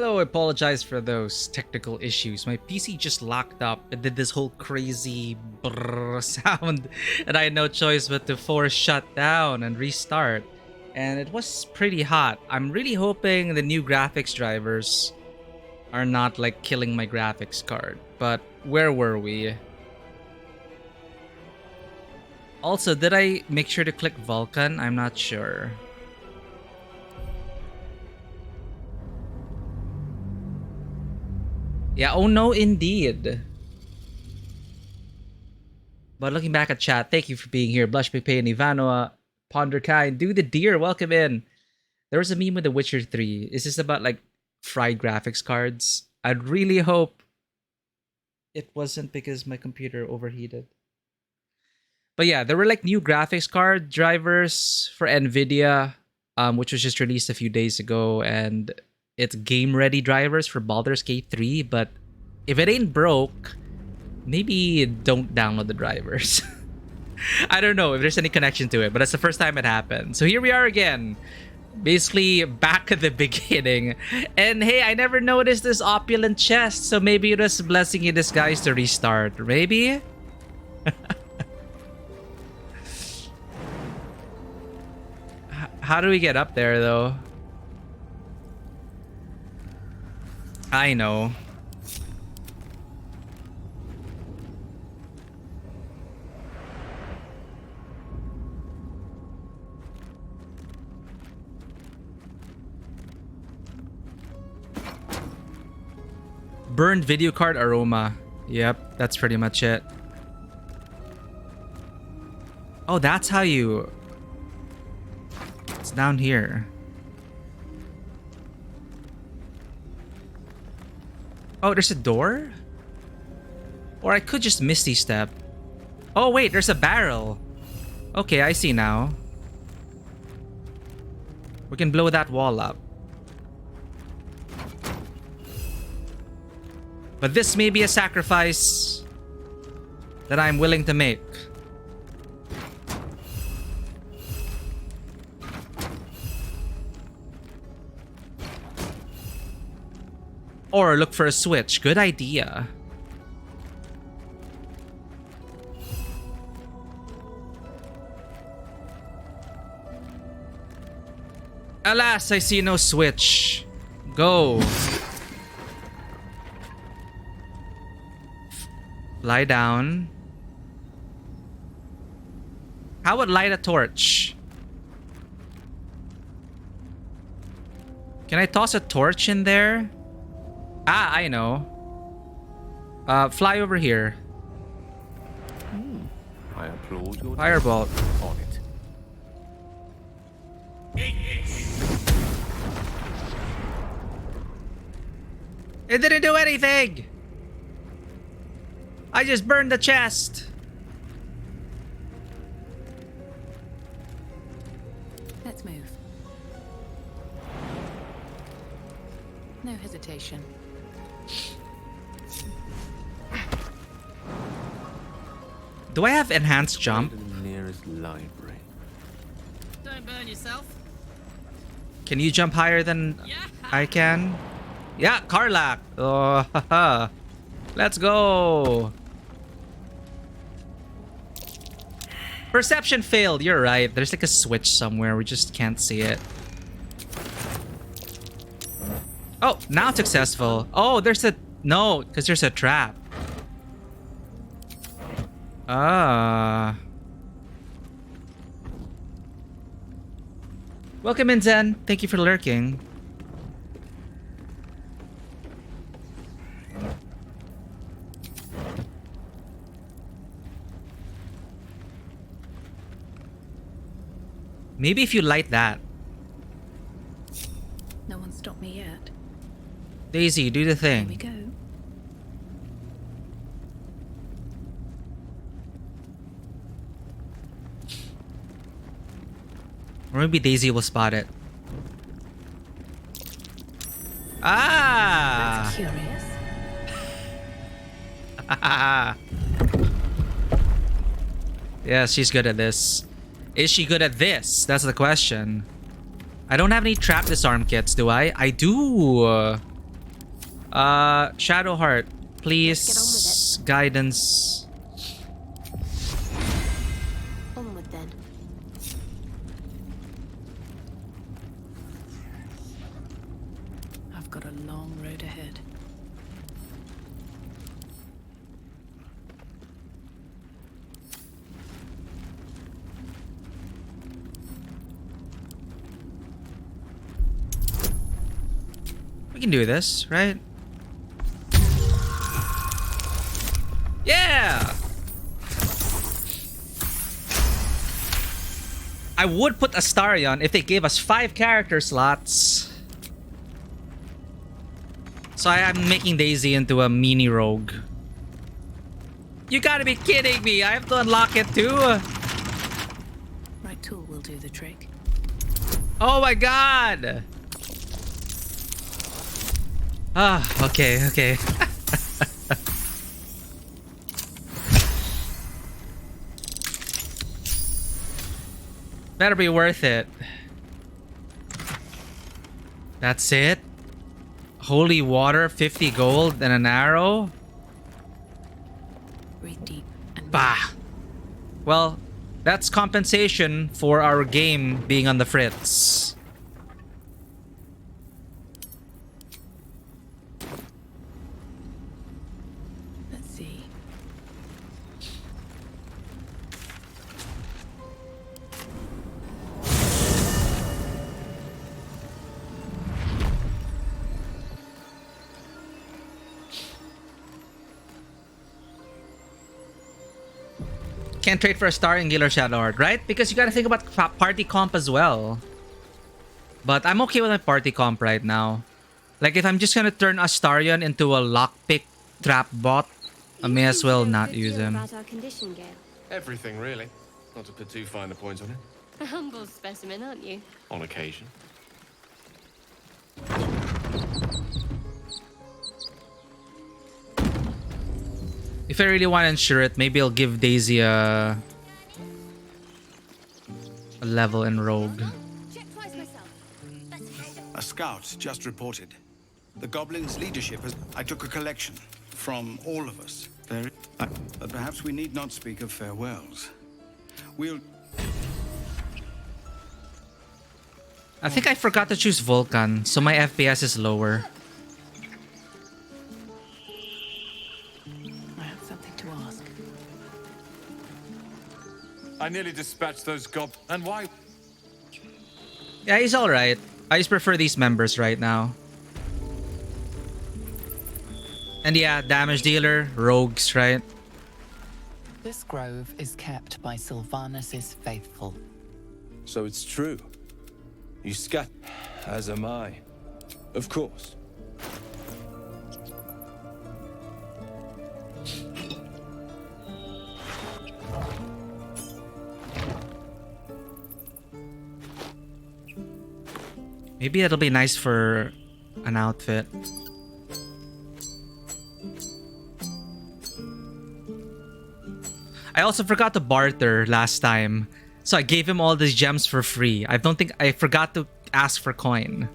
Hello, I apologize for those technical issues. My PC just locked up and did this whole crazy brrr sound, and I had no choice but to force shut down and restart. And it was pretty hot. I'm really hoping the new graphics drivers are not like killing my graphics card. But where were we? Also, did I make sure to click Vulkan? I'm not sure. Yeah, oh no, indeed. But looking back at chat, thank you for being here. Blush Pepe and Ivanoa, Ponderkind, Do the Deer, welcome in. There was a meme with The Witcher 3. Is this about like fried graphics cards? I'd really hope it wasn't because my computer overheated. But yeah, there were like new graphics card drivers for NVIDIA, which was just released a few days ago, and it's game-ready drivers for Baldur's Gate 3, but if it ain't broke, maybe don't download the drivers. I don't know if there's any connection to it, but that's the first time it happened. So here we are again, basically back at the beginning. And hey, I never noticed this opulent chest, so maybe it was a blessing in disguise to restart. Maybe? How do we get up there, though? I know. Burned video card aroma. Yep, that's pretty much it. Oh, that's how you... It's down here. Oh, there's a door? Or I could just misty step. Oh wait, there's a barrel. Okay, I see now. We can blow that wall up. But this may be a sacrifice that I'm willing to make. Or look for a switch. Good idea. Alas, I see no switch. Go. Lie down. How would light a torch? Can I toss a torch in there? Ah, I know. Fly over here. I applaud your Firebolt. on it. It didn't do anything! I just burned the chest! Let's move. No hesitation. Do I have enhanced jump? To the nearest library. Don't burn yourself. Can you jump higher than Yeah. I can? Yeah, Karlak! Oh, haha. Let's go! Perception failed, you're right. There's like a switch somewhere, we just can't see it. Oh, now it's successful. Oh, there's a... No, because there's a trap. Ah. Welcome in, Zen. Thank you for lurking. Maybe if you light that. No one stopped me yet. Daisy, do the Here we thing. go. Or maybe Daisy will spot it. Ah! That's curious. Yeah, she's good at this. Is she good at this? That's the question. I don't have any trap disarm kits, do I? I do. Shadowheart, please. Let's get Guidance. Onward then. I've got a long road ahead. We can do this, right? Yeah! I would put Astarion if they gave us 5 character slots. So I am making Daisy into a mini rogue. You gotta be kidding me! I have to unlock it too! Right tool will do the trick. Oh my god! Ah, okay, okay. Better be worth it. That's it? Holy water, 50 gold, and an arrow? Breathe deep and Bah! Well, that's compensation for our game being on the fritz. let's see. Can't trade for a star Angular Shadowheart, right? Because you gotta think about party comp as well. But I'm okay with my party comp right now. Like, if I'm just gonna turn Astarion into a lockpick trap bot, I may as well not use him. About our condition, Gale. Everything, really. Not to put too fine a point on it. A humble specimen, aren't you? On occasion. If I really want to ensure it, maybe I'll give Daisy a level in Rogue. Check twice myself. Let's head. A scout just reported. The goblins' leadership has... I took a collection from all of us. But perhaps we need not speak of farewells. We'll... I think I forgot to choose Vulcan, so my FPS is lower. I have something to ask. I nearly dispatched those And why? Yeah, he's alright. I just prefer these members right now. And yeah, damage dealer, rogues, right? This grove is kept by Sylvanus' faithful. So it's true. You scat, as am I. Of course. Maybe it'll be nice for an outfit. I also forgot to barter last time. So I gave him all these gems for free. I don't think I forgot to ask for coin.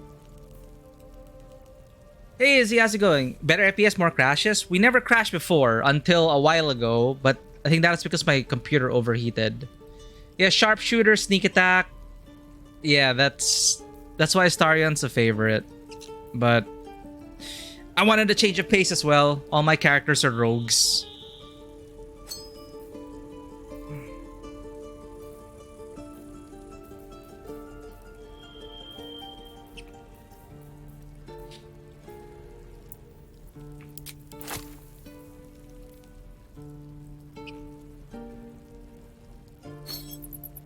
Hey Izzy, how's it going? Better FPS, more crashes? We never crashed before until a while ago, but I think that's because my computer overheated. Yeah, sharpshooter, sneak attack. Yeah, that's why Astarion's a favorite. But I wanted to change of pace as well. All my characters are rogues.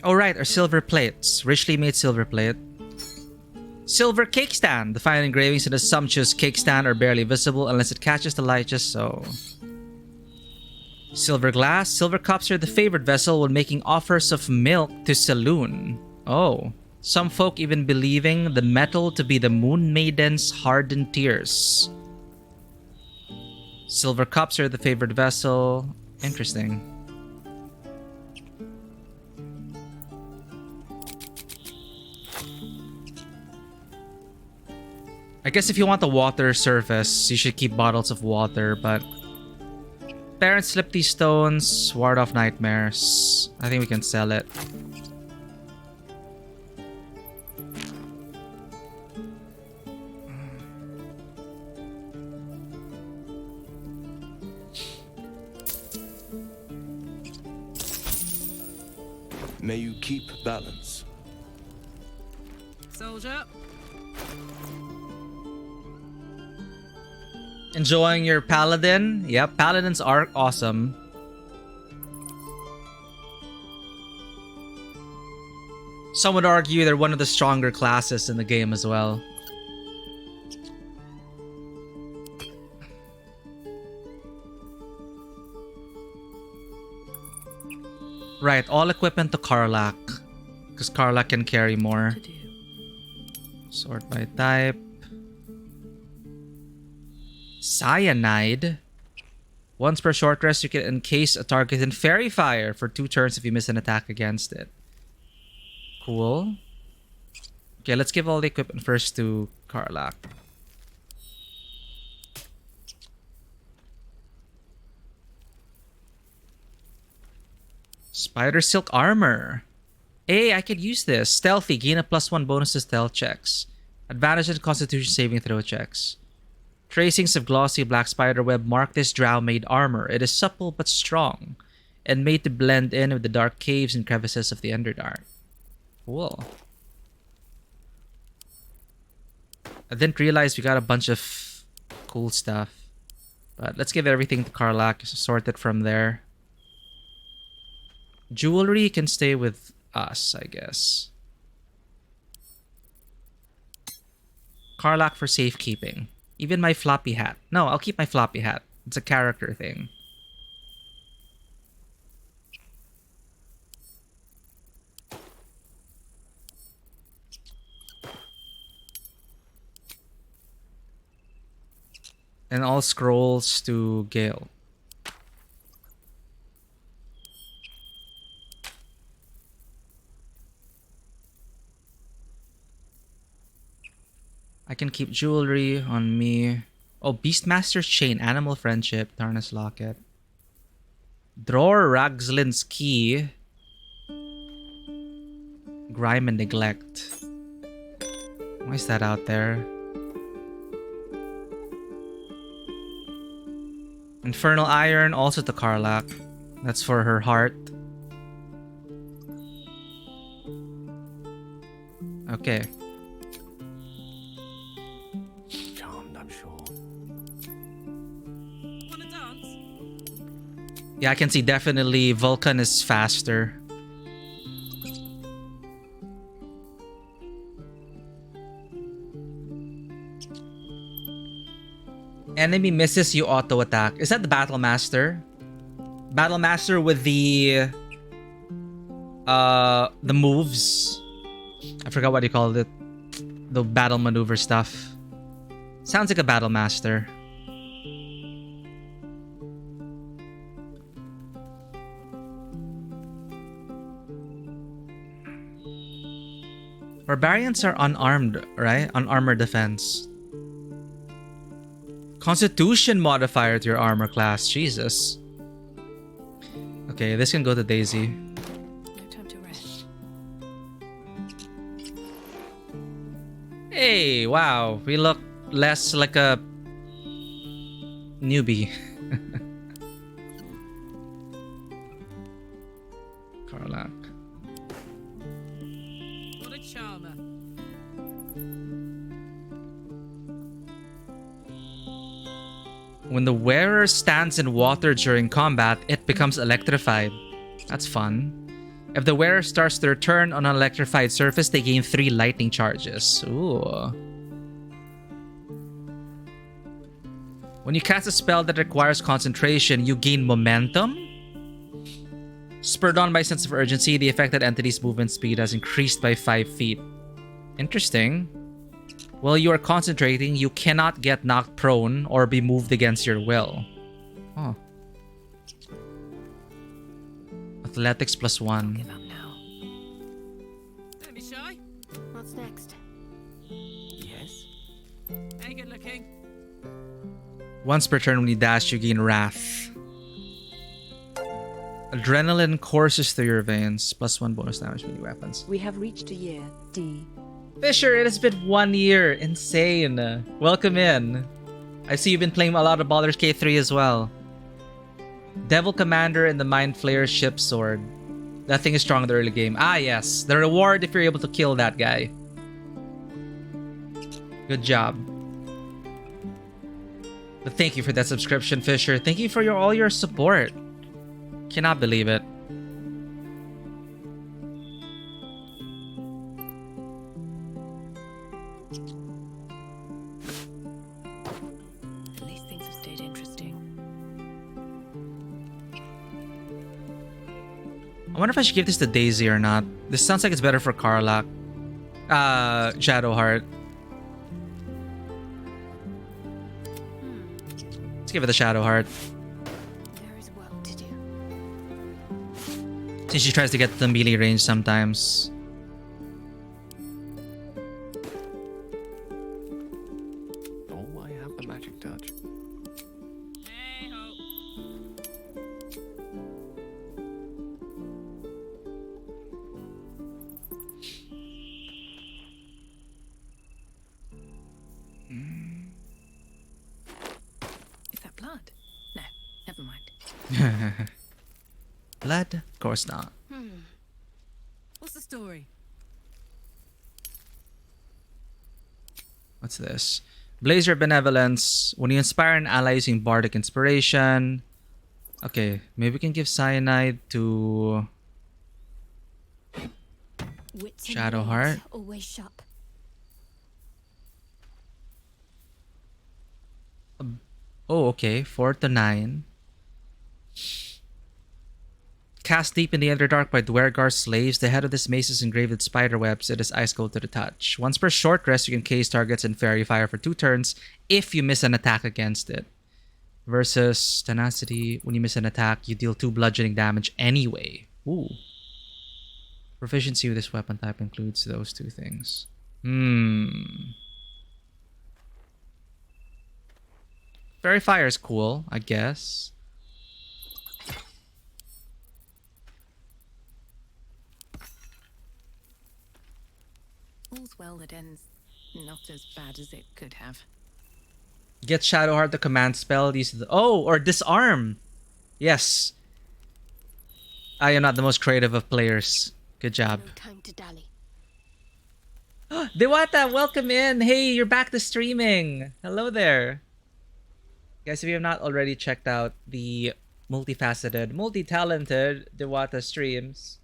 Oh right, our silver plates. Richly made silver plate. Silver cake stand. The fine engravings in the sumptuous cake stand are barely visible unless it catches the light just so. Silver glass. Silver cups are the favored vessel when making offers of milk to saloon. Oh. Some folk even believing the metal to be the moon maiden's hardened tears. Silver cups are the favored vessel. Interesting. I I guess if you want the water surface, you should keep bottles of water, but parents slip these stones, ward off nightmares. I think we can sell it. May you keep balance. Soldier. Enjoying your paladin? Yep, paladins are awesome. Some would argue they're one of the stronger classes in the game as well. Right, all equipment to Karlak. Because Karlak can carry more. To do. Sort by type. Cyanide. Once per short rest, you can encase a target in fairy fire for 2 turns if you miss an attack against it. Cool. Okay, let's give all the equipment first to Karlak. Spider silk armor. Hey, I could use this. Stealthy. Gain a +1 bonus to stealth checks. Advantage in constitution saving throw checks. Tracings of glossy black spider web mark this drow-made armor. It is supple but strong, and made to blend in with the dark caves and crevices of the Underdark. Cool. I didn't realize we got a bunch of cool stuff. But let's give everything to Karlak, sort it from there. Jewelry can stay with us, I guess. Karlak for safekeeping. Even my floppy hat. No, I'll keep my floppy hat. It's a character thing. And all scrolls to Gale. I can keep jewelry on me. Oh, Beastmaster's Chain, Animal Friendship, Tarnus Locket. Dror Ragslin's Key. Grime and Neglect. Why is that out there? Infernal Iron, also to Karlak. That's for her heart. Okay. Charmed, I'm sure. Wanna dance? Yeah, I can see definitely Vulcan is faster. Enemy misses, you auto attack. Is that the Battle Master? Battle Master with the moves. I forgot what you called it. The battle maneuver stuff. Sounds like a Battle Master. Barbarians are unarmed, right? Unarmored defense. Constitution modifier to your armor class. Jesus. Okay, this can go to Daisy. No time to rest. Hey, wow. We look less like a newbie. Karlak. What a charmer. When the wearer stands in water during combat, it becomes electrified. That's fun. If the wearer starts their turn on an electrified surface, they gain 3 lightning charges. Ooh. When you cast a spell that requires concentration, you gain momentum. Spurred on by sense of urgency, the affected entity's movement speed has increased by 5 feet. Interesting. While you are concentrating, you cannot get knocked prone or be moved against your will. Oh. Athletics +1. Give up now. Don't be shy. What's next? Yes? Once per turn when you dash, you gain Wrath. Adrenaline courses through your veins. +1 bonus damage melee weapons. We have reached a year D. Fisher, it has been 1 year. Insane. Welcome in. I see you've been playing a lot of Baldur's Gate 3 as well. Devil Commander and the Mind Flayer Ship Sword. That thing is strong in the early game. Ah, yes. The reward if you're able to kill that guy. Good job. But thank you for that subscription, Fisher. Thank you for all your support. Cannot believe it. At least things have stayed interesting. I wonder if I should give this to Daisy or not. This sounds like it's better for Karlach. Shadowheart. Let's give it the Shadowheart. There is work to do. Since she tries to get the melee range sometimes. Oh, I have the magic touch. Hey ho. Is that blood? No, never mind. Blood? Of course not. What's the story? What's this? Blaze your benevolence. When you inspire an ally using bardic inspiration. Okay, maybe we can give cyanide to Wits and Shadowheart. blades always sharp. Oh, okay. 4 to 9. Cast deep in the Underdark by Dwergar's slaves. The head of this mace is engraved with spider webs. It is ice cold to the touch. Once per short rest, you can case targets in fairy fire for 2 turns if you miss an attack against it. Versus tenacity. When you miss an attack, you deal 2 bludgeoning damage anyway. Ooh. Proficiency with this weapon type includes those 2 things. Fairy fire is cool, I guess. All's well that ends not as bad as it could have. Get Shadowheart the command spell. Use the or disarm. Yes. I am not the most creative of players. Good job. No time to dally. Dewata, welcome in. Hey, you're back to streaming. Hello there. Guys, if you have not already checked out the multifaceted, multi-talented Dewata streams,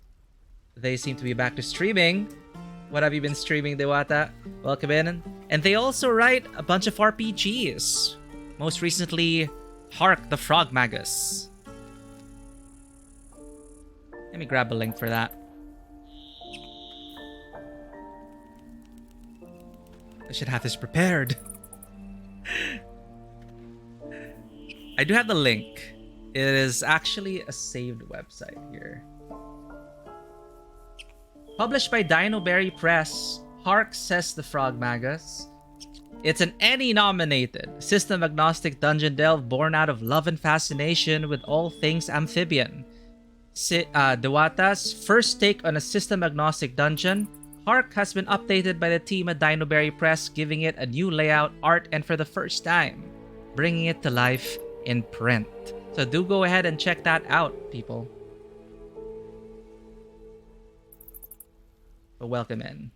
they seem to be back to streaming. What have you been streaming, Dewata? Welcome in. And they also write a bunch of RPGs. Most recently, Hark the Frog Magus. Let me grab a link for that. I should have this prepared. I do have the link. It is actually a saved website here. Published by Dinoberry Press, Hark Says the Frog Magus. It's an Emmy-nominated system-agnostic dungeon delve born out of love and fascination with all things amphibian. Dewata's first take on a system-agnostic dungeon, Hark has been updated by the team at Dinoberry Press, giving it a new layout, art, and for the first time, bringing it to life in print. So do go ahead and check that out, people. But welcome in.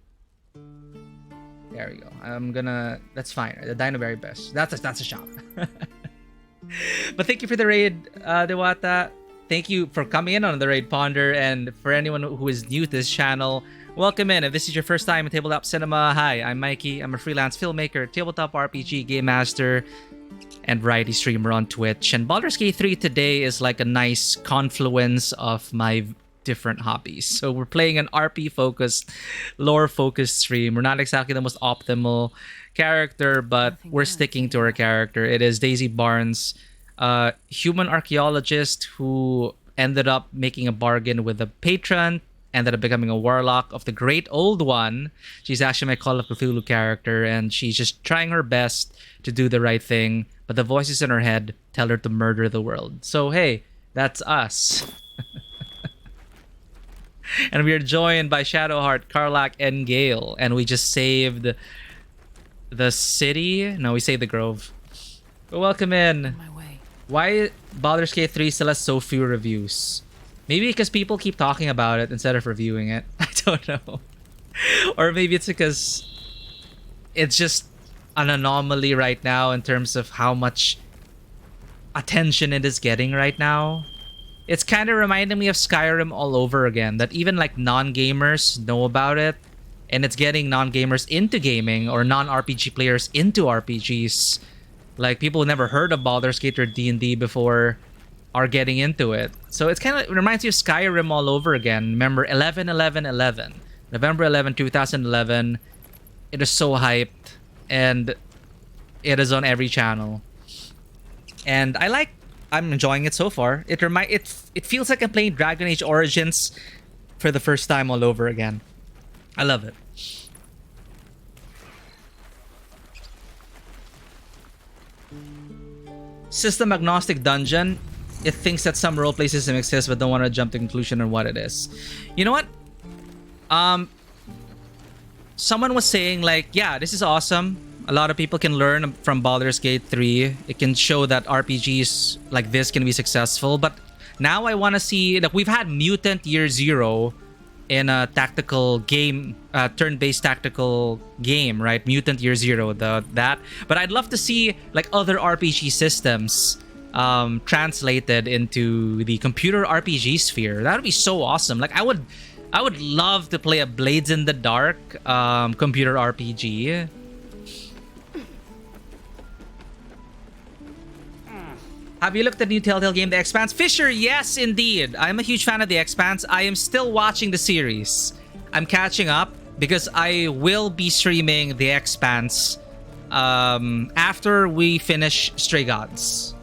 There we go. That's fine. The Dinoberry Best. That's a shop. But thank you for the raid, Dewata. Thank you for coming in on the raid, Ponder. And for anyone who is new to this channel, welcome in. If this is your first time in Tabletop Cinema, hi, I'm Mikey. I'm a freelance filmmaker, tabletop RPG game master, and variety streamer on Twitch. And Baldur's Gate 3 today is like a nice confluence of my different hobbies. So we're playing an RP-focused, lore-focused stream. We're not exactly the most optimal character, but we're sticking to our character. It is Daisy Barnes, human archaeologist who ended up making a bargain with a patron ended up becoming a warlock of the Great Old One. She's actually my Call of Cthulhu character, and she's just trying her best to do the right thing, but the voices in her head tell her to murder the world. So hey, that's us. And we are joined by Shadowheart, Karlak, and Gale, and we just saved the city. No, we saved the Grove. But welcome in. My way. Why Baldur's Gate 3 still has so few reviews? Maybe because people keep talking about it instead of reviewing it. I don't know. Or maybe it's because it's just an anomaly right now in terms of how much attention it is getting right now. It's kind of reminding me of Skyrim all over again, that even like non-gamers know about it, and it's getting non-gamers into gaming or non-RPG players into RPGs. Like people who never heard of Baldur's Gate or D&D before are getting into it. So it's kind of, it reminds me of Skyrim all over again. Remember 11/11/11, November 11, 2011. It is so hyped, and it is on every channel. And I'm enjoying it so far. It feels like I'm playing Dragon Age Origins for the first time all over again. I love it. System agnostic dungeon. It thinks that some roleplay system exists but don't want to jump to conclusion on what it is. You know what? Someone was saying like, yeah, this is awesome. A lot of people can learn from Baldur's Gate 3. It can show that RPGs like this can be successful. But now I want to see, like, we've had Mutant Year Zero in a tactical game, turn-based tactical game, right? Mutant Year Zero, that. But I'd love to see like other RPG systems translated into the computer RPG sphere. That would be so awesome. Like I would love to play a Blades in the Dark computer RPG. Have you looked at the new Telltale game, The Expanse? Fisher, yes, indeed. I'm a huge fan of The Expanse. I am still watching the series. I'm catching up because I will be streaming The Expanse after we finish Stray Gods.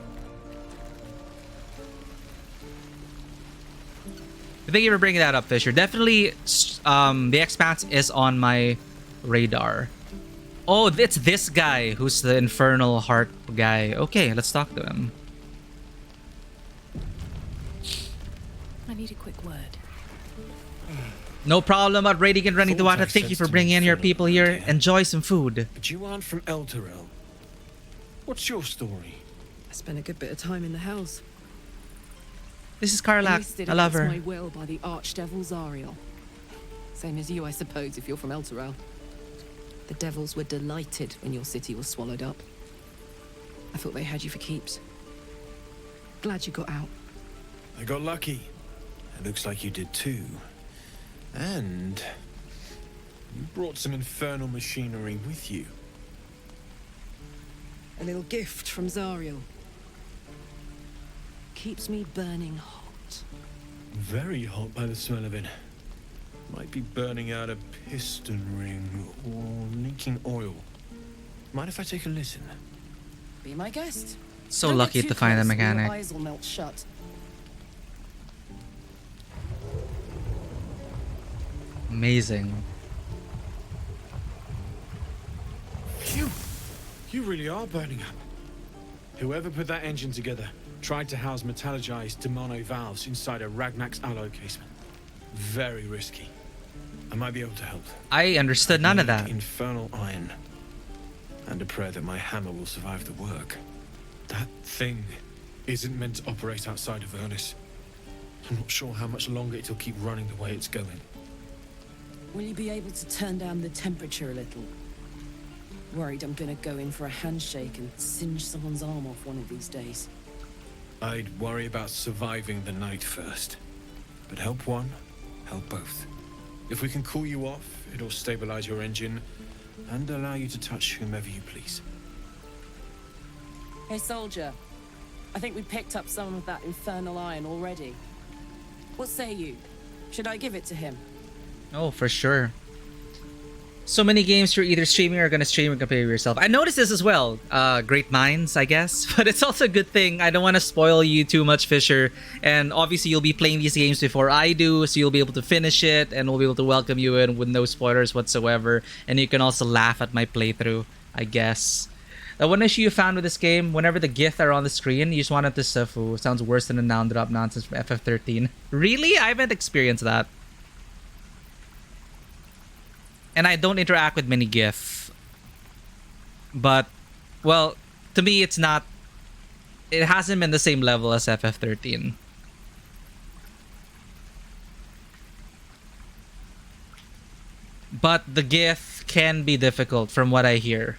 Thank you for bringing that up, Fisher. Definitely, The Expanse is on my radar. Oh, it's this guy who's the Infernal Heart guy. Okay, let's talk to him. I need a quick word. No problem about raiding and running the water. Thank you for bringing in your people here. Enjoy some food. But you aren't from Elturel. What's your story? I spent a good bit of time in the house. This is Karlak. Enlisted I love against her. my will by the Archdevil Zariel. Same as you, I suppose, if you're from Elturel. The devils were delighted when your city was swallowed up. I thought they had you for keeps. Glad you got out. I got lucky. It looks like you did too. And you brought some infernal machinery with you. A little gift from Zariel. Keeps me burning hot. Very hot by the smell of it. Might be burning out a piston ring or leaking oil. Mind if I take a listen? Be my guest. So Don't get lucky too to find a close or your mechanic. eyes will melt shut. Amazing. Phew! You really are burning up. Whoever put that engine together tried to house metallurgized Demano valves inside a Ragnax alloy casement. Very risky. I might be able to help. I understood none of Need that. Infernal iron. And a prayer that my hammer will survive the work. That thing isn't meant to operate outside of Ernest. I'm not sure how much longer it'll keep running the way it's going. Will you be able to turn down the temperature a little? Worried I'm gonna go in for a handshake and singe someone's arm off one of these days. I'd worry about surviving the night first. But help one, help both. If we can cool you off, it'll stabilize your engine and allow you to touch whomever you please. Hey, soldier. I think we picked up some of that infernal iron already. What say you? Should I give it to him? Oh, for sure. So many games you're either streaming or gonna stream and compare yourself. I noticed this as well. Great minds, I guess. But it's also a good thing. I don't want to spoil you too much, Fisher. And obviously you'll be playing these games before I do, so you'll be able to finish it and we'll be able to welcome you in with no spoilers whatsoever. And you can also laugh at my playthrough, I guess. The one issue you found with this game, whenever the GIF are on the screen, you just want it to Sifu. Sounds worse than a noun drop nonsense from FF13. Really? I haven't experienced that. And I don't interact with many GIF. But, well, to me it's not... It hasn't been the same level as FF13. But the GIF can be difficult from what I hear.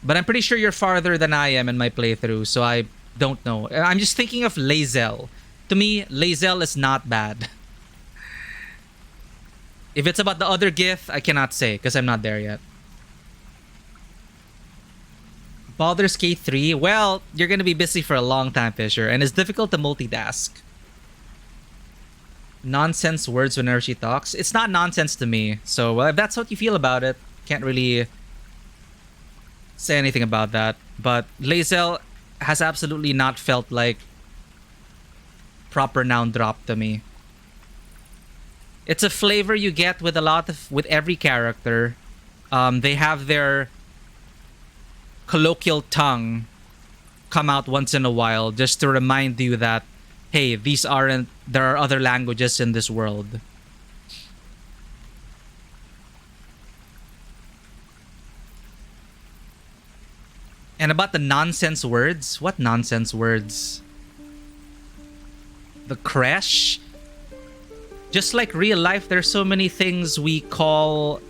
But I'm pretty sure you're farther than I am in my playthrough, so I don't know. I'm just thinking of Lae'zel. To me, Lae'zel is not bad. If it's about the other GIF, I cannot say, because I'm not there yet. Baldur's Gate 3, well, you're going to be busy for a long time, Fisher, and it's difficult to multitask. Nonsense words whenever she talks. It's not nonsense to me, so well, if that's what you feel about it, can't really say anything about that. But Lae'zel has absolutely not felt like proper noun drop to me. It's a flavor you get with with every character. They have their colloquial tongue come out once in a while just to remind you that, hey, there are other languages in this world. And about the nonsense words, what nonsense words? The crash? Just like real life, there's so many things we call,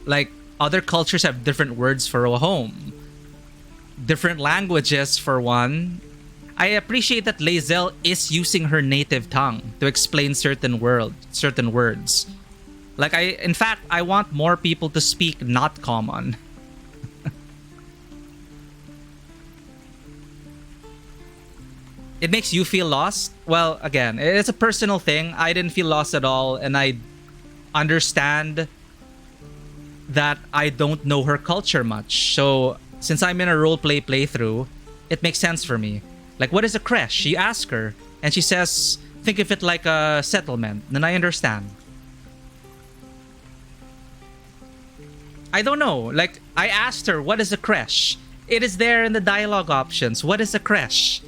like, other cultures have different words for a home. Different languages for one. I appreciate that Lae'zel is using her native tongue to explain certain words. Like, in fact, I want more people to speak not common. It makes you feel lost? Well, again, it's a personal thing. I didn't feel lost at all, and I understand that I don't know her culture much. So, since I'm in a roleplay playthrough, it makes sense for me. Like, what is a creche? You ask her, and she says, think of it like a settlement. Then I understand. I don't know. Like, I asked her, what is a creche? It is there in the dialogue options. What is a creche?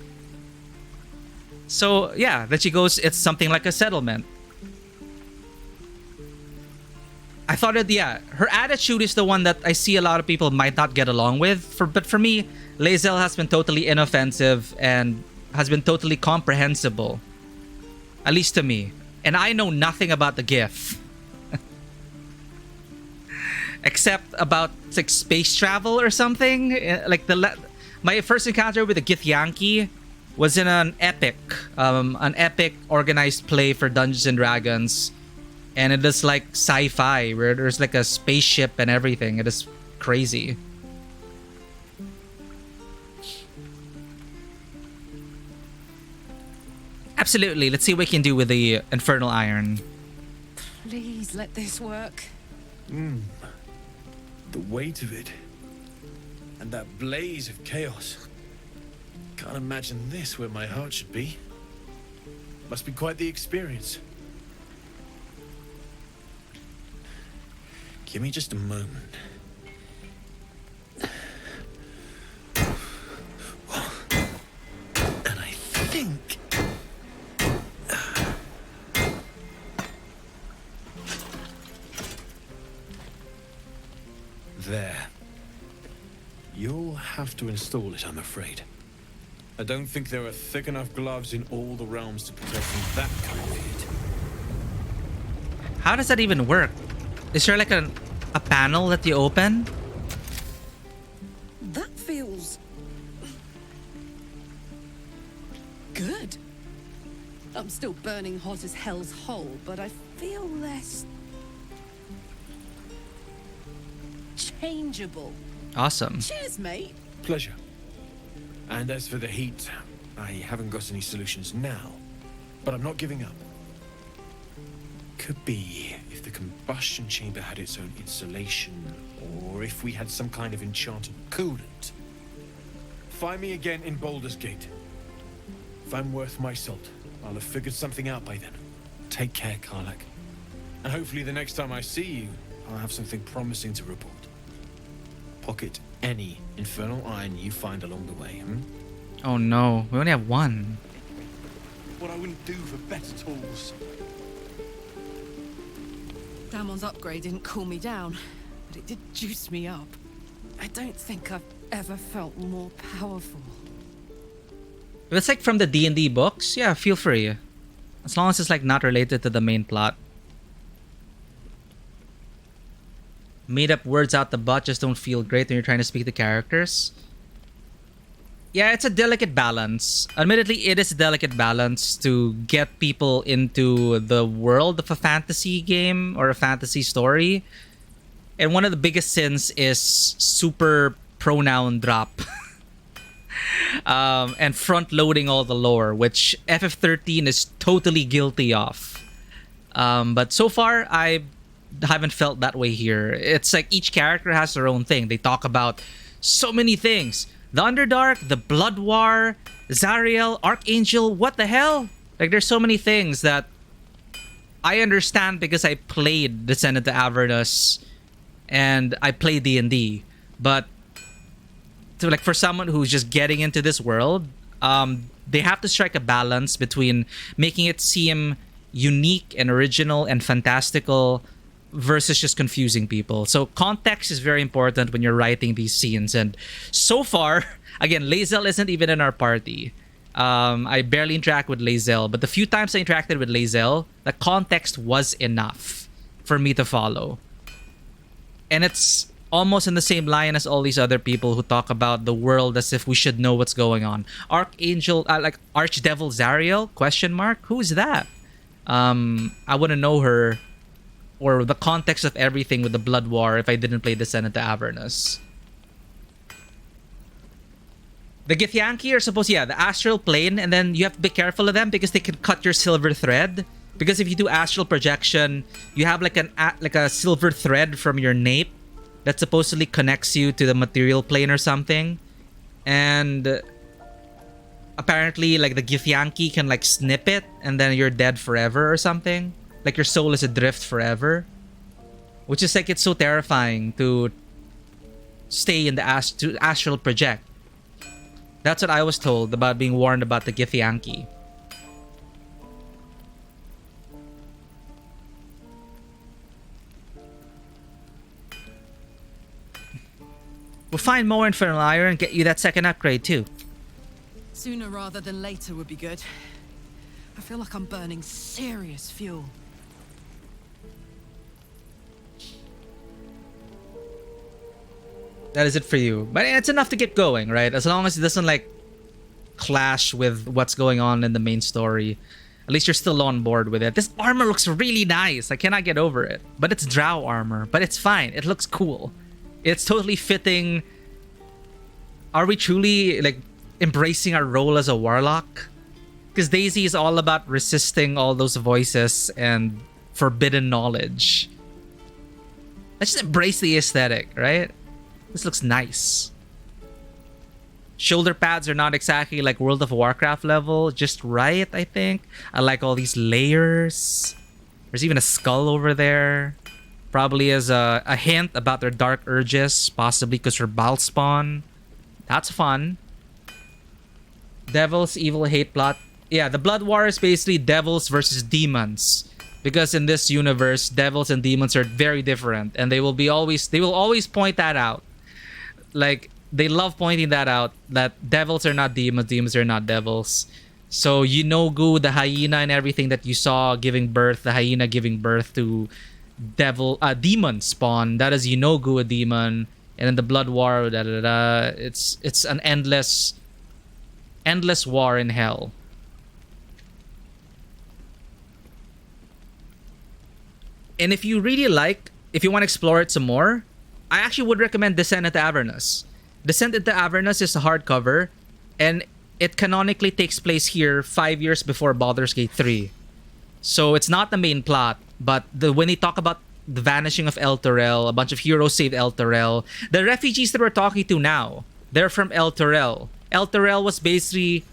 So, yeah, then she goes, it's something like a settlement. I thought her attitude is the one that I see a lot of people might not get along with. But for me, Lae'zel has been totally inoffensive and has been totally comprehensible. At least to me. And I know nothing about the GIF. Except about, like, space travel or something. Like, my first encounter with the Githyanki was in an epic organized play for Dungeons and Dragons, and it is like sci-fi where there's like a spaceship and everything. It is crazy. Absolutely. Let's see what we can do with the Infernal Iron. Please let this work. The weight of it. And that blaze of chaos. Can't imagine this where my heart should be. Must be quite the experience. Give me just a moment. And I think... There. You'll have to install it, I'm afraid. I don't think there are thick enough gloves in all the realms to protect from that kind of heat. How does that even work? Is there like a panel that you open? That feels... good. I'm still burning hot as hell's hole, but I feel less... changeable. Awesome. Cheers, mate. Pleasure. And as for the heat, I haven't got any solutions now, but I'm not giving up. Could be if the combustion chamber had its own insulation, or if we had some kind of enchanted coolant. Find me again in Baldur's Gate. If I'm worth my salt, I'll have figured something out by then. Take care, Karlak. And hopefully the next time I see you, I'll have something promising to report. Pocket any infernal iron you find along the way, Oh no, we only have one. What I wouldn't do for better tools. Damon's upgrade didn't cool me down, but it did juice me up. I don't think I've ever felt more powerful. If it's like from the D&D books, yeah, feel free. As long as it's like not related to the main plot. Made up words out the butt just don't feel great when you're trying to speak to characters. Yeah, it's a delicate balance. Admittedly, it is a delicate balance to get people into the world of a fantasy game or a fantasy story. And one of the biggest sins is super pronoun drop. And front loading all the lore, which FF13 is totally guilty of. But so far, I haven't felt that way here. It's like each character has their own thing. They talk about so many things. The Underdark, the Blood War, Zariel, Archangel, what the hell? Like, there's so many things that I understand because I played Descendant to Avernus and I played D&D. But to, like, for someone who's just getting into this world, they have to strike a balance between making it seem unique and original and fantastical versus just confusing people. So context is very important when you're writing these scenes. And so far, again, Lae'zel isn't even in our party. I barely interact with Lae'zel, but the few times I interacted with Lae'zel, the context was enough for me to follow. And it's almost in the same line as all these other people who talk about the world as if we should know what's going on. Archangel, like Archdevil Zariel? Question mark? Who is that? I wouldn't know her or the context of everything with the Blood War if I didn't play Descendant to Avernus. The Githyanki are supposed, yeah, the astral plane, and then you have to be careful of them because they can cut your silver thread. Because if you do astral projection, you have like a silver thread from your nape that supposedly connects you to the material plane or something. And apparently, like, the Githyanki can like snip it and then you're dead forever or something. Like your soul is adrift forever. Which is like, it's so terrifying to stay in the astral project. That's what I was told about being warned about the Githyanki. We'll find more Infernal Iron and get you that second upgrade too. Sooner rather than later would be good. I feel like I'm burning serious fuel. That is it for you. But it's enough to get going, right? As long as it doesn't like clash with what's going on in the main story. At least you're still on board with it. This armor looks really nice. I cannot get over it. But it's drow armor. But it's fine. It looks cool. It's totally fitting. Are we truly like embracing our role as a warlock? Because Daisy is all about resisting all those voices and forbidden knowledge. Let's just embrace the aesthetic, right? This looks nice. Shoulder pads are not exactly like World of Warcraft level, just right, I think. I like all these layers. There's even a skull over there. Probably as a hint about their dark urges, possibly because they're Baal spawn. That's fun. Devil's evil hate plot. Yeah, the Blood War is basically devils versus demons. Because in this universe, devils and demons are very different. And they will always point that out. Like, they love pointing that out, that devils are not demons, demons are not devils. So Yinogu, the hyena and everything that you saw giving birth, the hyena giving birth to demon spawn, that is Yinogu, a demon. And then the Blood War, it's an endless war in hell. And if you really like, if you want to explore it some more, I actually would recommend Descent into Avernus. Descent into Avernus is a hardcover, and it canonically takes place here 5 years before Baldur's Gate 3. So it's not the main plot, But when they talk about the vanishing of El Torel, a bunch of heroes saved El Torel. The refugees that we're talking to now, they're from El Torel. El Torel was basically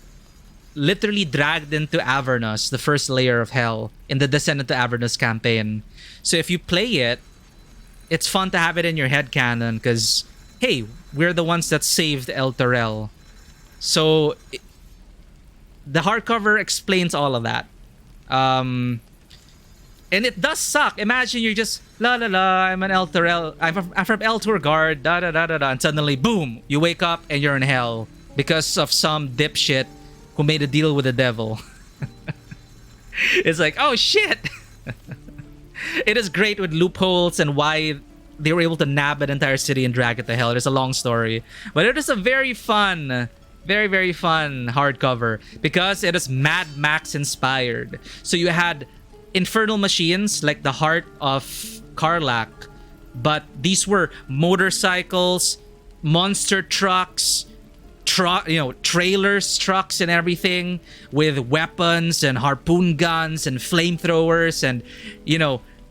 literally dragged into Avernus, the first layer of hell, in the Descent into Avernus campaign. So if you play it, it's fun to have it in your headcanon because, hey, we're the ones that saved El Torel. So the hardcover explains all of that. And it does suck. Imagine you're just, la la la, I'm an El Torel, I'm from El Turgard, da da da da da, and suddenly, boom, you wake up and you're in hell because of some dipshit who made a deal with the devil. It's like, oh shit! It is great with loopholes and why they were able to nab an entire city and drag it to hell. It is a long story. But it is a very fun, very, very fun hardcover because it is Mad Max inspired. So you had infernal machines like the heart of Karlak, but these were motorcycles, monster trucks, trailers, trucks, and everything with weapons and harpoon guns and flamethrowers, and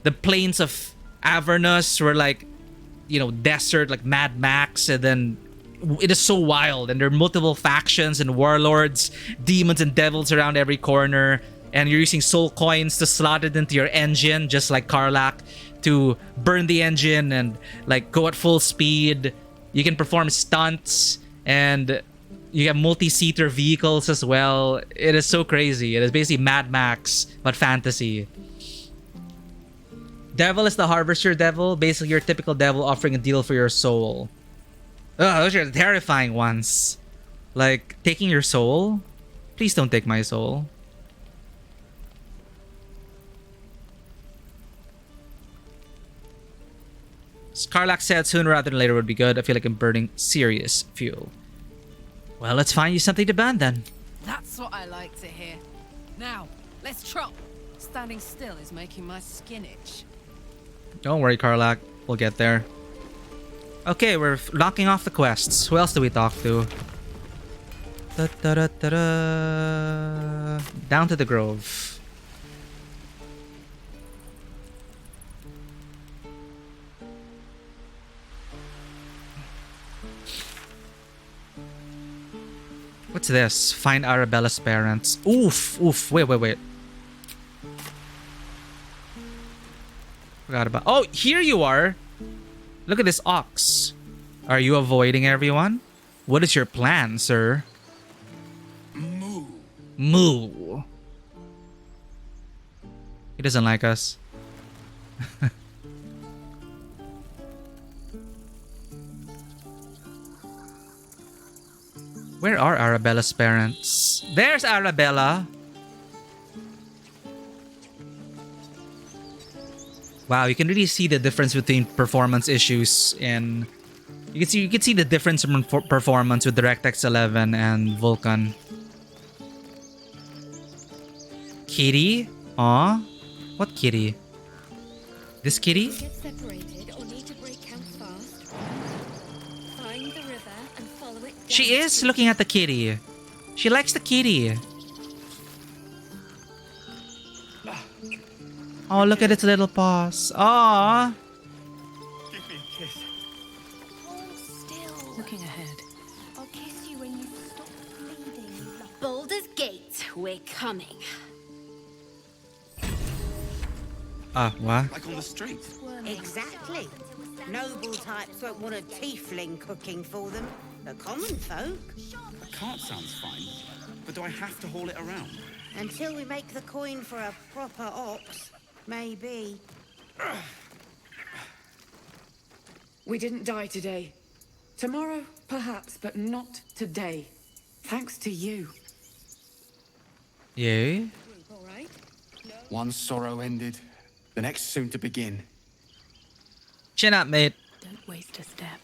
the plains of Avernus were like desert, like Mad Max, and then it is so wild, and there are multiple factions and warlords, demons and devils around every corner, and you're using soul coins to slot it into your engine just like Karlak to burn the engine and like go at full speed. You can perform stunts, and you have multi-seater vehicles as well. It is so crazy. It is basically Mad Max but fantasy. Devil is the harvester devil, basically your typical devil offering a deal for your soul. Ugh, those are the terrifying ones. Like, taking your soul? Please don't take my soul. Karlak said sooner rather than later would be good. I feel like I'm burning serious fuel. Well, let's find you something to burn then. That's what I like to hear. Now, let's trot. Standing still is making my skin itch. Don't worry, Karlak. We'll get there. Okay, we're knocking off the quests. Who else do we talk to? Da-da-da-da-da. Down to the Grove. What's this? Find Arabella's parents. Oof, oof. Wait. Forgot about. Oh, here you are. Look at this ox. Are you avoiding everyone? What is your plan, sir? Moo. He doesn't like us. Where are Arabella's parents? There's Arabella. Wow, you can really see the difference between performance issues in... You can see the difference in performance with DirectX 11 and Vulkan. Kitty? Aw? What kitty? This kitty? Get separated or need to break camp fast. Find the river and follow it down. She is looking at the kitty. She likes the kitty. Oh, look at its little paws. Aww. Give me a kiss. Hold still. Looking ahead. I'll kiss you when you stop bleeding. Baldur's Gate, we're coming. What? Like on the street. Exactly. Noble types won't want a tiefling cooking for them. The common folk. A cart sounds fine, but do I have to haul it around? Until we make the coin for a proper ox, maybe. We didn't die today. Tomorrow, perhaps, but not today. Thanks to you. Yay? All right? One sorrow ended, the next soon to begin. Chin up, mate. Don't waste a step.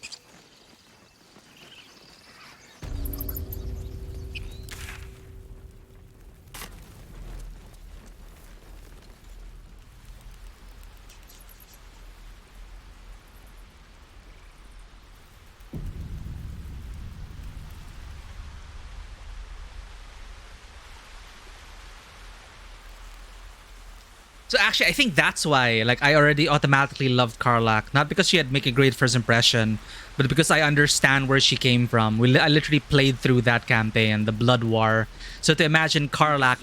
So actually, I think that's why, like, I already automatically loved Karlach. Not because she had make a great first impression, but because I understand where she came from. I literally played through that campaign, the Blood War. So to imagine Karlach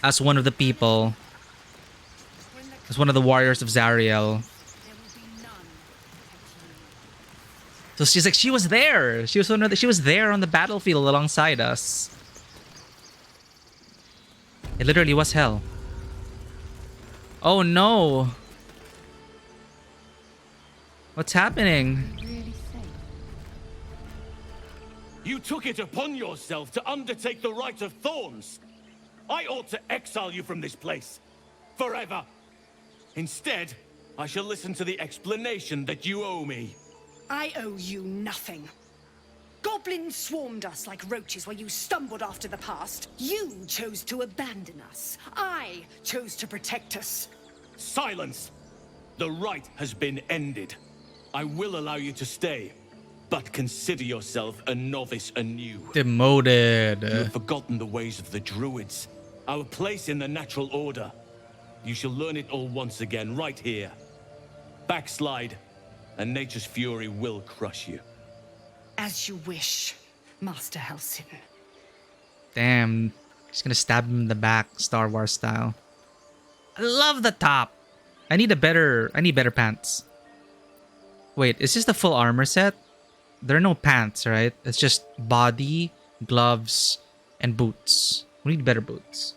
as one of the people, as one of the warriors of Zariel. So she's like, she was there. She was there on the battlefield alongside us. It literally was hell. Oh no. What's happening? You took it upon yourself to undertake the rite of thorns. I ought to exile you from this place. Forever. Instead, I shall listen to the explanation that you owe me. I owe you nothing. Goblins swarmed us like roaches while you stumbled after the past. You chose to abandon us. I chose to protect us. Silence! The rite has been ended. I will allow you to stay, but consider yourself a novice anew. Demoted. You have forgotten the ways of the druids, our place in the natural order. You shall learn it all once again, right here. Backslide, and nature's fury will crush you. As you wish, Master Halsin. Damn. She's gonna stab him in the back, Star Wars style. I love the top. I need better pants. Wait, is this the full armor set? There are no pants, right? It's just body, gloves, and boots. We need better boots.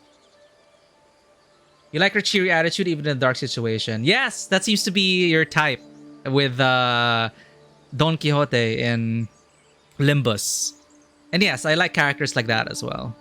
You like her cheery attitude even in a dark situation. Yes, that seems to be your type with Don Quixote in Limbus. And yes, I like characters like that as well.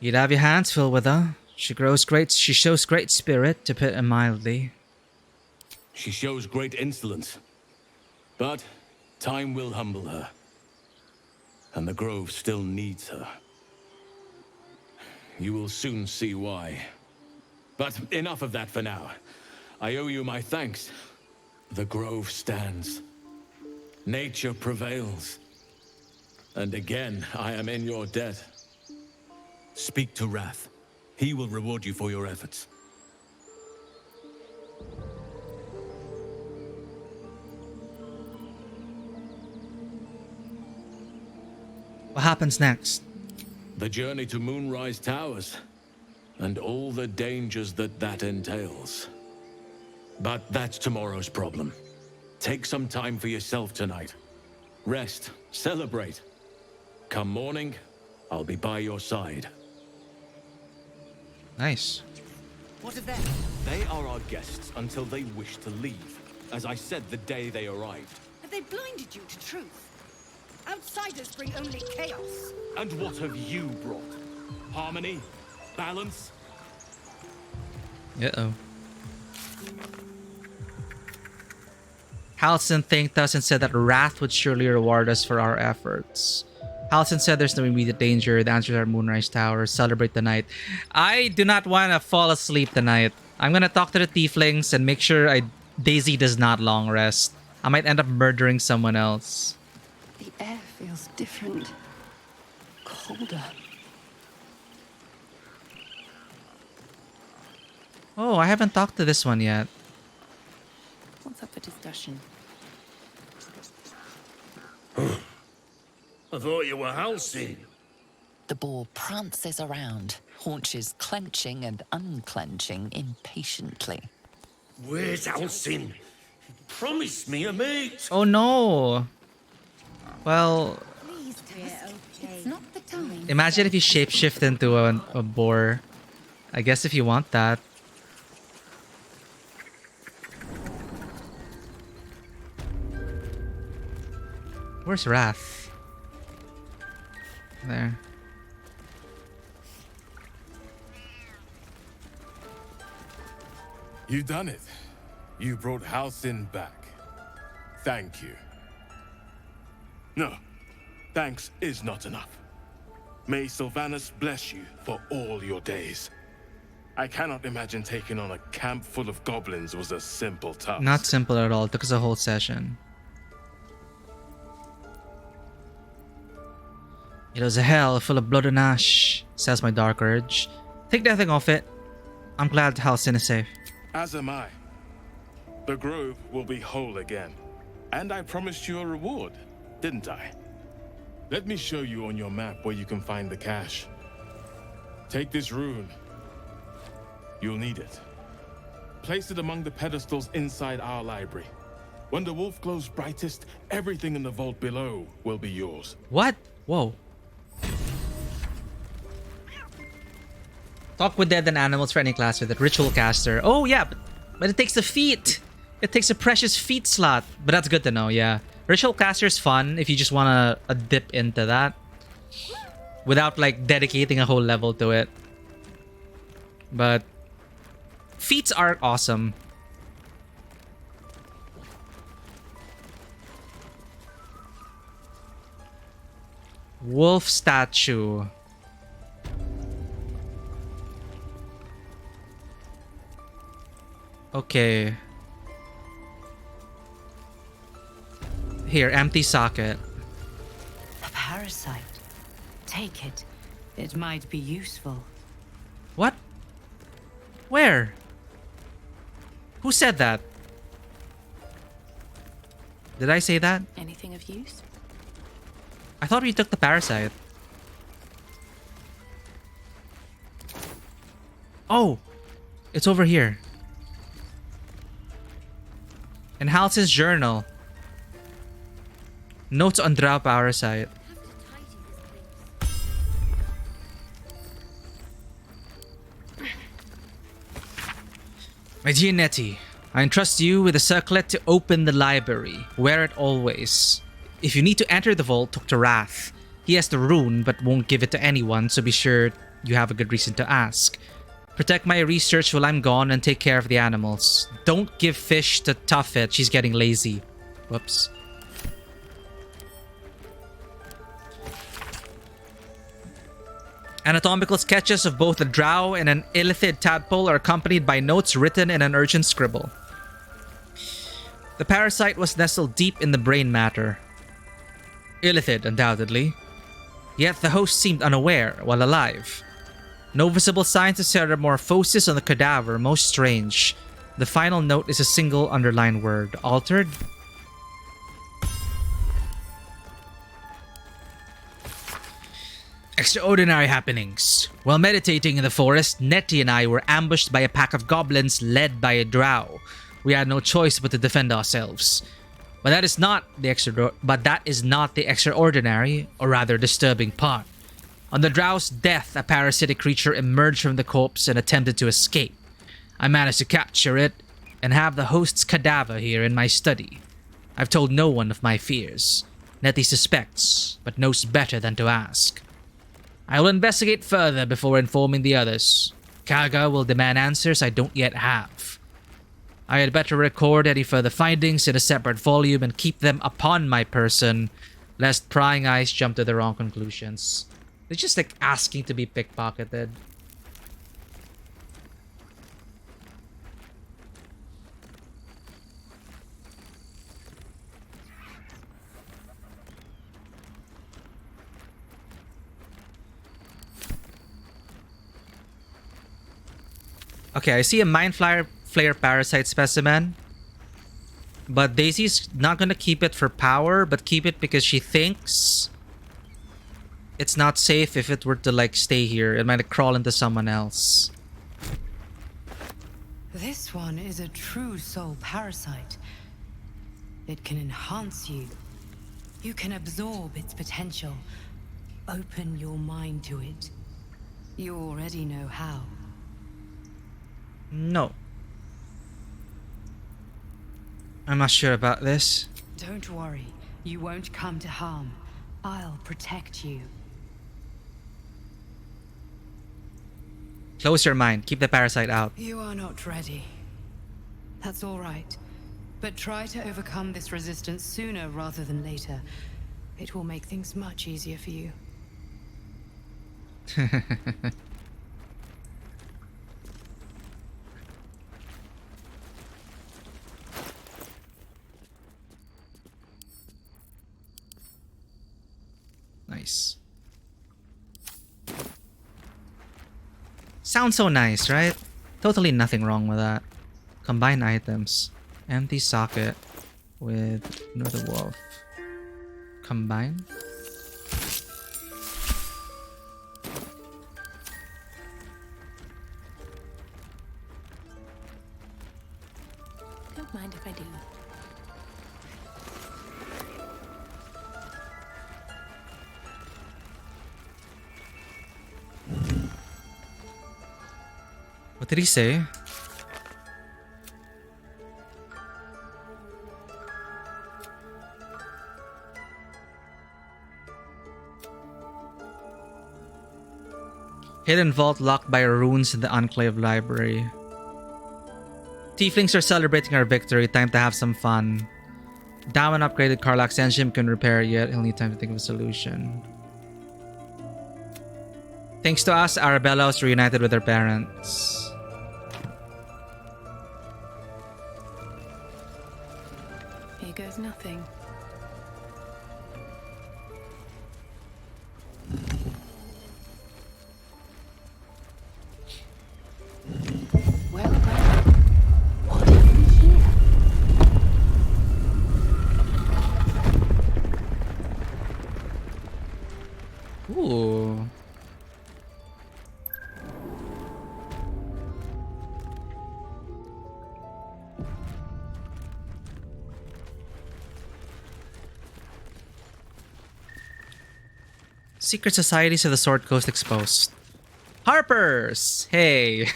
You'd have your hands full with her. She shows great spirit, to put it mildly. She shows great insolence. But time will humble her. And the Grove still needs her. You will soon see why. But enough of that for now. I owe you my thanks. The Grove stands. Nature prevails. And again, I am in your debt. Speak to Wrath. He will reward you for your efforts. What happens next? The journey to Moonrise Towers, and all the dangers that entails. But that's tomorrow's problem. Take some time for yourself tonight. Rest, celebrate. Come morning, I'll be by your side. Nice. What of them? They are our guests until they wish to leave, as I said the day they arrived. Have they blinded you to truth? Outsiders bring only chaos. And what have you brought? Harmony? Balance? Uh-oh. Halsin thanked us and said that Wrath would surely reward us for our efforts. Halsin said there's no immediate danger. The answers are Moonrise Tower. Celebrate the night. I do not want to fall asleep tonight. I'm going to talk to the tieflings and make sure Daisy does not long rest. I might end up murdering someone else. The air feels different. Colder. Oh, I haven't talked to this one yet. What's up for discussion? I thought you were Halsin. The boar prances around, haunches clenching and unclenching impatiently. Where's Halsin? Promise me a mate. Oh no. Well, Please, Tusk. It's not the time. imagine if you shapeshift into a boar. I guess if you want that. Where's Wrath? There. You've done it. You brought Halsin back. Thank you. No, thanks is not enough. May Sylvanas bless you for all your days. I cannot imagine taking on a camp full of goblins was a simple task. Not simple at all. It took us a whole session. It was a hell full of blood and ash, says my dark urge. Take nothing off it. I'm glad Halcyon is safe. As am I. The grove will be whole again. And I promised you a reward, didn't I? Let me show you on your map where you can find the cache. Take this rune. You'll need it. Place it among the pedestals inside our library. When the wolf glows brightest, everything in the vault below will be yours. What? Whoa. Talk with dead and animals for any class with it. Ritual caster. Oh yeah, but it takes a feat. It takes a precious feat slot. But that's good to know, yeah. Ritual caster is fun if you just want to dip into that. Without like dedicating a whole level to it. But feats are awesome. Wolf statue. Okay. Here, empty socket. A parasite. Take it. It might be useful. What? Where? Who said that? Did I say that? Anything of use? I thought we took the parasite. Oh! It's over here. In Halsey's journal. Notes on Drow parasite. My dear Nettie, I entrust you with a circlet to open the library. Wear it always. If you need to enter the vault, talk to Wrath. He has the rune but won't give it to anyone, so be sure you have a good reason to ask. Protect my research while I'm gone and take care of the animals. Don't give fish to Tuffet, she's getting lazy. Whoops. Anatomical sketches of both a drow and an illithid tadpole are accompanied by notes written in an urgent scribble. The parasite was nestled deep in the brain matter. Illithid, undoubtedly. Yet the host seemed unaware while alive. No visible signs of ceramorphosis on the cadaver, most strange. The final note is a single underlined word. Altered? Extraordinary happenings. While meditating in the forest, Nettie and I were ambushed by a pack of goblins led by a drow. We had no choice but to defend ourselves. But that is not the extraordinary, or rather disturbing part. On the drow's death, a parasitic creature emerged from the corpse and attempted to escape. I managed to capture it and have the host's cadaver here in my study. I've told no one of my fears. Nettie suspects, but knows better than to ask. I will investigate further before informing the others. Kaga will demand answers I don't yet have. I had better record any further findings in a separate volume and keep them upon my person, lest prying eyes jump to the wrong conclusions. They're just like asking to be pickpocketed. Okay, I see a Mind Flare Parasite specimen. But Daisy's not gonna keep it for power, but keep it because she thinks it's not safe if it were to like stay here. It might crawl into someone else. This one is a true soul parasite. It can enhance you. You can absorb its potential. Open your mind to it. You already know how. No. I'm not sure about this. Don't worry. You won't come to harm. I'll protect you. Close your mind. Keep the parasite out. You are not ready. That's all right. But try to overcome this resistance sooner rather than later. It will make things much easier for you. Nice. Sounds so nice, right? Totally nothing wrong with that. Combine items. Empty socket with another wolf. Combine. Don't mind if I do. What did he say? Hidden vault locked by runes in the Enclave library. Tieflings are celebrating our victory. Time to have some fun. Down an upgraded Karlach's engine can repair it yet. He'll need time to think of a solution. Thanks to us, Arabella was reunited with her parents. Here goes nothing. Well, what have we here? Ooh. Secret societies of the Sword Coast exposed. Harpers! Hey!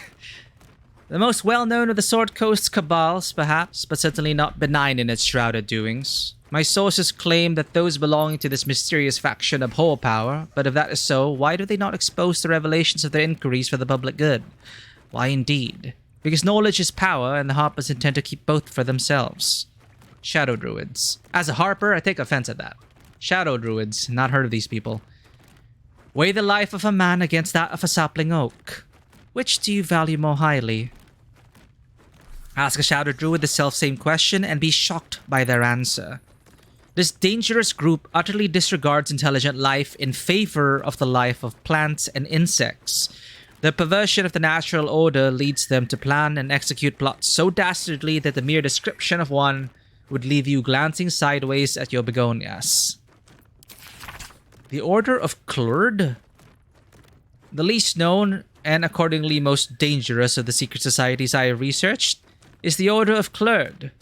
The most well-known of the Sword Coast's cabals, perhaps, but certainly not benign in its shrouded doings. My sources claim that those belonging to this mysterious faction abhor power, but if that is so, why do they not expose the revelations of their inquiries for the public good? Why indeed? Because knowledge is power, and the Harpers intend to keep both for themselves. Shadow Druids. As a Harper, I take offense at that. Shadow Druids. Not heard of these people. Weigh the life of a man against that of a sapling oak. Which do you value more highly? Ask a Shadow Druid the self-same question and be shocked by their answer. This dangerous group utterly disregards intelligent life in favor of the life of plants and insects. The perversion of the natural order leads them to plan and execute plots so dastardly that the mere description of one would leave you glancing sideways at your begonias. The Order of Klurd? The least known and accordingly most dangerous of the secret societies I have researched is the Order of Klurd.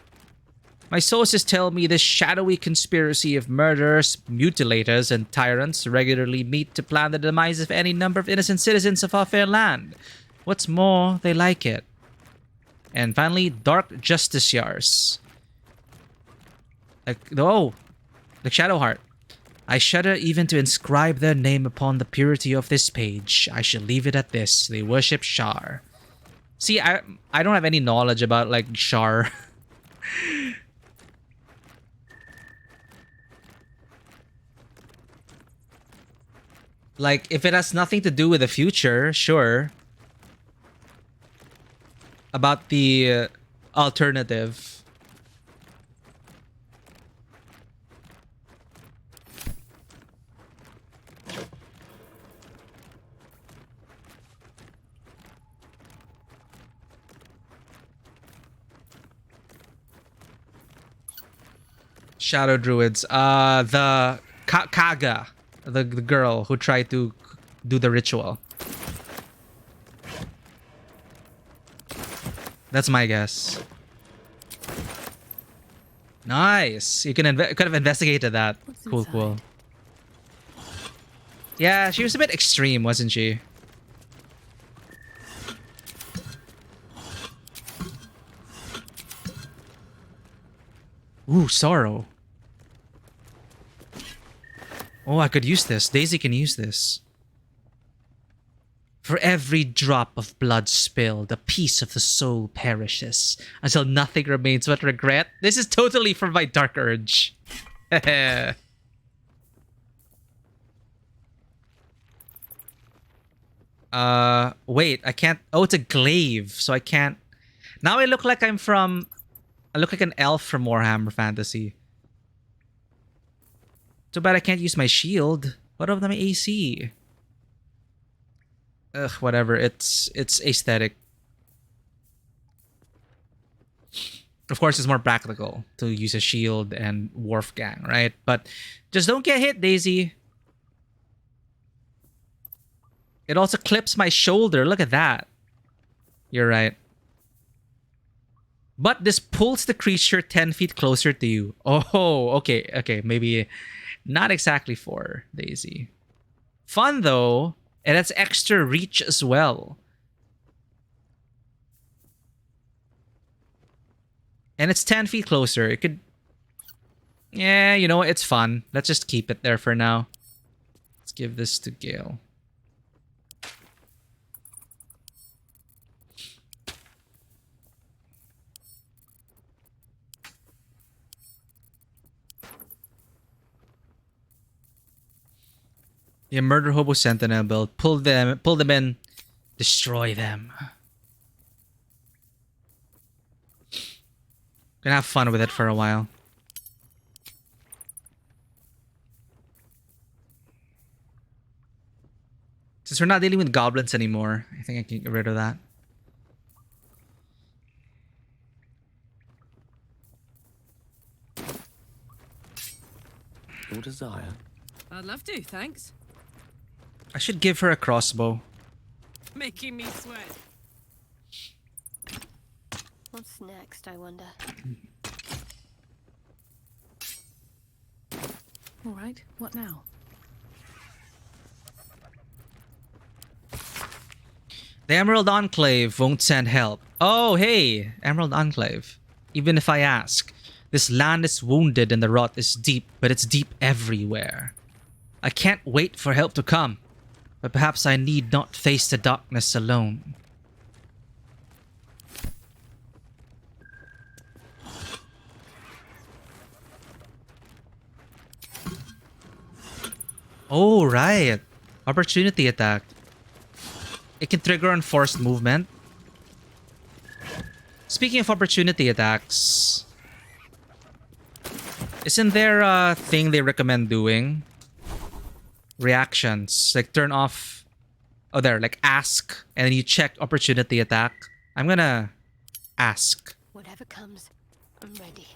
My sources tell me this shadowy conspiracy of murderers, mutilators, and tyrants regularly meet to plan the demise of any number of innocent citizens of our fair land. What's more, they like it. And finally, Dark Justiciars. The Shadowheart. I shudder even to inscribe their name upon the purity of this page. I shall leave it at this. They worship Shar. See, I don't have any knowledge about, like, Shar. Like, if it has nothing to do with the future, sure. About the alternative. Shadow Druids. The Kaga. The girl who tried to do the ritual. That's my guess. Nice. You could have investigated that. Cool. Yeah, she was a bit extreme, wasn't she? Ooh, sorrow. Oh, I could use this. Daisy can use this. For every drop of blood spilled, a piece of the soul perishes, until nothing remains but regret. This is totally from my Dark Urge. Wait, I can't... Oh, it's a glaive, so I can't... Now I look like I look like an elf from Warhammer Fantasy. Too bad I can't use my shield. What about my AC? Ugh, whatever. It's aesthetic. Of course, it's more practical to use a shield and Wolfgang, right? But just don't get hit, Daisy. It also clips my shoulder. Look at that. You're right. But this pulls the creature 10 feet closer to you. Oh, okay. Okay, maybe not exactly for Daisy. Fun, though. And it's extra reach as well. And it's 10 feet closer. It could... Yeah, you know what? It's fun. Let's just keep it there for now. Let's give this to Gale. Yeah, murder hobo sentinel build. Pull them in, destroy them. Gonna have fun with it for a while. Since we're not dealing with goblins anymore, I think I can get rid of that. Your desire. I'd love to, thanks. I should give her a crossbow. Making me sweat. What's next, I wonder? All right, what now? The Emerald Enclave won't send help. Oh, hey, Emerald Enclave. Even if I ask, this land is wounded and the rot is deep, but it's deep everywhere. I can't wait for help to come, but perhaps I need not face the darkness alone. Oh, right. Opportunity attack. It can trigger on forced movement. Speaking of opportunity attacks, isn't there a thing they recommend doing? Reactions. Like turn off... Oh, there. Like ask. And then you check opportunity attack. I'm gonna ask. Whatever comes, I'm ready.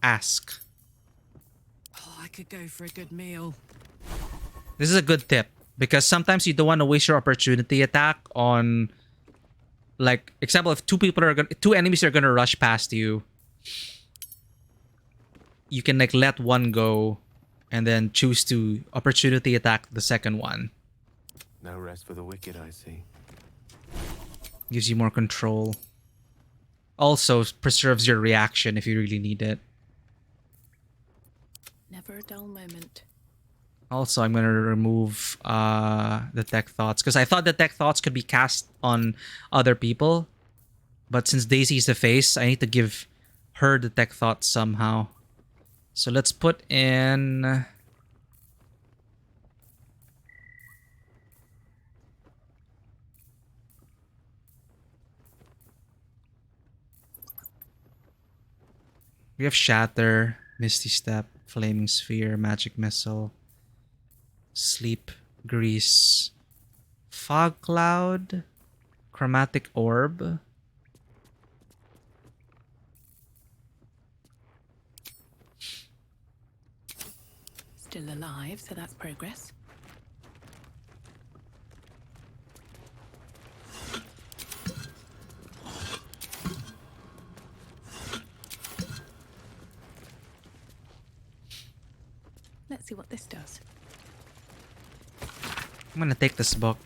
Ask. Oh, I could go for a good meal. This is a good tip. Because sometimes you don't want to waste your opportunity attack on... Like, example, if two enemies are gonna rush past you, you can like let one go and then choose to opportunity attack the second one. No rest for the wicked, I see. Gives you more control. Also preserves your reaction if you really need it. Never a dull moment. Also, I'm gonna remove detect thoughts because I thought detect thoughts could be cast on other people, but since Daisy's the face, I need to give her detect thoughts somehow. So let's put in... We have Shatter, Misty Step, Flaming Sphere, Magic Missile, Sleep, Grease, Fog Cloud, Chromatic Orb. Still alive, so that's progress. Let's see what this does. I'm gonna take this book.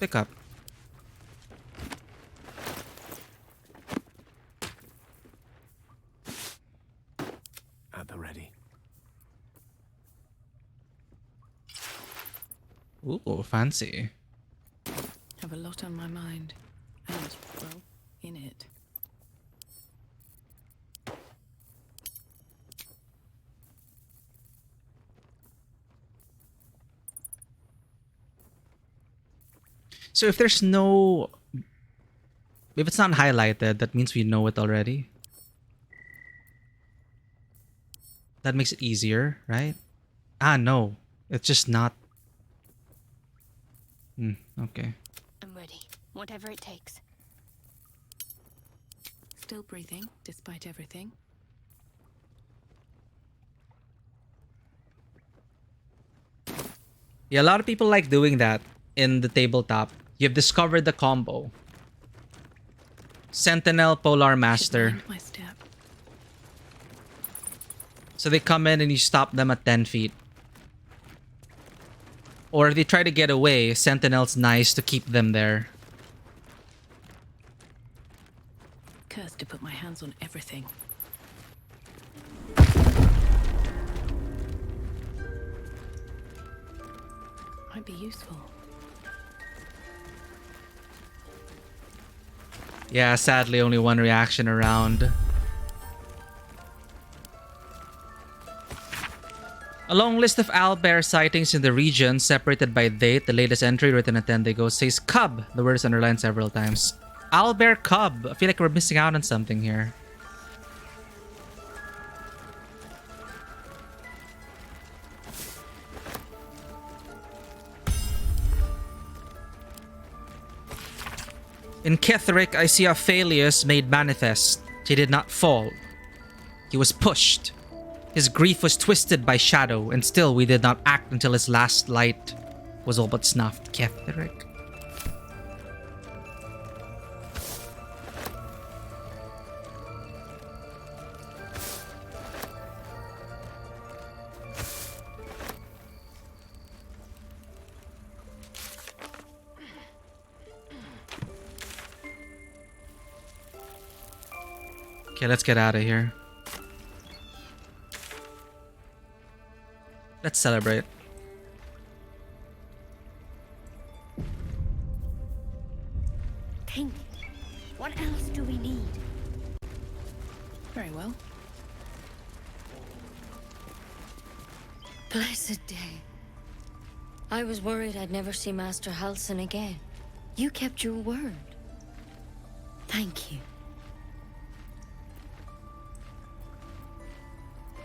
Pick up. At the ready. Ooh, fancy. Have a lot on my mind. And, well, in it. So if there's no If it's not highlighted, that means we know it already. That makes it easier, right? Ah, no. It's just not. Okay. I'm ready. Whatever it takes. Still breathing, despite everything. Yeah, a lot of people like doing that in the tabletop. You've discovered the combo. Sentinel, Polar Master. My step. So they come in and you stop them at 10 feet. Or if they try to get away, Sentinel's nice to keep them there. Cursed to put my hands on everything. Might be useful. Yeah, sadly only one reaction around. A long list of owlbear sightings in the region, separated by date. The latest entry, written at 10 days ago, says cub. The word is underlined several times. Owlbear cub. I feel like we're missing out on something here. In Ketheric, I see Aphelios made manifest. He did not fall. He was pushed. His grief was twisted by shadow, and still we did not act until his last light was all but snuffed. Ketheric. Okay, let's get out of here. Let's celebrate. Think. What else do we need? Very well. Blessed day. I was worried I'd never see Master Halsin again. You kept your word. Thank you.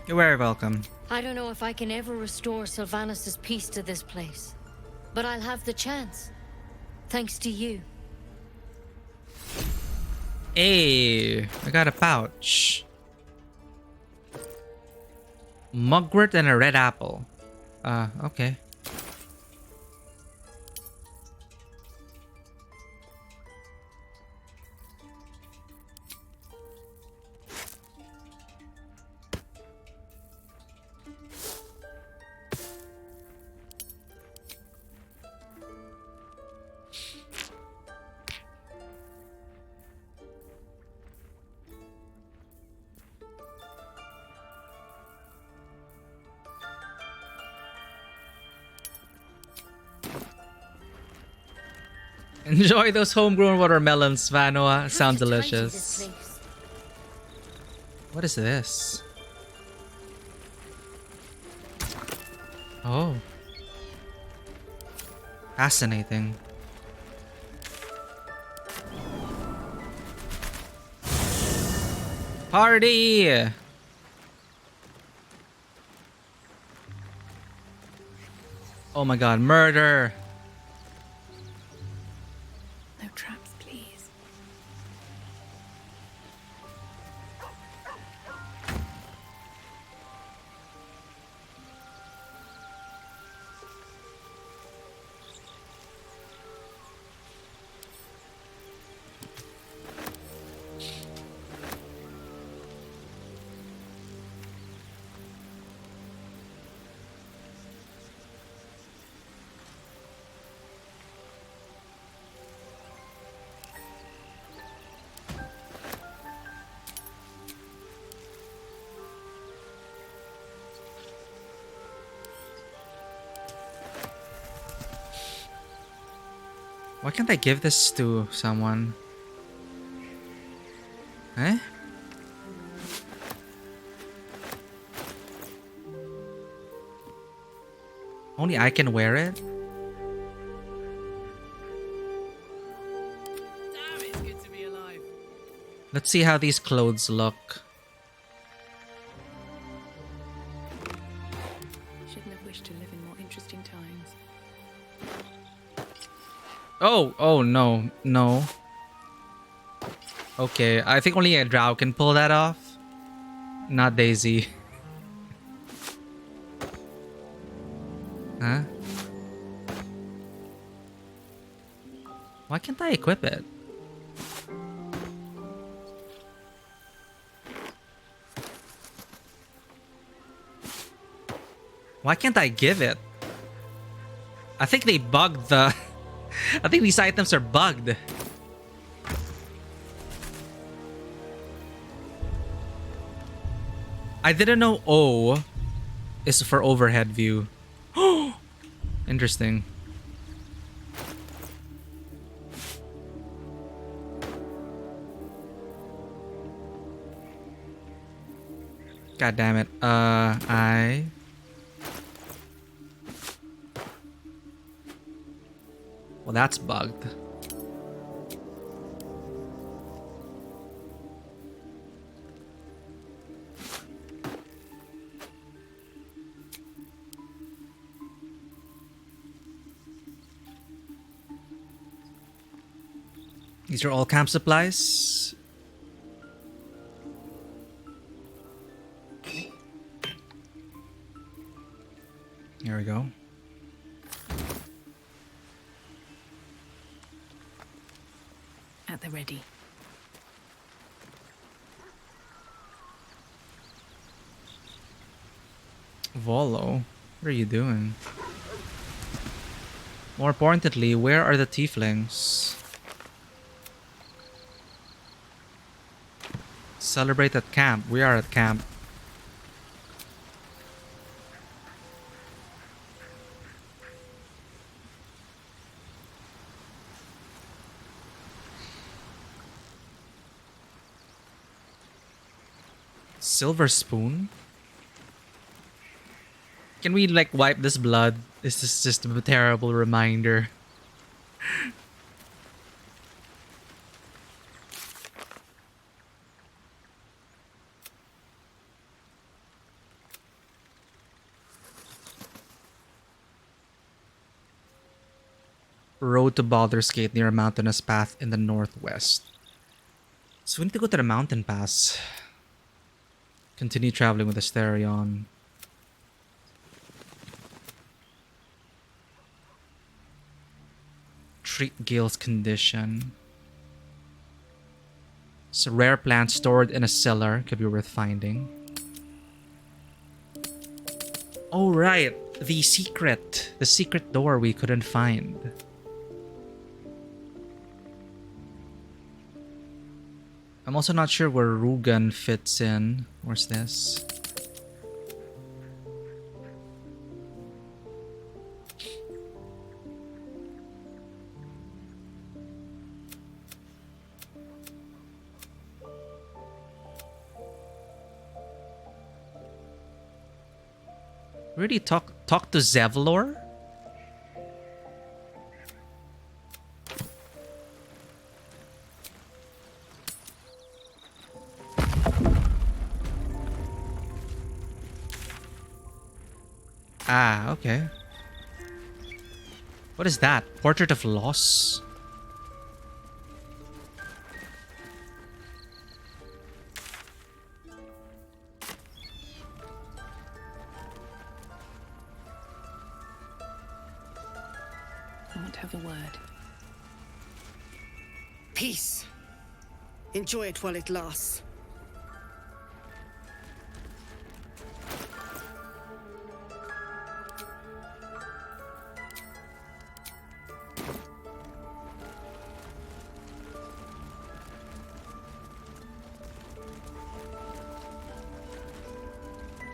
You're very welcome. I don't know if I can ever restore Sylvanas' peace to this place, but I'll have the chance. Thanks to you. Hey, I got a pouch. Mugwort and a red apple. Okay. Enjoy those homegrown watermelons, Vanoa. Sound delicious. What is this? Oh. Fascinating. Party! Oh my god, murder! No traps, please. Why can't I give this to someone? Eh? Only I can wear it? Damn, it's good to be alive. Let's see how these clothes look. Shouldn't have wished to live in more interesting times. Oh no, no. Okay, I think only a drow can pull that off. Not Daisy. Huh? Why can't I equip it? Why can't I give it? I think they bugged the... I think these items are bugged. I didn't know O is for overhead view. Interesting. God damn it. I... Well, that's bugged. These are all camp supplies. Here we go. At the ready. Volo, what are you doing? More importantly, where are the tieflings? Celebrate at camp. We are at camp. Silver spoon? Can we like wipe this blood? This is just a terrible reminder. Road to Baldur's Gate near a mountainous path in the northwest. So we need to go to the mountain pass. Continue traveling with Asterion. Treat Gale's condition. It's a rare plant stored in a cellar. Could be worth finding. Oh right, the secret door we couldn't find. I'm also not sure where Rugan fits in. Where's this? Really talk to Zevlor? Ah, okay. What is that? Portrait of Loss? I want to have a word. Peace. Enjoy it while it lasts.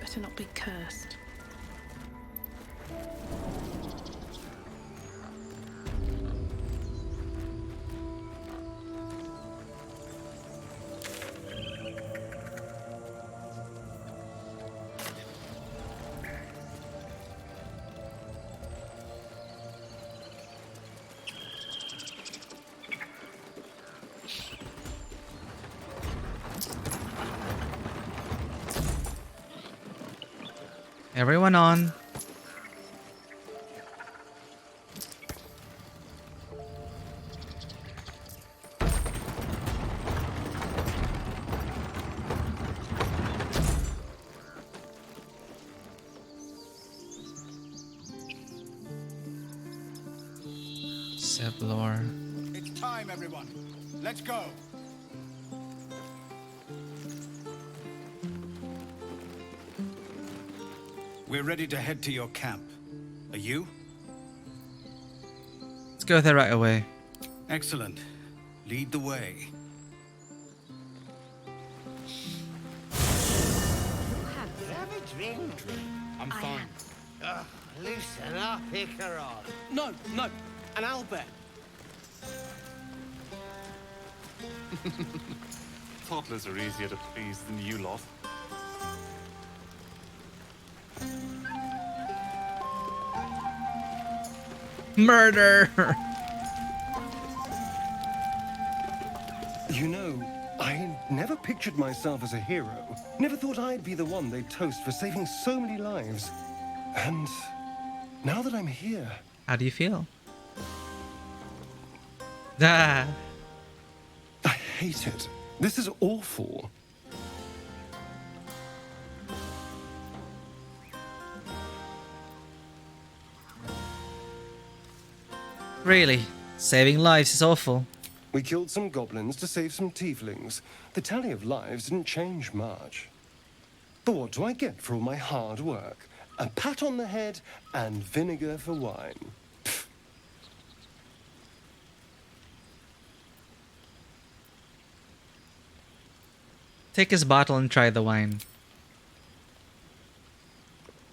Better not be cursed. Everyone on. Sevlor. It's time, everyone. Let's go. We're ready to head to your camp. Are you? Let's go there right away. Excellent. Lead the way. Have a drink. I'm fine. Loosen up, Icarod. No, an owlbear. Toddlers are easier to please than you lot. Murder! You know, I never pictured myself as a hero. Never thought I'd be the one they'd toast for saving so many lives. And now that I'm here... How do you feel? Ah. I hate it. This is awful. Really? Saving lives is awful. We killed some goblins to save some tieflings. The tally of lives didn't change much. But what do I get for all my hard work? A pat on the head and vinegar for wine. Pfft. Take his bottle and try the wine.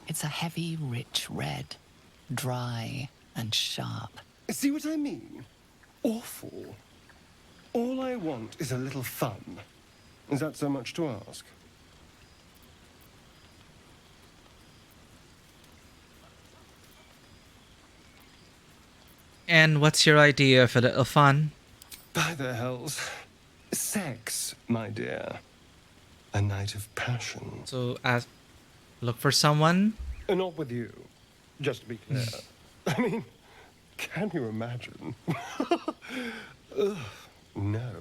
It's a heavy, rich red. Dry and sharp. See what I mean? Awful. All I want is a little fun. Is that so much to ask? And what's your idea of a little fun? By the hells. Sex, my dear. A night of passion. So, look for someone? Not with you. Just to be clear. I mean, can you imagine? Ugh, no.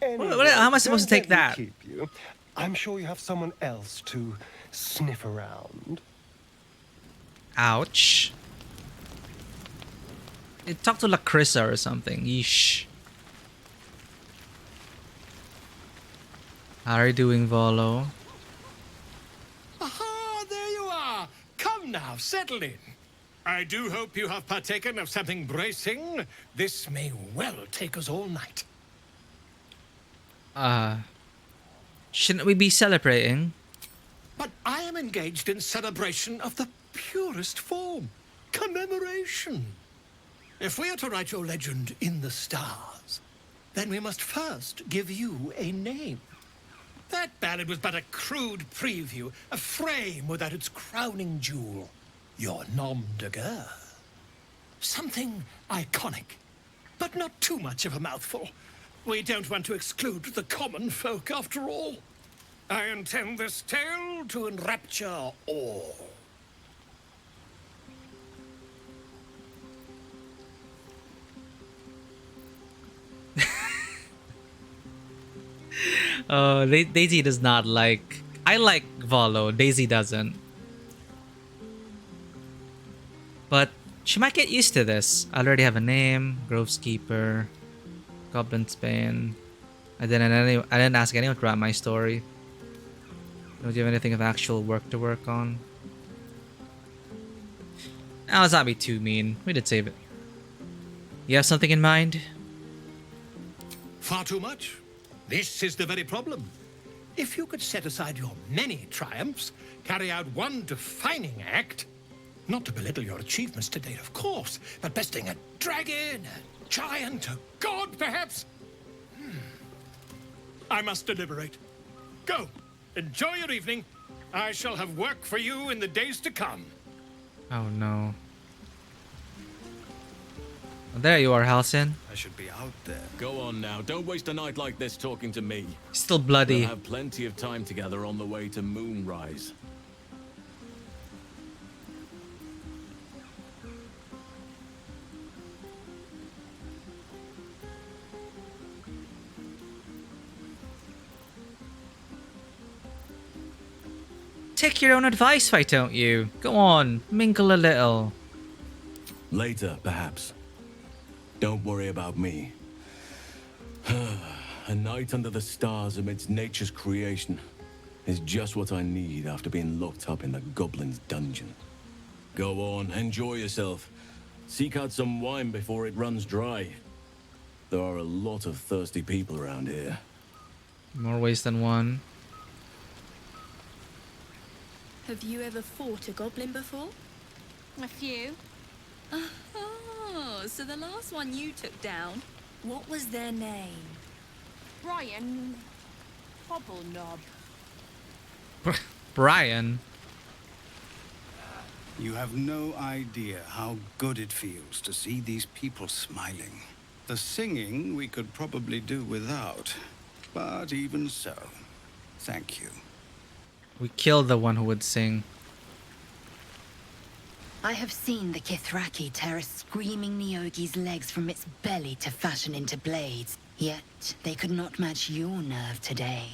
Anyway, How am I supposed to don't take let that? me keep you. I'm sure you have someone else to sniff around. Ouch. Talk to Lacrissa or something. Yeesh. How are you doing, Volo? Aha, there you are. Come now, settle in. I do hope you have partaken of something bracing. This may well take us all night. Shouldn't we be celebrating? But I am engaged in celebration of the purest form. Commemoration. If we are to write your legend in the stars, then we must first give you a name. That ballad was but a crude preview, a frame without its crowning jewel. Your nom de guerre. Something iconic, but not too much of a mouthful. We don't want to exclude the common folk after all. I intend this tale to enrapture all. Oh, Daisy does not like... I like Volo. Daisy doesn't. But she might get used to this. I already have a name. Grove's Keeper. Goblin Spain. I didn't ask anyone to write my story. Don't you have anything of actual work to work on? Now, let's not be too mean. We did save it. You have something in mind? Far too much. This is the very problem. If you could set aside your many triumphs, carry out one defining act, not to belittle your achievements to date, of course, but besting a dragon, a giant, a god, perhaps. I must deliberate. Go. Enjoy your evening. I shall have work for you in the days to come. Oh no. There you are, Halcyon. I should be out there. Go on now. Don't waste a night like this talking to me. Still bloody. We'll have plenty of time together on the way to Moonrise. Take your own advice, why don't you? Go on, mingle a little. Later, perhaps. Don't worry about me. A night under the stars amidst nature's creation is just what I need after being locked up in the goblin's dungeon. Go on, enjoy yourself. Seek out some wine before it runs dry. There are a lot of thirsty people around here. More ways than one. Have you ever fought a goblin before? A few. Oh, so the last one you took down, what was their name? Brian Hobbleknob. Brian? You have no idea how good it feels to see these people smiling. The singing we could probably do without, but even so, thank you. We killed the one who would sing. I have seen the Kithraki tear a screaming Neogi's legs from its belly to fashion into blades. Yet, they could not match your nerve today.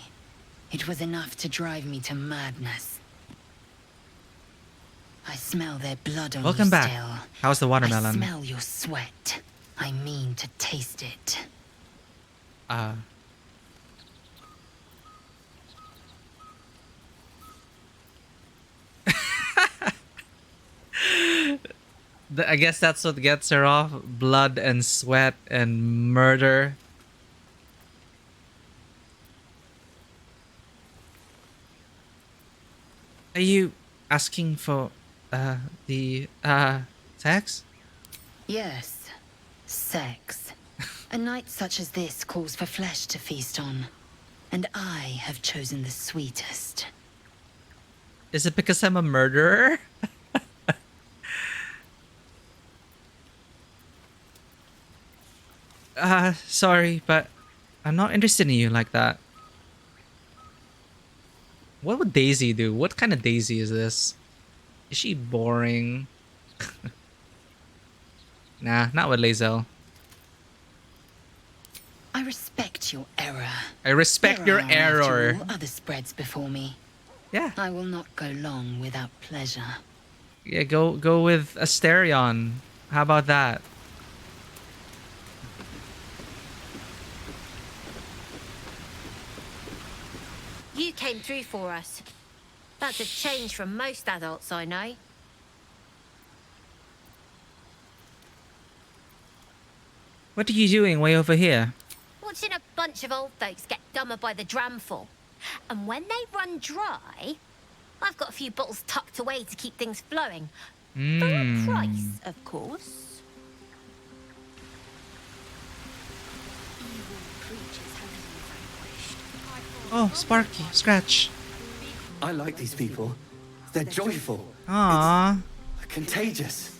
It was enough to drive me to madness. I smell their blood on Welcome you back. still. How's the watermelon? I smell your sweat. I mean to taste it. I guess that's what gets her off. Blood and sweat and murder. Are you asking for the sex? Yes, sex. A night such as this calls for flesh to feast on. And I have chosen the sweetest. Is it because I'm a murderer? Sorry, but I'm not interested in you like that. What would Daisy do? What kind of Daisy is this? Is she boring? Nah, not with Lae'zel. I respect your error. I respect your There are, after error. all, other spreads before me. Yeah. I will not go long without pleasure. Yeah, go with Asterion. How about that? You came through for us. That's a change from most adults I know. What are you doing way over here? Watching a bunch of old folks get dumber by the dramful. And when they run dry, I've got a few bottles tucked away to keep things flowing. For a price, of course. Oh, Sparky, Scratch. I like these people. They're joyful. Aww. Contagious.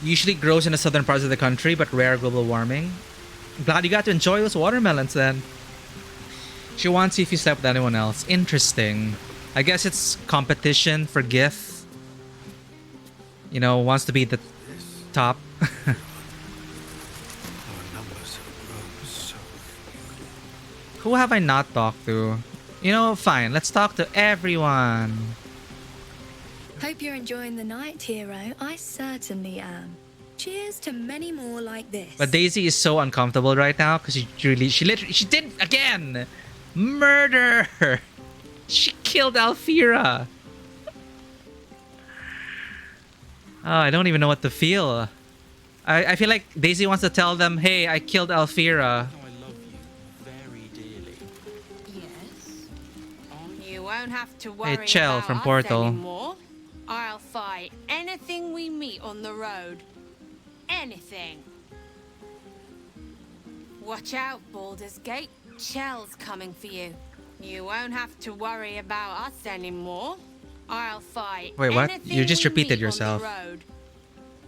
Usually grows in the southern parts of the country, but rare global warming. Glad you got to enjoy those watermelons then. She wants you if you slept with anyone else. Interesting. I guess it's competition for Gith. You know, wants to be the top. Who have I not talked to? You know, fine. Let's talk to everyone. Hope you're enjoying the night, hero. I certainly am. Cheers to many more like this. But Daisy is so uncomfortable right now because she did again murder. She killed Alfira. Oh, I don't even know what to feel. I feel like Daisy wants to tell them, hey, I killed Alfira. You won't have to worry Hey, Chell about from us Portal. anymore. I'll fight anything we meet on the road. Anything. Watch out, Baldur's Gate. Chell's coming for you. You won't have to worry about us anymore. I'll fight Wait, what? anything You just we repeated meet on the yourself. road.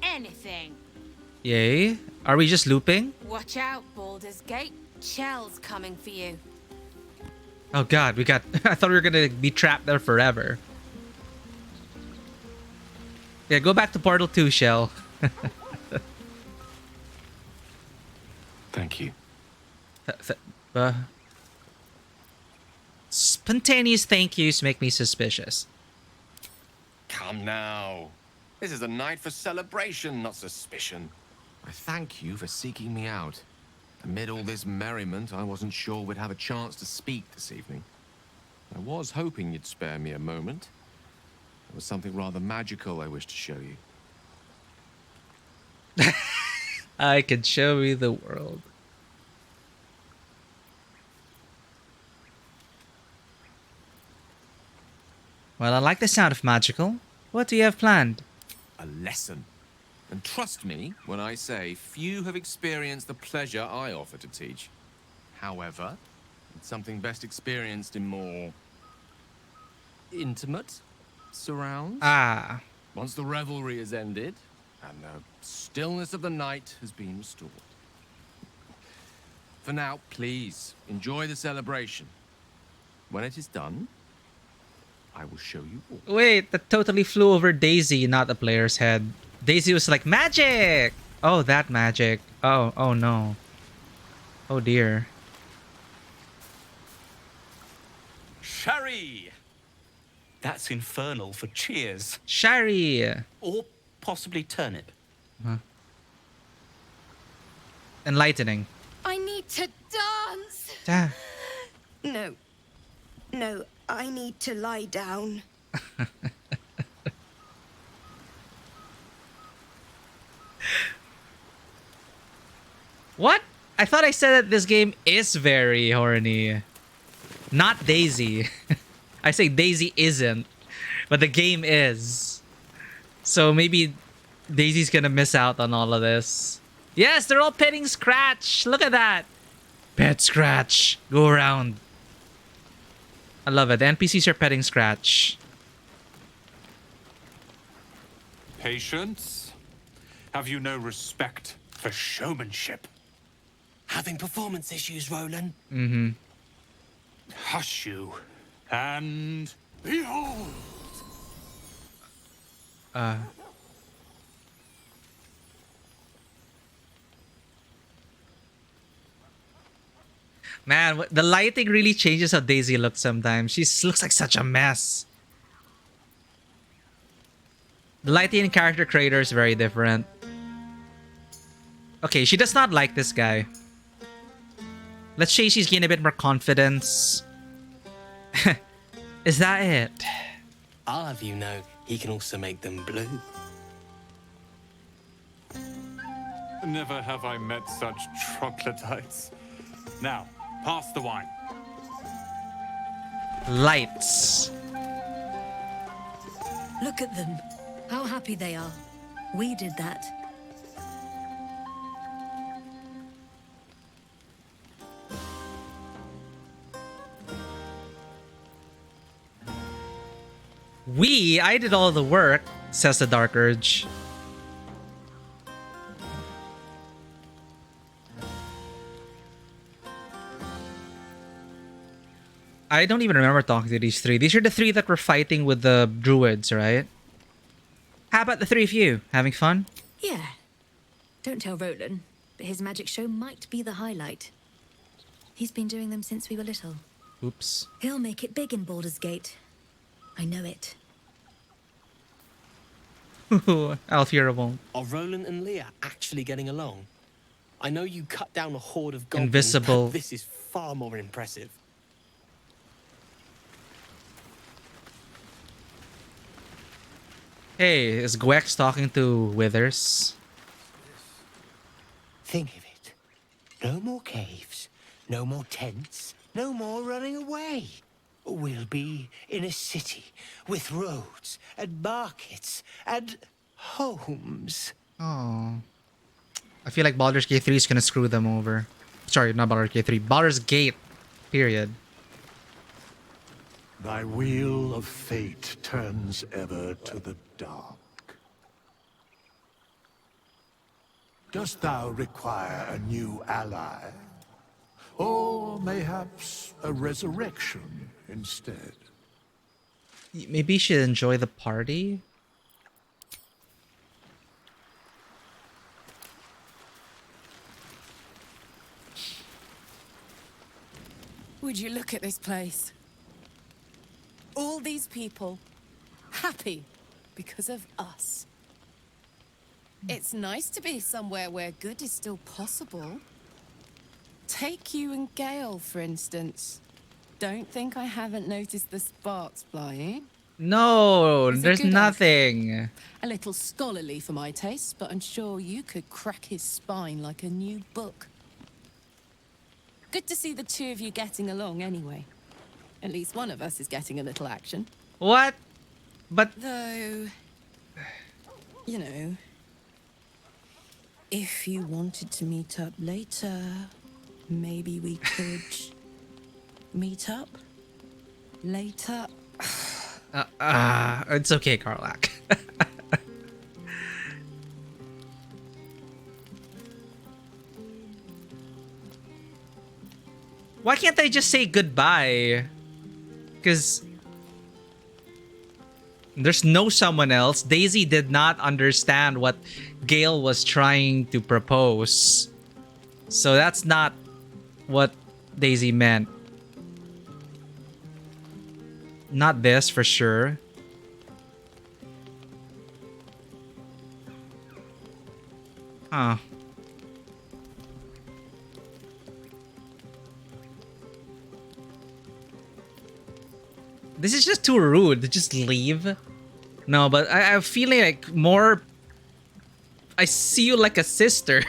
anything. Yay. Are we just looping? Watch out, Baldur's Gate. Chell's coming for you. Oh god, we got... I thought we were gonna be trapped there forever. Yeah, go back to Portal 2, Shell. Thank you. Spontaneous thank yous make me suspicious. Come now. This is a night for celebration, not suspicion. I thank you for seeking me out. Amid all this merriment, I wasn't sure we'd have a chance to speak this evening. I was hoping you'd spare me a moment. There was something rather magical I wished to show you. I can show you the world. Well, I like the sound of magical. What do you have planned? A lesson. And trust me when I say few have experienced the pleasure I offer to teach. However, it's something best experienced in more intimate surrounds. Ah. Once the revelry is ended and the stillness of the night has been restored. For now, please enjoy the celebration. When it is done, I will show you all. Wait, that totally flew over Daisy, not the player's head. Daisy was like, magic! Oh, that magic. Oh no. Oh dear. Sherry! That's infernal for cheers. Sherry! Or possibly turnip. Huh. Enlightening. I need to dance. Ah. No, I need to lie down. What? I thought I said that this game is very horny. Not Daisy. I say Daisy isn't, but the game is. So maybe Daisy's gonna miss out on all of this. Yes, they're all petting Scratch. Look at that. Pet Scratch. Go around. I love it. The NPCs are petting Scratch. Patience? Have you no respect for showmanship? Having performance issues, Roland? Mm-hmm. Hush you. And behold! Man, the lighting really changes how Daisy looks sometimes. She looks like such a mess. The lighting and character creator is very different. Okay, she does not like this guy. Let's say she's gained a bit more confidence. Is that it? I'll have you know, he can also make them blue. Never have I met such troglodytes. Now, pass the wine. Lights. Look at them. How happy they are. We did that. I did all the work, says the Dark Urge. I don't even remember talking to these three. These are the three that were fighting with the druids, right? How about the three of you? Having fun? Yeah. Don't tell Roland, but his magic show might be the highlight. He's been doing them since we were little. Oops. He'll make it big in Baldur's Gate. I know it. Alfira won't. Are Roland and Leah actually getting along? I know you cut down a horde of goblins, Invisible. but this is far more impressive. Hey, is Gwex talking to Withers? Think of it. No more caves, no more tents, no more running away. We'll be in a city with roads and markets and homes. Oh. I feel like Baldur's Gate 3 is gonna screw them over. Sorry, not Baldur's Gate 3. Baldur's Gate. Period. Thy wheel of fate turns ever to the dark. Dost thou require a new ally? Or mayhaps a resurrection instead? Maybe you should enjoy the party? Would you look at this place? All these people happy because of us. It's nice to be somewhere where good is still possible. Take you and Gale, for instance. Don't think I haven't noticed the sparks flying. No, He's a there's good egg. nothing. A little scholarly for my taste, but I'm sure you could crack his spine like a new book. Good to see the two of you getting along anyway. At least one of us is getting a little action. What? But... Though... You know... If you wanted to meet up later, maybe we could... meet up? Later? It's okay, Karlak. Why can't I just say goodbye? Because there's no someone else. Daisy did not understand what Gale was trying to propose. So that's not what Daisy meant. Not this for sure. Huh. This is just too rude. Just leave. No, but I'm feeling like more... I see you like a sister.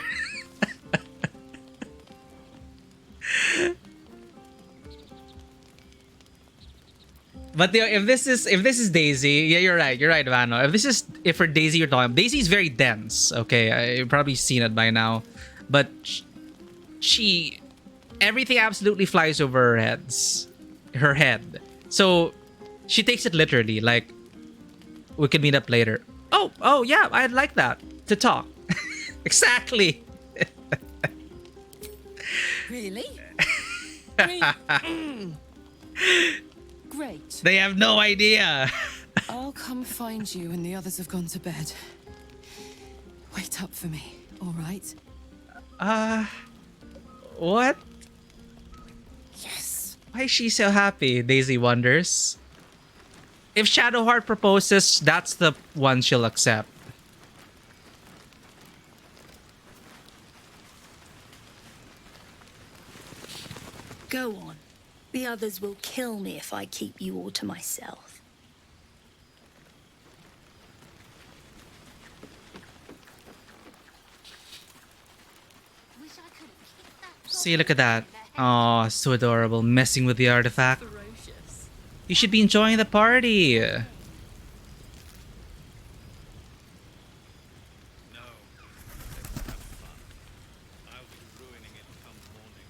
But if this is Daisy, yeah, you're right, Vano. If for Daisy you're talking, Daisy's very dense. Okay, you've probably seen it by now, but she everything absolutely flies over her head. So she takes it literally. Like, we can meet up later. Oh yeah, I'd like that to talk. Exactly. Really? Great. They have no idea. I'll come find you when the others have gone to bed. Wait up for me, all right? What? Yes. Why is she so happy? Daisy wonders. If Shadowheart proposes, that's the one she'll accept. Go on. The others will kill me if I keep you all to myself. See, look at that. Oh, so adorable. Messing with the artifact. You should be enjoying the party. What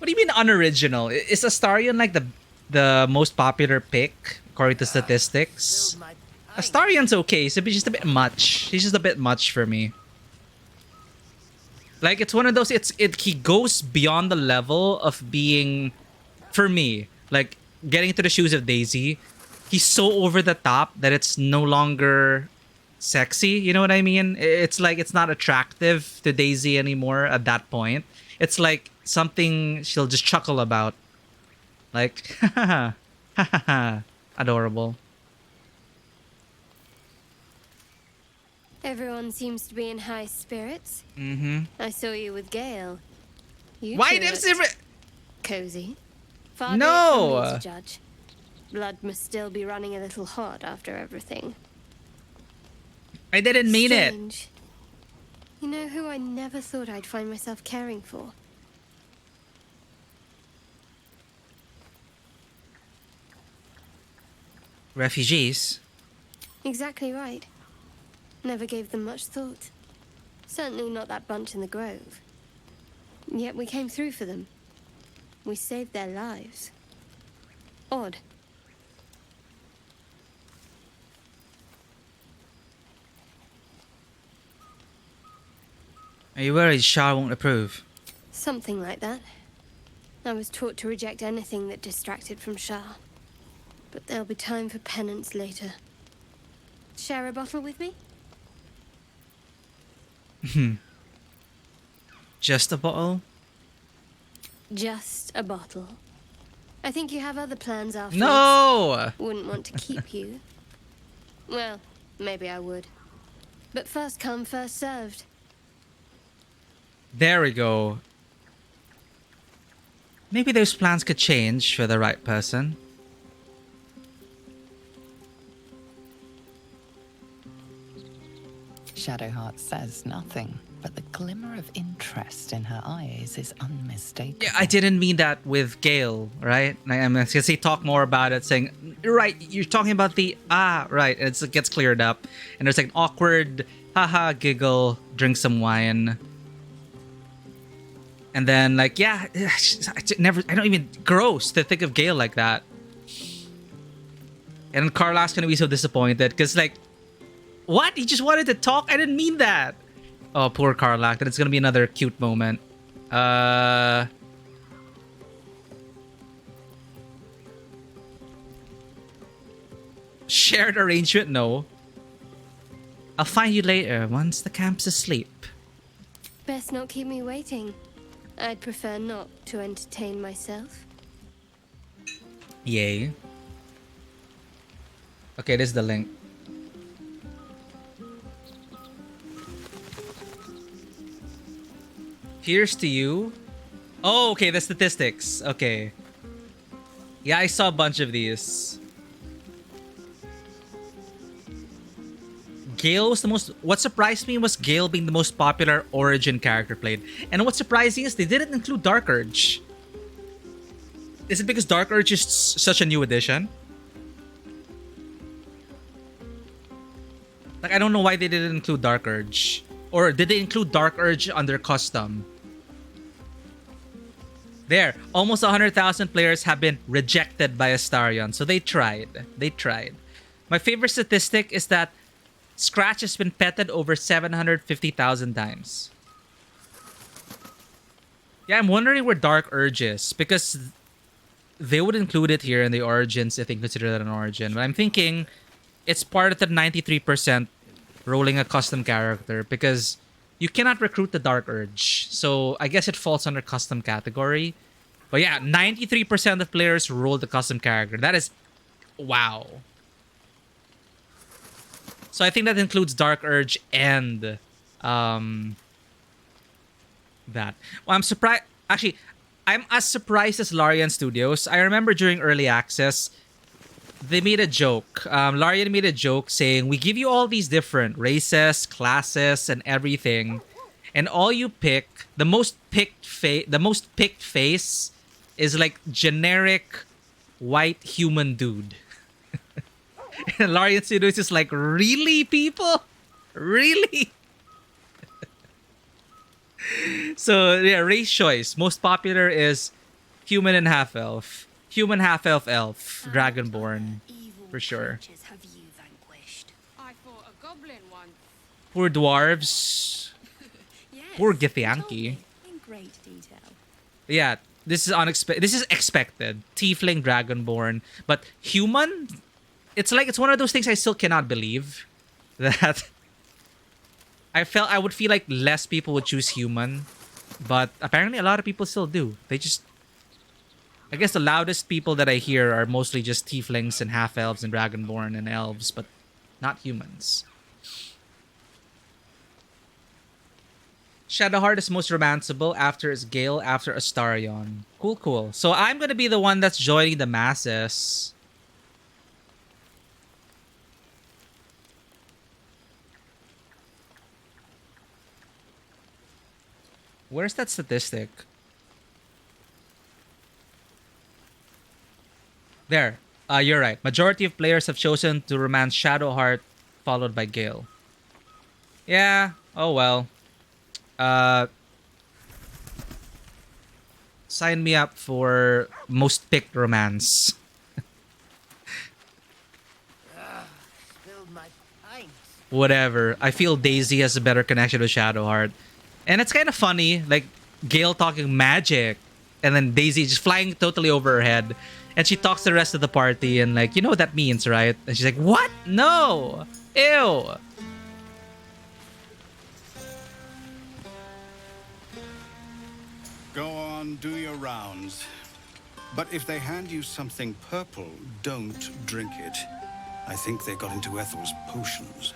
do you mean unoriginal? Is Astarion like the most popular pick according to statistics? Astarion's okay, so he's just a bit much. He's just a bit much for me. Like, it's one of those, he goes beyond the level of being, for me, like, getting into the shoes of Daisy. He's so over the top that it's no longer sexy, you know what I mean? It's like, it's not attractive to Daisy anymore at that point. It's like something she'll just chuckle about. Like, ha ha ha ha, adorable. Everyone seems to be in high spirits. Mm-hmm. I saw you with Gale. You Why two does looked it... cozy. Far be it No! from me to judge. Blood must still be running a little hot after everything. I didn't mean it. Strange. You know who I never thought I'd find myself caring for? Refugees? Exactly right. Never gave them much thought. Certainly not that bunch in the grove. Yet we came through for them. We saved their lives. Odd. Are you worried Shah won't approve? Something like that. I was taught to reject anything that distracted from Shah. But there'll be time for penance later. Share a bottle with me? Just a bottle? Just a bottle. I think you have other plans afterwards. No! Wouldn't want to keep you. Well, maybe I would. But first come, first served. There we go. Maybe those plans could change for the right person. Shadowheart says nothing, but the glimmer of interest in her eyes is unmistakable. Yeah, I didn't mean that with Gale, right? I'm going to say talk more about it, saying, right, you're talking about the, right, and it gets cleared up. And there's like an awkward, haha, giggle, drink some wine. And then like, yeah, I don't even, gross to think of Gale like that. And Carla's going to be so disappointed, because like, what? He just wanted to talk? I didn't mean that. Oh, poor Karlak. Then it's gonna be another cute moment. Shared arrangement? No. I'll find you later once the camp's asleep. Best not keep me waiting. I'd prefer not to entertain myself. Yay. Okay, this is the link. Here's to you. Oh, okay, the statistics. Okay. Yeah, I saw a bunch of these. Gale was the most... What surprised me was Gale being the most popular Origin character played. And what's surprising is they didn't include Dark Urge. Is it because Dark Urge is such a new addition? Like, I don't know why they didn't include Dark Urge. Or did they include Dark Urge under custom? There, almost 100,000 players have been rejected by Astarion. So they tried. They tried. My favorite statistic is that Scratch has been petted over 750,000 times. Yeah, I'm wondering where Dark Urge is, because they would include it here in the Origins if they consider that an Origin. But I'm thinking it's part of the 93% rolling a custom character, because you cannot recruit the Dark Urge. So I guess it falls under custom category. But yeah, 93% of players rolled the custom character. That is... wow. So I think that includes Dark Urge and... that. Well, I'm surprised... Actually, I'm as surprised as Larian Studios. I remember during early access, they made a joke. Larian made a joke saying, we give you all these different races, classes, and everything. And all you pick, the most picked face is like generic white human dude. And Larian Studios is like, really, people? Really? So, yeah, race choice. Most popular is human and half-elf. Human, half-elf, elf. Dragonborn. For sure. I fought a goblin once. Poor dwarves. Poor Githyanki. In great detail. Yeah, this is unexpected. This is expected. Tiefling, Dragonborn. But human? It's like, it's one of those things I still cannot believe. That... I would feel like less people would choose human. But apparently a lot of people still do. They just... I guess the loudest people that I hear are mostly just tieflings and half-elves and dragonborn and elves, but not humans. Shadowheart is most romanceable, after is Gale, after Astarion. Cool, cool. So I'm gonna be the one that's joining the masses. Where's that statistic? There. You're right. Majority of players have chosen to romance Shadowheart, followed by Gale. Yeah. Oh well. Sign me up for most picked romance. Whatever. I feel Daisy has a better connection with Shadowheart. And it's kind of funny, like Gale talking magic, and then Daisy just flying totally over her head. And she talks to the rest of the party and like, you know what that means, right? And she's like, what? No! Ew! Go on, do your rounds. But if they hand you something purple, don't drink it. I think they got into Ethel's potions.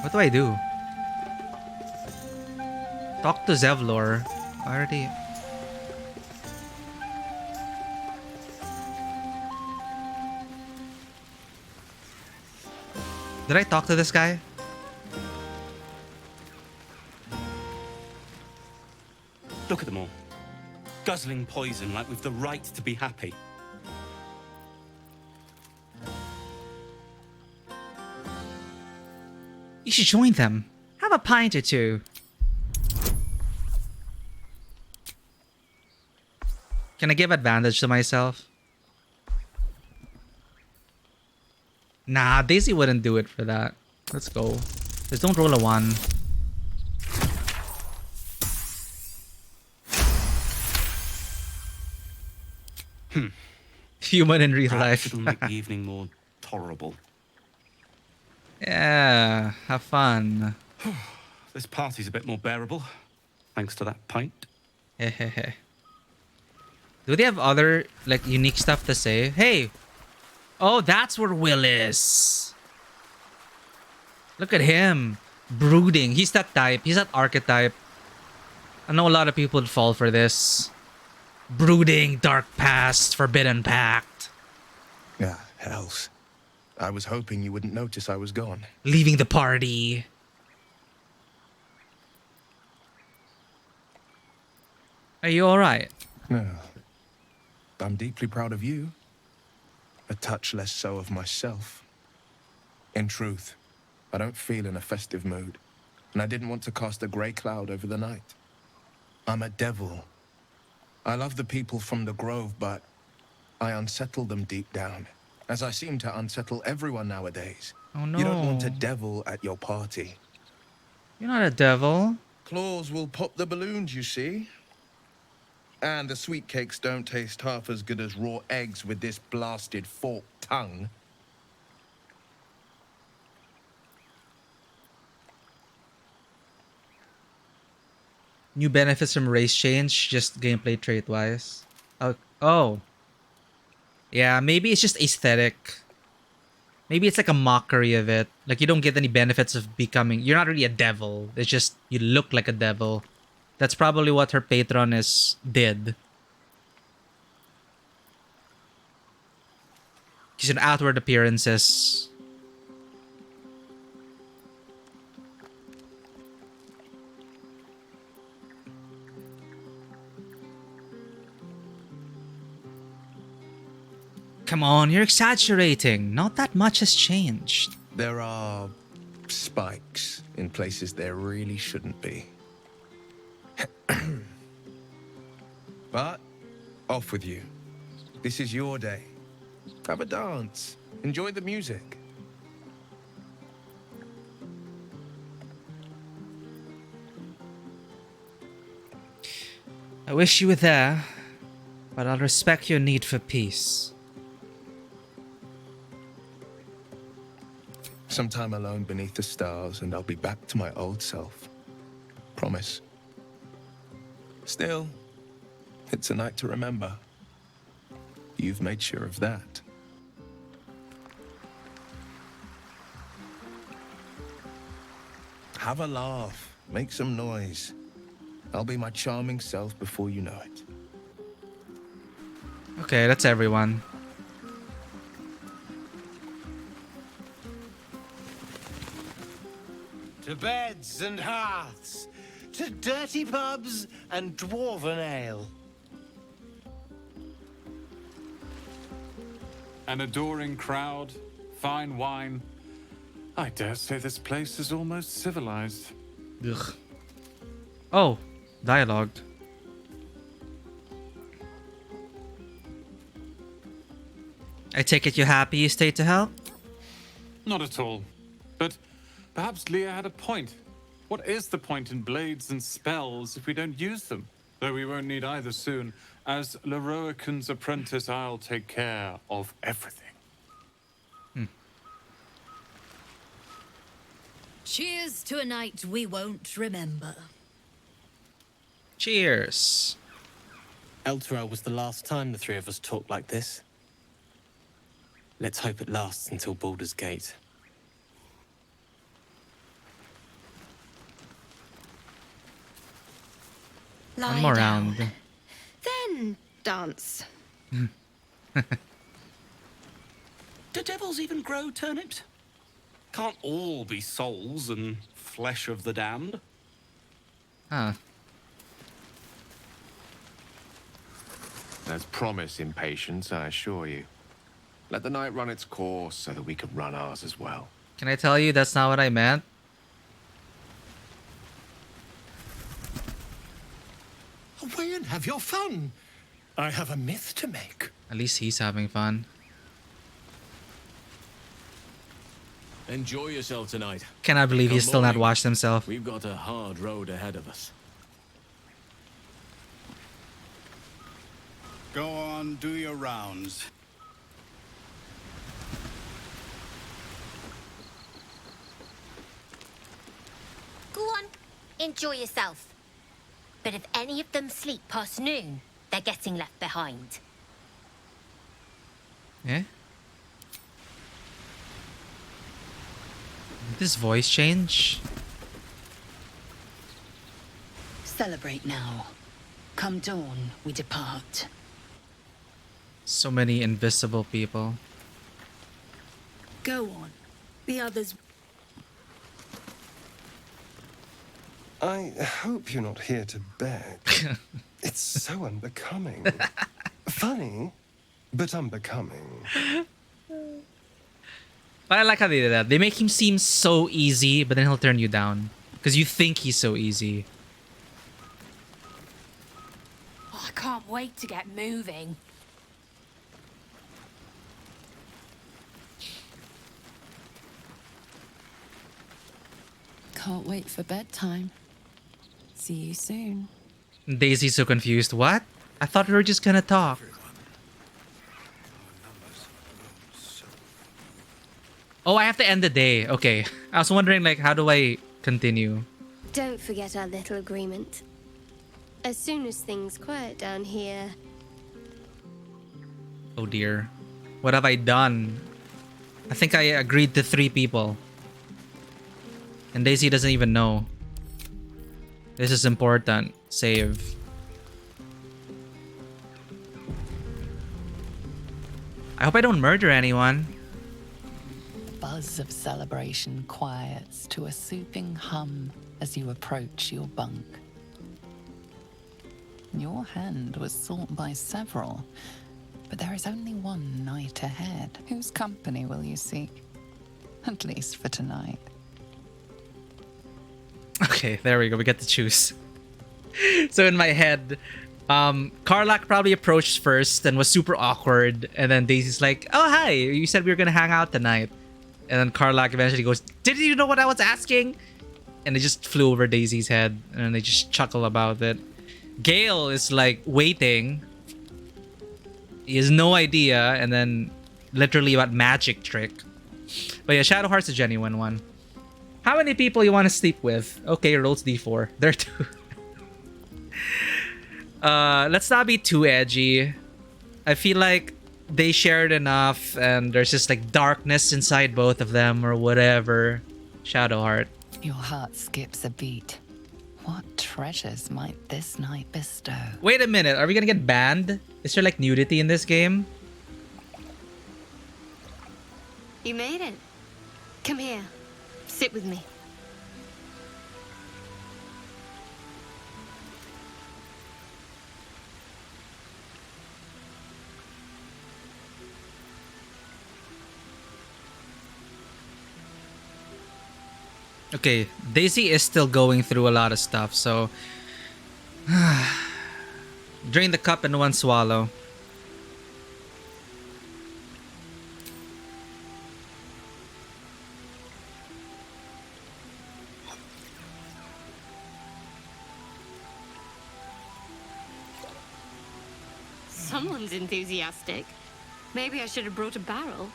What do I do? Talk to Zevlor. Already. Did I talk to this guy? Look at them all. Guzzling poison like we've the right to be happy. You should join them. Have a pint or two. Can I give advantage to myself? Nah, Daisy wouldn't do it for that. Let's go. Just don't roll a 1. Human in real life. It'll make the evening more tolerable. Yeah, have fun. This party's a bit more bearable, thanks to that pint. Hehehe. Do they have other, like, unique stuff to say? Hey! Oh, that's where Will is. Look at him. Brooding. He's that type. He's that archetype. I know a lot of people would fall for this. Brooding, dark past, forbidden pact. Yeah, hells. I was hoping you wouldn't notice I was gone. Leaving the party. Are you alright? No. I'm deeply proud of you. A touch less so of myself. In truth, I don't feel in a festive mood, and I didn't want to cast a grey cloud over the night. I'm a devil. I love the people from the Grove, but I unsettle them deep down, as I seem to unsettle everyone nowadays. Oh no. You don't want a devil at your party. You're not a devil. Claws will pop the balloons, you see. And the sweet cakes don't taste half as good as raw eggs with this blasted forked tongue. New benefits from race change, just gameplay trait wise. Oh. Yeah, maybe it's just aesthetic. Maybe it's like a mockery of it. Like you don't get any benefits of becoming... You're not really a devil. It's just you look like a devil. That's probably what her patron did. She's an outward appearances. Come on, you're exaggerating. Not that much has changed. There are spikes in places there really shouldn't be. But off with you. This is your day. Have a dance. Enjoy the music. I wish you were there, but I'll respect your need for peace. Some time alone beneath the stars, and I'll be back to my old self. Promise. Still, it's a night to remember. You've made sure of that. Have a laugh. Make some noise. I'll be my charming self before you know it. Okay, that's everyone. To beds and hearths, to dirty pubs and dwarven ale. An adoring crowd, fine wine. I dare say this place is almost civilized. Ugh. Oh, dialogued. I take it you're happy you stayed to help? Not at all. But perhaps Leah had a point. What is the point in blades and spells if we don't use them? Though we won't need either soon. As Leroican's apprentice, I'll take care of everything. Cheers to a night we won't remember. Cheers. Elturel was the last time the three of us talked like this. Let's hope it lasts until Baldur's Gate. One more round. Then dance. Do devils even grow turnips? Can't all be souls and flesh of the damned. Huh. There's promise in patience, I assure you. Let the night run its course so that we can run ours as well. Can I tell you that's not what I meant? Away and have your fun. I have a myth to make. At least he's having fun. Enjoy yourself tonight. Cannot believe he's Come still not morning, washed himself. We've got a hard road ahead of us. Go on, do your rounds. Go on, enjoy yourself. But if any of them sleep past noon, they're getting left behind. Yeah? Did this voice change? Celebrate now. Come dawn, we depart. So many invisible people. Go on. The others. I hope you're not here to beg. It's so unbecoming. Funny, but unbecoming. But I like how they did that. They make him seem so easy, but then he'll turn you down. Because you think he's so easy. Oh, I can't wait to get moving. Can't wait for bedtime. See you soon. Daisy's so confused. What? I thought we were just gonna talk. Oh, I have to end the day. Okay. I was wondering, like, how do I continue? Don't forget our little agreement. As soon as things quiet down here, Oh dear. What have I done? I think I agreed to 3 people. And Daisy doesn't even know. This is important. Save. I hope I don't murder anyone. The buzz of celebration quiets to a soothing hum as you approach your bunk. Your hand was sought by several, but there is only one night ahead. Whose company will you seek? At least for tonight. Okay, there we go. We get to choose. So in my head, Karlak probably approached first and was super awkward. And then Daisy's like, oh, hi. You said we were going to hang out tonight. And then Karlak eventually goes, did you know what I was asking? And it just flew over Daisy's head. And they just chuckle about it. Gale is like waiting. He has no idea. And then literally about magic trick. But yeah, Shadowheart's a genuine one. How many people you want to sleep with? Okay, rolls d4. There are 2. Let's not be too edgy. I feel like they shared enough and there's just like darkness inside both of them or whatever. Shadowheart. Your heart skips a beat. What treasures might this night bestow? Wait a minute. Are we gonna get banned? Is there like nudity in this game? you made it. Come here. Sit with me. Okay, Daisy is still going through a lot of stuff, so... Drain the cup in one swallow. Someone's enthusiastic. Maybe I should have brought a barrel.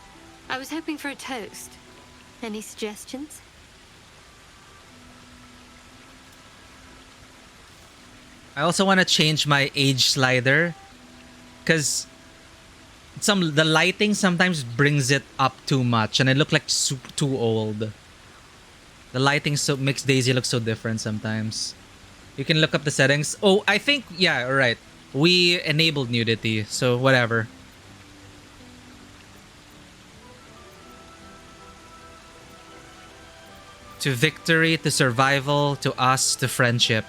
I was hoping for a toast. Any suggestions? I also want to change my age slider because the lighting sometimes brings it up too much and I look like too old. The lighting makes Daisy look so different sometimes. You can look up the settings. Oh, I think, yeah, right. We enabled nudity, so whatever. To victory, to survival, to us, to friendship.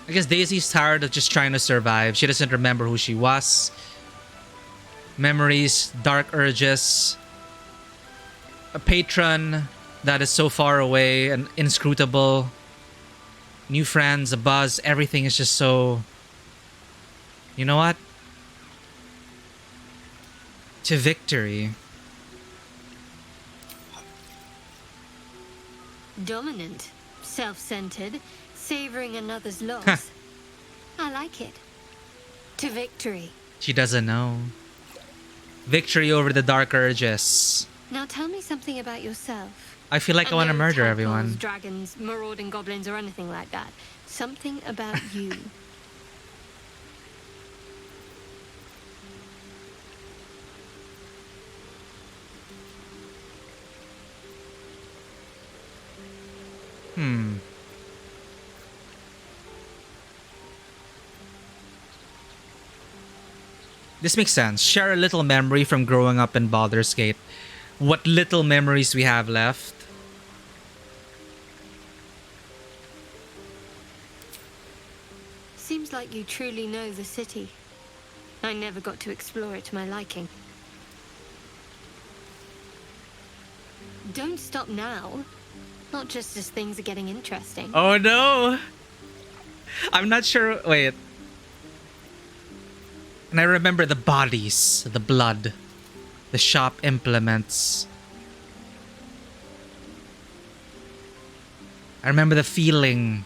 I guess Daisy's tired of just trying to survive. She doesn't remember who she was. Memories, dark urges. A patron that is so far away and inscrutable. New friends, a buzz. Everything is just so... You know what? To victory. Dominant, self-centered, savoring another's loss. I like it. To victory. She doesn't know. Victory over the dark urges. Now tell me something about yourself. I feel like I want to No murder tadpoles, everyone. Dragons, marauding goblins, or anything like that. Something about you. This makes sense. Share a little memory from growing up in Baldur's Gate. What little memories we have left. Seems like you truly know the city. I never got to explore it to my liking. Don't stop now. Not just as things are getting interesting. Oh no! I'm not sure. Wait. And I remember the bodies, the blood, the shop implements. I remember the feeling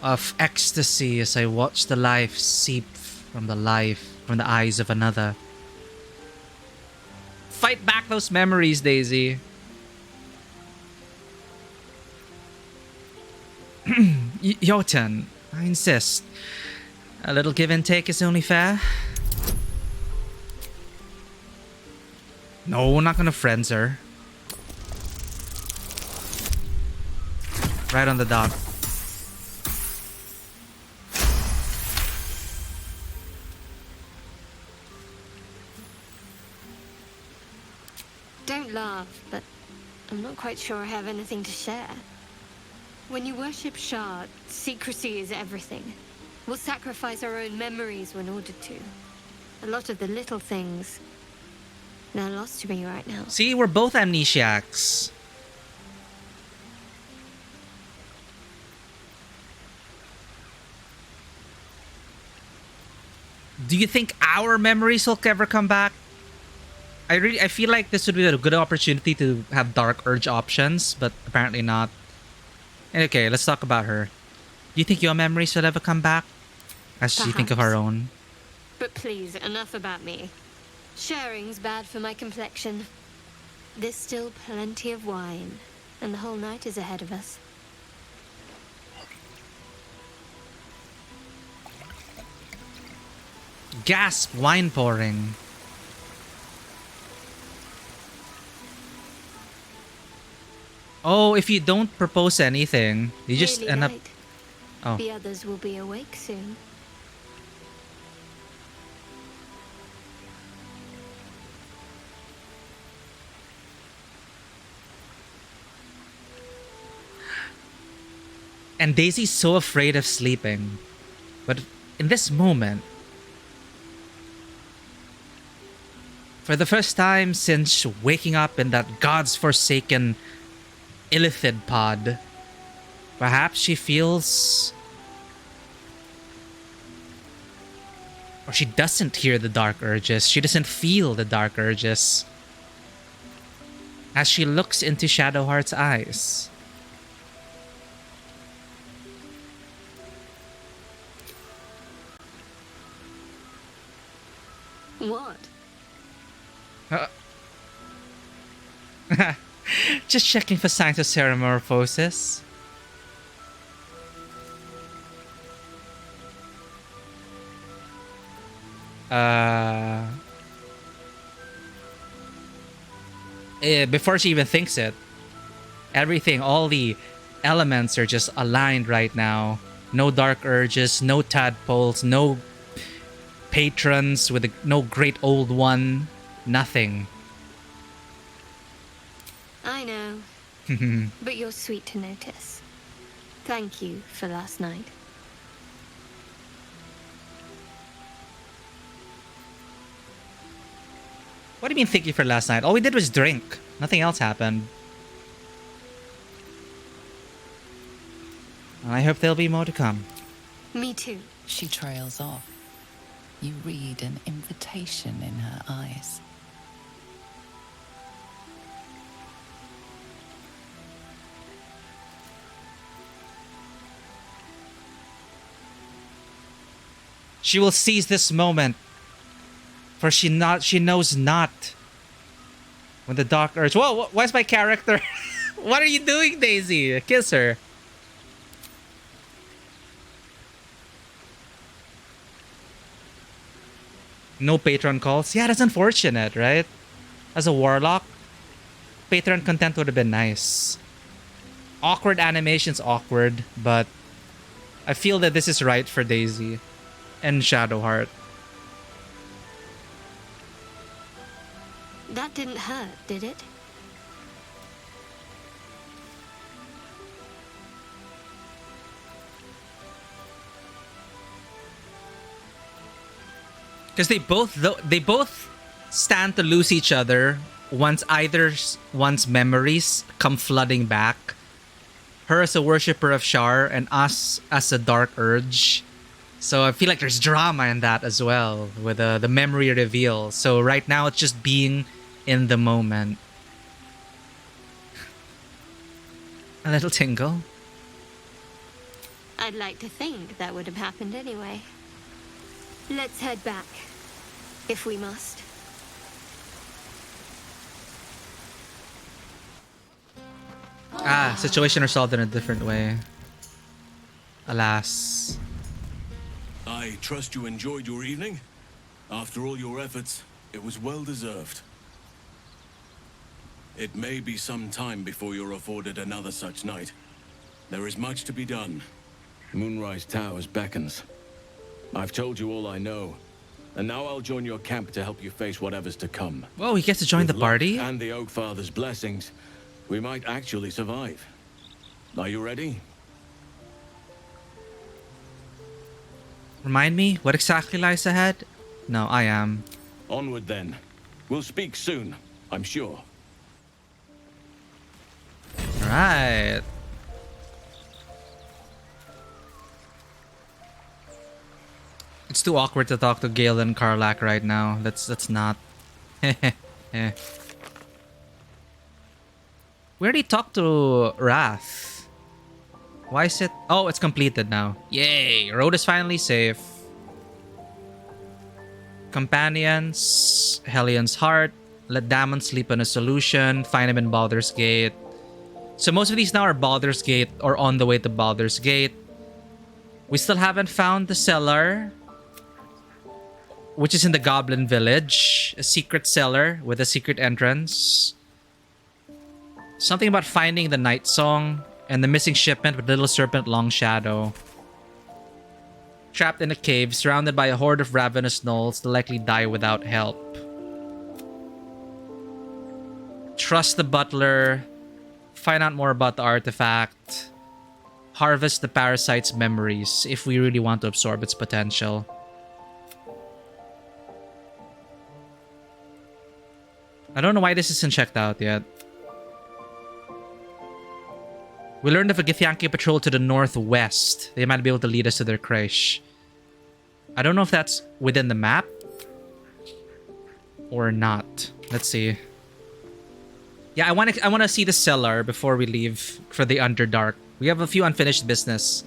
of ecstasy as I watched the life seep from the eyes of another. Fight back those memories, Daisy. Jotun, I insist. A little give and take is only fair. No, we're not gonna friends her. Right on the dot. Don't laugh, but I'm not quite sure I have anything to share. When you worship Shard, secrecy is everything. We'll sacrifice our own memories when ordered to. A lot of the little things, they're lost to me right now. See, we're both amnesiacs. Do you think our memories will ever come back? I feel like this would be a good opportunity to have dark urge options, but apparently not. Okay, let's talk about her. Do you think your memories will ever come back? As you think of her own? But please, enough about me. Sharing's bad for my complexion. There's still plenty of wine, and the whole night is ahead of us. Gasp, wine pouring. Oh, if you don't propose anything, you just Nearly end up... night. Oh. The others will be awake soon. And Daisy's so afraid of sleeping. But in this moment, for the first time since waking up in that God's forsaken illithid pod, perhaps she feels... Or she doesn't hear the dark urges. She doesn't feel the dark urges. As she looks into Shadowheart's eyes. What? Just checking for signs of metamorphosis. Before she even thinks it, everything, all the elements are just aligned right now. No dark urges, no tadpoles, no patrons with no great old one, nothing. I know, but you're sweet to notice. Thank you for last night. What do you mean thank you for last night? All we did was drink. Nothing else happened. I hope there'll be more to come. Me too. She trails off. You read an invitation in her eyes. She will seize this moment, for she knows not when the dark urge. Whoa! Why's my character? What are you doing, Daisy? Kiss her. No patron calls. Yeah, that's unfortunate, right? As a warlock, patron content would have been nice. Awkward animation's awkward, but I feel that this is right for Daisy and Shadowheart. That didn't hurt, did it? Because they both stand to lose each other once one's memories come flooding back. Her as a worshipper of Shar and us as a dark urge. So I feel like there's drama in that as well with the memory reveal. So right now it's just being in the moment. A little tingle. I'd like to think that would have happened anyway. Let's head back, if we must. Situation resolved in a different way. Alas. I trust you enjoyed your evening. After all your efforts, it was well deserved. It may be some time before you're afforded another such night. There is much to be done. Moonrise Towers beckons. I've told you all I know, and now I'll join your camp to help you face whatever's to come. Whoa, he gets to join the party? And the Oak Father's blessings, we might actually survive. Are you ready? Remind me, what exactly lies ahead? No, I am. Onward then. We'll speak soon, I'm sure. Alright. It's too awkward to talk to Gale and Karlak right now. Let's not. We already talked to Wrath. Why is it? Oh, it's completed now. Yay! Road is finally safe. Companions, Hellion's Heart, let Damon sleep on a solution, find him in Baldur's Gate. So most of these now are Baldur's Gate or on the way to Baldur's Gate. We still haven't found the cellar, which is in the Goblin Village. A secret cellar with a secret entrance. Something about finding the Night Song and the missing shipment with Little Serpent Long Shadow. Trapped in a cave, surrounded by a horde of ravenous gnolls, they'll likely die without help. Trust the butler. Find out more about the artifact. Harvest the parasite's memories if we really want to absorb its potential. I don't know why this isn't checked out yet. We learned of a Githyanki patrol to the northwest. They might be able to lead us to their creche. I don't know if that's within the map or not. Let's see. Yeah, I want to see the cellar before we leave for the Underdark. We have a few unfinished business.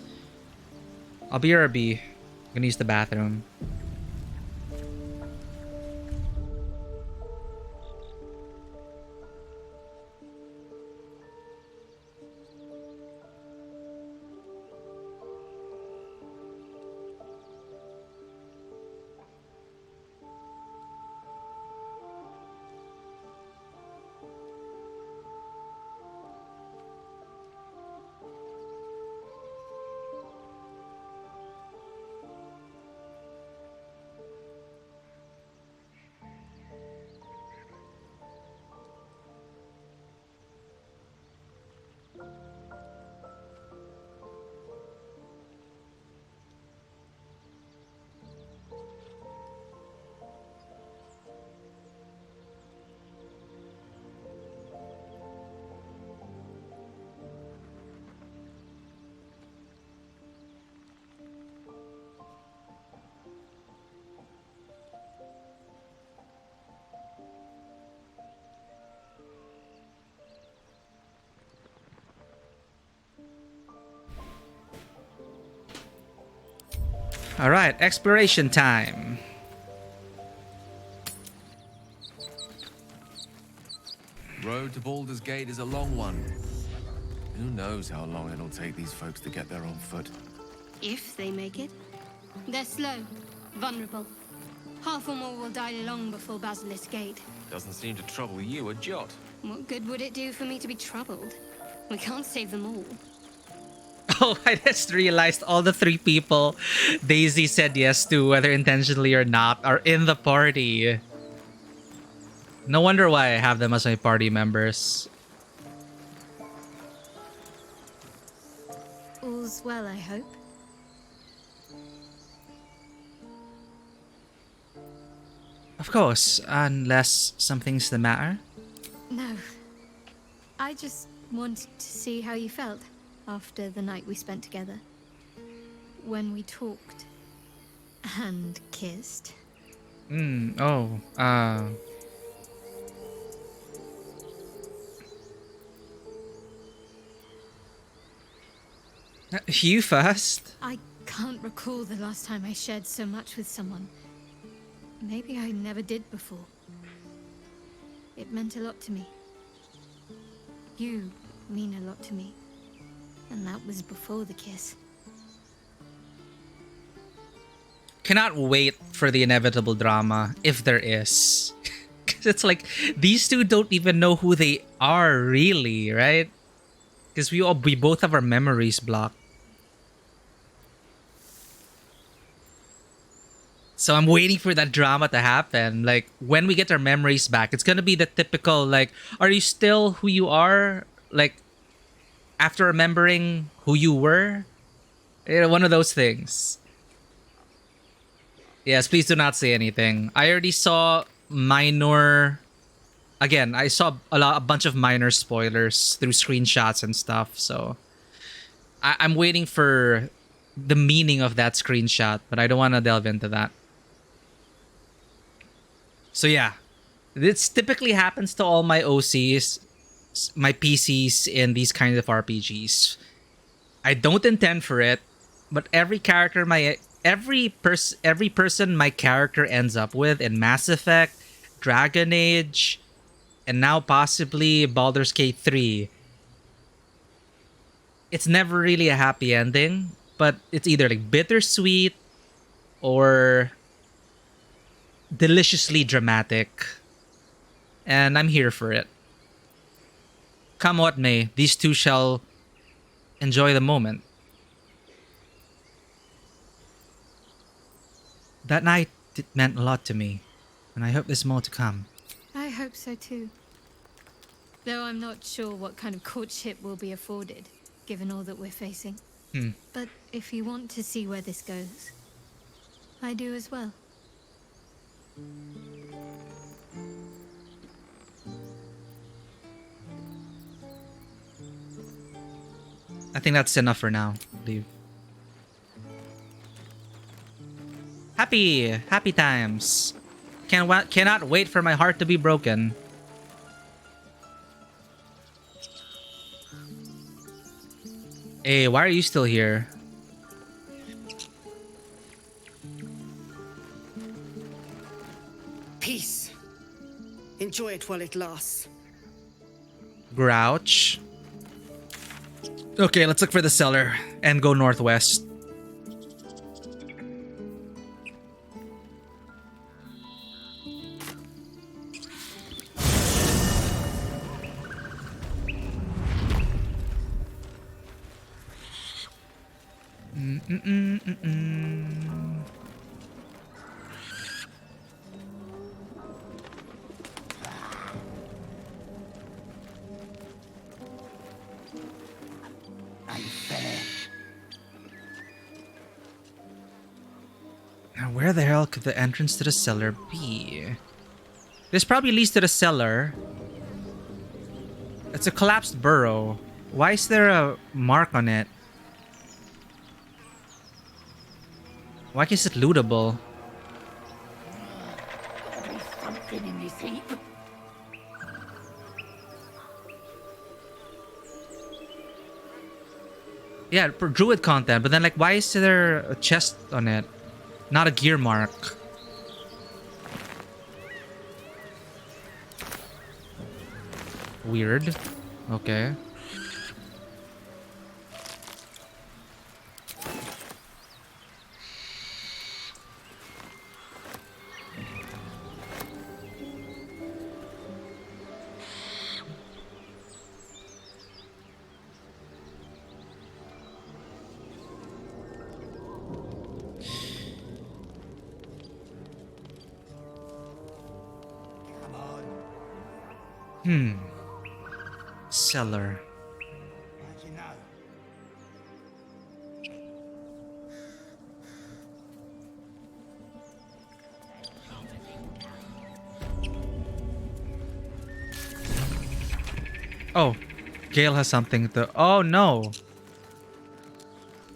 I'll be RB. I'm gonna use the bathroom. All right, exploration time. Road to Baldur's Gate is a long one. Who knows how long it'll take these folks to get there on foot. If they make it. They're slow, vulnerable. Half or more will die long before Basilisk Gate. Doesn't seem to trouble you a jot. What good would it do for me to be troubled? We can't save them all. Oh, I just realized all the 3 people Daisy said yes to, whether intentionally or not, are in the party. No wonder why I have them as my party members. All's well, I hope. Of course, unless something's the matter. No. I just wanted to see how you felt after the night we spent together. When we talked and kissed. You first. I can't recall the last time I shared so much with someone. Maybe I never did before. It meant a lot to me. You mean a lot to me. And that was before the kiss. Cannot wait for the inevitable drama, if there is. Because it's like, these two don't even know who they are, really, right? Because we both have our memories blocked. So I'm waiting for that drama to happen. Like, when we get our memories back, it's gonna be the typical, like, are you still who you are? Like, after remembering who you were? You know, one of those things. Yes, please do not say anything. I already saw minor... Again, I saw a bunch of minor spoilers through screenshots and stuff, so... I'm waiting for the meaning of that screenshot, but I don't want to delve into that. So yeah, this typically happens to all my OCs, my PCs in these kinds of RPGs. I don't intend for it, but every person my character ends up with in Mass Effect, Dragon Age, and now possibly Baldur's Gate 3. It's never really a happy ending, but it's either like bittersweet or deliciously dramatic. And I'm here for it. Come what may, these two shall enjoy the moment. That night, it meant a lot to me, and I hope there's more to come. I hope so too. Though I'm not sure what kind of courtship will be afforded, given all that we're facing. But if you want to see where this goes, I do as well. I think that's enough for now. Leave. Happy times. Cannot wait for my heart to be broken. Hey, why are you still here? Peace. Enjoy it while it lasts. Grouch. Okay, let's look for the cellar and go northwest. Now, where the hell could the entrance to the cellar be? This probably leads to the cellar. It's a collapsed burrow. Why is there a mark on it? Why is it lootable? There's something in this heap. Yeah, for druid content, but then like, why is there a chest on it? Not a gear mark. Weird. Okay. Cellar. Oh, Gale has something to... Oh, no.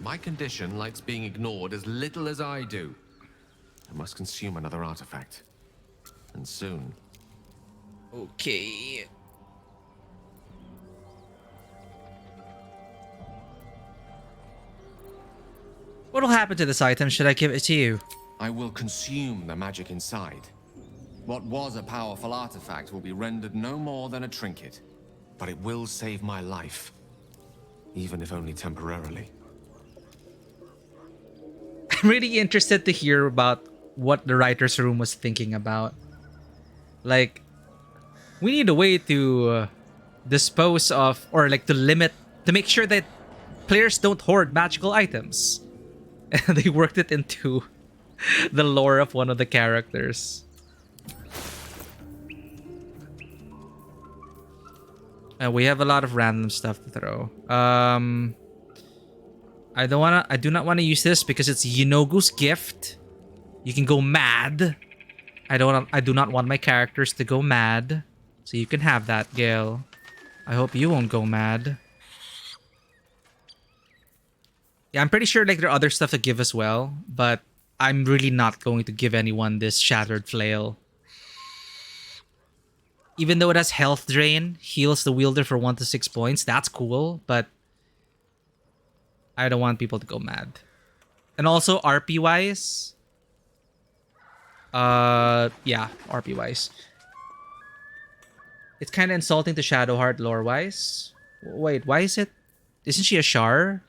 My condition likes being ignored as little as I do. I must consume another artifact. And soon. Okay. What'll happen to this item? Should I give it to you? I will consume the magic inside. What was a powerful artifact will be rendered no more than a trinket. But it will save my life. Even if only temporarily. I'm really interested to hear about what the writer's room was thinking about. Like, we need a way to dispose of, or like to limit, to make sure that players don't hoard magical items. And they worked it into the lore of one of the characters. We have a lot of random stuff to throw. I do not want to use this because it's Yinogu's gift. You can go mad. I do not want my characters to go mad. So you can have that, Gale. I hope you won't go mad. Yeah, I'm pretty sure like there are other stuff to give as well, but I'm really not going to give anyone this shattered flail. Even though it has health drain, heals the wielder for 1 to 6 points. That's cool, but I don't want people to go mad. And also RP wise, yeah, RP wise, it's kind of insulting to Shadowheart lore wise. Wait, why is it? Isn't she a Shar?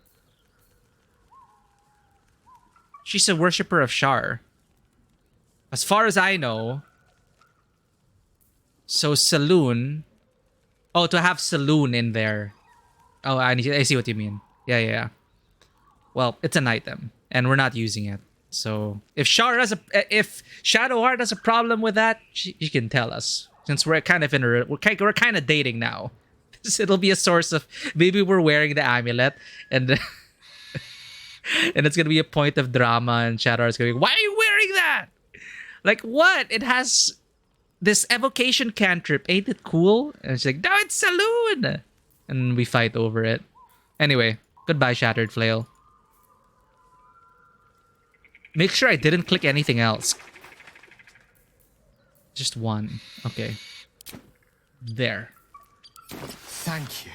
She's a worshipper of Shar. As far as I know. So Saloon. Oh, to have Saloon in there. Oh, I see what you mean. Yeah. Well, it's an item, and we're not using it. So if Shadowheart has a problem with that, she can tell us. Since we're kind of we're kind of dating now. It'll be a source of maybe we're wearing the amulet, and and it's gonna be a point of drama, and Shadowheart's gonna be, why are you wearing that? Like what? It has this evocation cantrip. Ain't it cool? And she's like, no, it's Saloon. And we fight over it. Anyway, goodbye, Shattered Flail. Make sure I didn't click anything else. Just one. Okay. There. Thank you.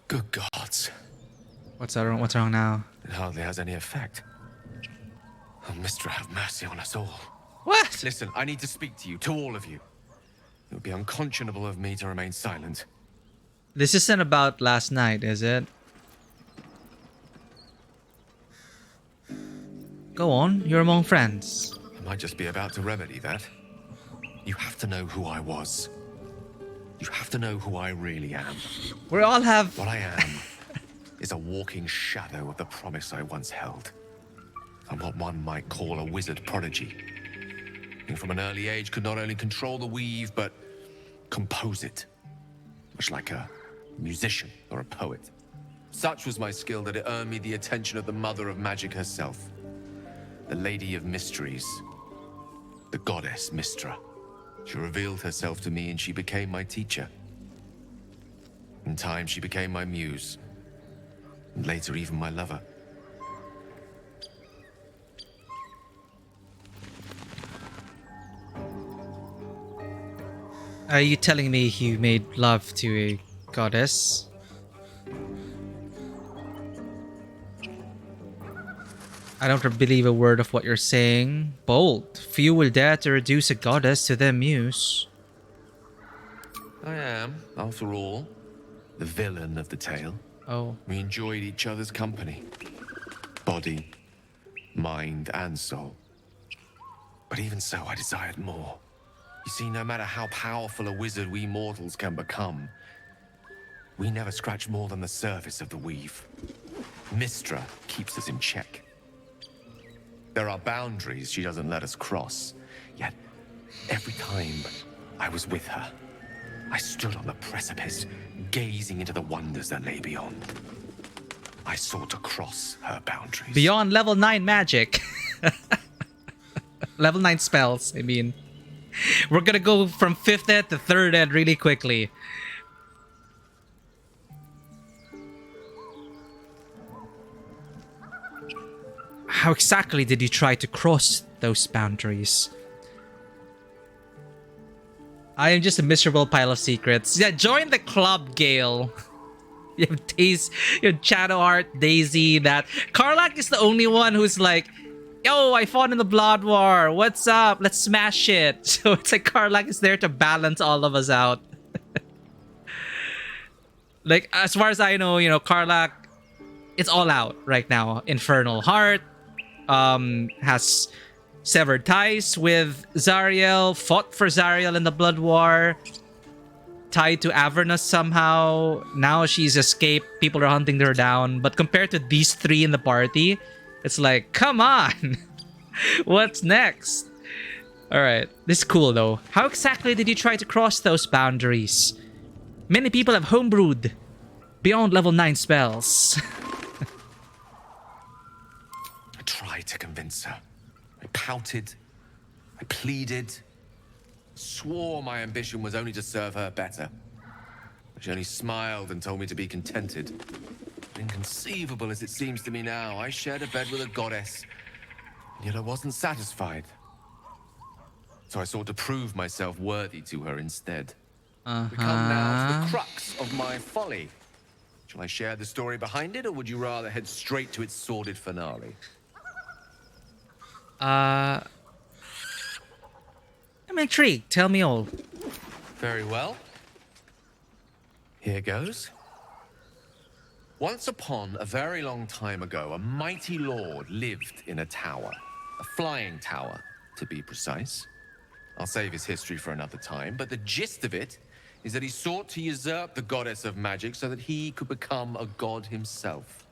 Good gods. What's wrong now? It hardly has any effect. Oh, Mistra, have mercy on us all. What? Listen, I need to speak to you, to all of you. It would be unconscionable of me to remain silent. This isn't about last night, is it? Go on, you're among friends. I might just be about to remedy that. You have to know who I was. You have to know who I really am. We all have... What I am is a walking shadow of the promise I once held. I'm what one might call a wizard prodigy. Who from an early age could not only control the weave, but compose it. Much like a musician or a poet. Such was my skill that it earned me the attention of the mother of magic herself. The Lady of Mysteries. The goddess Mistra. She revealed herself to me and she became my teacher. In time, she became my muse. And later, even my lover. Are you telling me you made love to a goddess? I don't believe a word of what you're saying. Bold. Few will dare to reduce a goddess to their muse. I am, after all, the villain of the tale. Oh. We enjoyed each other's company. Body, mind, and soul. But even so, I desired more. You see, no matter how powerful a wizard we mortals can become, we never scratch more than the surface of the weave. Mystra keeps us in check. There are boundaries she doesn't let us cross. Yet, every time I was with her, I stood on the precipice, gazing into the wonders that lay beyond. I sought to cross her boundaries. Beyond level 9 magic. Level 9 spells, I mean. We're gonna go from 5th ed to 3rd ed really quickly. How exactly did you try to cross those boundaries? I am just a miserable pile of secrets. Yeah, join the club, Gale. You have Daisy, you have Shadowheart, Daisy, that. Karlach is the only one who's like, yo, I fought in the Blood War. What's up? Let's smash it. So it's like Karlach is there to balance all of us out. Like, as far as I know, you know, Karlach, it's all out right now. Infernal Heart has severed ties with Zariel, fought for Zariel in the Blood War, tied to Avernus somehow. Now she's escaped. People are hunting her down. But compared to these three in the party, it's like, come on. What's next? All right. This is cool, though. How exactly did you try to cross those boundaries? Many people have homebrewed beyond level 9 spells. I tried to convince her. I pouted. I pleaded. Swore my ambition was only to serve her better. She only smiled and told me to be contented. Inconceivable as it seems to me now, I shared a bed with a goddess, and yet I wasn't satisfied. So I sought to prove myself worthy to her instead. We come now to the crux of my folly. Shall I share the story behind it, or would you rather head straight to its sordid finale? I'm intrigued. Tell me all. Very well. Here goes. Once upon a very long time ago, a mighty lord lived in a tower. A flying tower, to be precise. I'll save his history for another time, but the gist of it is that he sought to usurp the goddess of magic so that he could become a god himself.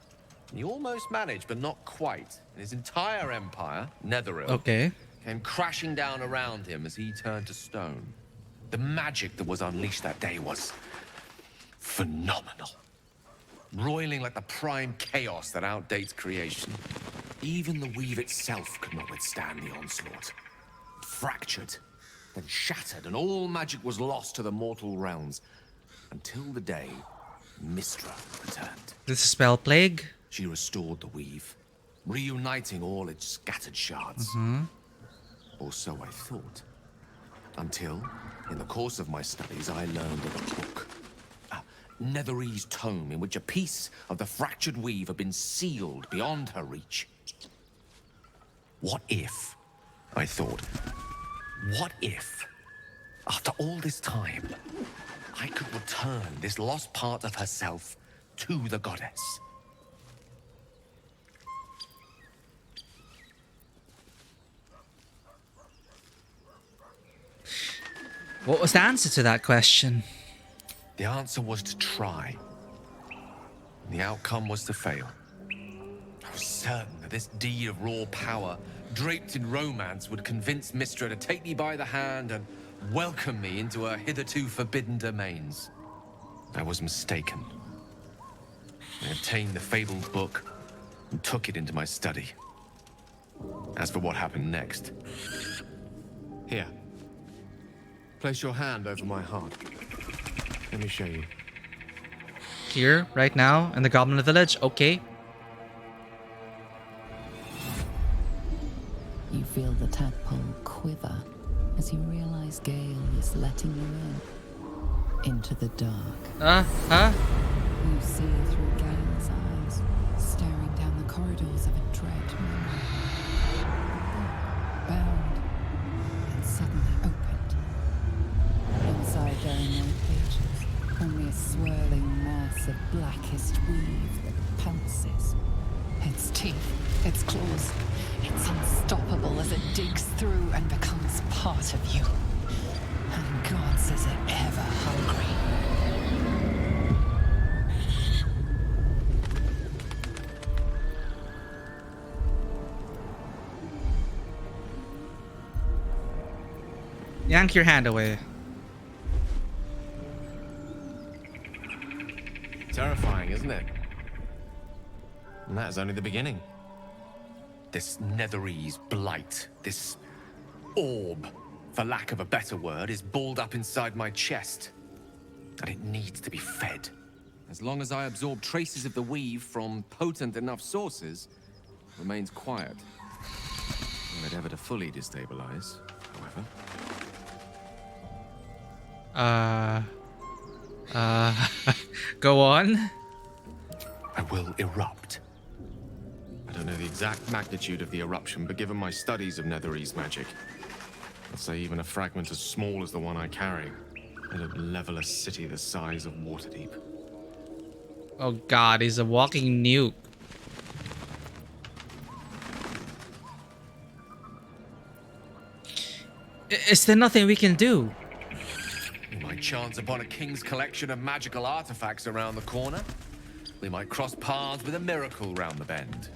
He almost managed, but not quite. And his entire empire, Netheril, came crashing down around him as he turned to stone. The magic that was unleashed that day was phenomenal. Roiling like the prime chaos that outdates creation. Even the weave itself could not withstand the onslaught. It fractured, then shattered, and all magic was lost to the mortal realms. Until the day Mystra returned. This is spell plague? She restored the weave, reuniting all its scattered shards. Or so I thought. Until, in the course of my studies, I learned of a book. Netherese tome in which a piece of the fractured weave had been sealed beyond her reach. What if, I thought, what if, after all this time, I could return this lost part of herself to the goddess? What was the answer to that question? The answer was to try. The outcome was to fail. I was certain that this deed of raw power, draped in romance, would convince Mystra to take me by the hand and welcome me into her hitherto forbidden domains. I was mistaken. I obtained the fabled book and took it into my study. As for what happened next... Here. Place your hand over my heart. Let me show you. Here, right now, in the Goblin Village? Okay. You feel the tadpole quiver as you realize Gale is letting you into the dark. Huh? You see through Gale's eyes, staring down the corridors of a dread memory. Bound and suddenly opened. Inside there are no pages, only a swirling mass of blackest weave that pounces. Its teeth, its claws, it's unstoppable as it digs through and becomes part of you. And gods, is it ever hungry. Yank your hand away. Terrifying, isn't it? And that is only the beginning. This Netherese blight, this orb, for lack of a better word, is balled up inside my chest. And it needs to be fed. As long as I absorb traces of the weave from potent enough sources, it remains quiet. Were it ever to fully destabilize, however. Go on. I will erupt. I don't know the exact magnitude of the eruption, but given my studies of Netherese magic, I'd say even a fragment as small as the one I carry, it'd level a city the size of Waterdeep. Oh god, he's a walking nuke. Is there nothing we can do? We might chance upon a king's collection of magical artifacts around the corner. We might cross paths with a miracle round the bend.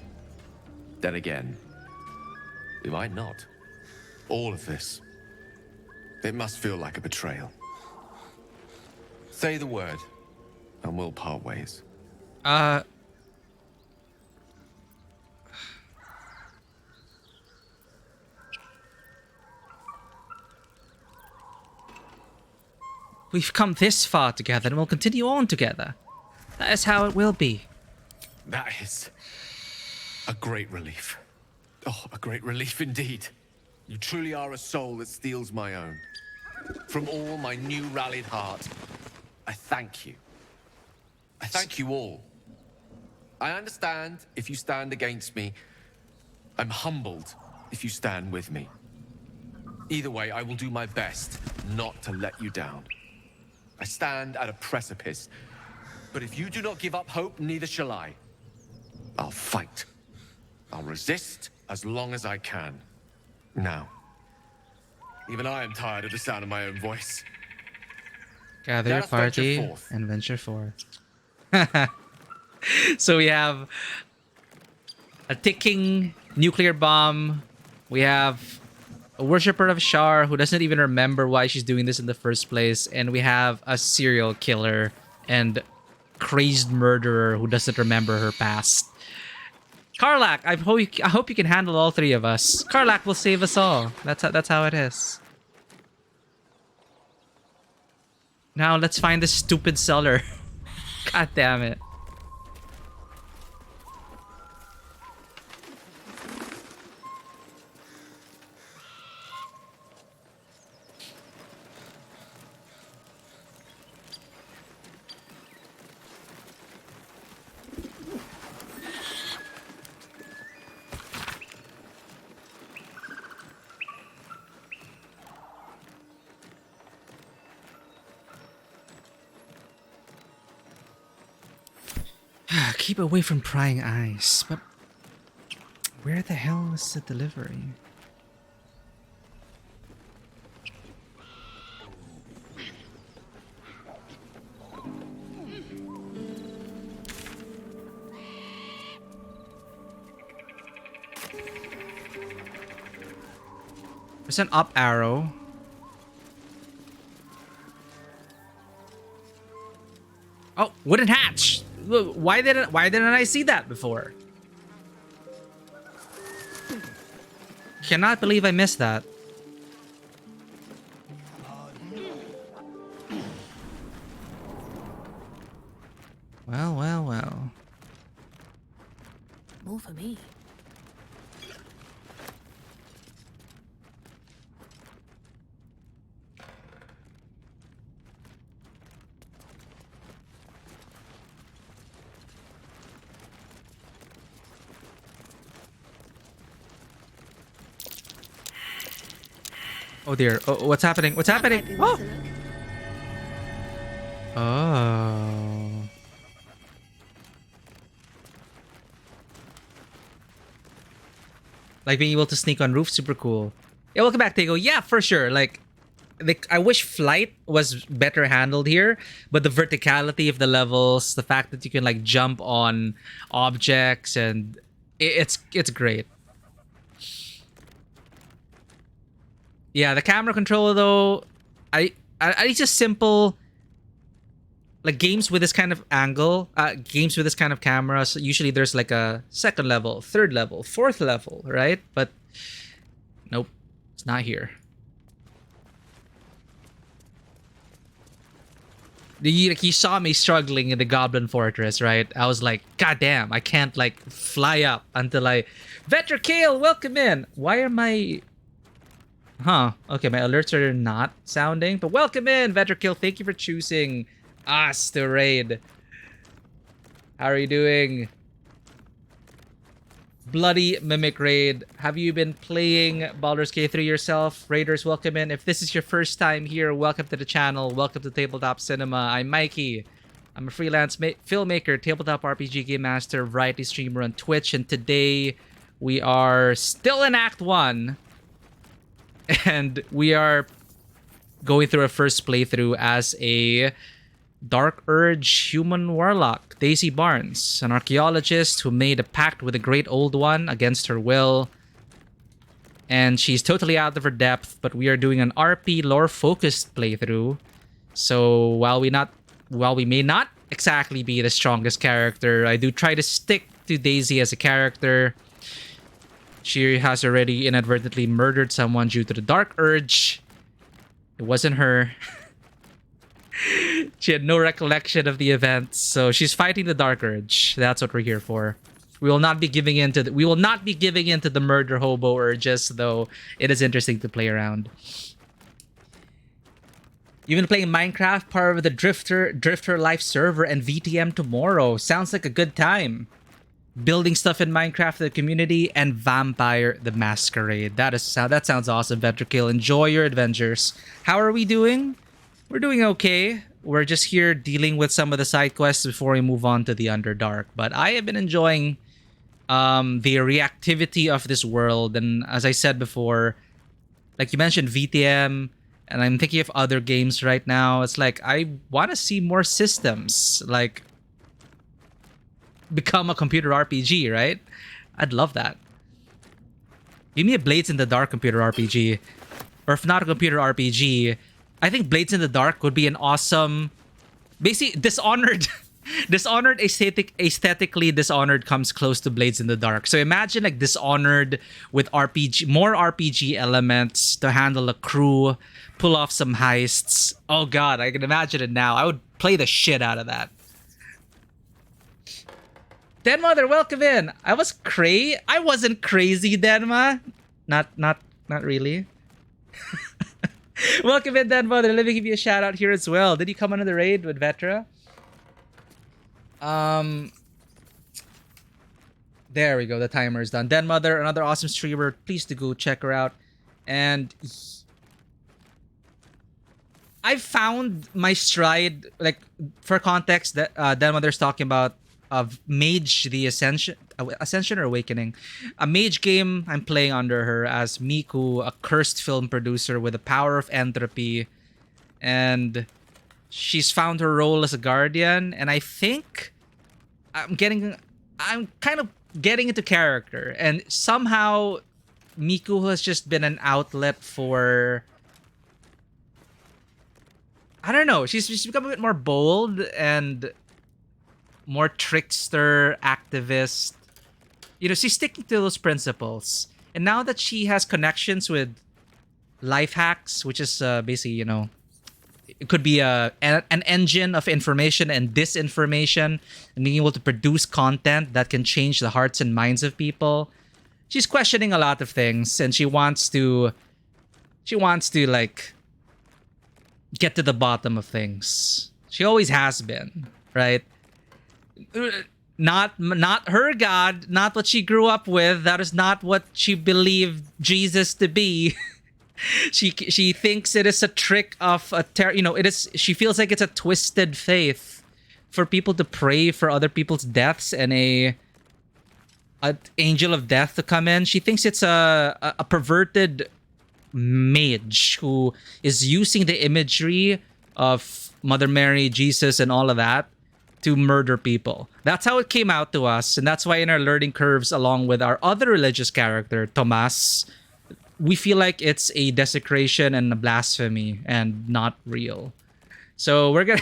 Then again, we might not. All of this, it must feel like a betrayal. Say the word, and we'll part ways. We've come this far together and we'll continue on together. That is how it will be. That is a great relief. Oh, a great relief indeed. You truly are a soul that steals my own. From all my new rallied heart, I thank you. I thank you all. I understand if you stand against me. I'm humbled if you stand with me. Either way, I will do my best not to let you down. I stand at a precipice, but if you do not give up hope, neither shall I. I'll fight. I'll resist as long as I can. Now, even I am tired of the sound of my own voice. Gather Let your us venture party forth. and venture forth. So we have a ticking nuclear bomb. We have a worshipper of Shar who doesn't even remember why she's doing this in the first place. And we have a serial killer and crazed murderer who doesn't remember her past. Karlak, I hope you can handle all three of us. Karlak will save us all. That's how it is. Now let's find this stupid cellar. God damn it. Keep away from prying eyes, but where the hell is the delivery? There's an up arrow. Oh, wooden hatch! Why didn't I see that before? Cannot believe I missed that. Well, well, well. More for me. Oh dear. Oh, what's happening? What's happening? Oh. Oh. Like being able to sneak on roof, super cool. Yeah, welcome back, Tego. Yeah, for sure. Like, I wish flight was better handled here, but the verticality of the levels, the fact that you can like jump on objects, and it's great. Yeah, the camera controller though, I just simple. Like games with this kind of angle, games with this kind of camera, so usually there's like a second level, third level, fourth level, right? But nope, it's not here. You saw me struggling in the Goblin Fortress, right? I was like, God damn, I can't like fly up until I... Vetra Kale, welcome in! Why are my... Huh, okay, my alerts are not sounding, but welcome in, Vetra Kale. Thank you for choosing us to raid. How are you doing? Bloody Mimic Raid. Have you been playing Baldur's Gate 3 yourself? Raiders, welcome in. If this is your first time here, welcome to the channel. Welcome to Tabletop Cinema. I'm Mikey. I'm a freelance filmmaker, tabletop RPG game master, variety streamer on Twitch, and today we are still in Act 1. And we are going through a first playthrough as a Dark Urge human warlock, Daisy Barnes, an archaeologist who made a pact with the Great Old One against her will. And she's totally out of her depth, but we are doing an RP lore-focused playthrough. So while we may not exactly be the strongest character, I do try to stick to Daisy as a character. She has already inadvertently murdered someone due to the Dark Urge. It wasn't her. She had no recollection of the events, so she's fighting the Dark Urge. That's what we're here for. We will not be giving in to the murder hobo urges, though it is interesting to play around. You've been playing Minecraft, part of the Drifter Life server, and VTM tomorrow. Sounds like a good time. Building stuff in Minecraft, the community, and Vampire the Masquerade. That sounds awesome, Ventrikill. Enjoy your adventures. How are we doing? We're doing okay. We're just here dealing with some of the side quests before we move on to the Underdark. But I have been enjoying the reactivity of this world. And as I said before, like you mentioned VTM, and I'm thinking of other games right now. It's like, I want to see more systems, like, become a computer RPG, right? I'd love that. Give me a Blades in the Dark computer RPG. Or if not a computer RPG, I think Blades in the Dark would be an awesome... Basically, Dishonored... aesthetically, Dishonored comes close to Blades in the Dark. So imagine like Dishonored with more RPG elements to handle a crew, pull off some heists. Oh god, I can imagine it now. I would play the shit out of that. Denmother, welcome in. I wasn't crazy, Denma. Not really. Welcome in, Denmother. Let me give you a shout out here as well. Did you come under the raid with Vetra? There we go. The timer is done. Denmother, another awesome streamer. Please do go check her out. And I found my stride, like, for context, that Denmother's talking about of Mage the Ascension or Awakening. A mage game I'm playing under her as Miku, a cursed film producer with the power of entropy. And she's found her role as a guardian, and I think I'm kind of getting into character. And somehow Miku has just been an outlet for... I don't know, she's become a bit more bold and more trickster, activist. You know, she's sticking to those principles. And now that she has connections with life hacks, which is basically, you know, it could be an engine of information and disinformation, and being able to produce content that can change the hearts and minds of people. She's questioning a lot of things, and she wants to like get to the bottom of things. She always has been, right? Not her God, not what she grew up with. That is not what she believed Jesus to be. She thinks it is a trick of it is. She feels like it's a twisted faith for people to pray for other people's deaths and a angel of death to come in. She thinks it's a perverted mage who is using the imagery of Mother Mary, Jesus, and all of that to murder people. That's how it came out to us, and that's why in our learning curves, along with our other religious character, Tomas, we feel like it's a desecration and a blasphemy and not real. So we're gonna...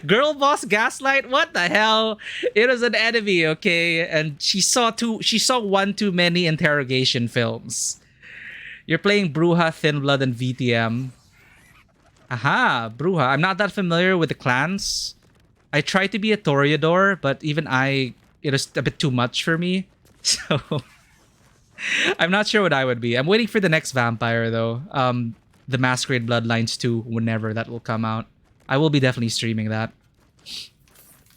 Girl boss gaslight? What the hell? It was an enemy, okay? And she saw one too many interrogation films. You're playing Bruja, Thin Blood, and VTM. Aha, Bruja. I'm not that familiar with the clans. I tried to be a Toreador, but even it was a bit too much for me. So I'm not sure what I would be. I'm waiting for the next vampire though. The Masquerade Bloodlines 2, whenever that will come out. I will be definitely streaming that.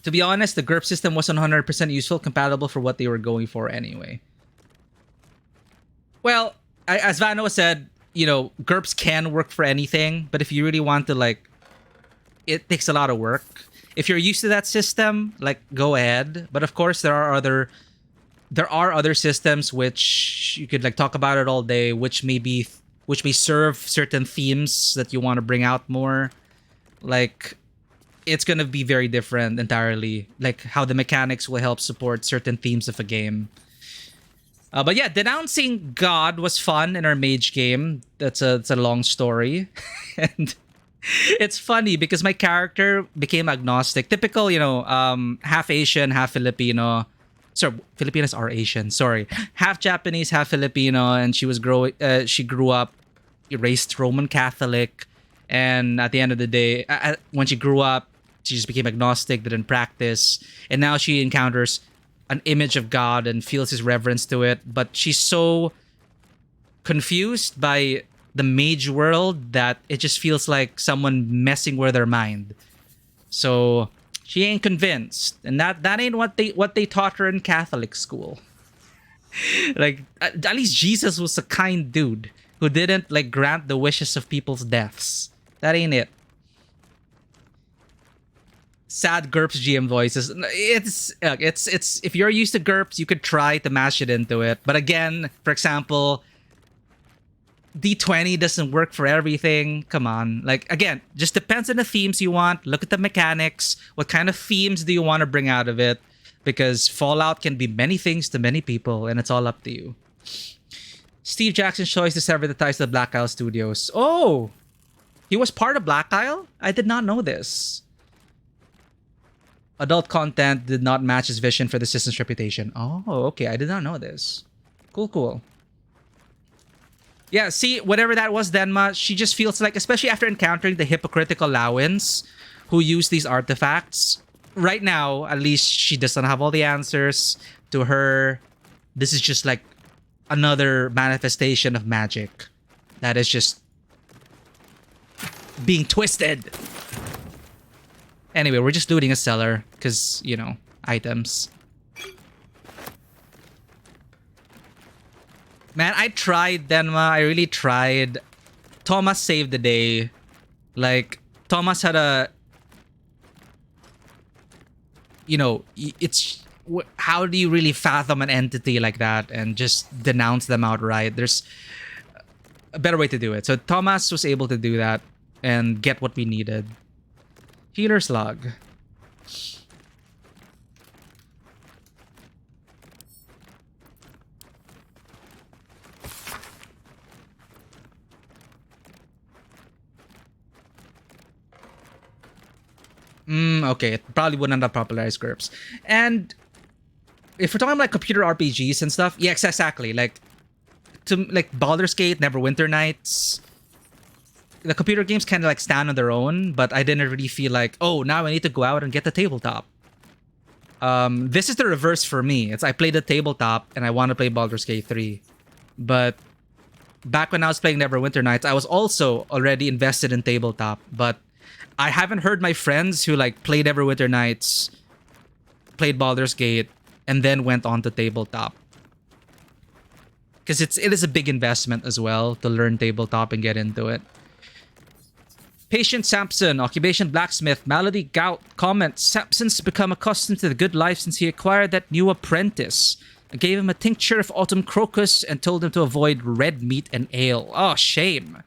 To be honest, the GURP system wasn't 100% useful, compatible for what they were going for anyway. Well, as Vano said, GURPS can work for anything, but if you really want to, it takes a lot of work. If you're used to that system, go ahead. But of course, there are other systems which you could talk about it all day, which may serve certain themes that you want to bring out more. It's gonna be very different entirely, how the mechanics will help support certain themes of a game. But yeah, denouncing God was fun in our mage game. It's a long story. And it's funny because my character became agnostic. Typical, half Asian, half Filipino. Sorry, Filipinos are Asian. Sorry, half Japanese, half Filipino, and she grew up raised Roman Catholic. And at the end of the day, when she grew up, she just became agnostic, didn't practice. And now she encounters an image of God and feels his reverence to it. But she's so confused by the mage world that it just feels like someone messing with her mind. So she ain't convinced. And that ain't what they taught her in Catholic school. At least Jesus was a kind dude who didn't grant the wishes of people's deaths. That ain't it. Sad GURPS GM voices. It's if you're used to GURPS, you could try to mash it into it. But again, for example, D20 doesn't work for everything. Come on. Again, just depends on the themes you want. Look at the mechanics. What kind of themes do you want to bring out of it? Because Fallout can be many things to many people, and it's all up to you. Steve Jackson's choice to sever the ties to the Black Isle Studios. Oh! He was part of Black Isle? I did not know this. Adult content did not match his vision for the system's reputation. Oh, okay. I did not know this. Cool. Yeah, see, whatever that was, Denma, she just feels like, especially after encountering the hypocritical Lawins who use these artifacts, right now, at least she doesn't have all the answers. To her, this is just another manifestation of magic that is just being twisted. Anyway, we're just looting a cellar because, items. Man, I tried, Denma. I really tried. Thomas saved the day. Thomas had a... it's... How do you really fathom an entity like that and just denounce them outright? There's a better way to do it. So Thomas was able to do that and get what we needed. Healer's log. Okay, it probably wouldn't have popularized GURPS. And if we're talking about computer RPGs and stuff, yes, exactly. Baldur's Gate, Neverwinter Nights. The computer games kind of stand on their own, but I didn't really feel oh, now I need to go out and get the tabletop. This is the reverse for me. I played the tabletop and I want to play Baldur's Gate 3. But back when I was playing Neverwinter Nights, I was also already invested in tabletop. But I haven't heard my friends who played Neverwinter Nights, played Baldur's Gate, and then went on to tabletop. because it is a big investment as well to learn tabletop and get into it. Patient Sampson, occupation blacksmith, malady gout, comments, Sampson's become accustomed to the good life since he acquired that new apprentice. I gave him a tincture of autumn crocus and told him to avoid red meat and ale. Oh, shame.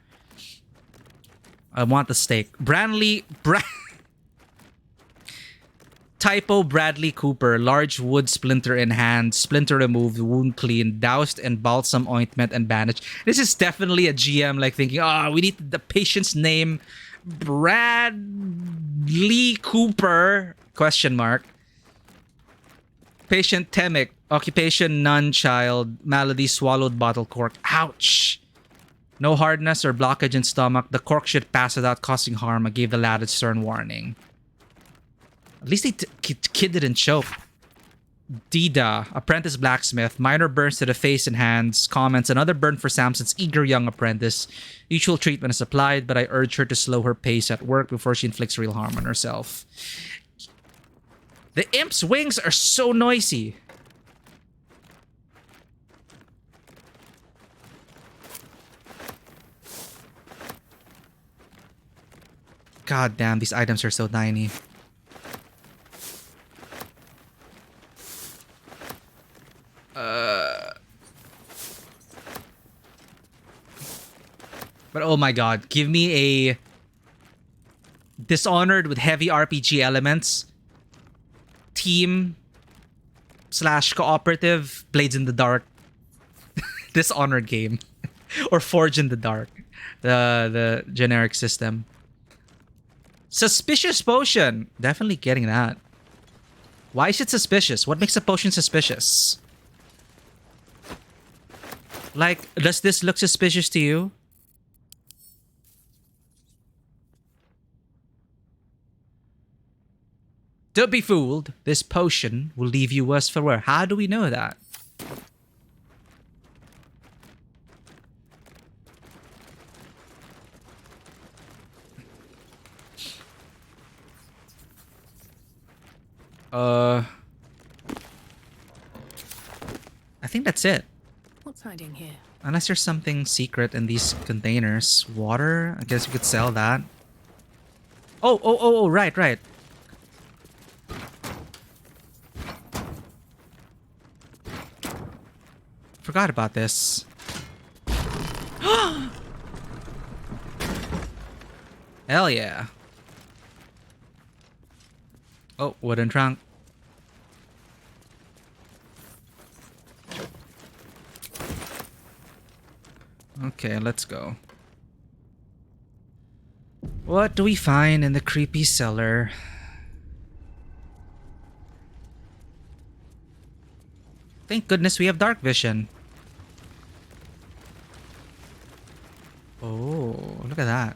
I want the steak. Typo Bradley Cooper, large wood splinter in hand, splinter removed, wound clean, doused in balsam ointment and bandaged. This is definitely a GM like thinking, we need the patient's name. Bradley Cooper, question mark. Patient Temic, occupation nun child, malady swallowed bottle cork. Ouch. No hardness or blockage in stomach. The cork should pass without causing harm. I gave the lad a stern warning. At least the kid didn't choke. Dida, apprentice blacksmith, minor burns to the face and hands, comments, another burn for Samson's eager young apprentice. Usual treatment is applied, but I urge her to slow her pace at work before she inflicts real harm on herself. The imp's wings are so noisy. God damn, these items are so tiny. But oh my god, give me a Dishonored with heavy RPG elements, team / cooperative Blades in the Dark Dishonored game. Or Forge in the Dark, the generic system. Suspicious potion, definitely getting that. Why is it suspicious? What makes a potion suspicious? Like, does this look suspicious to you? Don't be fooled. This potion will leave you worse for wear. How do we know that? I think that's it. What's hiding here? Unless there's something secret in these containers. Water? I guess we could sell that. Oh, right. Forgot about this. Hell yeah. Oh, wooden trunk. Okay, let's go. What do we find in the creepy cellar? Thank goodness we have dark vision. Oh, look at that.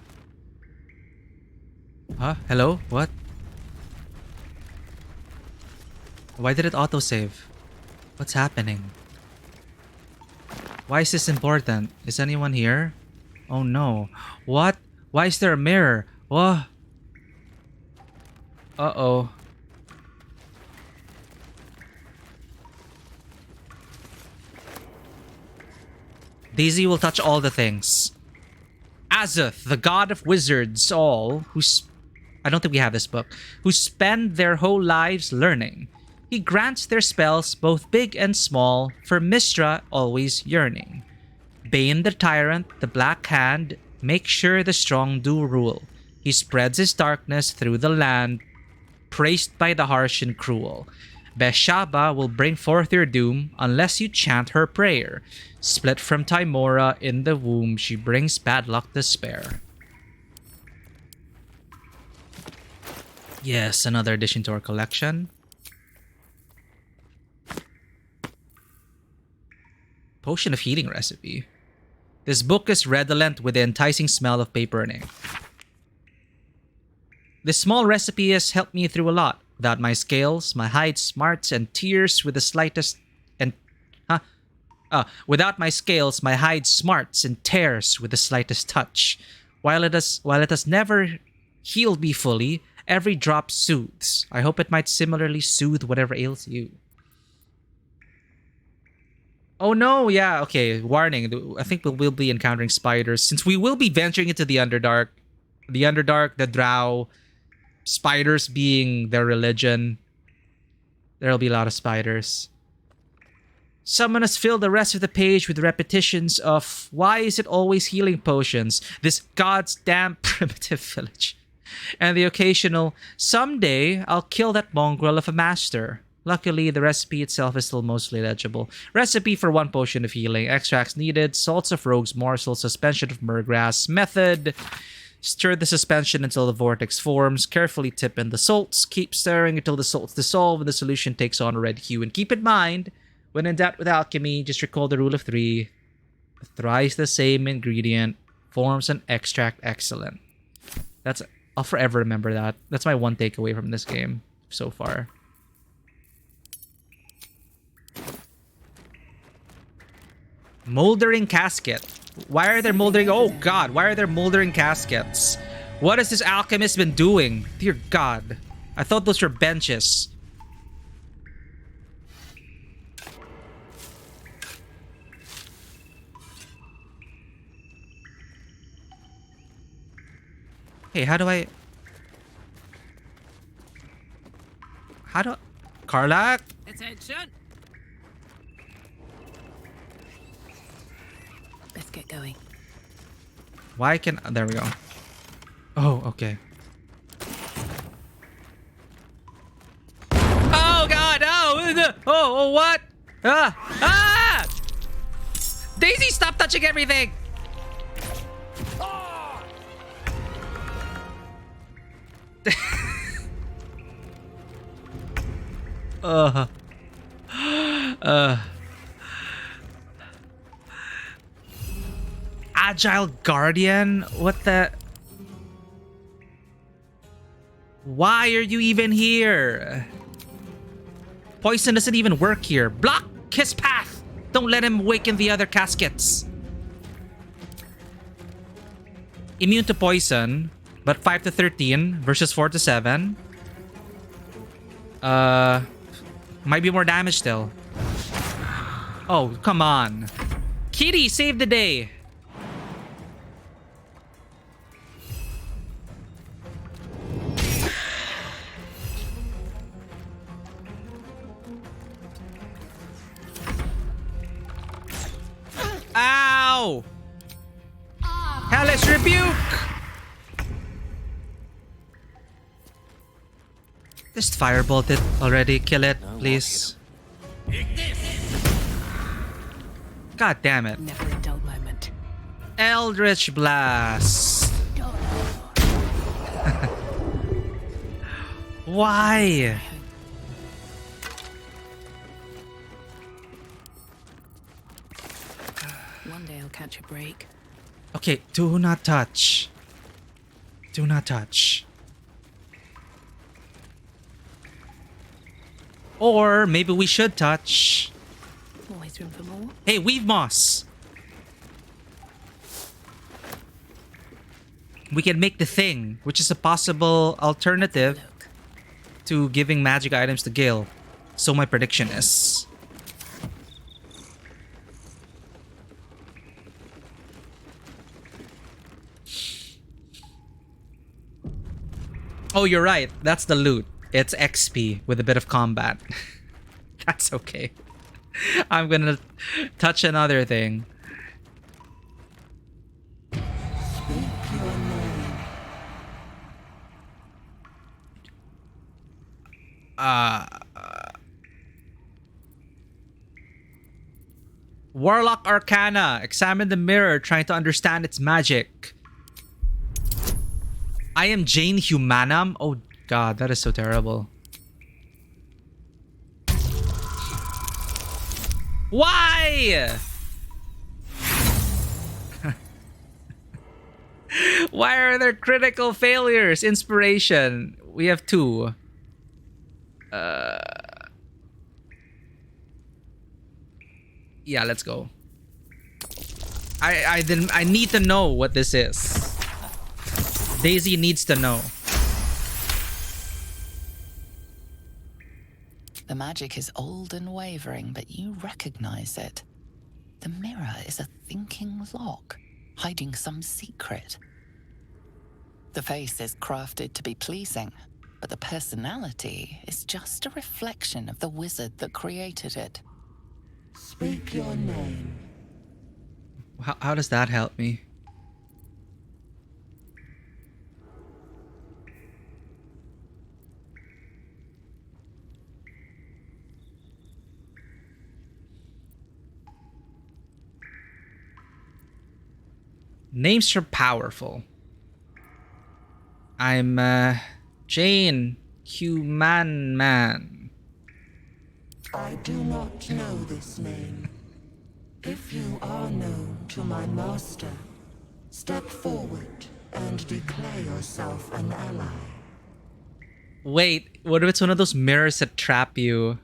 Huh? Hello? What? Why did it autosave? What's happening? Why is this important? Is anyone here? Oh no. What? Why is there a mirror? What? Uh-oh. Daisy will touch all the things. Azuth, the god of wizards all, I don't think we have this book, who spend their whole lives learning. He grants their spells both big and small, for Mystra always yearning. Bane the tyrant, the black hand, make sure the strong do rule. He spreads his darkness through the land, praised by the harsh and cruel. Beshaba will bring forth your doom unless you chant her prayer. Split from Timora in the womb, she brings bad luck to spare. Yes, another addition to our collection. Potion of healing recipe. This book is redolent with the enticing smell of paper and ink. This small recipe has helped me through a lot. Without my scales, my hide smarts and tears with the slightest without my scales, my hide smarts and tears with the slightest touch. While it has never healed me fully, every drop soothes. I hope it might similarly soothe whatever ails you. Oh no, yeah, okay. Warning. I think we'll be encountering spiders since we will be venturing into the Underdark. The Underdark, the Drow, spiders being their religion. There'll be a lot of spiders. Someone has filled the rest of the page with repetitions of why is it always healing potions? This goddamn primitive village. And the occasional, someday I'll kill that mongrel of a master. Luckily, the recipe itself is still mostly legible. Recipe for 1 potion of healing. Extracts needed. Salts of rogue's morsel. Suspension of murgrass. Method. Stir the suspension until the vortex forms. Carefully tip in the salts. Keep stirring until the salts dissolve and the solution takes on a red hue. And keep in mind, when in doubt with alchemy, just recall the rule of 3. Thrice the same ingredient forms an extract excellent. I'll forever remember that. That's my one takeaway from this game so far. Moldering casket. Why are there moldering? Oh god, why are there moldering caskets? What has this alchemist been doing? Dear god. I thought those were benches. Hey, how do I... Karlak? Attention! Let's get going. Why can... There we go. Oh, okay. Oh, God! Oh, what? Ah! Daisy, stop touching everything! Agile Guardian? What the... Why are you even here? Poison doesn't even work here. Block his path! Don't let him awaken the other caskets. Immune to poison, but 5 to 13 versus 4 to 7. Might be more damage still. Oh, come on. Kitty, save the day. Ow! Hellish rebuke! Just firebolt it already. Kill it, please. God damn it. Never a dull moment. Eldritch Blast. Why? One day I'll catch a break. Okay, do not touch. Do not touch. Or maybe we should touch. Always room for more. Hey, weave moss. We can make the thing, which is a possible alternative to giving magic items to Gale. So my prediction is. Oh, you're right. That's the loot. It's XP with a bit of combat. That's okay. I'm gonna touch another thing. Warlock Arcana. Examine the mirror, trying to understand its magic. I am Jane Humanum. Oh god, that is so terrible. Why? Why are there critical failures? Inspiration. We have 2. Yeah, let's go. I need to know what this is. Daisy needs to know. The magic is old and wavering, but you recognize it. The mirror is a thinking lock, hiding some secret. The face is crafted to be pleasing, but the personality is just a reflection of the wizard that created it. Speak your name. How does that help me? Names are powerful. I'm Jane Human Man. I do not know this name. If you are known to my master, step forward and declare yourself an ally. Wait, what if it's one of those mirrors that trap you?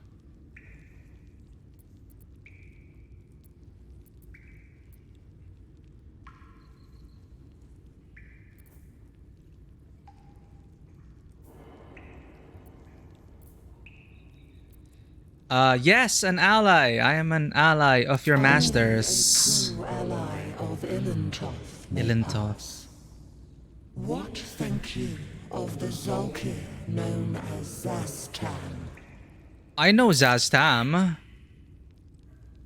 Yes, an ally. I am an ally of your masters. True ally of Ilintoth. Ilintoth. What think you of the Zolkir known as Zastan? I know Zastam.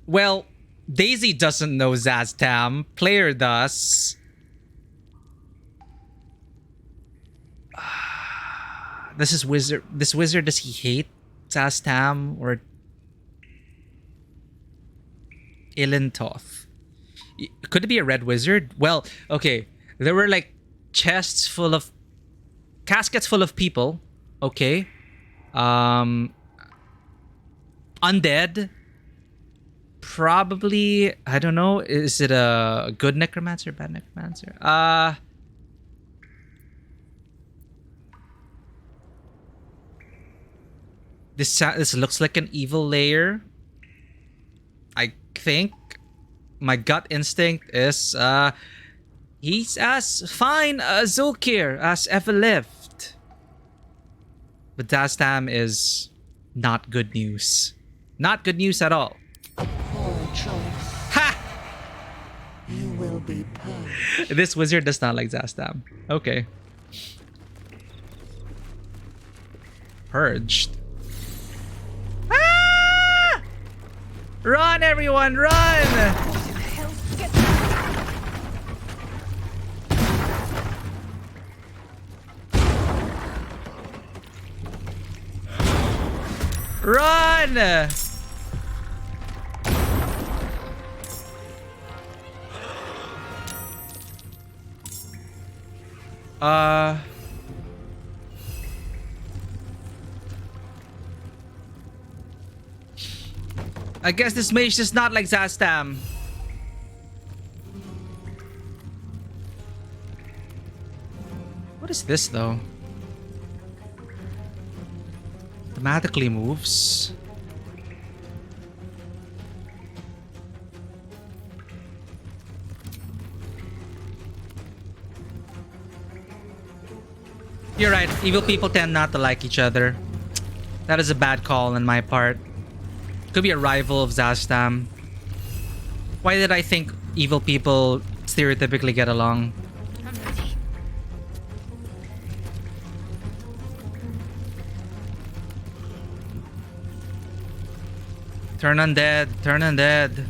Well, Daisy doesn't know Zastam. Player does. This wizard, does he hate Zastam or Ilintoth? Could it be a red wizard? Well, okay. There were like caskets full of people. Okay. Undead. Probably, I don't know. Is it a good necromancer, bad necromancer? This looks like an evil layer. I think my gut instinct is he's as fine a Zulkir as ever lived. But Dastam is not good news. Not good news at all. Poor choice. Ha! You will be purged. This wizard does not like Zastam. Okay. Purged. Ah! Run, everyone, run! Run! I guess this mage is not like Zastam. What is this though? Automatically moves. You're right, evil people tend not to like each other. That is a bad call on my part. Could be a rival of Zastam. Why did I think evil people stereotypically get along? Turn undead, turn undead.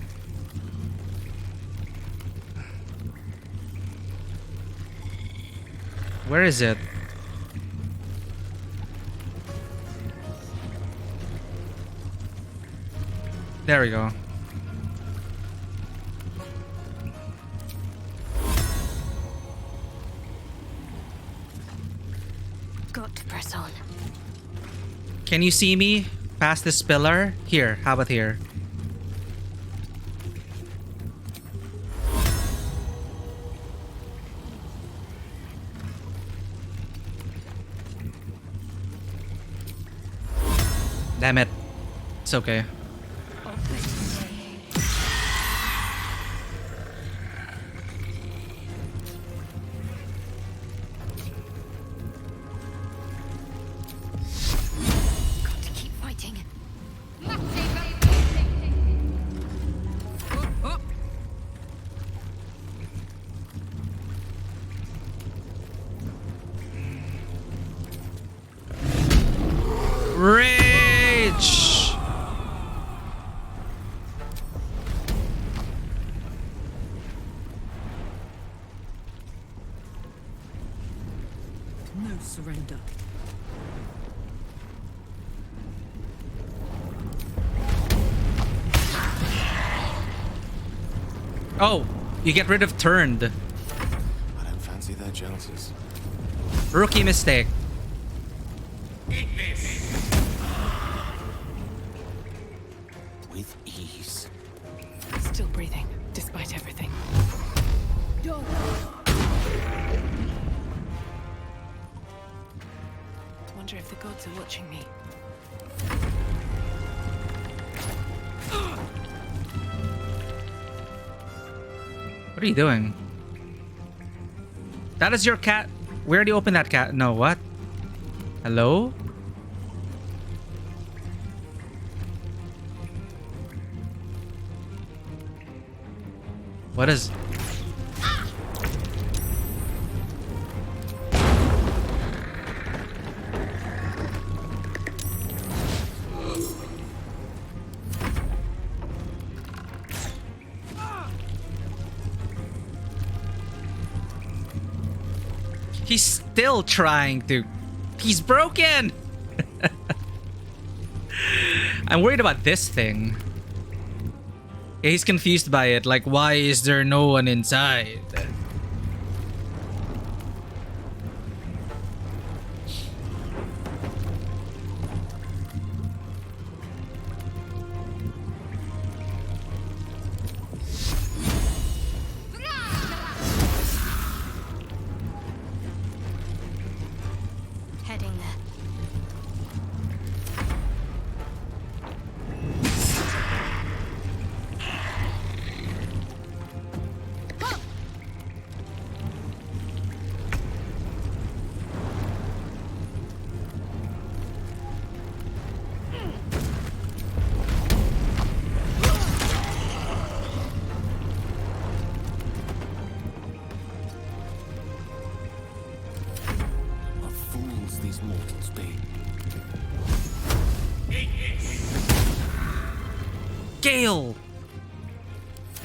Where is it? There we go. Got to press on. Can you see me past this pillar? Here, how about here? Damn it. It's okay. Got to keep fighting. surrender. Oh, you get rid of turned. I don't fancy their chances. Rookie mistake. With ease. Still breathing, despite everything. Wonder if the gods are watching me. What are you doing? That is your cat. We already opened that cat. No, what? Hello? What is... He's still trying to... He's broken! I'm worried about this thing. Yeah, he's confused by it. Like, why is there no one inside? Heading there. What fools these mortals be. Gale!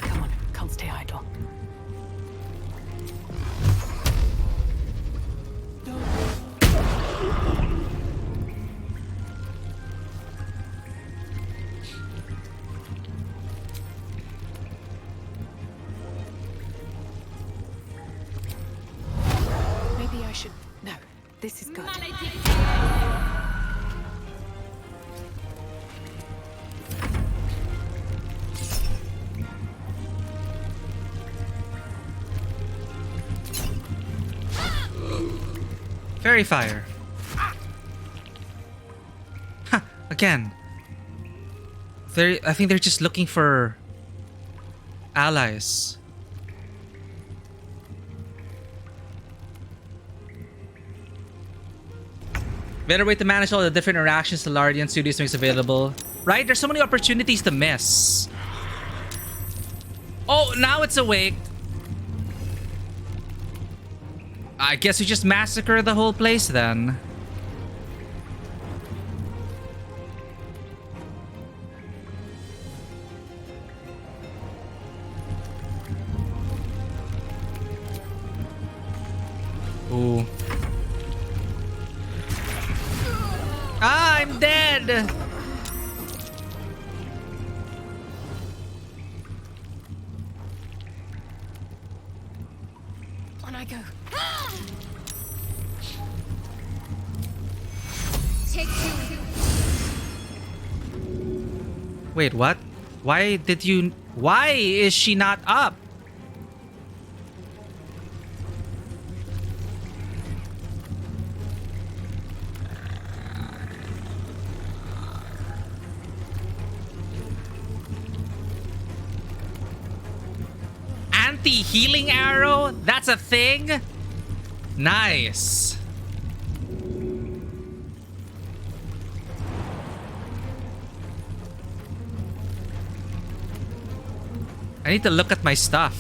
Come on, can't stay idle. Maybe I should... No, this is good. Fairy fire. Huh, again. I think they're just looking for allies. Better way to manage all the different interactions the Lardian Studios makes available. Right? There's so many opportunities to miss. Oh, now it's awake. I guess we just massacre the whole place then. Ooh. Ah, I'm dead! On I go. Take two. Wait, what? Why did you... Why is she not up? Anti-healing arrow? That's a thing? Nice. I need to look at my stuff.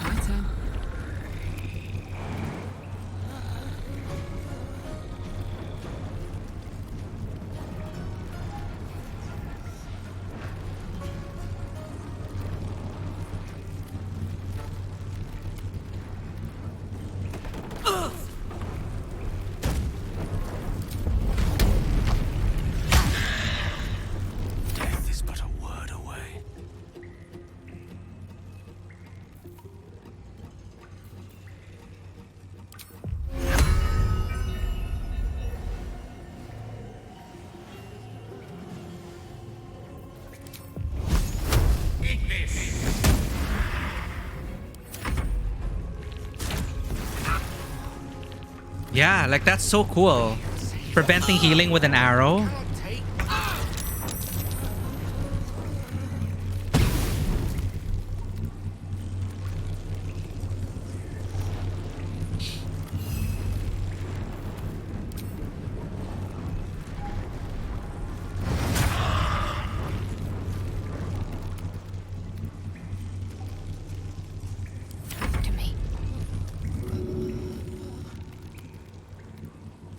My turn. Yeah, like that's so cool. Preventing healing with an arrow.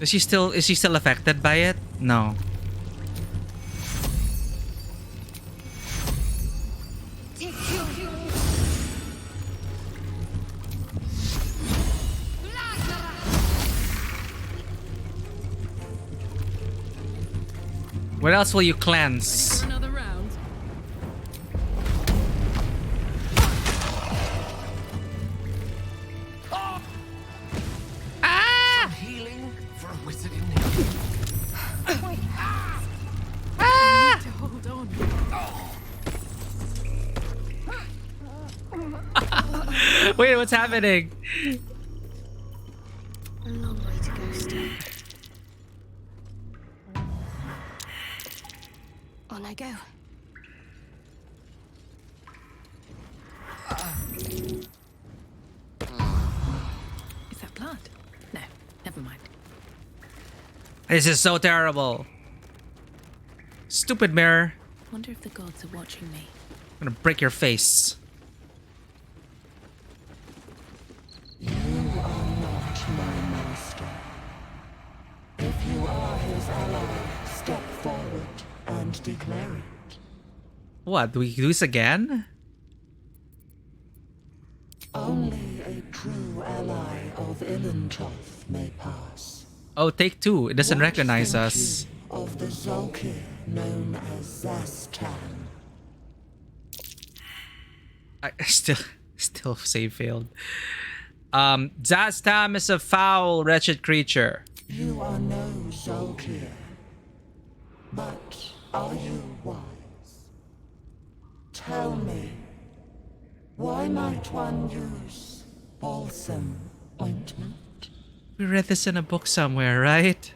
Is she still affected by it? No. What else will you cleanse? Another round. Some healing for a wizard in need. I need to hold on. Wait, what's happening? A long way to go still. On I go. Is that blood? No, never mind. This is so terrible. Stupid mirror. Wonder if the gods are watching me. I'm gonna break your face. You are not my master. If you are his ally, step forward and declare it. What? Do we do this again? Only a true ally of Ilintoth may pass. Oh, take two. It doesn't recognize Think us. you of the Zolkir known as Zastan. I still save failed. Zastam is a foul, wretched creature. You are no Zolkir, but are you wise? Tell me, why might one use balsam ointment? We read this in a book somewhere, right?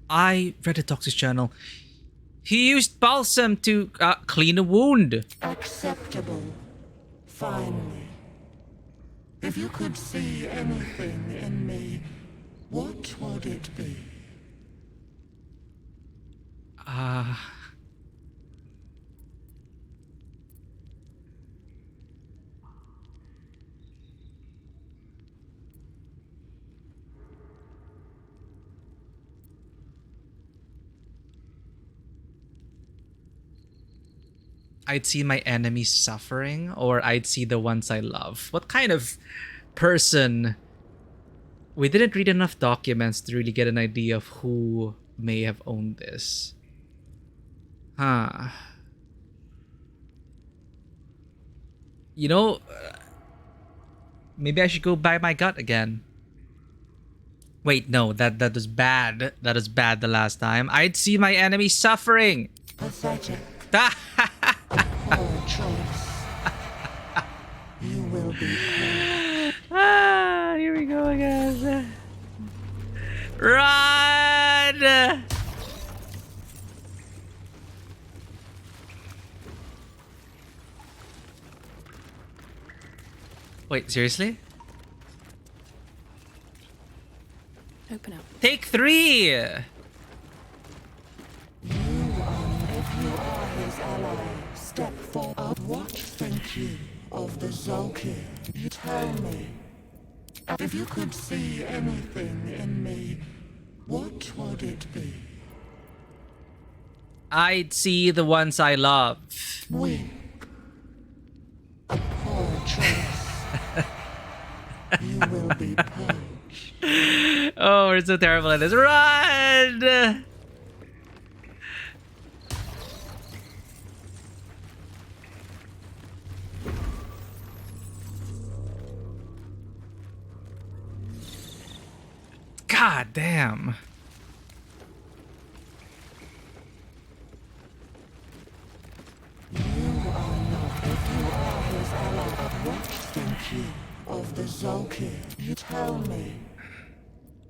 I read a Toxic channel. He used balsam to clean a wound. Acceptable. Finally. If you could see anything in me, what would it be? I'd see my enemies suffering, or I'd see the ones I love. What kind of person? We didn't read enough documents to really get an idea of who may have owned this. Huh. You know, maybe I should go by my gut again. Wait, no, that was bad. That was bad the last time. I'd see my enemies suffering. Pathetic. Poor choice. You will be paid. Here we go again. Run! Wait, seriously? Open up. Take 3! If you are his ally, step forward. What think you of the Zolkir? You tell me. If you could see anything in me, what would it be? I'd see the ones I love. Weak. A poor choice. You will be poached. Oh, we're so terrible at this. Run! God damn. You are not. If you are his ally, what think kid, you tell me.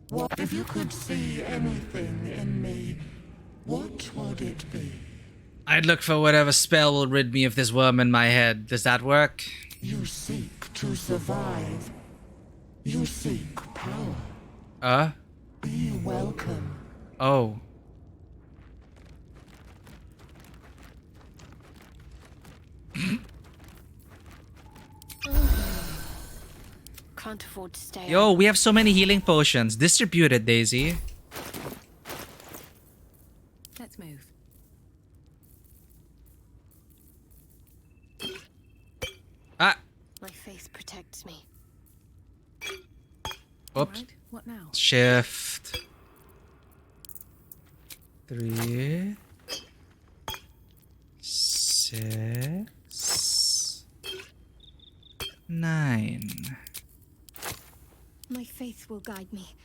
What if you could see anything in me? What would it be? I'd look for whatever spell will rid me of this worm in my head. Does that work? You seek to survive. You seek power. Be welcome. Oh. Can't afford to stay. Yo, we have so many healing potions. Distribute it, Daisy. Let's move. Ah. My faith protects me. Oops. Right, what now? Shift. 3. 6. 9. My faith will guide me.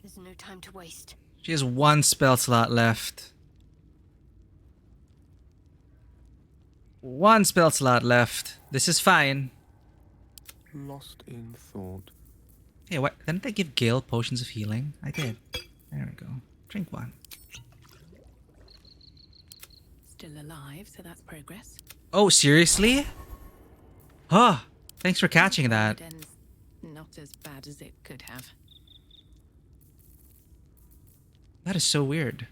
There's no time to waste. She has 1 spell slot left. 1 spell slot left. This is fine. Lost in thought. Hey, what? Didn't I give Gale potions of healing? I did. There we go. Drink 1. Still alive, so that's progress. Oh, seriously? Huh. Thanks for catching that. Ends not as bad as it could have. That is so weird.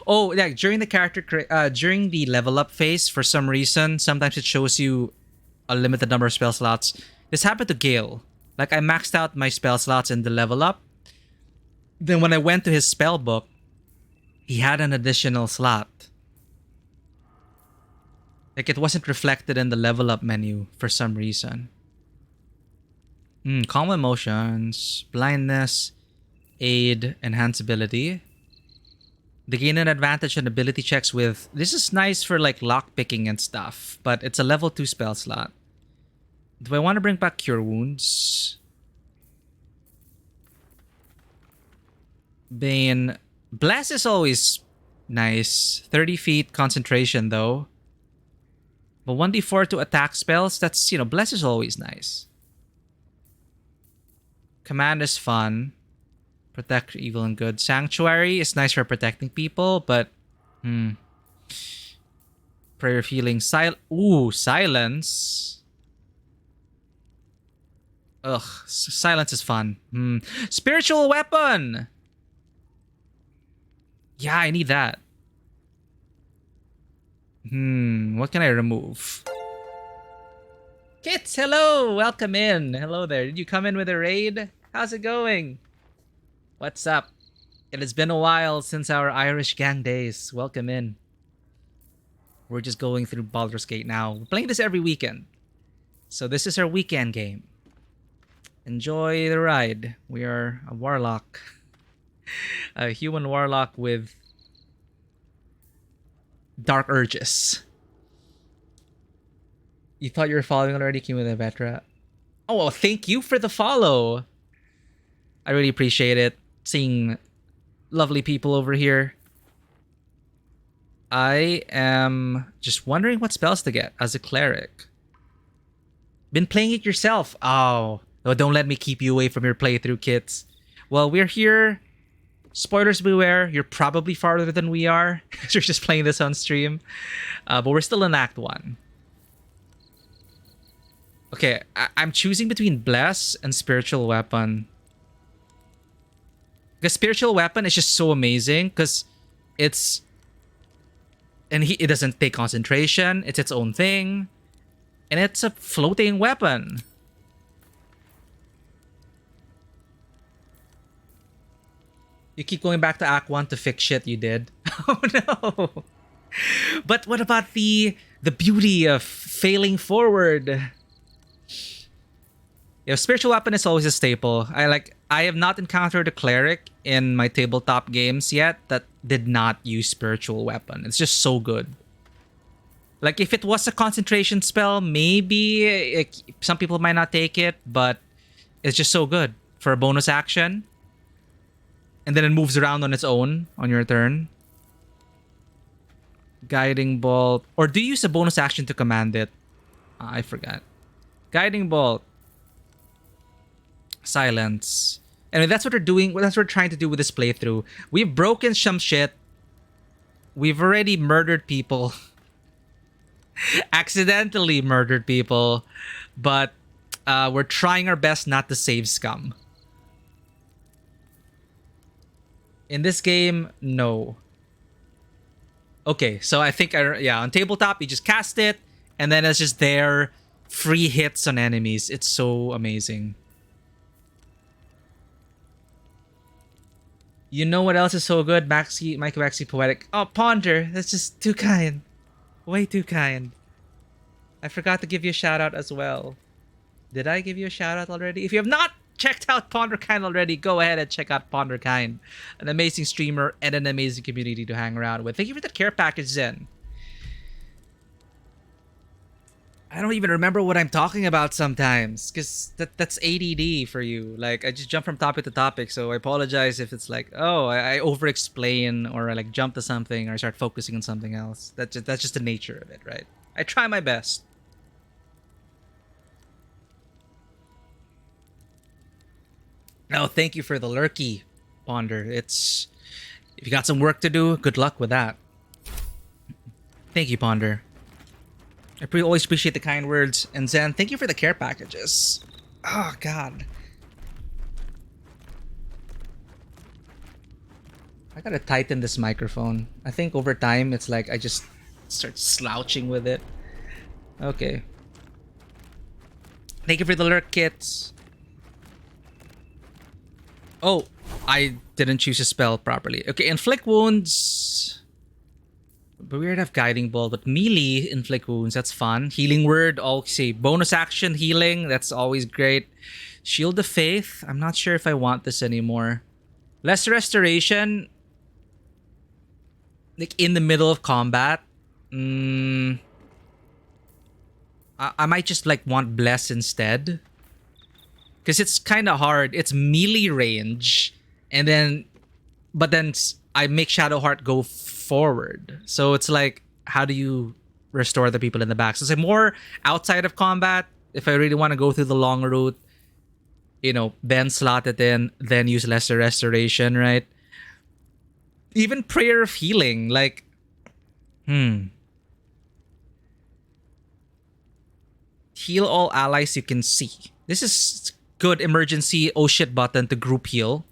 Oh, yeah, during the level up phase, for some reason, sometimes it shows you a limited number of spell slots. This happened to Gale. Like, I maxed out my spell slots in the level up. Then when I went to his spell book, he had an additional slot. Like, it wasn't reflected in the level up menu for some reason. Calm emotions, blindness, aid, enhance ability. They gain an advantage on ability checks with... This is nice for like lockpicking and stuff, but it's a level 2 spell slot. Do I want to bring back Cure Wounds? Bane. Bless is always nice. 30 feet concentration though. But 1d4 to attack spells, that's, you know, Bless is always nice. Command is fun. Protect evil and good. Sanctuary is nice for protecting people, but... Prayer of healing. Silence. Ugh, silence is fun. Spiritual weapon! Yeah, I need that. What can I remove? Kits, hello! Welcome in. Hello there. Did you come in with a raid? How's it going? What's up? It has been a while since our Irish gang days. Welcome in. We're just going through Baldur's Gate now. We're playing this every weekend. So this is our weekend game. Enjoy the ride. We are a warlock. A human warlock with dark urges. You thought you were following already, King with a Vetra? Oh, well, thank you for the follow. I really appreciate it. Seeing lovely people over here. I am just wondering what spells to get as a cleric. Been playing it yourself. Oh, don't let me keep you away from your playthrough, Kits. Well, we're here. Spoilers beware. You're probably farther than we are. You're just playing this on stream. But we're still in Act 1. Okay, I'm choosing between Bless and Spiritual Weapon. Because Spiritual Weapon is just so amazing because it's... And it doesn't take concentration. It's its own thing. And it's a floating weapon. You keep going back to Act 1 to fix shit you did. Oh no! But what about the beauty of failing forward? Spiritual Weapon is always a staple. I have not encountered a cleric in my tabletop games yet that did not use Spiritual Weapon. It's just so good. Like, if it was a concentration spell, maybe some people might not take it, but it's just so good for a bonus action. And then it moves around on its own on your turn. Guiding Bolt. Or do you use a bonus action to command it? I forgot. Guiding bolt. Silence. Anyway, that's what we're doing. That's what we're trying to do with this playthrough. We've broken some shit. We've already murdered people. Accidentally murdered people. But we're trying our best not to save scum. In this game, no. Okay, so I think, on tabletop, you just cast it, and then it's just there, free hits on enemies. It's so amazing. You know what else is so good? Mike Maxi Poetic. Oh, Ponder, that's just too kind. Way too kind. I forgot to give you a shout out as well. Did I give you a shout out already? If you have not checked out Ponderkind already, go ahead and check out Ponderkind. An amazing streamer and an amazing community to hang around with. Thank you for that care package, Zen. I don't even remember what I'm talking about sometimes, because that's ADD for you. Like, I just jump from topic to topic, so I apologize if it's like, oh, I over-explain, or I like jump to something, or start focusing on something else. That's just the nature of it, right? I try my best. No, thank you for the lurky, Ponder. If you got some work to do, good luck with that. Thank you, Ponder. I always appreciate the kind words. And Zen, thank you for the care packages. Oh, God. I gotta tighten this microphone. I think over time, it's like I just start slouching with it. Okay. Thank you for the lurk kits. Oh, I didn't choose a spell properly. Okay, inflict wounds. But we already have guiding bolt, but melee inflict wounds, that's fun. Healing word, say bonus action healing, that's always great. Shield of faith, I'm not sure if I want this anymore. Less restoration, like in the middle of combat. I might just like want bless instead. Because it's kind of hard. It's melee range. And then... But then I make Shadowheart go forward. So it's like, how do you restore the people in the back? So it's like more outside of combat. If I really want to go through the long route, you know, then slot it in, then use lesser restoration, right? Even prayer of healing, like... Heal all allies you can see. This is good emergency oh shit button to group heal.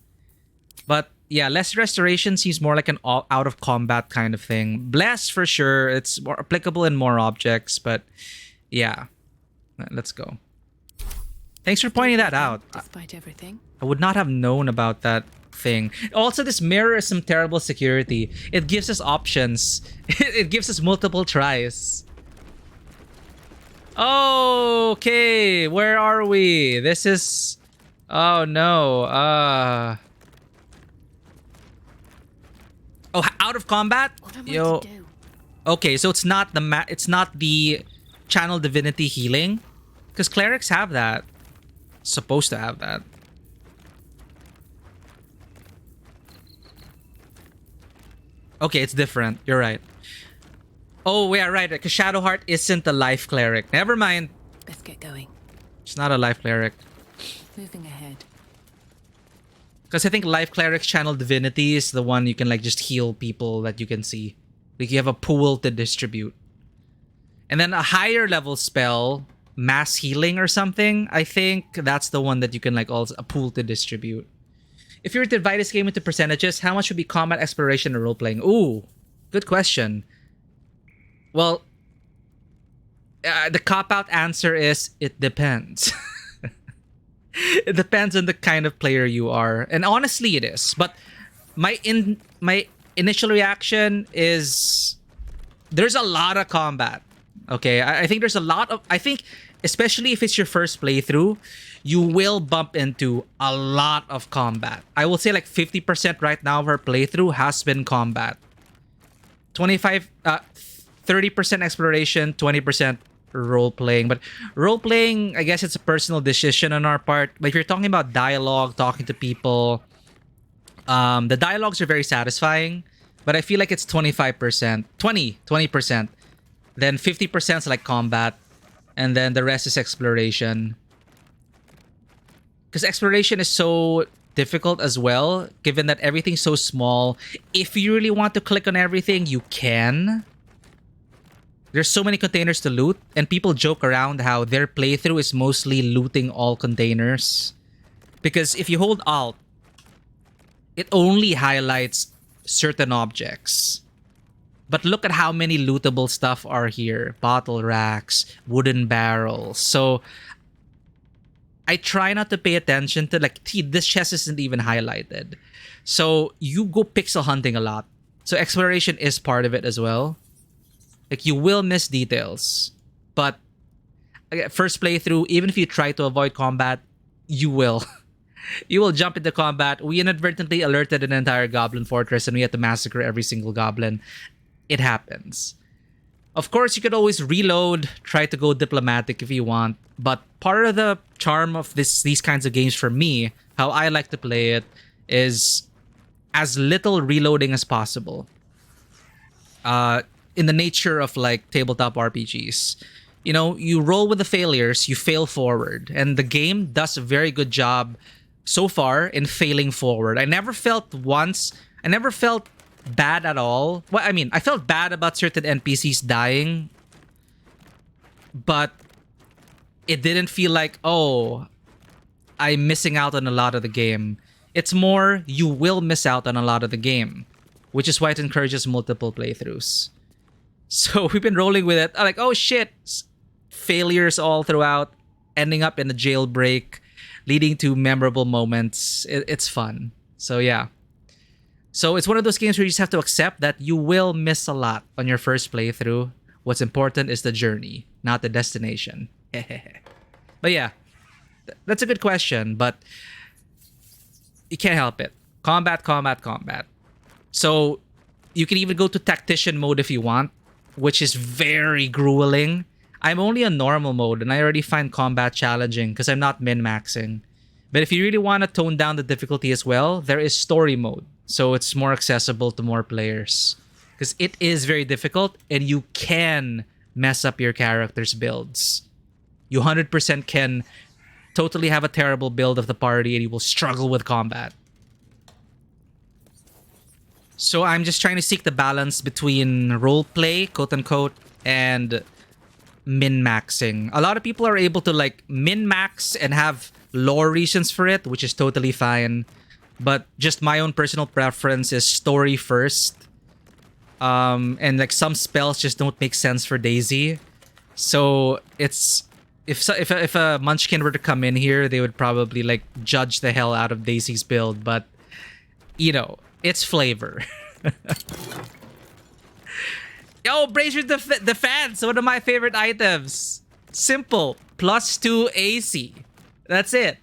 But yeah, less restoration seems more like an out of combat kind of thing. Bless for sure. It's more applicable in more objects, but yeah. Let's go. Thanks for pointing that out. Despite everything. I would not have known about that thing. Also, this mirror is some terrible security. It gives us options. It gives us multiple tries. Okay, where are we? This is... Oh no. Oh, out of combat? Yo. Okay, so it's not the channel divinity healing, because clerics have that. Supposed to have that. Okay, it's different. You're right. Oh, yeah, right. Because Shadowheart isn't a life cleric. Never mind. Let's get going. It's not a life cleric. Moving ahead. Because I think life cleric's channel divinity is the one you can like just heal people that you can see. Like you have a pool to distribute. And then a higher level spell, mass healing or something, I think that's the one that you can like also a pool to distribute. If you were to divide this game into percentages, how much would be combat, exploration, and role-playing? Ooh, good question. Well, the cop-out answer is it depends. It depends on the kind of player you are. And honestly, it is. But my initial reaction is there's a lot of combat. Okay, I think there's a lot of... I think, especially if it's your first playthrough, you will bump into a lot of combat. I will say like 50% right now of our playthrough has been combat. 30% exploration, 20% role-playing. But role-playing, I guess it's a personal decision on our part. But if you're talking about dialogue, talking to people, the dialogues are very satisfying. But I feel like it's 25%. 20%. Then 50% is like combat. and then the rest is exploration. Because exploration is so difficult as well, given that everything's so small. If you really want to click on everything, you can. There's so many containers to loot, and people joke around how their playthrough is mostly looting all containers. Because if you hold Alt, it only highlights certain objects. But look at how many lootable stuff are here. Bottle racks, wooden barrels. So I try not to pay attention to like, this chest isn't even highlighted. So you go pixel hunting a lot. So exploration is part of it as well. Like you will miss details. But first playthrough, even if you try to avoid combat, you will. You will jump into combat. We inadvertently alerted an entire goblin fortress and we had to massacre every single goblin. It happens. Of course, you could always reload, try to go diplomatic if you want. But part of the charm of these kinds of games for me, how I like to play it, is as little reloading as possible. In the nature of like tabletop RPGs. You know, you roll with the failures, you fail forward. And the game does a very good job so far in failing forward. I never felt bad at all. Well, I mean, I felt bad about certain NPCs dying, but it didn't feel like, oh, I'm missing out on a lot of the game. It's more, you will miss out on a lot of the game, which is why it encourages multiple playthroughs. So we've been rolling with it. Like, oh shit, failures all throughout, ending up in a jailbreak, leading to memorable moments. It's fun. So yeah. So it's one of those games where you just have to accept that you will miss a lot on your first playthrough. What's important is the journey, not the destination. But yeah, that's a good question, but you can't help it. Combat, combat, combat. So you can even go to tactician mode if you want, which is very grueling. I'm only on normal mode and I already find combat challenging because I'm not min-maxing. But if you really want to tone down the difficulty as well, there is story mode. So it's more accessible to more players. Because it is very difficult and you can mess up your character's builds. You 100% can totally have a terrible build of the party and you will struggle with combat. So I'm just trying to seek the balance between roleplay, quote-unquote, and min-maxing. A lot of people are able to like min-max and have lore reasons for it, which is totally fine. But just my own personal preference is story first. And like some spells just don't make sense for Daisy. So it's if a Munchkin were to come in here, they would probably like judge the hell out of Daisy's build. But you know, it's flavor. Yo, Brazier Defense, one of my favorite items. Simple, +2 AC. That's it.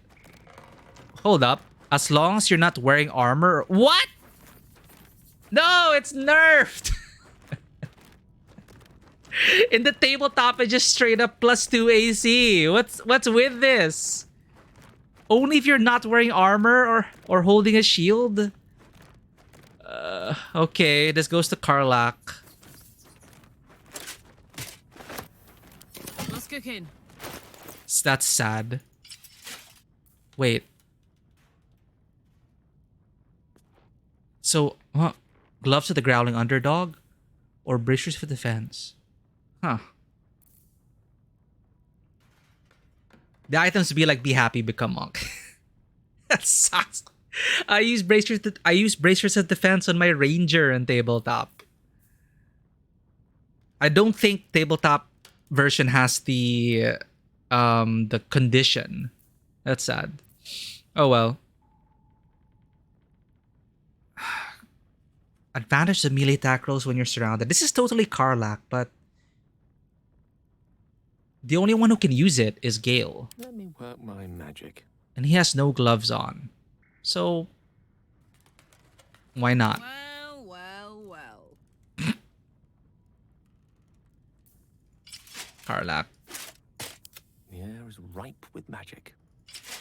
Hold up. As long as you're not wearing armor. What? No, it's nerfed. In the tabletop, it's just straight up +2 AC. What's with this? Only if you're not wearing armor or holding a shield? Okay, this goes to Karlak. Let's cook in. That's sad. Wait. So, gloves to the growling underdog? Or bracers for defense? Huh. The items be like, be happy, become monk. That sucks. I use bracers of defense on my ranger and tabletop. I don't think tabletop version has the condition. That's sad. Oh well. Advantage of melee attack rolls when you're surrounded. This is totally Karlak, but the only one who can use it is Gale. Let me work my magic. And he has no gloves on. So, why not? Well. Karlak. The air is ripe with magic.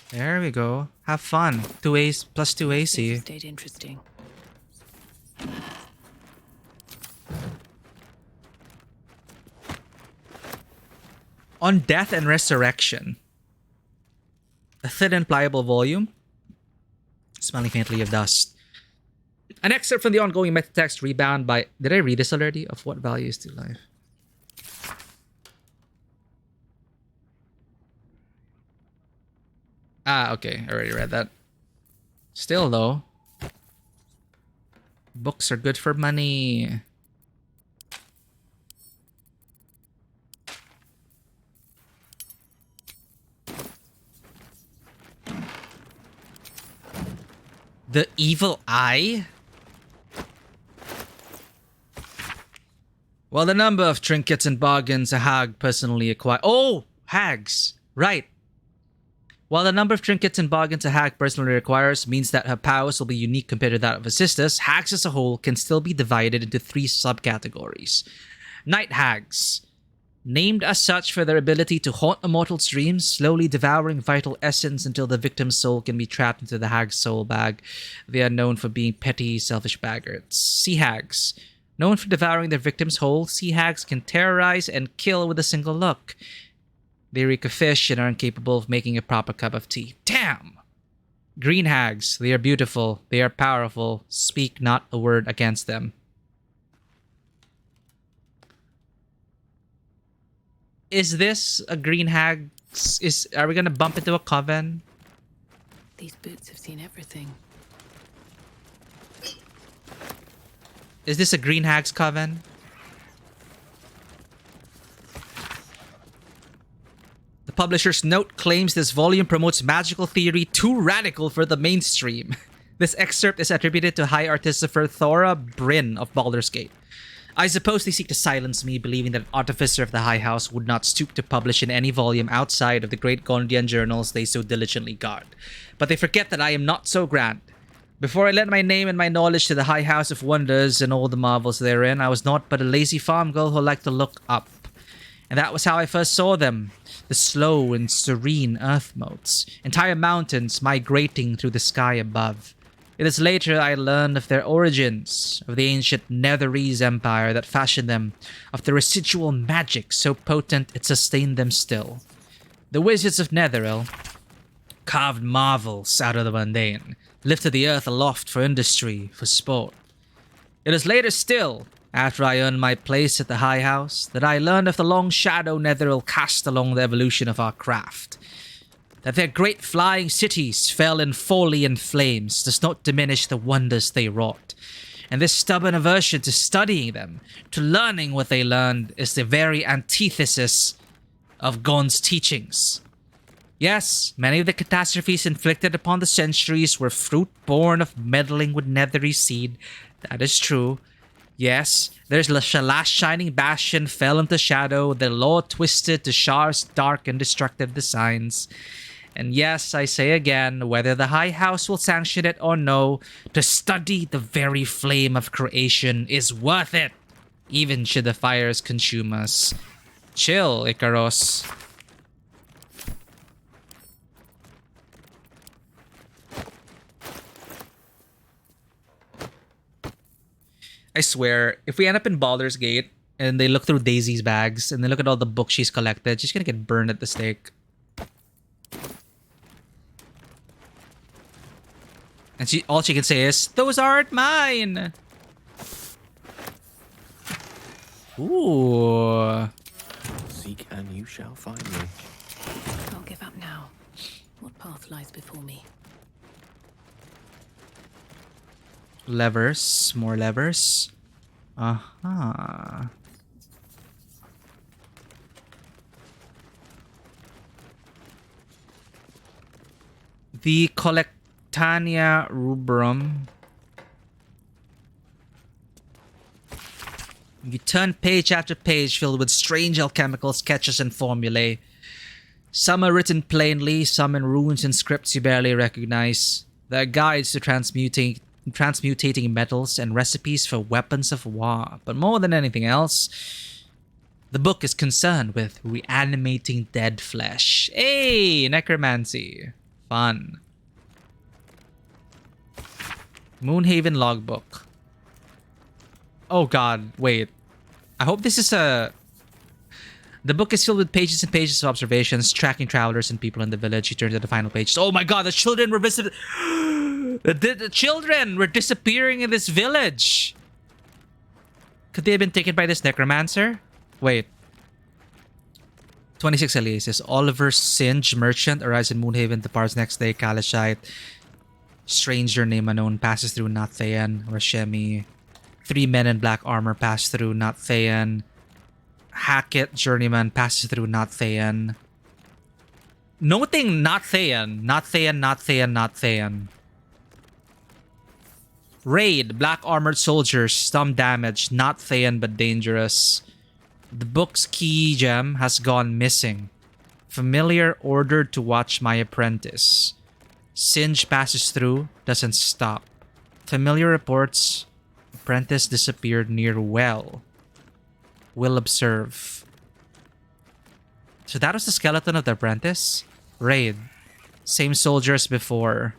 There we go. Have fun. +2 AC. Stayed interesting. On Death and Resurrection. A thin and pliable volume. Smelling faintly of dust. An excerpt from the ongoing metatext Rebound by... Did I read this already? Of what value is to life? Ah, okay. I already read that. Still, though. Books are good for money. The Evil Eye? Well, the number of trinkets and bargains a hag personally acquires... Oh! Hags! Right. While the number of trinkets and bargains a hag personally requires means that her powers will be unique compared to that of her sisters, hags as a whole can still be divided into 3 subcategories. Night hags. Named as such for their ability to haunt a mortal's dreams, slowly devouring vital essence until the victim's soul can be trapped into the hag's soul bag. They are known for being petty, selfish baggards. Sea hags. Known for devouring their victims whole, sea hags can terrorize and kill with a single look. They reek of fish and are incapable of making a proper cup of tea. Damn! Green hags. They are beautiful. They are powerful. Speak not a word against them. Is this a green hag? Are we gonna bump into a coven? These boots have seen everything. Is this a green hag's coven? The publisher's note claims this volume promotes magical theory too radical for the mainstream. This excerpt is attributed to High Artificer Thora Bryn of Baldur's Gate. I suppose they seek to silence me, believing that an artificer of the High House would not stoop to publish in any volume outside of the great Gondian journals they so diligently guard. But they forget that I am not so grand. Before I lent my name and my knowledge to the High House of Wonders and all the marvels therein, I was naught but a lazy farm girl who liked to look up. And that was how I first saw them. The slow and serene earth motes. Entire mountains migrating through the sky above. It is later I learned of their origins, of the ancient Netherese Empire that fashioned them, of the residual magic so potent it sustained them still. The wizards of Netheril carved marvels out of the mundane, lifted the earth aloft for industry, for sport. It is later still, after I earned my place at the High House, that I learned of the long shadow Netheril cast along the evolution of our craft. That their great flying cities fell in folly and flames does not diminish the wonders they wrought. And this stubborn aversion to studying them, to learning what they learned, is the very antithesis of Gon's teachings. Yes, many of the catastrophes inflicted upon the centuries were fruit born of meddling with Netherese seed. That is true. Yes, there's the last shining bastion fell into shadow, the law twisted to Shar's dark and destructive designs. And yes, I say again, whether the High House will sanction it or no, to study the very flame of creation is worth it, even should the fires consume us. Chill, Icaros. I swear, if we end up in Baldur's Gate and they look through Daisy's bags and they look at all the books she's collected, she's gonna get burned at the stake. And all she can say is, "Those aren't mine." Ooh. Seek and you shall find me. Can't give up now. What path lies before me? Levers, more levers. Uh-huh. The Collectania Rubrum. You turn page after page filled with strange alchemical sketches and formulae. Some are written plainly, some in runes and scripts you barely recognize. There are guides to transmutating metals and recipes for weapons of war. But more than anything else, the book is concerned with reanimating dead flesh. Hey, necromancy. Fun. Moonhaven logbook. Oh god, wait. I hope this is a... The book is filled with pages and pages of observations, tracking travelers and people in the village. You turn to the final page. Oh my god, the children were visited. The children were disappearing in this village. Could they have been taken by this necromancer? Wait. 26 aliases. Oliver Singe, merchant, arrives in Moonhaven, departs next day. Kalashite, stranger name unknown, passes through Nathayan. Rashemi. 3 men in black armor pass through Nathayan. Hackett, journeyman, passes through Nathayan. Noting Nathayan. Nathayan. Raid, black armored soldiers, some damage, not Thayan but dangerous. The book's key gem has gone missing. Familiar ordered to watch my apprentice. Singe passes through, doesn't stop. Familiar reports, apprentice disappeared near well. Will observe. So that was the skeleton of the apprentice? Raid. Same soldier as before.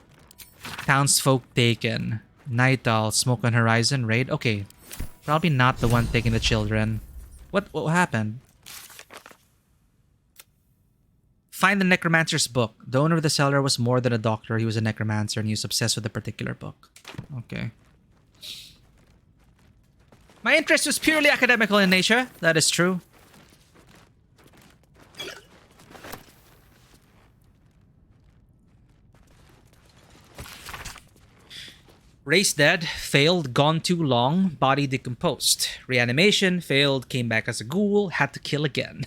Townsfolk taken. Night Owl, Smoke on Horizon, Raid. Okay. Probably not the one taking the children. What happened? Find the necromancer's book. The owner of the cellar was more than a doctor. He was a necromancer and he was obsessed with a particular book. Okay. My interest was purely academical in nature. That is true. Race dead, failed, gone too long, body decomposed. Reanimation, failed, came back as a ghoul, had to kill again.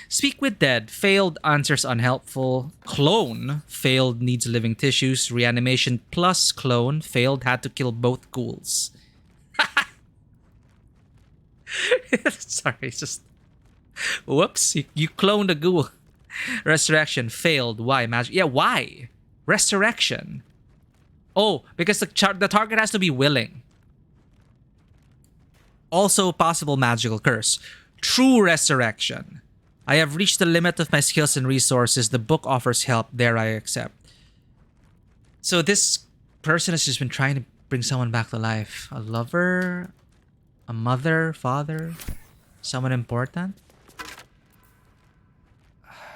Speak with dead, failed, answers unhelpful. Clone, failed, needs living tissues. Reanimation plus clone, failed, had to kill both ghouls. Sorry, it's just... Whoops, you cloned a ghoul. Resurrection, failed, why? Yeah, why? Resurrection. Oh, because the target has to be willing. Also, possible magical curse. True resurrection. I have reached the limit of my skills and resources. The book offers help. Dare I accept? So this person has just been trying to bring someone back to life. A lover? A mother? Father? Someone important?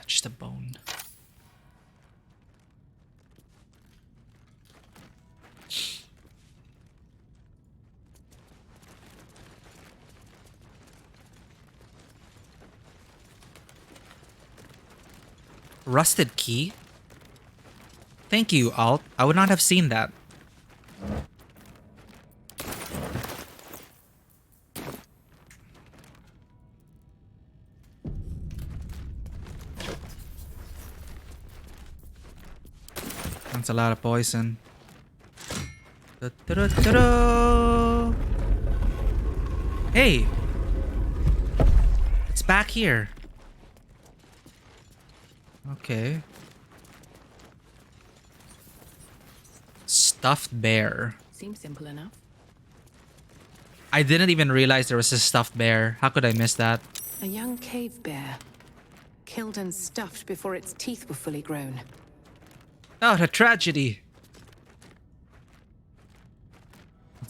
Just a bone. Rusted key? Thank you, Alt. I would not have seen that. That's a lot of poison. Hey! It's back here. Okay. Stuffed bear. Seems simple enough. I didn't even realize there was a stuffed bear. How could I miss that? A young cave bear. Killed and stuffed before its teeth were fully grown. Oh, the tragedy.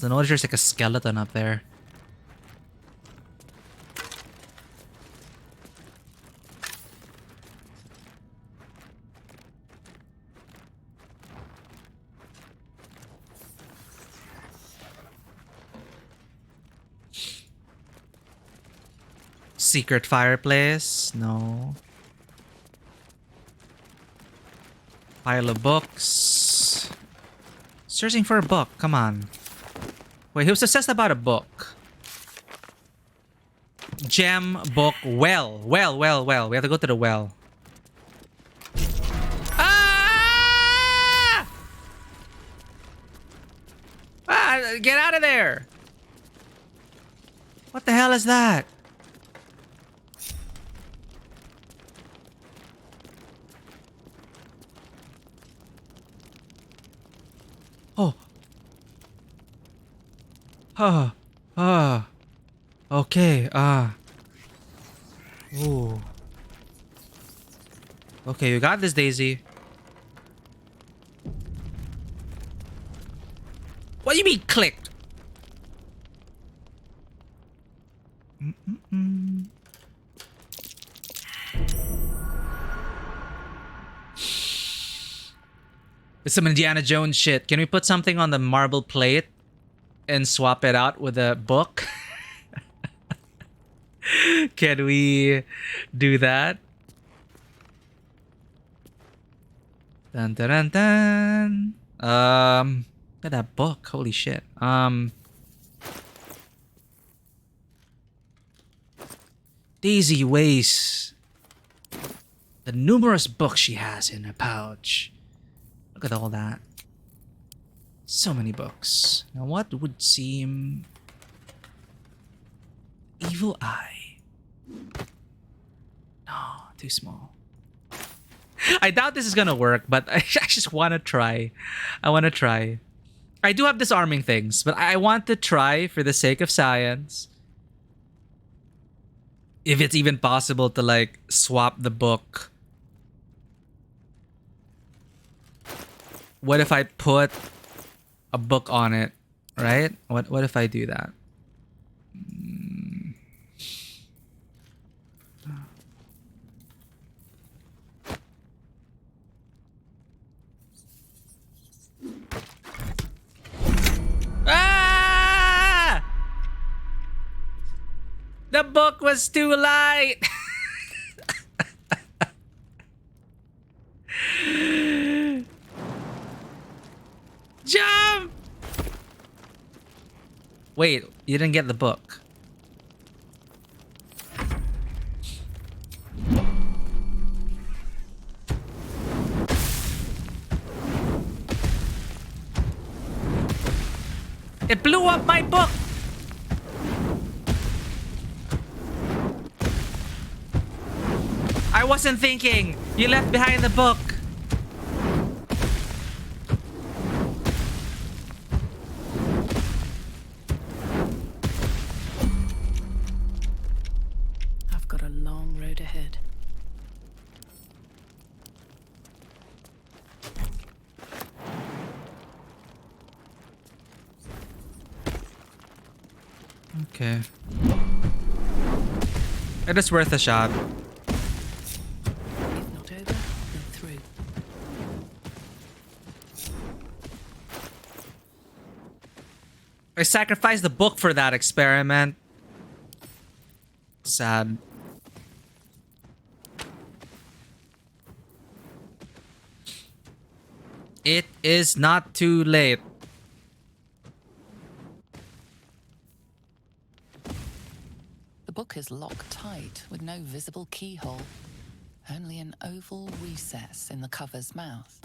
I noticed there's like a skeleton up there. Secret fireplace? No. Pile of books. Searching for a book. Come on. Wait, he was obsessed about a book. Gem, book, well. Well. We have to go to the well. Ah! Ah! Get out of there! What the hell is that? Oh. Okay, Ooh. Okay, you got this, Daisy. What do you mean, clicked? It's some Indiana Jones shit. Can we put something on the marble plate and swap it out with a book? Can we do that? Dun dun dun dun. Look at that book. Holy shit. Daisy weighs the numerous books she has in her pouch. Look at all that. So many books. Now what would seem... Evil Eye. No, too small. I doubt this is gonna work, but I just want to try. I want to try. I do have disarming things, but I want to try for the sake of science. If it's even possible to like swap the book. What if I put a book on it, right? What if I do that? Ah! The book was too light. Jump! Wait, you didn't get the book. It blew up my book! I wasn't thinking. You left behind the book. I've got a long road ahead. Okay. It is worth a shot. If not over, then through. I sacrificed the book for that experiment. Sad. It is not too late. The book is locked tight with no visible keyhole. Only an oval recess in the cover's mouth.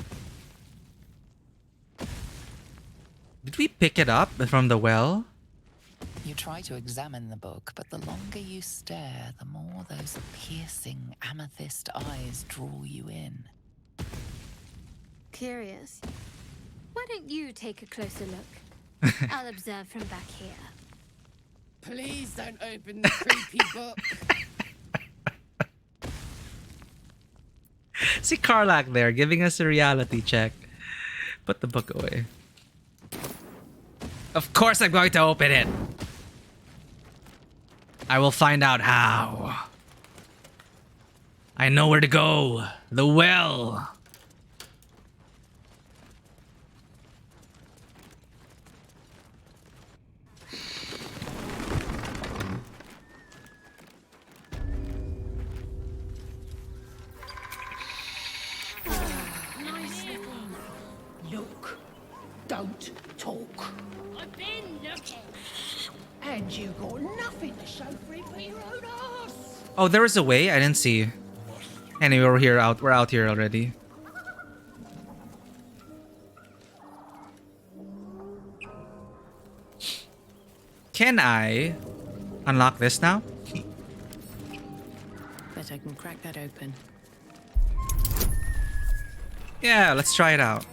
Did we pick it up from the well? You try to examine the book, but the longer you stare, the more those piercing amethyst eyes draw you in. Curious. Why don't you take a closer look? I'll observe from back here. Please don't open the creepy book. See Karlak there, giving us a reality check. Put the book away. Of course I'm going to open it. I will find out how. I know where to go. The well. Look, don't talk. I've been looking. And you got nothing to show for it but your own ass. Oh, there was a way? I didn't see. Anyway, we're out here already. Can I unlock this now? Bet I can crack that open. Yeah, let's try it out.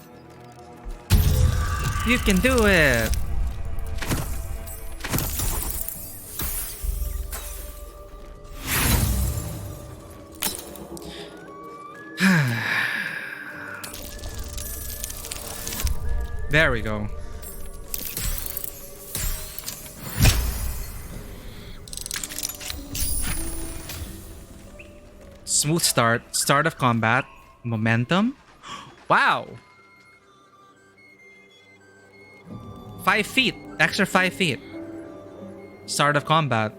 You can do it! There we go. Smooth start. Start of combat. Momentum. Wow. 5 feet. Extra 5 feet. Start of combat.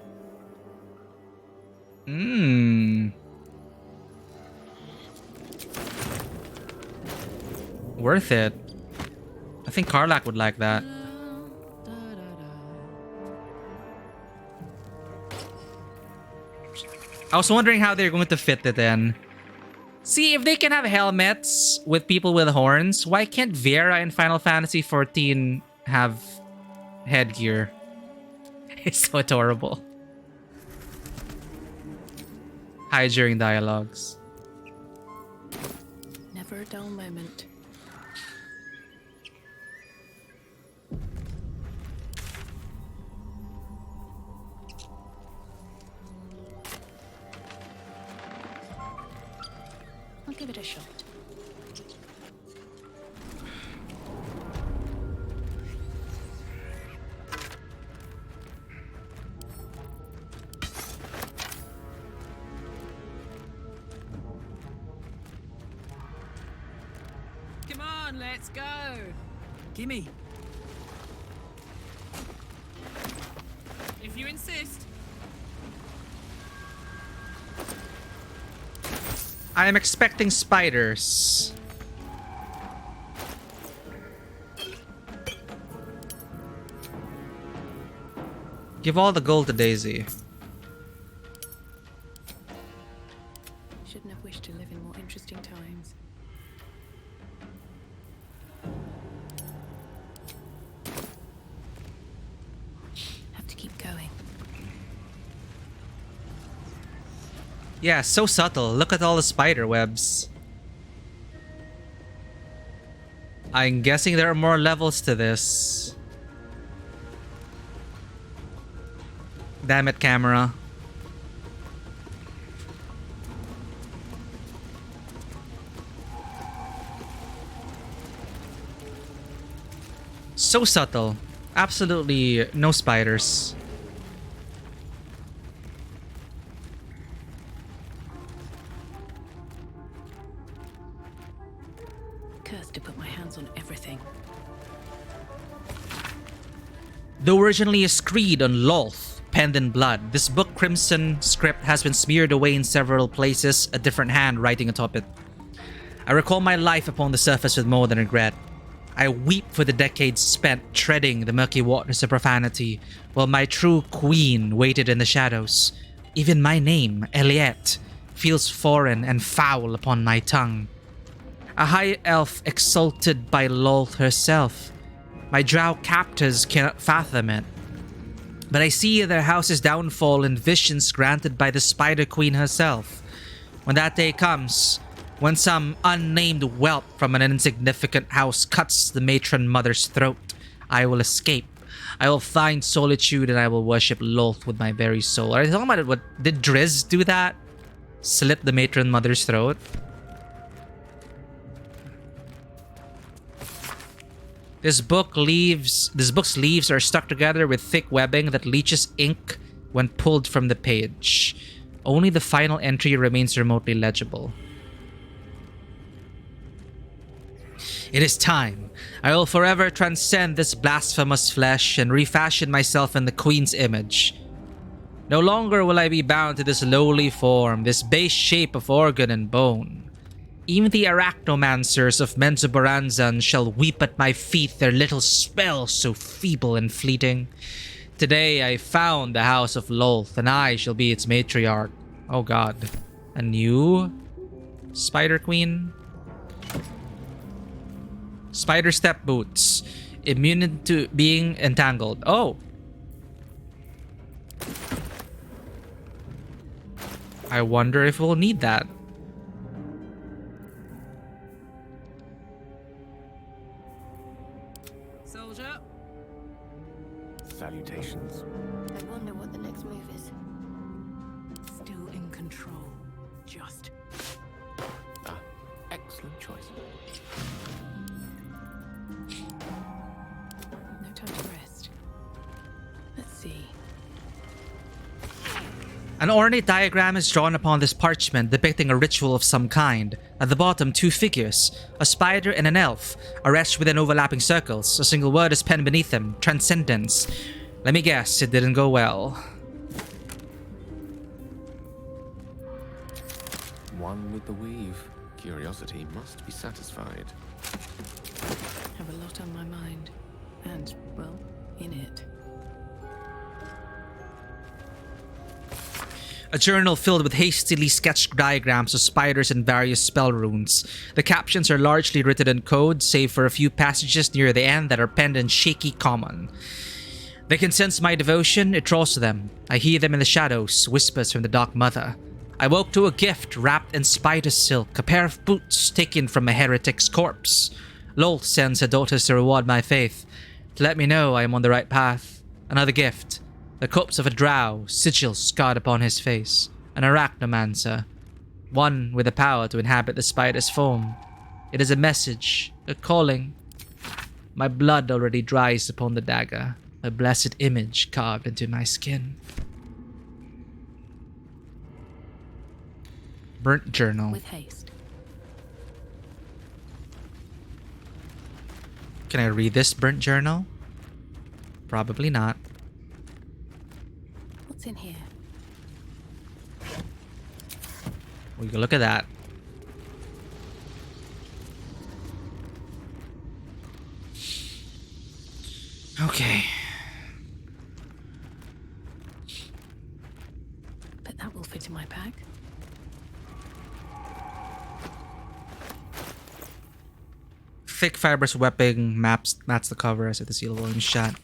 Worth it. I think Karlak would like that. I was wondering how they're going to fit it in. See, if they can have helmets with people with horns, why can't Vera in Final Fantasy XIV have headgear? It's so adorable. Hide during dialogues. Never a dull moment. I'll give it a shot. Come on, let's go. Gimme. If you insist. I am expecting spiders. Give all the gold to Daisy. Shouldn't have wished to live in more interesting times. Have to keep going. Yeah, so subtle. Look at all the spider webs. I'm guessing there are more levels to this. Damn it, camera. So subtle. Absolutely no spiders. Cursed to put my hands on everything. Though originally a screed on Lolth, penned in blood, this book crimson script has been smeared away in several places, a different hand writing atop it. I recall my life upon the surface with more than regret. I weep for the decades spent treading the murky waters of profanity, while my true queen waited in the shadows. Even my name, Eliette, feels foreign and foul upon my tongue. A high elf exalted by Lolth herself. My drow captors cannot fathom it. But I see their house's downfall in visions granted by the Spider Queen herself. When that day comes, when some unnamed whelp from an insignificant house cuts the matron mother's throat, I will escape. I will find solitude and I will worship Lolth with my very soul. Are you talking about it? What did Driz do that? Slit the matron mother's throat? This book's leaves are stuck together with thick webbing that leaches ink when pulled from the page. Only the final entry remains remotely legible. It is time. I will forever transcend this blasphemous flesh and refashion myself in the Queen's image. No longer will I be bound to this lowly form, this base shape of organ and bone. Even the arachnomancers of Menzoberranzan shall weep at my feet, their little spells so feeble and fleeting. Today I found the house of Lolth, and I shall be its matriarch. Oh god. A new Spider Queen? Spider step boots. Immune to being entangled. Oh! I wonder if we'll need that. Soldier. Salutations. I wonder what the next move is. Still in control. Just. Excellent choice. No time to rest. Let's see. An ornate diagram is drawn upon this parchment depicting a ritual of some kind. At the bottom, two figures, a spider and an elf, are etched within overlapping circles. A single word is penned beneath them, transcendence. Let me guess, it didn't go well. One with the weave. Curiosity must be satisfied. Have a lot on my mind. And, well, in it. A journal filled with hastily sketched diagrams of spiders and various spell runes. The captions are largely written in code, save for a few passages near the end that are penned in shaky common. They can sense my devotion, it draws to them. I hear them in the shadows, whispers from the Dark Mother. I woke to a gift wrapped in spider silk, a pair of boots taken from a heretic's corpse. Lol sends her daughters to reward my faith, to let me know I am on the right path. Another gift. The corpse of a drow, sigil scarred upon his face. An arachnomancer. One with the power to inhabit the spider's form. It is a message, a calling. My blood already dries upon the dagger, a blessed image carved into my skin. Burnt journal. With haste. Can I read this burnt journal? Probably not. What's in here? We can look at that. Okay. Bet that will fit in my pack. Thick fibrous webbing mats the cover as if the seal volume shut.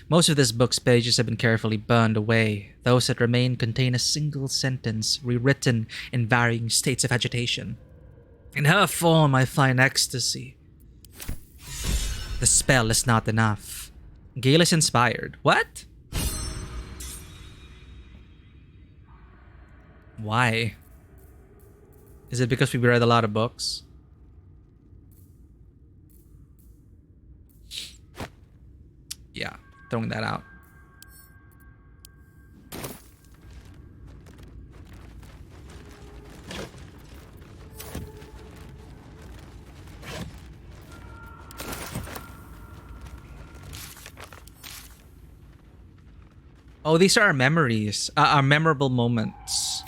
Most of this book's pages have been carefully burned away. Those that remain contain a single sentence, rewritten in varying states of agitation. In her form I find ecstasy. The spell is not enough. Gale is inspired. What? Why? Is it because we read a lot of books? Yeah, throwing that out. Oh, these are our memories, our memorable moments.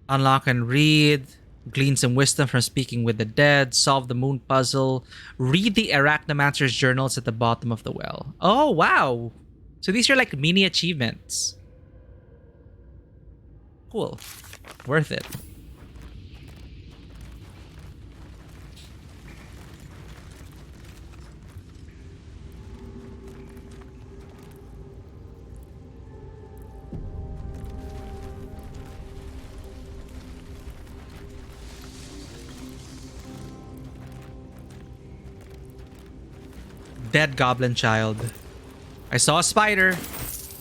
Unlock and read. Glean some wisdom from speaking with the dead. Solve the moon puzzle. Read the Arachnomancer's journals at the bottom of the well. Oh, wow. So these are like mini achievements. Cool. Worth it. Dead goblin child. I saw a spider.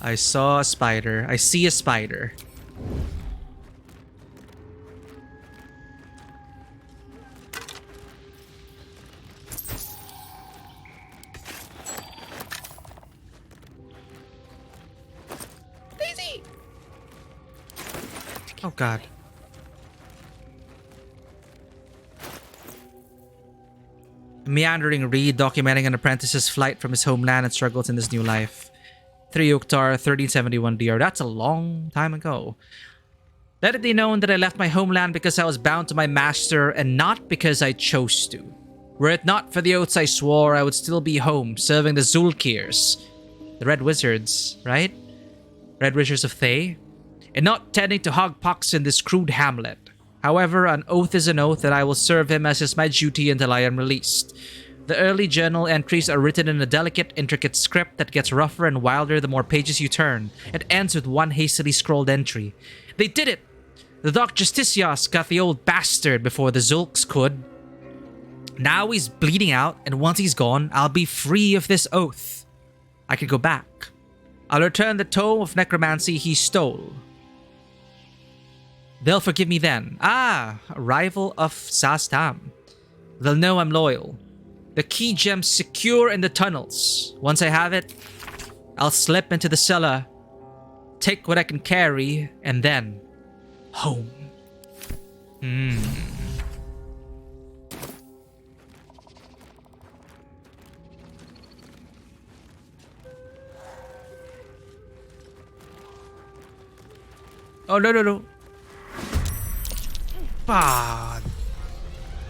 I saw a spider. I see a spider. Daisy! Oh god. Meandering read documenting an apprentice's flight from his homeland and struggles in this new life. 3 Oktar 1371 DR. That's a long time ago. Let it be known that I left my homeland because I was bound to my master and not because I chose to. Were it not for the oaths I swore, I would still be home serving the Zulkirs, the Red Wizards, right? Red Wizards of Thay, and not tending to hogpox in this crude hamlet. However, an oath is an oath, and I will serve him as is my duty until I am released. The early journal entries are written in a delicate, intricate script that gets rougher and wilder the more pages you turn. It ends with one hastily scrolled entry. They did it! The Doc Justicias got the old bastard before the Zulks could. Now he's bleeding out, and once he's gone, I'll be free of this oath. I can go back. I'll return the tome of necromancy he stole. They'll forgive me then. Ah, a rival of Sastam. They'll know I'm loyal. The key gem's secure in the tunnels. Once I have it, I'll slip into the cellar, take what I can carry, and then home. Oh, no, no, no. Ah,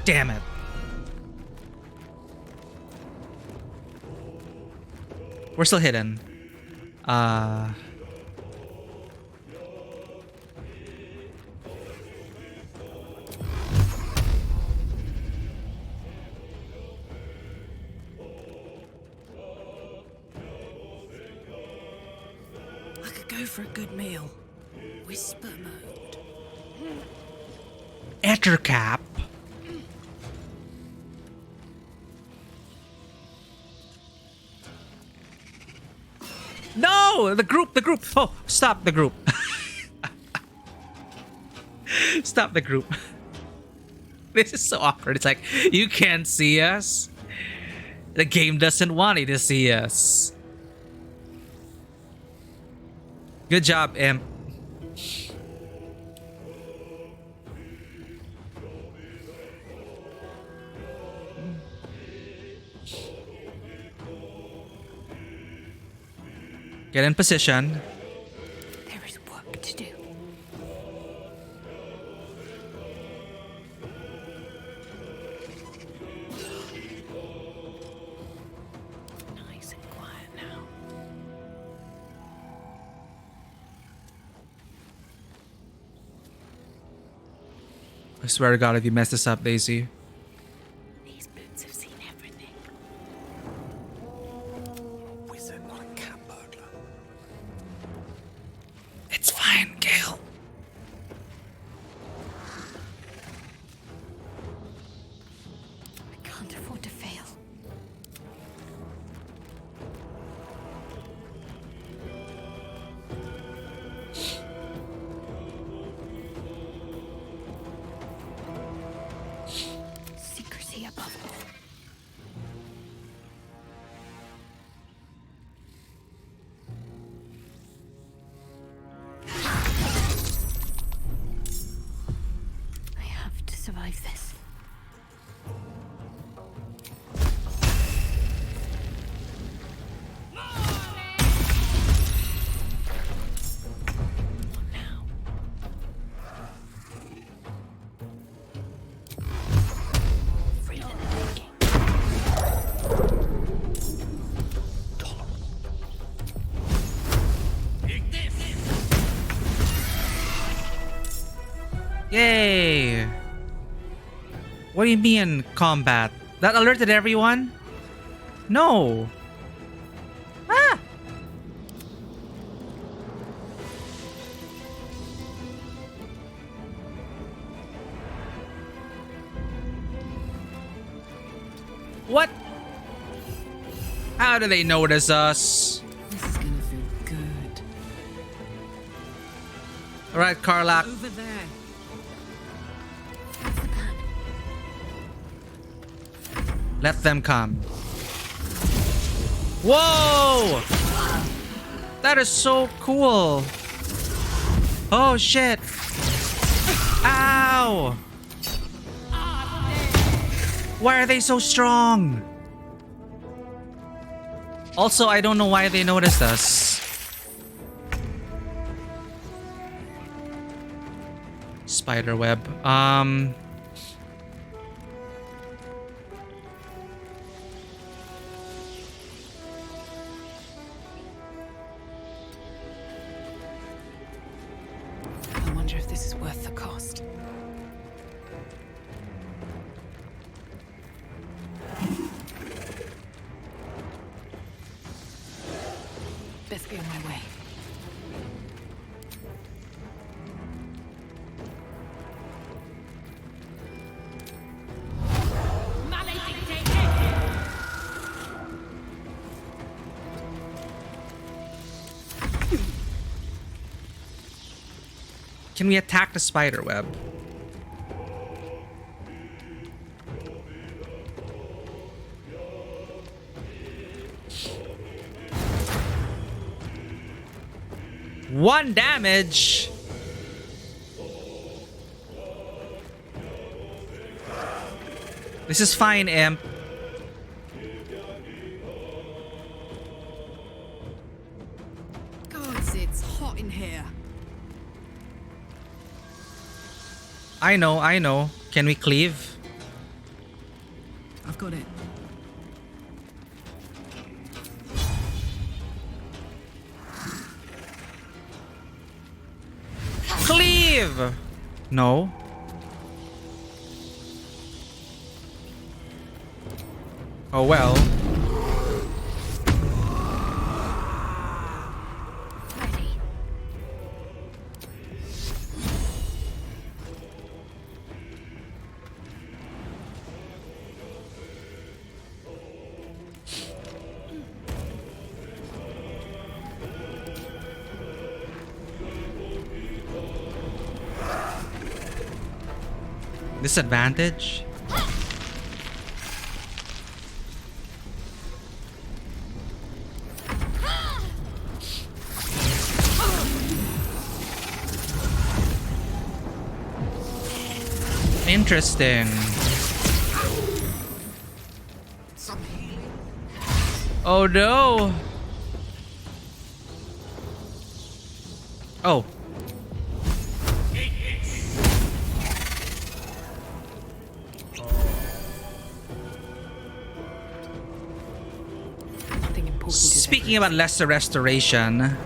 damn it. We're still hidden. I could go for a good meal. Whisper mode. Enter cap. No, the group. Oh, stop the group. Stop the group. This is so awkward. It's like, you can't see us. The game doesn't want you to see us. Good job, Imp. Get in position. There is work to do. Nice and quiet now. I swear to God, if you mess this up, Daisy. These boots have seen everything. Wizard, not a cat burglar. It's fine, Gale. I can't afford to fail. Secrecy above all. I have to survive this. Yay! What do you mean, combat? That alerted everyone? No! Ah! What? How do they notice us? This is gonna feel good. Alright, Karlak. Over there. Let them come. Whoa! That is so cool. Oh shit. Ow! Why are they so strong? Also, I don't know why they noticed us. Spiderweb. I wonder if this is worth the cost. Best be on my way. Can we attack the spider web? 1 damage. This is fine, Imp. Gods, it's hot in here. I know. Can we cleave? I've got it. Cleave! No. Oh well. Disadvantage? Interesting. Oh no. Oh. Speaking about lesser restoration.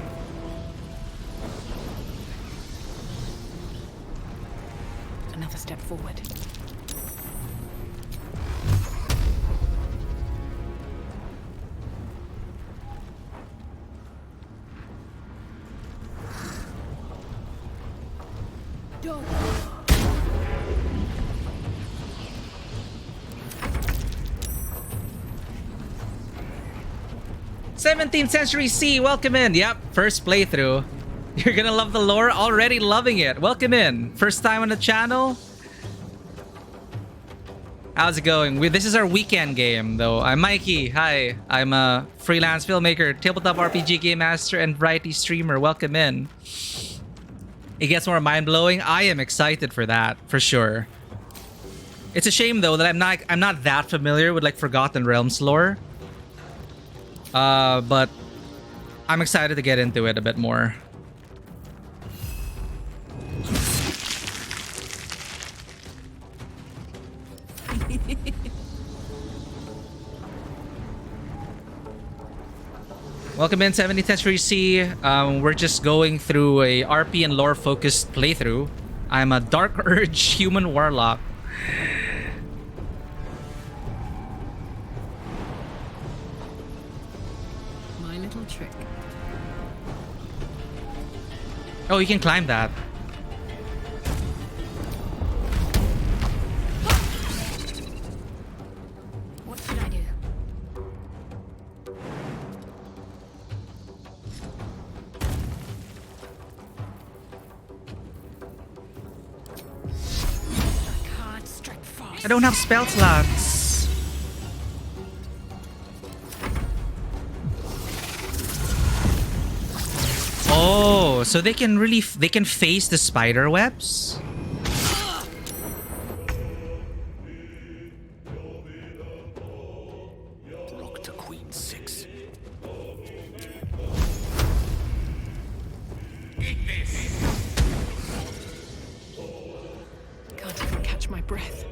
Another step forward. Don't. 17th Century C, welcome in. Yep, first playthrough. You're gonna love the lore, already loving it. Welcome in. First time on the channel? How's it going? This is our weekend game, though. I'm Mikey. Hi. I'm a freelance filmmaker, tabletop RPG game master, and variety streamer. Welcome in. It gets more mind-blowing. I am excited for that, for sure. It's a shame, though, that I'm not that familiar with like Forgotten Realms lore. But I'm excited to get into it a bit more. Welcome in 70th Century C. We're just going through a RP and lore focused playthrough. I'm a Dark Urge human warlock. My little trick. Oh, you can climb that. What should I do? I don't have spell slots. Oh, so they can face the spider webs? Rock to Queen 6. Can't even catch my breath.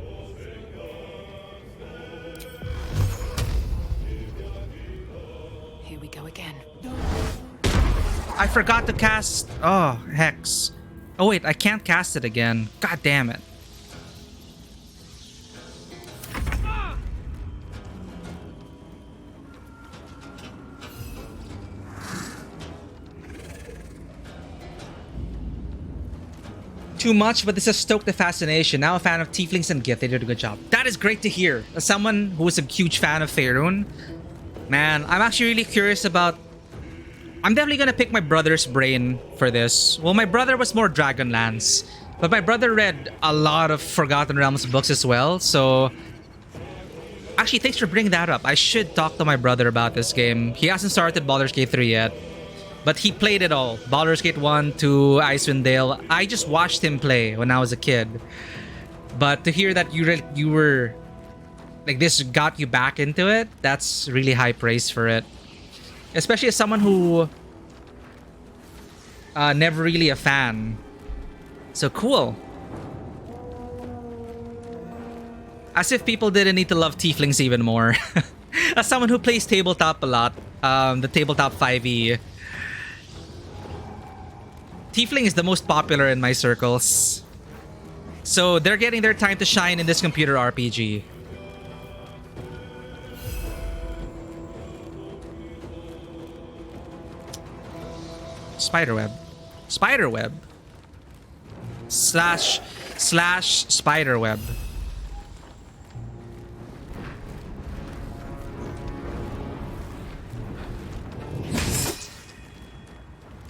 Here we go again. I forgot to cast... Oh, Hex. Oh wait, I can't cast it again. God damn it. Too much, but this has stoked the fascination. Now a fan of Tieflings and Gith. They did a good job. That is great to hear. As someone who is a huge fan of Faerun, man, I'm actually really curious about... I'm definitely gonna pick my brother's brain for this. Well, my brother was more Dragonlance, but my brother read a lot of Forgotten Realms books as well, so... Actually, thanks for bringing that up. I should talk to my brother about this game. He hasn't started Baldur's Gate 3 yet. But he played it all. Baldur's Gate 1, 2, Icewind Dale. I just watched him play when I was a kid. But to hear that you were like, this got you back into it, that's really high praise for it. Especially as someone who never really a fan. So cool. As if people didn't need to love tieflings even more. As someone who plays tabletop a lot, the tabletop 5e, tiefling is the most popular in my circles. So they're getting their time to shine in this computer RPG. Spiderweb. Spiderweb. Slash spiderweb.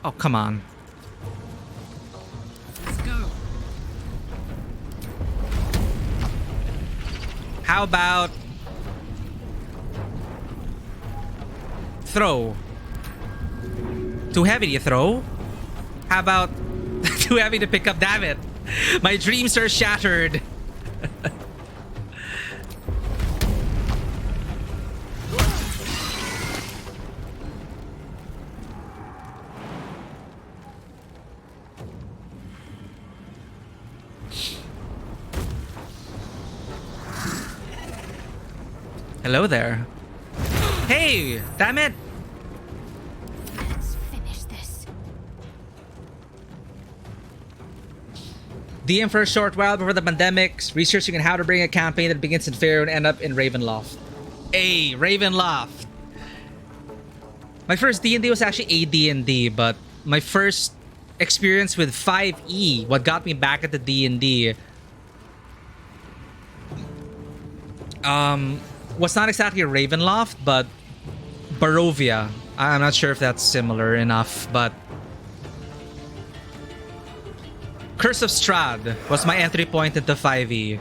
Oh, come on. Let's go. How about throw? Too heavy to throw? How about too heavy to pick up? Damn it. My dreams are shattered. Hello there. Hey, damn it. Let's finish this. DM for a short while before the pandemic, researching on how to bring a campaign that begins in Faerun and end up in Ravenloft. Hey, Ravenloft. My first D&D was actually AD&D, but my first experience with 5e, what got me back at the D&D, was not exactly Ravenloft, but Barovia. I'm not sure if that's similar enough, but Curse of Strahd was my entry point into 5e.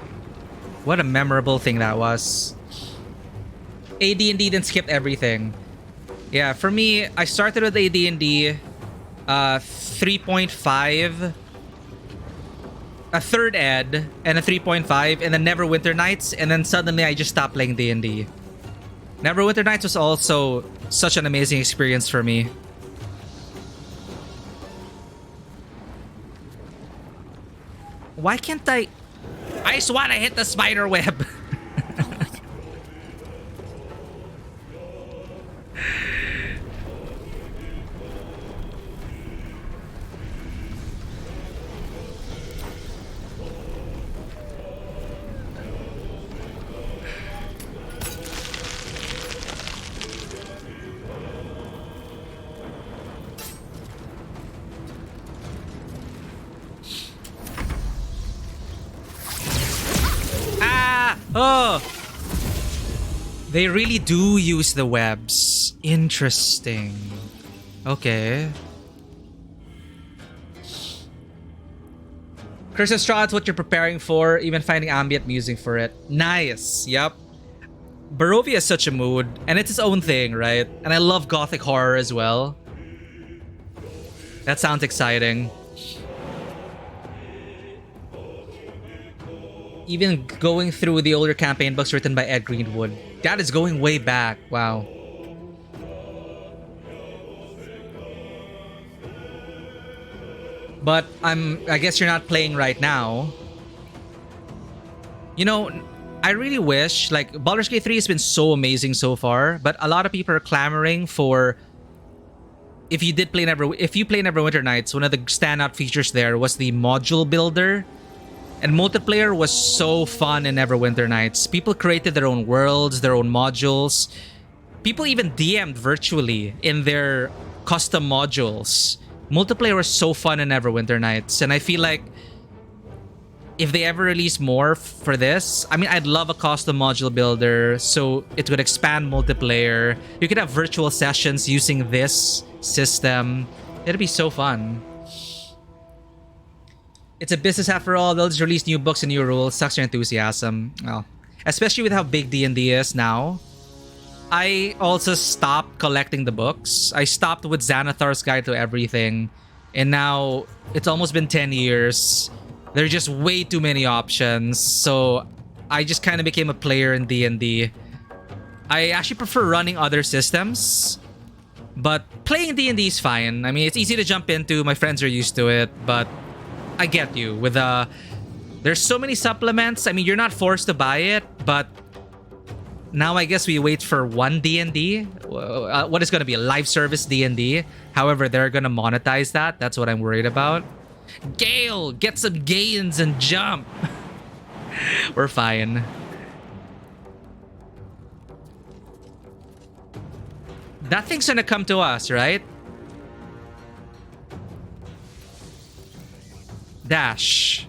What a memorable thing that was. AD&D then skipped everything. Yeah, for me, I started with AD&D 3.5, a third ed, and a 3.5, and then Neverwinter Nights, and then suddenly I just stopped playing D&D. Neverwinter Nights was also such an amazing experience for me. Why can't I just want to hit the spider web. Oh! They really do use the webs. Interesting. Okay. Curse of Strahd's what you're preparing for, even finding ambient music for it. Nice. Yep. Barovia is such a mood, and it's its own thing, right? And I love gothic horror as well. That sounds exciting. Even going through the older campaign books written by Ed Greenwood. That is going way back. Wow. But I guess you're not playing right now. You know, I really wish, like, Baldur's Gate 3 has been so amazing so far, but a lot of people are clamoring for, if you play Neverwinter Nights, one of the standout features there was the module builder. And multiplayer was so fun in Neverwinter Nights. People created their own worlds, their own modules. People even DM'd virtually in their custom modules. Multiplayer was so fun in Neverwinter Nights. And I feel like if they ever release more for this, I mean, I'd love a custom module builder so it would expand multiplayer. You could have virtual sessions using this system. It'd be so fun. It's a business after all. They'll just release new books and new rules. Sucks your enthusiasm. Well, especially with how big D&D is now. I also stopped collecting the books. I stopped with Xanathar's Guide to Everything. And now it's almost been 10 years. There are just way too many options. So I just kind of became a player in D&D. I actually prefer running other systems. But playing D&D is fine. I mean, it's easy to jump into. My friends are used to it. But I get you. With there's so many supplements. I mean, you're not forced to buy it. But now I guess we wait for one D&D. What is going to be a live service D&D? However, they're going to monetize that. That's what I'm worried about. Gale, get some gains and jump. We're fine. That thing's going to come to us, right? Dash.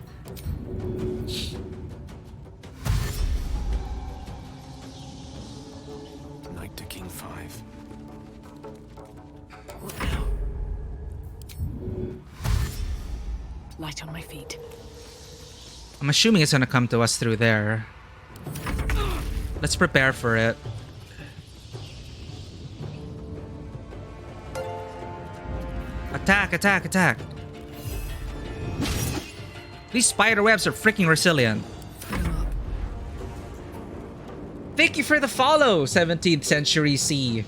Knight to King 5. Light on my feet. I'm assuming it's going to come to us through there. Let's prepare for it. Attack, attack, attack. These spider webs are freaking resilient. Thank you for the follow, 17th Century C.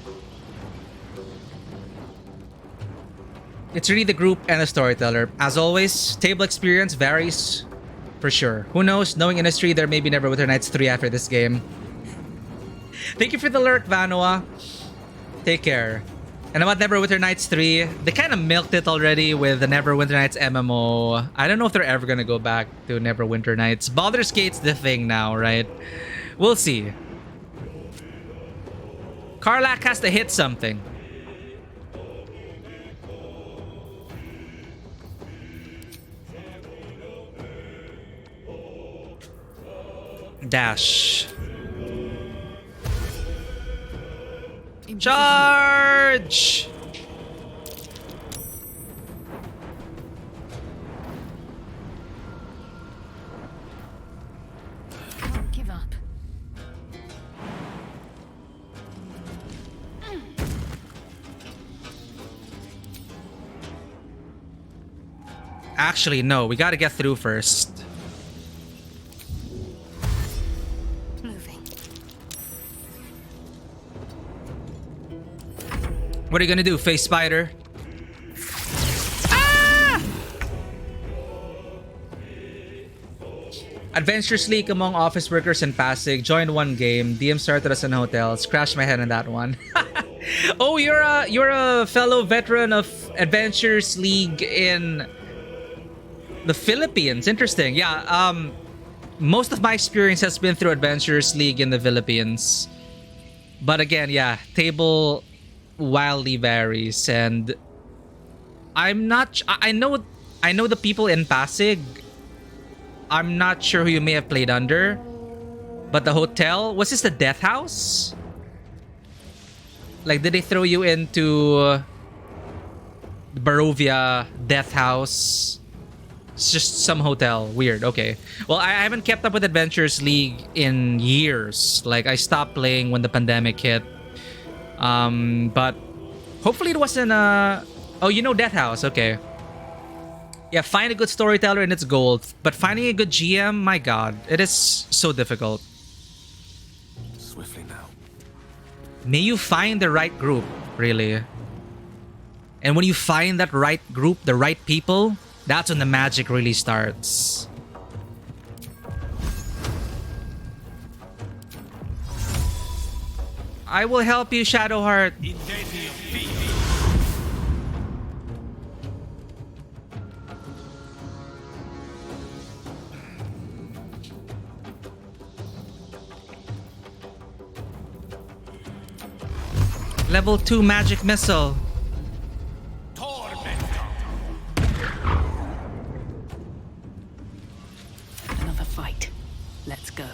It's really the group and the storyteller. As always, table experience varies for sure. Who knows? Knowing industry, there may be Neverwinter Nights 3 after this game. Thank you for the lurk, Vanoa. Take care. And about Neverwinter Nights 3, they kind of milked it already with the Neverwinter Nights MMO. I don't know if they're ever going to go back to Neverwinter Nights. Baldur's Gate's the thing now, right? We'll see. Karlach has to hit something. Dash. Charge! Can't give up. Actually, no. We gotta get through first. What are you gonna do, face spider? Ah! Adventures leak among office workers in Pasig. Joined one game. DM started us in hotels. Crashed my head in that one. Oh, you're a fellow veteran of Adventures League in the Philippines. Interesting. Yeah. Most of my experience has been through Adventures League in the Philippines. But again, yeah, table wildly varies, and I'm not I know the people in Pasig. I'm not sure who you may have played under, but the hotel, was this the death house? Like, did they throw you into the Barovia death house? It's just some hotel. Weird. Okay, well, I haven't kept up with Adventures League in years. Like, I stopped playing when the pandemic hit. But hopefully it wasn't oh, you know Death House. Okay. Yeah, find a good storyteller and it's gold. But finding a good GM, my god, it is so difficult. Swiftly now. May you find the right group, really. And when you find that right group, the right people, that's when the magic really starts. I will help you, Shadowheart. Level 2 magic missile. Another fight. Let's go.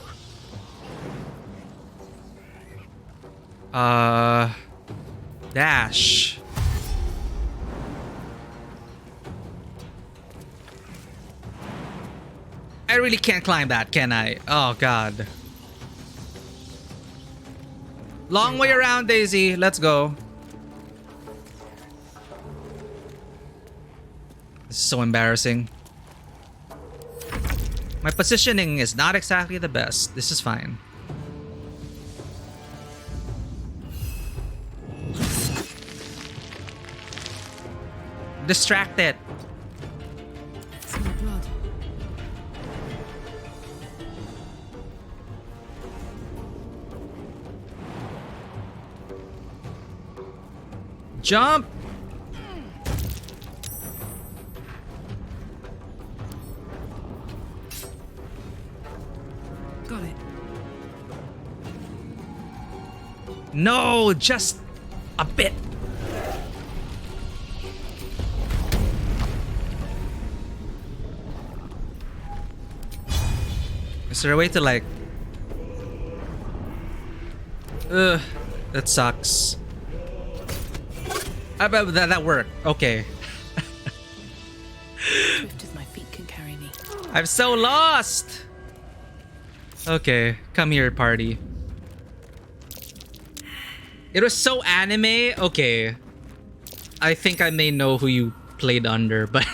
Dash. I really can't climb that, can I? Oh god. Long way around, Daisy. Let's go. This is so embarrassing. My positioning is not exactly the best. This is fine. Distracted. Smell blood. Jump! Got it. No, just a bit. Is there a way to like... Ugh, that sucks. But that worked. Okay. Swift as my feet can carry me. I'm so lost! Okay, come here, party. It was so anime. Okay. I think I may know who you played under, but...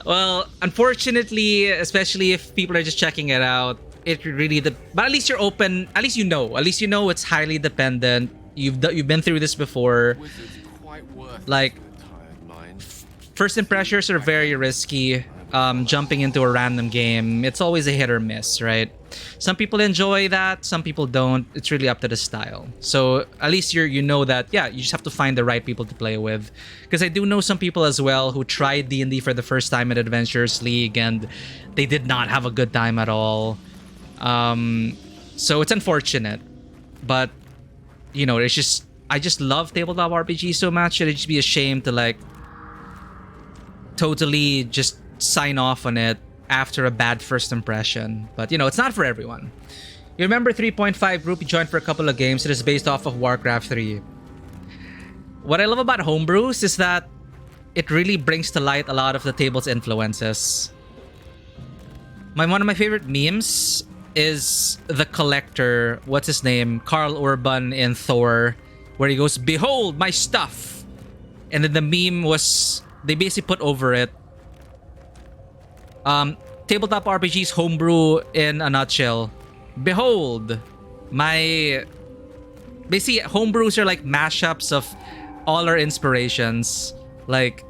Well, unfortunately, especially if people are just checking it out, it really... But at least you're open. At least you know. At least you know it's highly dependent. You've been through this before. Like, first impressions are very risky. Jumping into a random game, it's always a hit or miss, right? Some people enjoy that, some people don't. It's really up to the style. So at least you know that, yeah, you just have to find the right people to play with. Because I do know some people as well who tried D&D for the first time at Adventures League and they did not have a good time at all. So it's unfortunate, but you know, it's just, I just love tabletop RPG so much. It'd just be a shame to like totally just sign off on it after a bad first impression. But you know, it's not for everyone. You remember 3.5 group you joined for a couple of games. It is based off of Warcraft 3. What I love about homebrews is that it really brings to light a lot of the table's influences. One of my favorite memes is the collector, what's his name, Karl Urban in Thor, where he goes, "Behold my stuff," and then the meme was, they basically put over it, tabletop RPGs homebrew in a nutshell. Behold my... Basically, homebrews are like mashups of all our inspirations. Like,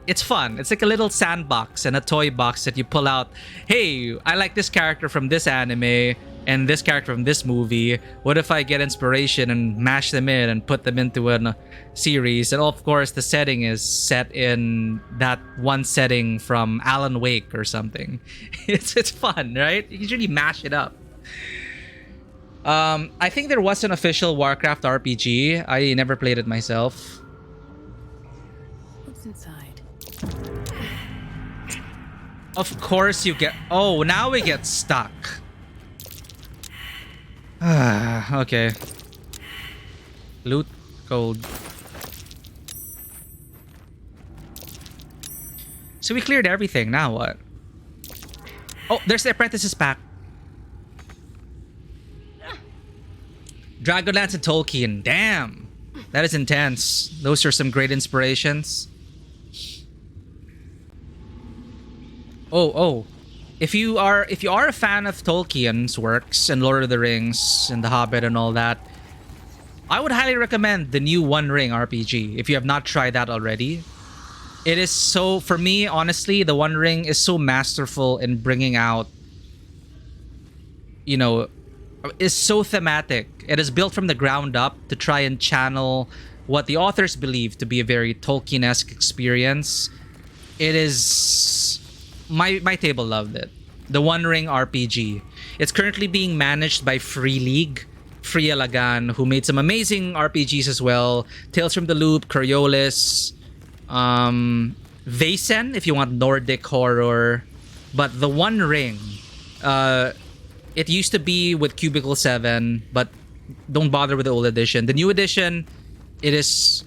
it's fun. It's like a little sandbox and a toy box that you pull out. Hey, I like this character from this anime and this character from this movie. What if I get inspiration and mash them in and put them into a series? And of course, the setting is set in that one setting from Alan Wake or something. It's fun, right? You can really mash it up. I think there was an official Warcraft RPG. I never played it myself. What's inside? Of course you get... Oh, now we get stuck. Okay. Loot gold. So we cleared everything. Now what? Oh, there's the apprentices pack. Dragonlance and Tolkien. Damn. That is intense. Those are some great inspirations. Oh. If you are a fan of Tolkien's works and Lord of the Rings and The Hobbit and all that, I would highly recommend the new One Ring RPG if you have not tried that already. It is so, for me, honestly, the One Ring is so masterful in bringing out, you know, is so thematic. It is built from the ground up to try and channel what the authors believe to be a very Tolkien-esque experience. It is... My table loved it. The One Ring RPG. It's currently being managed by Free League, Freya Lagan, who made some amazing RPGs as well. Tales from the Loop, Coriolis, Vaesen, if you want Nordic horror. But the One Ring, it used to be with Cubicle 7, but don't bother with the old edition. The new edition, it is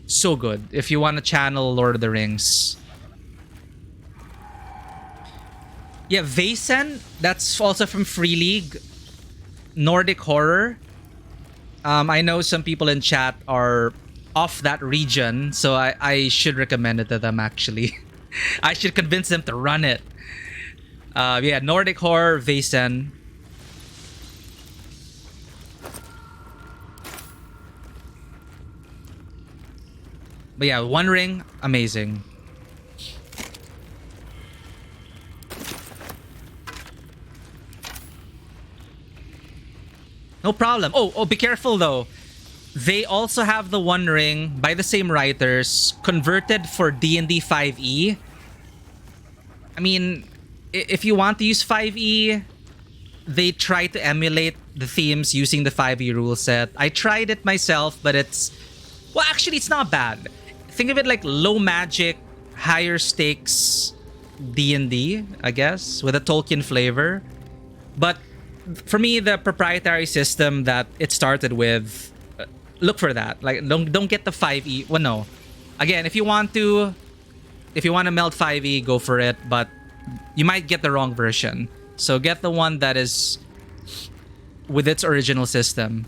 so good if you want to channel Lord of the Rings. Yeah, Vaesen, that's also from Free League. Nordic horror. I know some people in chat are off that region, so I should recommend it to them actually. I should convince them to run it. Yeah, Nordic horror, Vaesen. But yeah, One Ring, amazing. No problem. Oh, be careful though. They also have the One Ring by the same writers, converted for D&D 5e. I mean, if you want to use 5e, they try to emulate the themes using the 5e rule set. I tried it myself, but it's... Well, actually, it's not bad. Think of it like low magic, higher stakes D&D, I guess, with a Tolkien flavor. But for me, the proprietary system that it started with, look for that. Like, don't get the 5e. Well, no. Again, if you want to meld 5e, go for it. But you might get the wrong version. So get the one that is with its original system.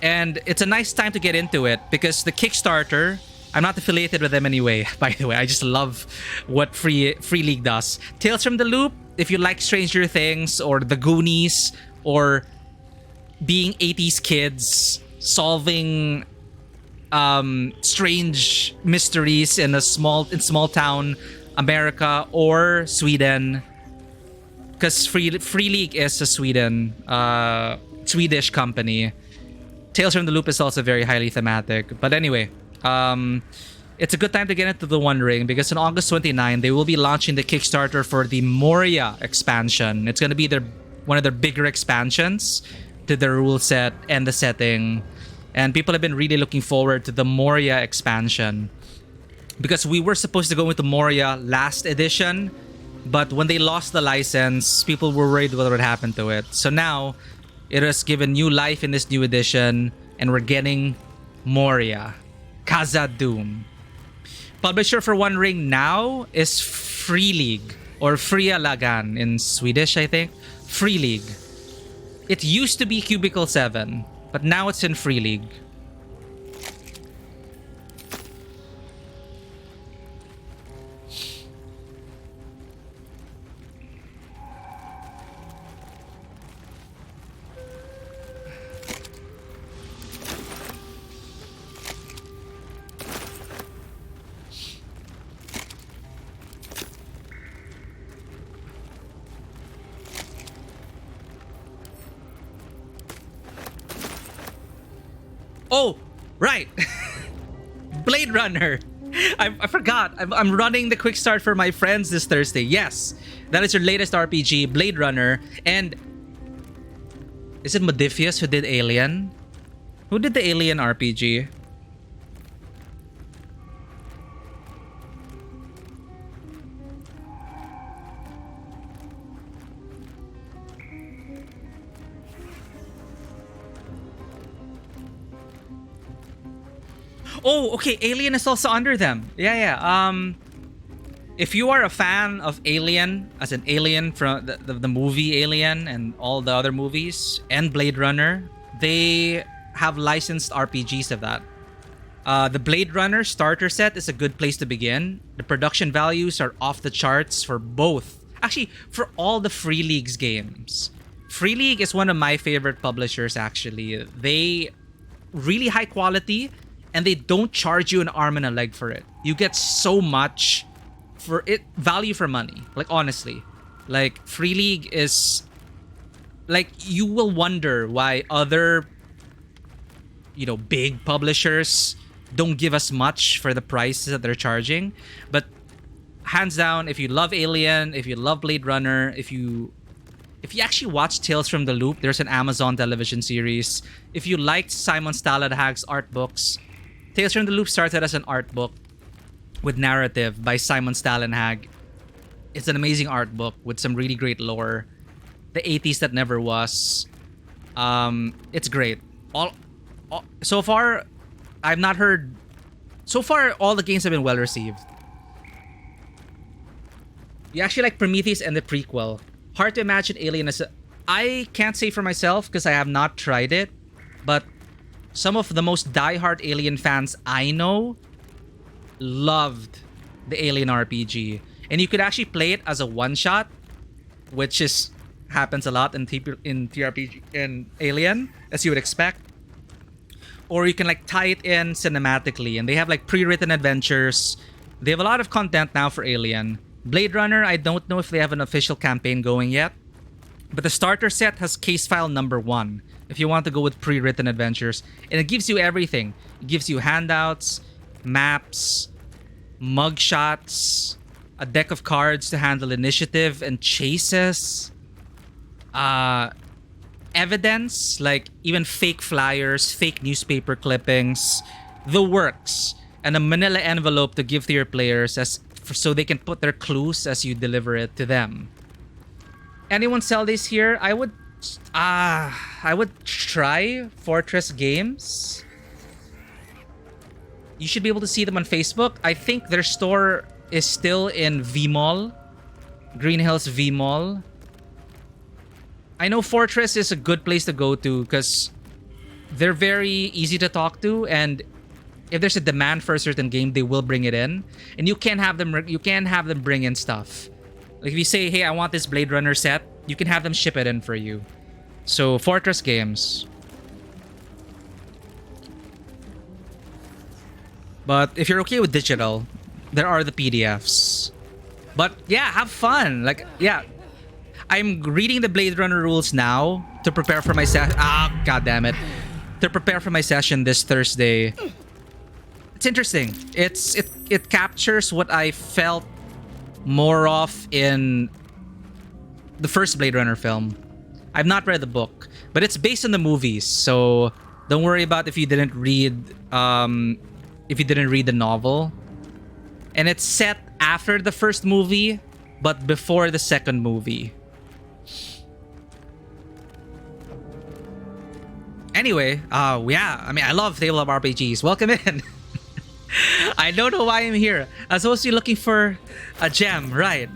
And it's a nice time to get into it because the Kickstarter, I'm not affiliated with them anyway, by the way. I just love what Free League does. Tales from the Loop, if you like Stranger Things or The Goonies or being 80s kids solving strange mysteries in small town America or Sweden, because Free League is a Swedish company. Tales from the Loop is also very highly thematic. But anyway, it's a good time to get into the One Ring because on August 29, they will be launching the Kickstarter for the Moria expansion. It's going to be one of their bigger expansions to the rule set and the setting. And people have been really looking forward to the Moria expansion because we were supposed to go into Moria last edition, but when they lost the license, people were worried what would happen to it. So now it has given new life in this new edition, and we're getting Moria, Khazad-dûm. Publisher for One Ring now is Free League, or Fria Lagan in Swedish, I think. Free League. It used to be Cubicle 7, but now it's in Free League. Oh, right. Blade Runner. I forgot. I'm running the quick start for my friends this Thursday. Yes, that is your latest RPG, Blade Runner. And is it Modifius who did Alien? Who did the Alien RPG? Oh, okay. Alien is also under them. Yeah. If you are a fan of Alien, as an Alien from the movie Alien and all the other movies, and Blade Runner, they have licensed RPGs of that. The Blade Runner starter set is a good place to begin. The production values are off the charts for both. Actually, for all the Free League's games. Free League is one of my favorite publishers, actually. They really high quality, and they don't charge you an arm and a leg for it. You get so much for it, value for money. Like, honestly. Like, Free League is... Like, you will wonder why other, big publishers don't give us much for the prices that they're charging. But hands down, if you love Alien, if you love Blade Runner, if you actually watch Tales from the Loop, there's an Amazon television series. If you liked Simon Stalenhag's art books, Tales from the Loop started as an art book with narrative by Simon Stalenhag. It's an amazing art book with some really great lore. The 80s that never was. It's great. So far, I've not heard... So far, all the games have been well received. You actually like Prometheus and the prequel. hard to imagine Alien as a... I can't say for myself because I have not tried it, but some of the most diehard Alien fans I know loved the Alien RPG. And you could actually play it as a one-shot, which is happens a lot in TRPG in Alien, as you would expect. Or you can like tie it in cinematically, and they have like pre-written adventures. They have a lot of content now for Alien. Blade Runner, I don't know if they have an official campaign going yet, but the starter set has case file number 1 if you want to go with pre-written adventures, and it gives you everything. It gives you handouts, maps, mugshots, a deck of cards to handle initiative and chases, evidence, like even fake flyers, fake newspaper clippings, the works, and a manila envelope to give to your players so they can put their clues as you deliver it to them. Anyone sell this here? I would try Fortress Games. You should be able to see them on Facebook. I think their store is still in V Mall, Green Hills V Mall. I know Fortress is a good place to go to because they're very easy to talk to, and if there's a demand for a certain game, they will bring it in. And you can have them bring in stuff. Like if you say, hey, I want this Blade Runner set, you can have them ship it in for you. So Fortress Games. But if you're okay with digital, there are the PDFs. But yeah, have fun. Like, yeah. I'm reading the Blade Runner rules now to prepare for my session. God damn it. To prepare for my session this Thursday. It's interesting. It captures what I felt more of in the first Blade Runner film. I've not read the book, but it's based on the movies, so don't worry about if you didn't read the novel. And it's set after the first movie, but before the second movie. Anyway, yeah, I mean, I love tabletop RPGs. Welcome in. I don't know why I'm here. I was supposed to be looking for a gem, right?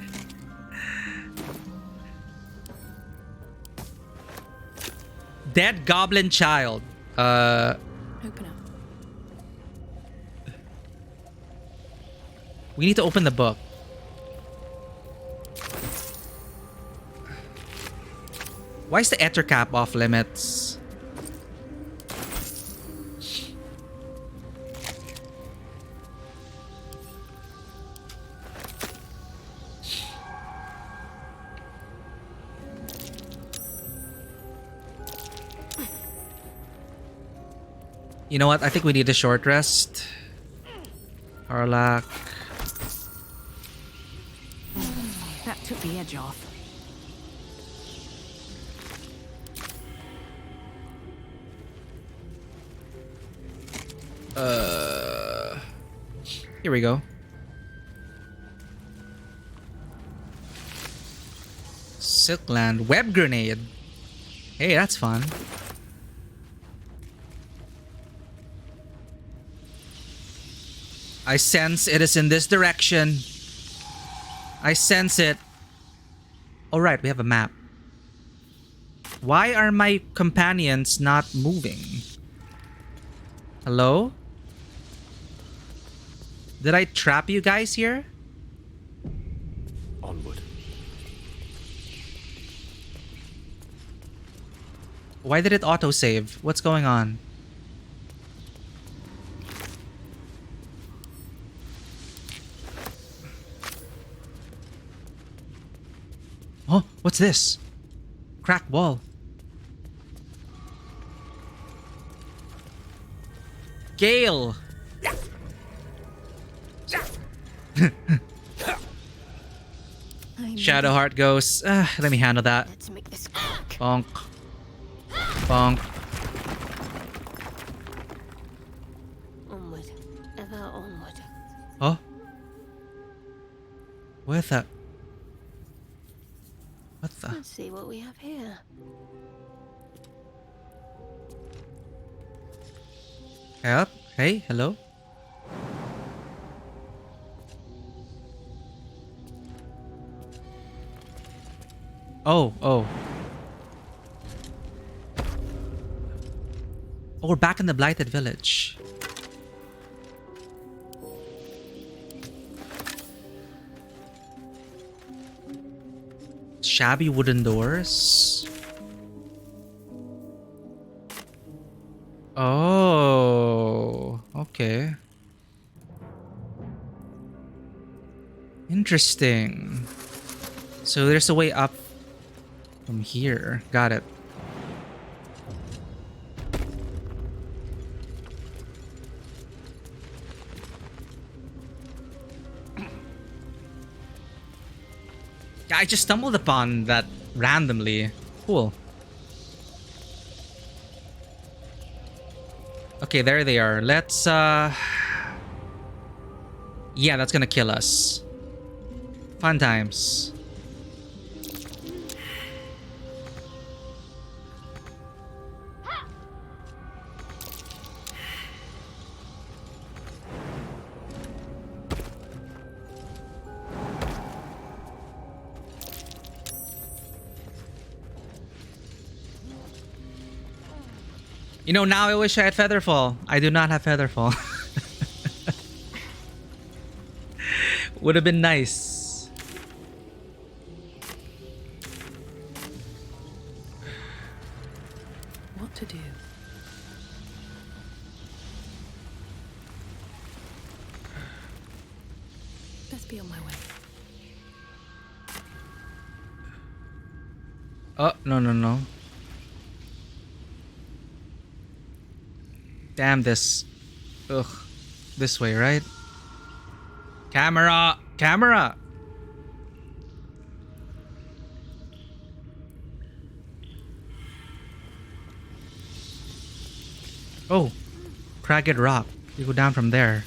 Dead Goblin Child. Open up. We need to open the book. Why is the ether cap off limits? You know what? I think we need a short rest. Harlock. That took the edge off. Here we go. Silkland web grenade. Hey, that's fun. I sense it is in this direction. I sense it. All right, we have a map. Why are my companions not moving? Hello? Did I trap you guys here? Onward. Why did it autosave? What's going on? Oh, what's this? Cracked wall. Gale! Shadowheart goes. Let me handle that. Let's make this Bonk. Bonk. onward, ever onward. Oh? Where's that? What the? Let's see what we have here. Help? Hey, hello? Oh, oh. Oh, we're back in the Blighted Village. Shabby wooden doors. Oh, okay. Interesting. So there's a way up from here. Got it. Yeah, I just stumbled upon that randomly. Cool. Okay, there they are. Let's yeah, that's gonna kill us. Fun times. You know, now I wish I had Featherfall. I do not have Featherfall. Would have been nice. What to do? Best be on my way. Oh, no, no, no. Damn this. Ugh. This way, right? Camera! Camera! Oh. Cragged rock. You go down from there.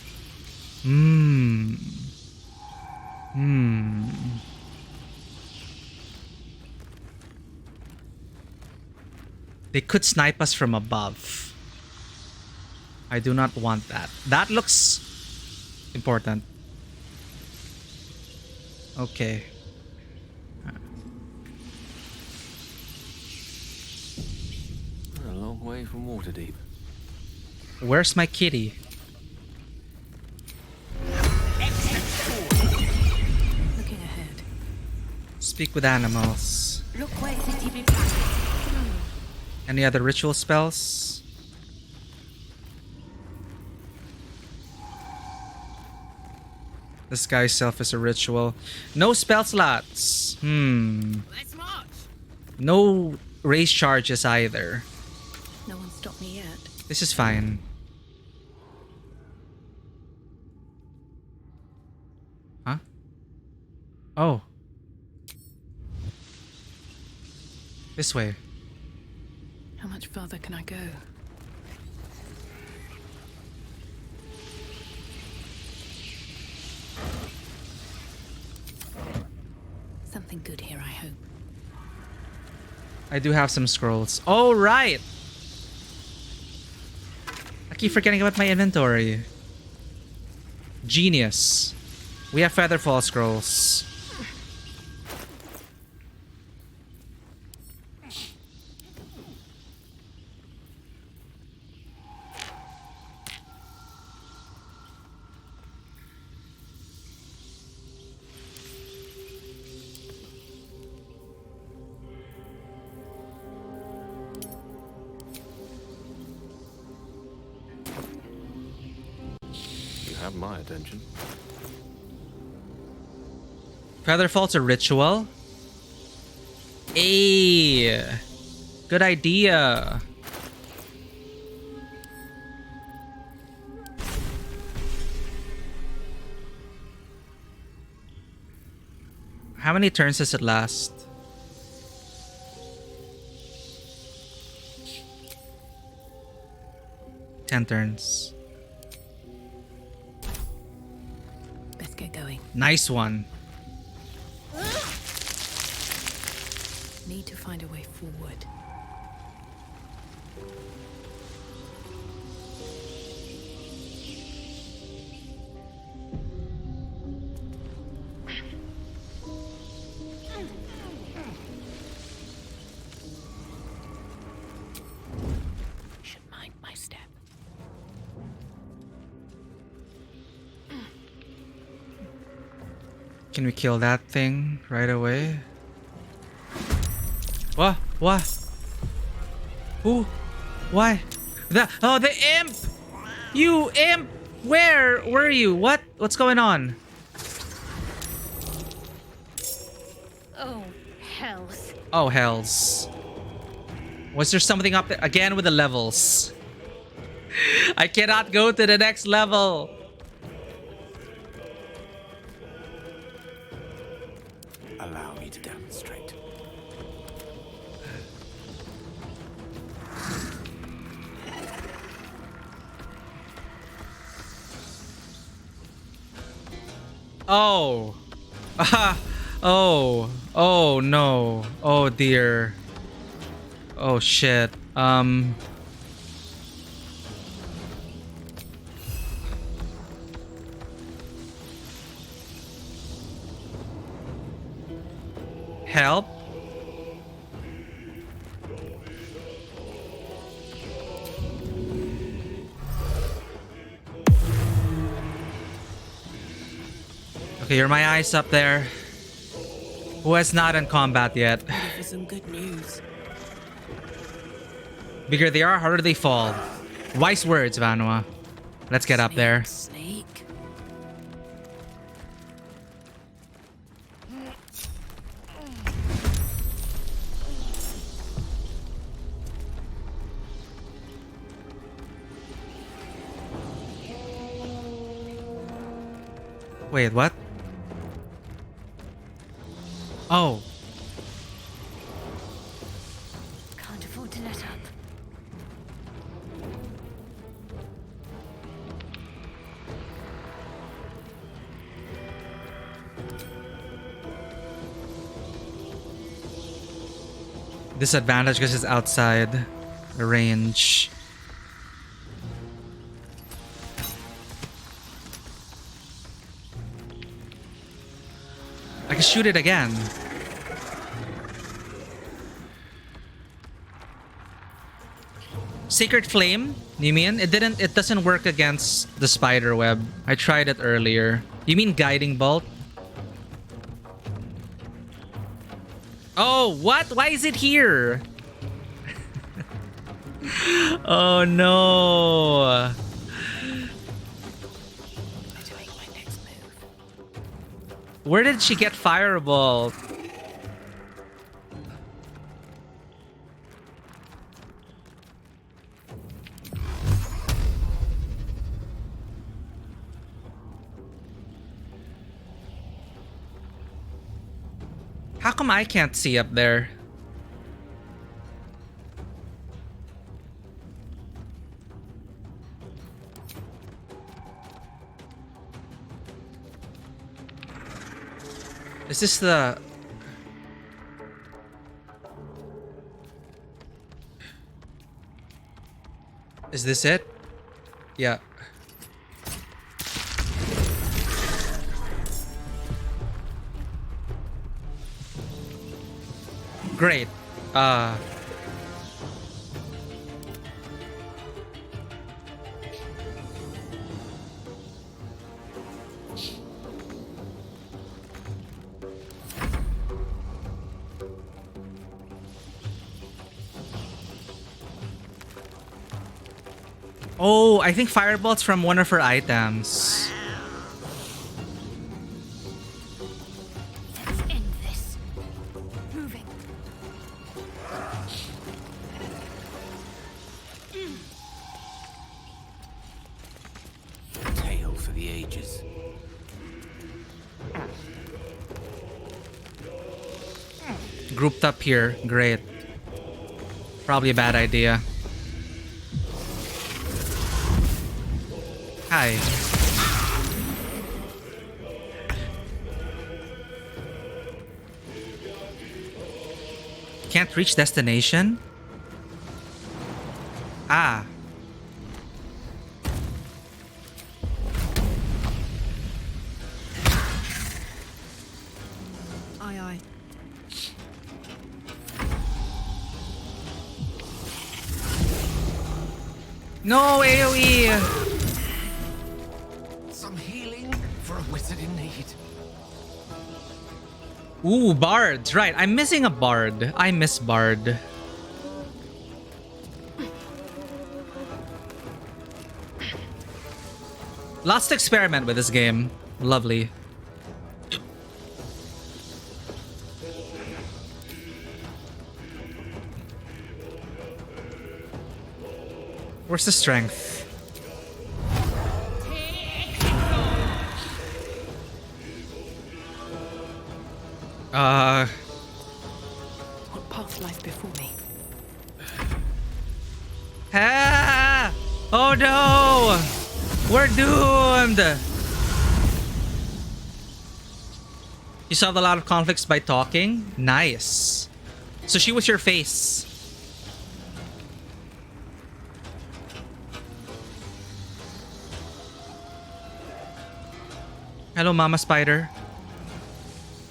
Hmm. They could snipe us from above. I do not want that. That looks important. Okay. A long way from Waterdeep. Where's my kitty? Looking ahead. Speak with animals. Look where city be back. Any other ritual spells? The sky self is a ritual. No spell slots. Let's march. No race charges either. No one stopped me yet. This is fine. Huh? Oh. This way. How much further can I go? Something good here, I hope. I do have some scrolls. Oh, right! I keep forgetting about my inventory. Genius. We have Featherfall scrolls. Have my attention. Featherfall's a ritual? Hey, good idea. How many turns does it last? Ten turns. Best get going. Nice one. Need to find a way forward. Can we kill that thing right away? What? What? Who? Why? The imp! You imp! Where were you? What? What's going on? Oh, hells. Oh, hells. Was there something up there? Again with the levels. I cannot go to the next level. Allow me to demonstrate. Oh. Oh. Oh no. Oh dear. Oh shit. Help? Okay, you're my eyes up there. Who has not in combat yet? For some good news. Bigger they are, harder they fall. Wise words, Vanua. Let's get up there. Snake. Wait, what? Oh. Can't afford to let up. Disadvantage because it's outside the range. I can shoot it again. Sacred Flame? You mean? It doesn't work against the spider web. I tried it earlier. You mean Guiding Bolt? Oh, what? Why is it here? Oh no. Where did she get Firebolt? How come I can't see up there? Is this the... Is this it? Yeah. Great. Oh, I think Firebolt's from one of her items. Let's end this. Moving. Tale for the ages. Grouped up here. Great. Probably a bad idea. Hi. Can't reach destination? Ah. Aye, aye. No, AoE! Some healing for a wizard in need. Ooh, bards. Right, I'm missing a bard. I miss bard. Lots to experiment with this game. Lovely. Where's the strength? What path lies before me? Ah! Oh no! We're doomed! You solved a lot of conflicts by talking? Nice. So she was your face. Hello, Mama Spider.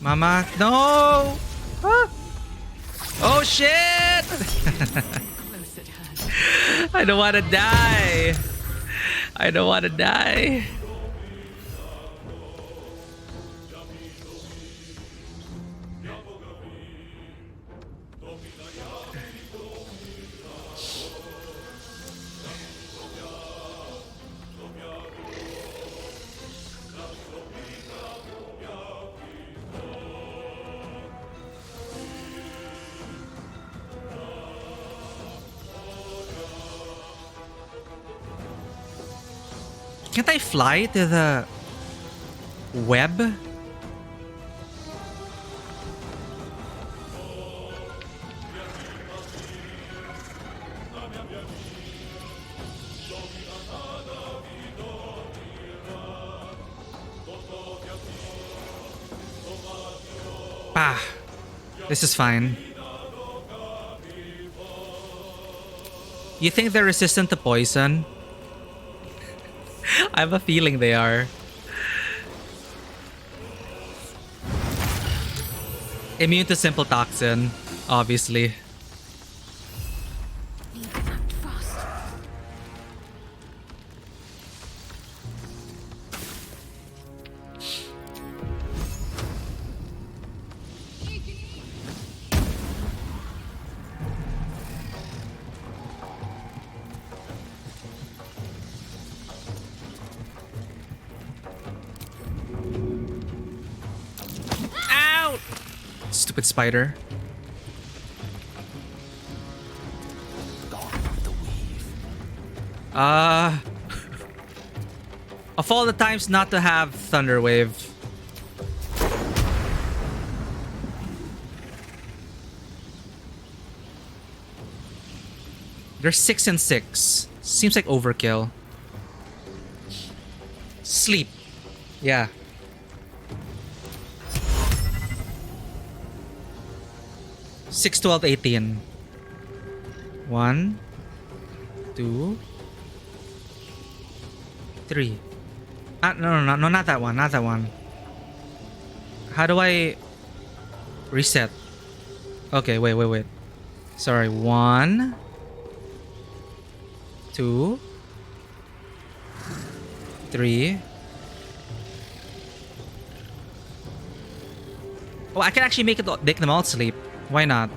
Mama, no! Ah! Oh shit! I don't want to die. I don't want to die. Can't I fly to the web? Ah, this is fine. You think they're resistant to poison? I have a feeling they are. Immune to simple toxin, obviously. Stupid spider. Of all the times not to have Thunder Wave. They're 6 and 6. Seems like overkill. Sleep. Yeah. 6, 12, 18. 1, 2, 3. No, not that one. Not that one. How do I reset? Okay, wait. Sorry. 1, 2, 3. Oh, I can actually make them all sleep. Why not?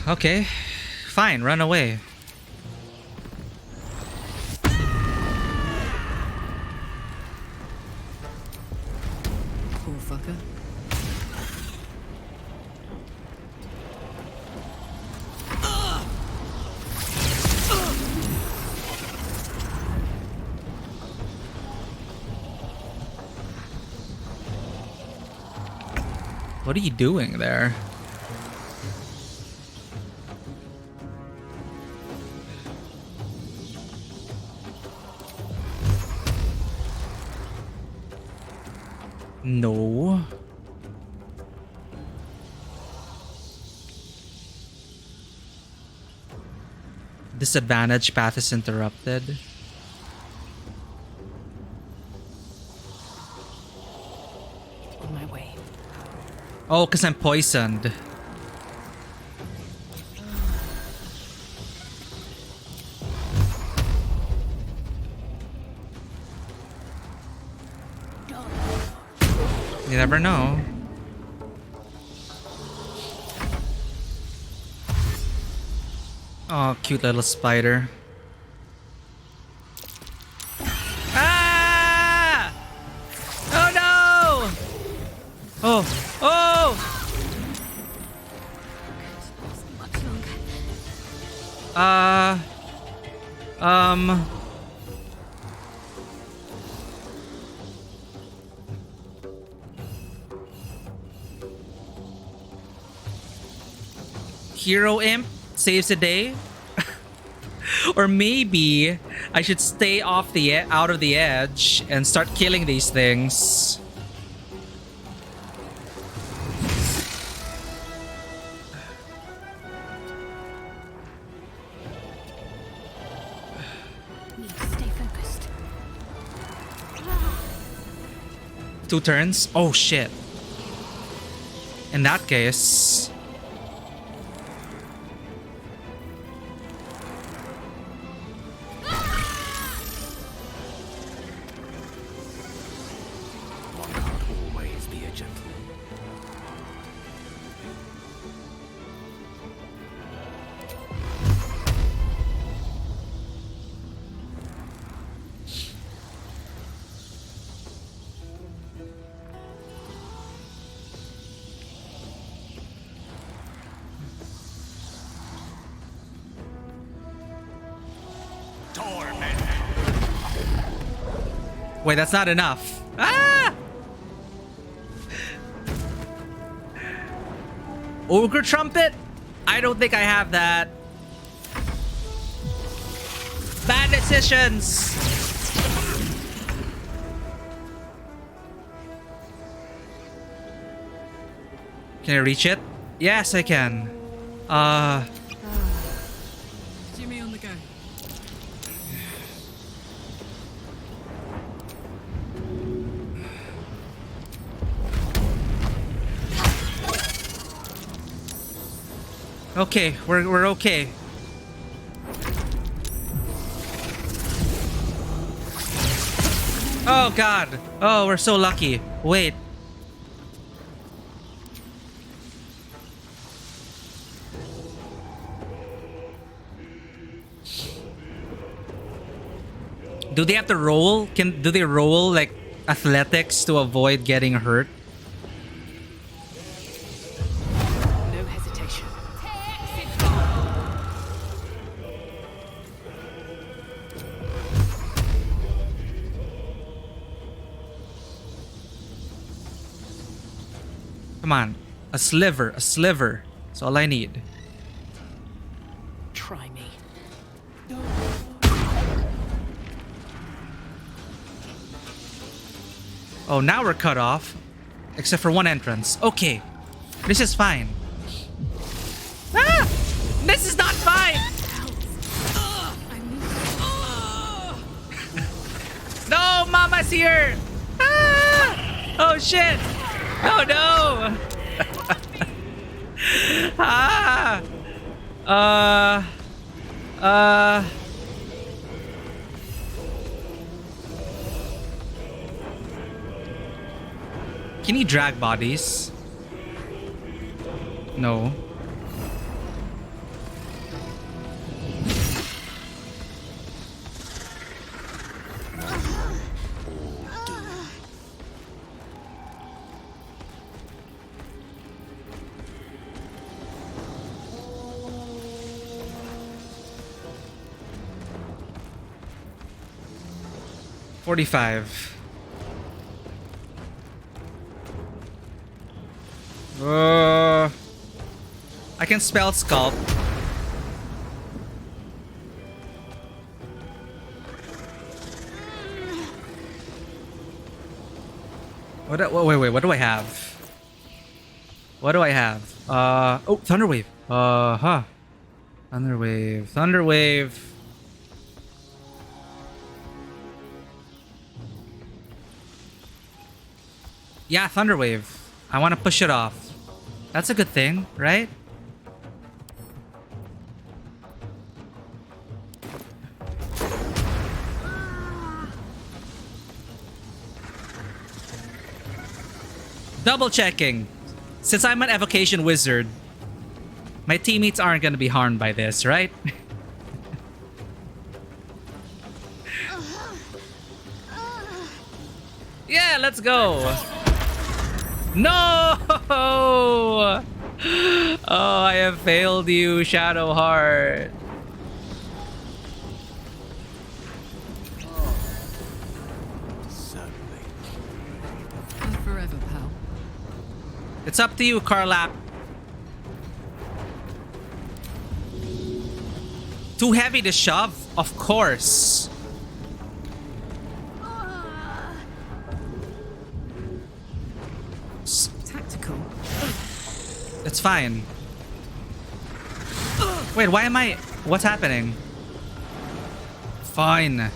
Okay. Fine, run away. Poor fucker. What are you doing there? No. Disadvantage path is interrupted. On my way. Oh, because I'm poisoned. You never know. Oh, cute little spider. Ah! Oh no! Oh! Oh! Um. Hero Imp saves the day. Or maybe I should stay off the out of the edge and start killing these things. Need to stay focused. 2 turns? Oh shit. In that case... One can't always be a gentleman. Wait, that's not enough. Ah! Ogre Trumpet? I don't think I have that. Bad decisions. Can I reach it? Yes, I can. Jimmy on the go. Okay, we're okay. Oh god. Oh, we're so lucky. Wait. Do they have to roll? Do they roll like athletics to avoid getting hurt? No hesitation. Come on. A sliver. That's all I need. Try me. Oh, now we're cut off. Except for one entrance. Okay. This is fine. Ah! This is not fine! No, Mama's here! Ah! Oh, shit! Oh, no! Ah! Can he drag bodies? No. $45. I can spell sculpt. Wait, what do I have? What do I have? Oh, Thunderwave. Thunderwave. Yeah, Thunderwave. I want to push it off. That's a good thing, right? Double checking. Since I'm an evocation wizard, my teammates aren't going to be harmed by this, right? Yeah, let's go. No! Oh, I have failed you, Shadowheart. Forever, pal. It's up to you, Carlap. Too heavy to shove? Of course. Tactical. It's fine. Wait, why am I... What's happening? Fine.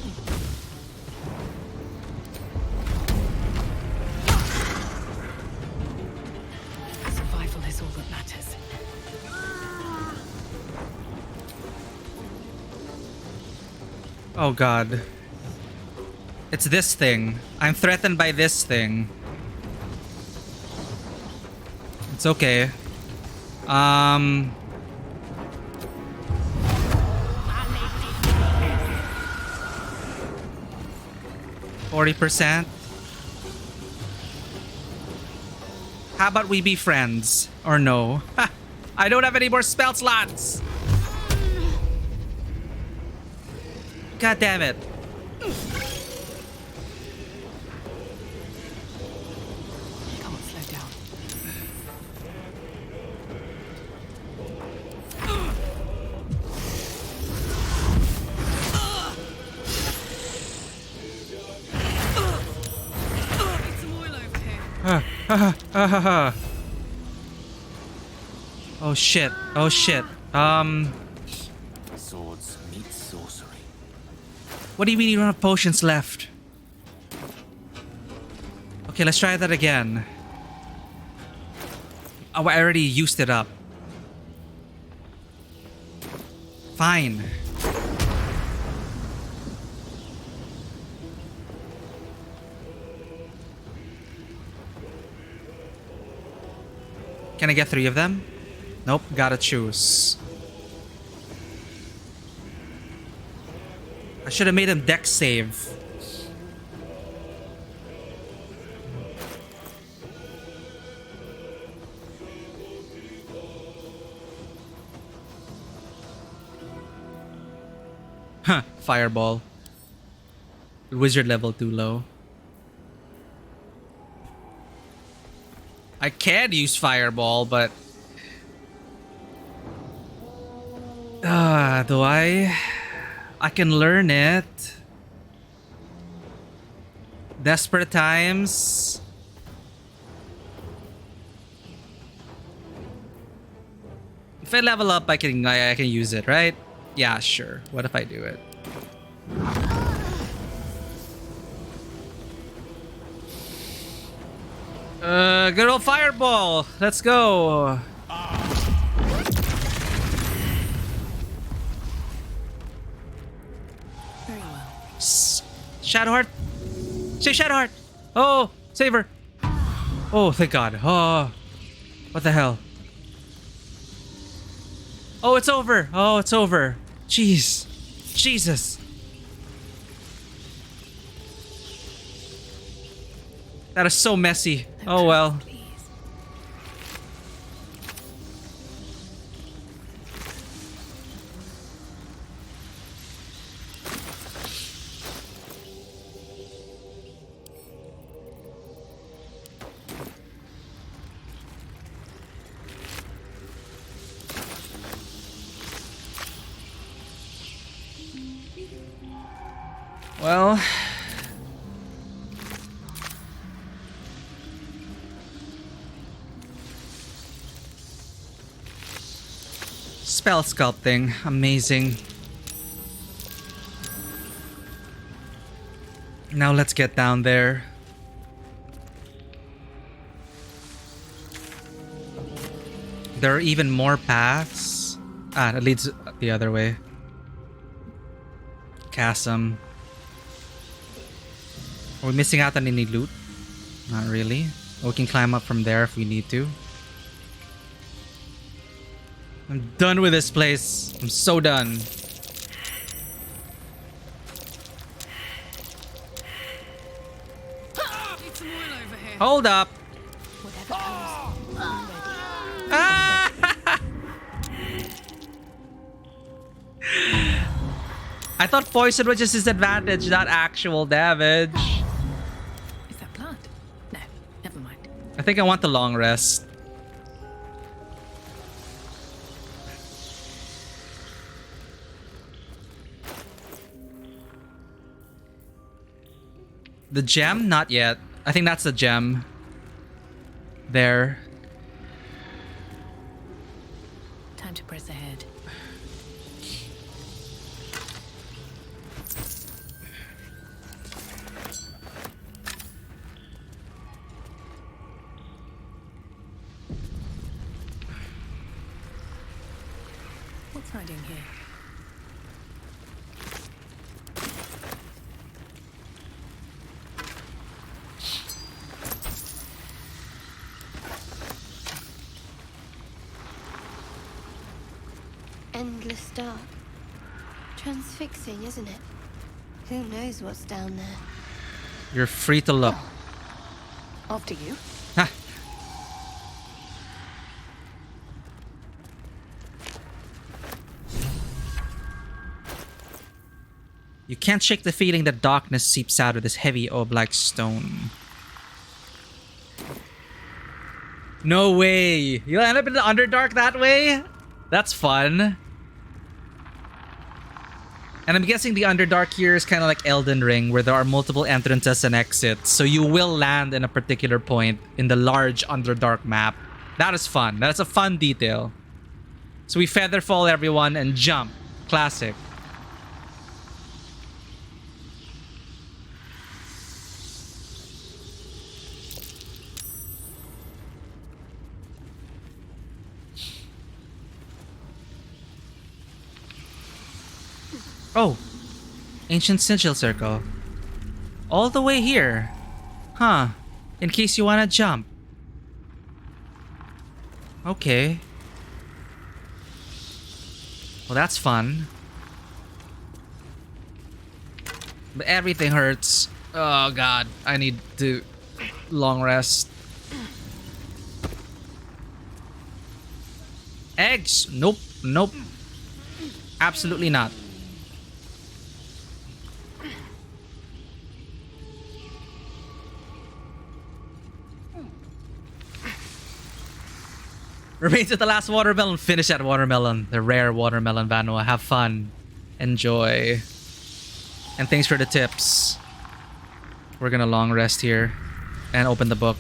Survival is all that matters. Oh god. It's this thing. I'm threatened by this thing. It's okay. 40%. How about we be friends? Or no? Ha! I don't have any more spell slots! God damn it. Can't slow down. Oh shit. Oh shit. Swords meet sorcery. What do you mean you don't have potions left? Okay, let's try that again. Oh, I already used it up. Fine. Can I get 3 of them? Nope, gotta choose. I should have made him dex save. Huh, fireball. Wizard level too low. I can use fireball, but... do I? I can learn it. Desperate times. If I level up, I can use it, right? Yeah, sure. What if I do it? Good old fireball. Let's go. Very well. Shadowheart. Say Shadowheart. Oh, save her. Oh, thank God. Oh, what the hell? Oh, it's over. Oh, it's over. Jeez. Jesus. That is so messy. Oh, well. Well, spell sculpting. Amazing. Now let's get down there. There are even more paths. Ah, that leads the other way. Chasm. Are we missing out on any loot? Not really. We can climb up from there if we need to. I'm done with this place. I'm so done. Need some oil over here. Hold up. Ah! I thought poison was just disadvantage, not actual damage. Is that blood? No, never mind. I think I want the long rest. The gem? Not yet. I think that's the gem. There. Time to press ahead. What's hiding here? Endless dark. Transfixing, isn't it? Who knows what's down there? You're free to look. After you. Ha. You can't shake the feeling that darkness seeps out of this heavy orb-like stone. No way! You'll end up in the Underdark that way? That's fun. And I'm guessing the Underdark here is kind of like Elden Ring, where there are multiple entrances and exits. So you will land in a particular point in the large Underdark map. That is fun. That's a fun detail. So we feather fall everyone and jump. Classic. Oh, ancient sigil circle. All the way here. Huh. In case you want to jump. Okay. Well, that's fun. But everything hurts. Oh god, I need to long rest. Eggs? Nope, nope. Absolutely not. Remains at the last watermelon. Finish that watermelon. The rare watermelon, Vanua. Have fun. Enjoy. And thanks for the tips. We're gonna long rest here. And open the book.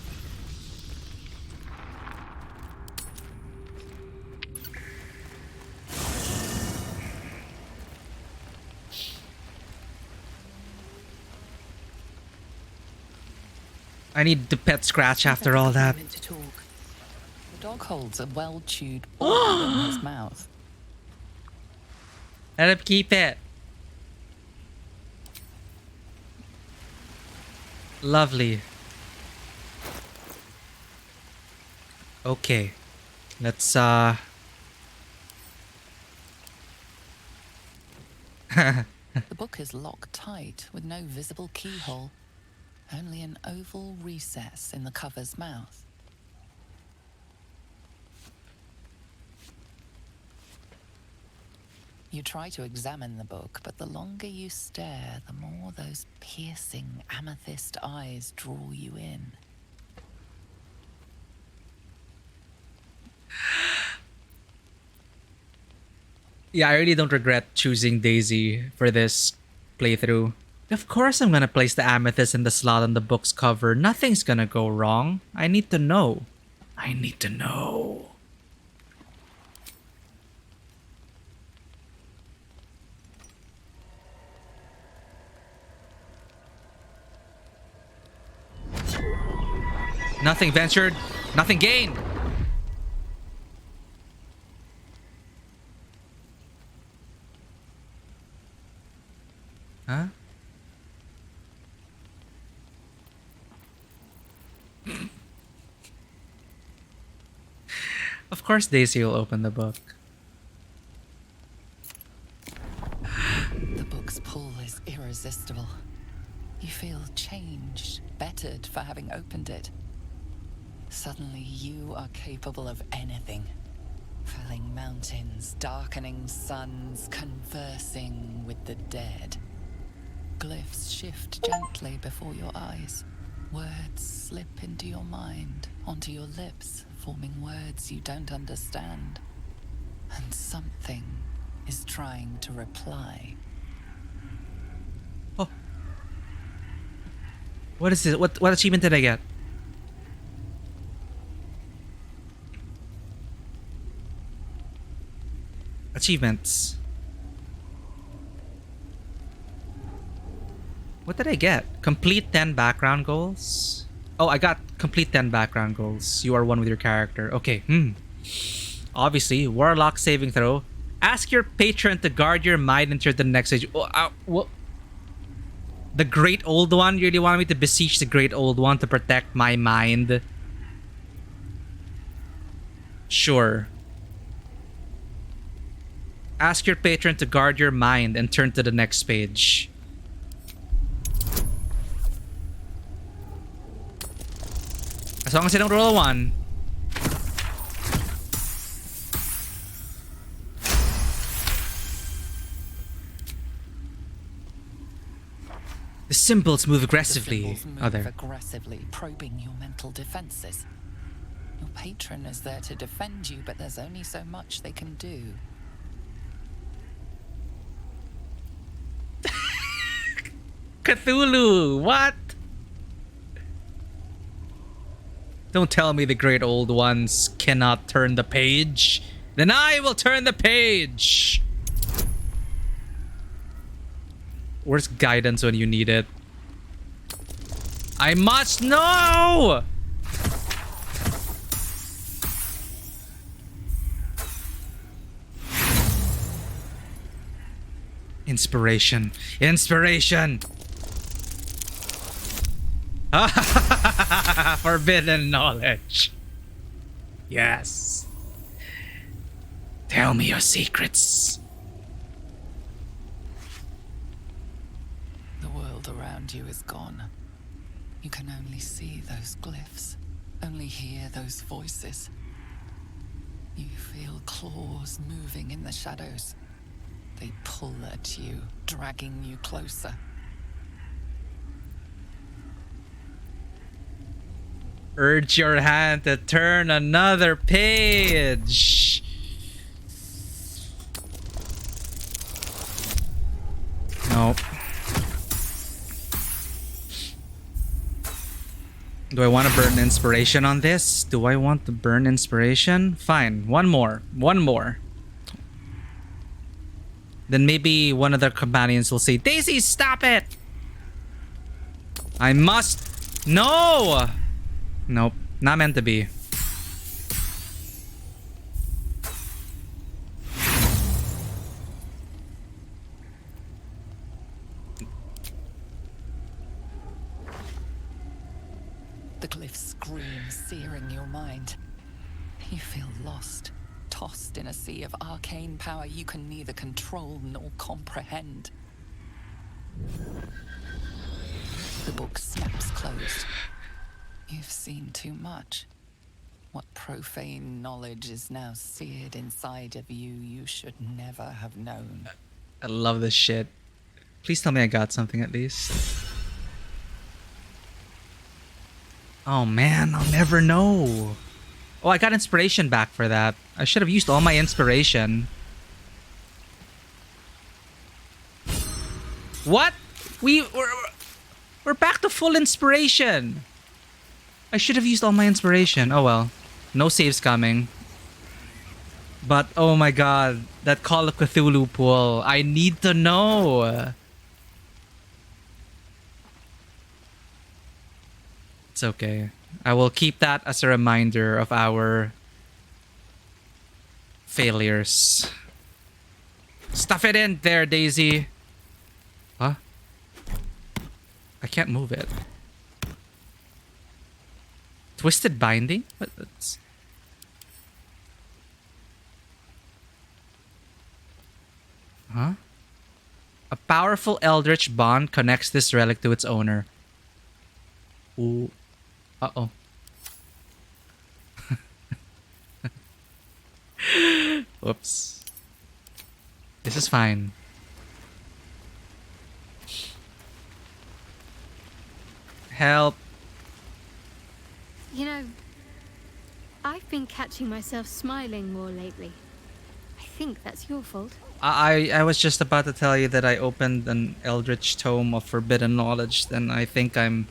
I need to pet Scratch after all that. The dog holds a well-chewed ball in his mouth. Let him keep it. Lovely. Okay. Let's The book is locked tight with no visible keyhole. Only an oval recess in the cover's mouth. You try to examine the book, but the longer you stare, the more those piercing amethyst eyes draw you in. Yeah, I really don't regret choosing Daisy for this playthrough. Of course I'm gonna place the amethyst in the slot on the book's cover. Nothing's gonna go wrong. I need to know. I need to know. Nothing ventured, nothing gained. Huh? Of course Daisy will open the book. The book's pull is irresistible. You feel changed, bettered for having opened it. Suddenly you are capable of anything. Felling mountains, darkening suns, conversing with the dead. Glyphs shift gently before your eyes. Words slip into your mind, onto your lips, forming words you don't understand. And something is trying to reply. Oh. What is this? What achievement did I get? Achievements. What did I get? Complete 10 background goals? Oh, I got complete 10 background goals. You are one with your character. Okay, Obviously, Warlock saving throw. Ask your patron to guard your mind until the next stage. Oh, the Great Old One? You really want me to beseech the Great Old One to protect my mind? Sure. Ask your patron to guard your mind and turn to the next page. As long as I don't roll a 1. The symbols move aggressively. The symbols move aggressively, probing your mental defenses. Your patron is there to defend you, but there's only so much they can do. Cthulhu, what? Don't tell me the Great Old Ones cannot turn the page. Then I will turn the page. Where's guidance when you need it? I must know! Inspiration. Inspiration! Forbidden knowledge. Yes. Tell me your secrets. The world around you is gone. You can only see those glyphs, only hear those voices. You feel claws moving in the shadows. They pull at you, dragging you closer. Urge your hand to turn another page. Nope. Do I want to burn inspiration on this? Do I want to burn inspiration? Fine. One more. One more. Then maybe one of the companions will say, Daisy, stop it! I must... No! Nope. Not meant to be. The glyphs scream, searing your mind. You feel lost, tossed in a sea of arcane power you can neither control nor comprehend. The book snaps closed. You've seen too much. What profane knowledge is now seared inside of you you should never have known. I love this shit. Please tell me I got something at least. Oh man, I'll never know. Oh, I got inspiration back for that. I should have used all my inspiration. What? We're back to full inspiration. I should have used all my inspiration. Oh well. No saves coming. But oh my god, that Call of Cthulhu pool. I need to know. It's okay. I will keep that as a reminder of our failures. Stuff it in there, Daisy. Huh? I can't move it. Twisted binding? What? That's... Huh? A powerful eldritch bond connects this relic to its owner. Ooh. Uh-oh. Whoops. This is fine. Help. You know, I've been catching myself smiling more lately. I think that's your fault. I was just about to tell you that I opened an Eldritch Tome of Forbidden Knowledge, and I think I'm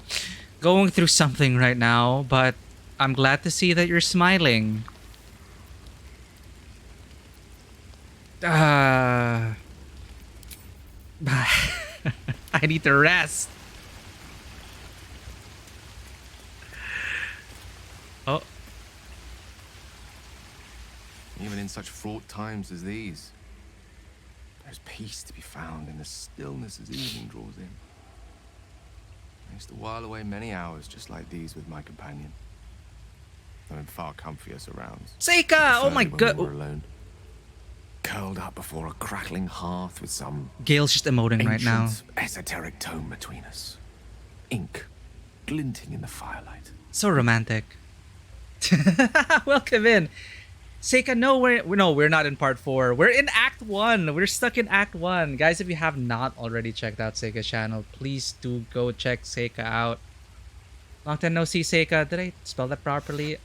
going through something right now, but I'm glad to see that you're smiling. I need to rest. Oh. Even in such fraught times as these, there's peace to be found in the stillness as evening draws in. I used to while away many hours just like these with my companion. Though in far comfier surrounds. Seika! Oh my god! We were alone, curled up before a crackling hearth with some Gale's just emoting right now. esoteric tome between us. Ink glinting in the firelight. So romantic. Welcome in. Seika, no, we're not in part 4. We're in Act 1. We're stuck in Act 1. Guys, if you have not already checked out Seika's channel, please do go check Seika out. Long time no see, Seika. Did I spell that properly?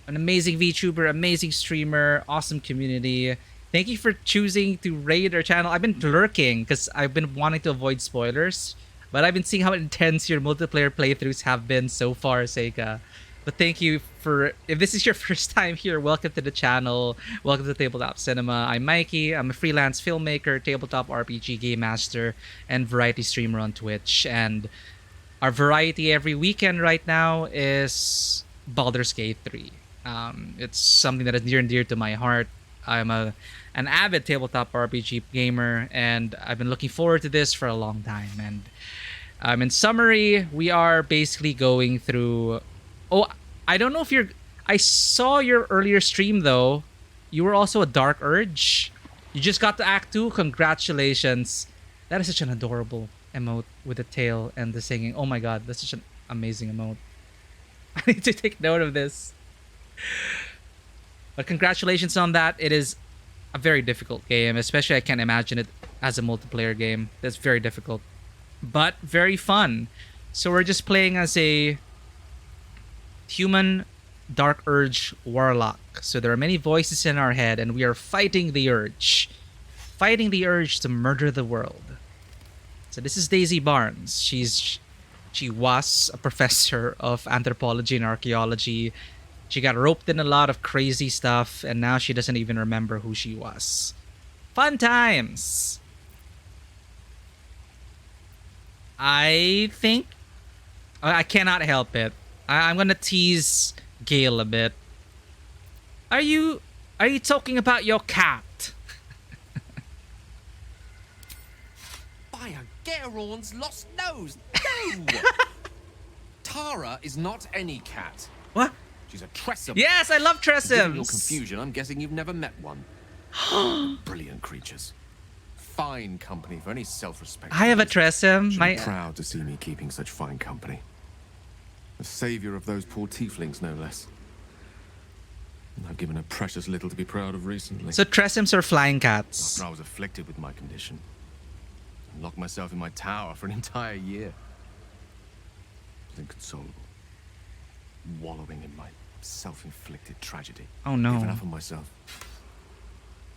An amazing VTuber, amazing streamer, awesome community. Thank you for choosing to raid our channel. I've been lurking because I've been wanting to avoid spoilers, but I've been seeing how intense your multiplayer playthroughs have been so far, Seika. But thank you for, if this is your first time here, welcome to the channel. Welcome to Tabletop Cinema. I'm Mikey. I'm a freelance filmmaker, tabletop RPG game master, and variety streamer on Twitch. And our variety every weekend right now is Baldur's Gate 3. It's something that is near and dear to my heart. I'm an avid tabletop RPG gamer, and I've been looking forward to this for a long time. And in summary, we are basically going through... Oh, I don't know if you're... I saw your earlier stream, though. You were also a Dark Urge. You just got to Act 2. Congratulations. That is such an adorable emote with the tail and the singing. Oh my god, that's such an amazing emote. I need to take note of this. But congratulations on that. It is a very difficult game. Especially, I can't imagine it as a multiplayer game. That's very difficult. But very fun. So we're just playing as a... human Dark Urge warlock. So there are many voices in our head, and we are fighting the urge. Fighting the urge to murder the world. So this is Daisy Barnes. She was a professor of anthropology and archaeology. She got roped in a lot of crazy stuff, and now she doesn't even remember who she was. Fun times! I think... I cannot help it. I'm gonna tease Gale a bit. Are you talking about your cat? By a Gerorn's lost nose! No! Tara is not any cat. What? She's a Tressum. Yes, I love Tressums! Given your confusion, I'm guessing you've never met one. Brilliant creatures. Fine company for any self-respect. I have a Tressum. She'll be proud to see me keeping such fine company. The savior of those poor tieflings, no less. And I've given her precious little to be proud of recently. So Tressums are flying cats. After I was afflicted with my condition, I locked myself in my tower for an entire year. I was inconsolable, wallowing in my self-inflicted tragedy. Oh no. Giving up on myself.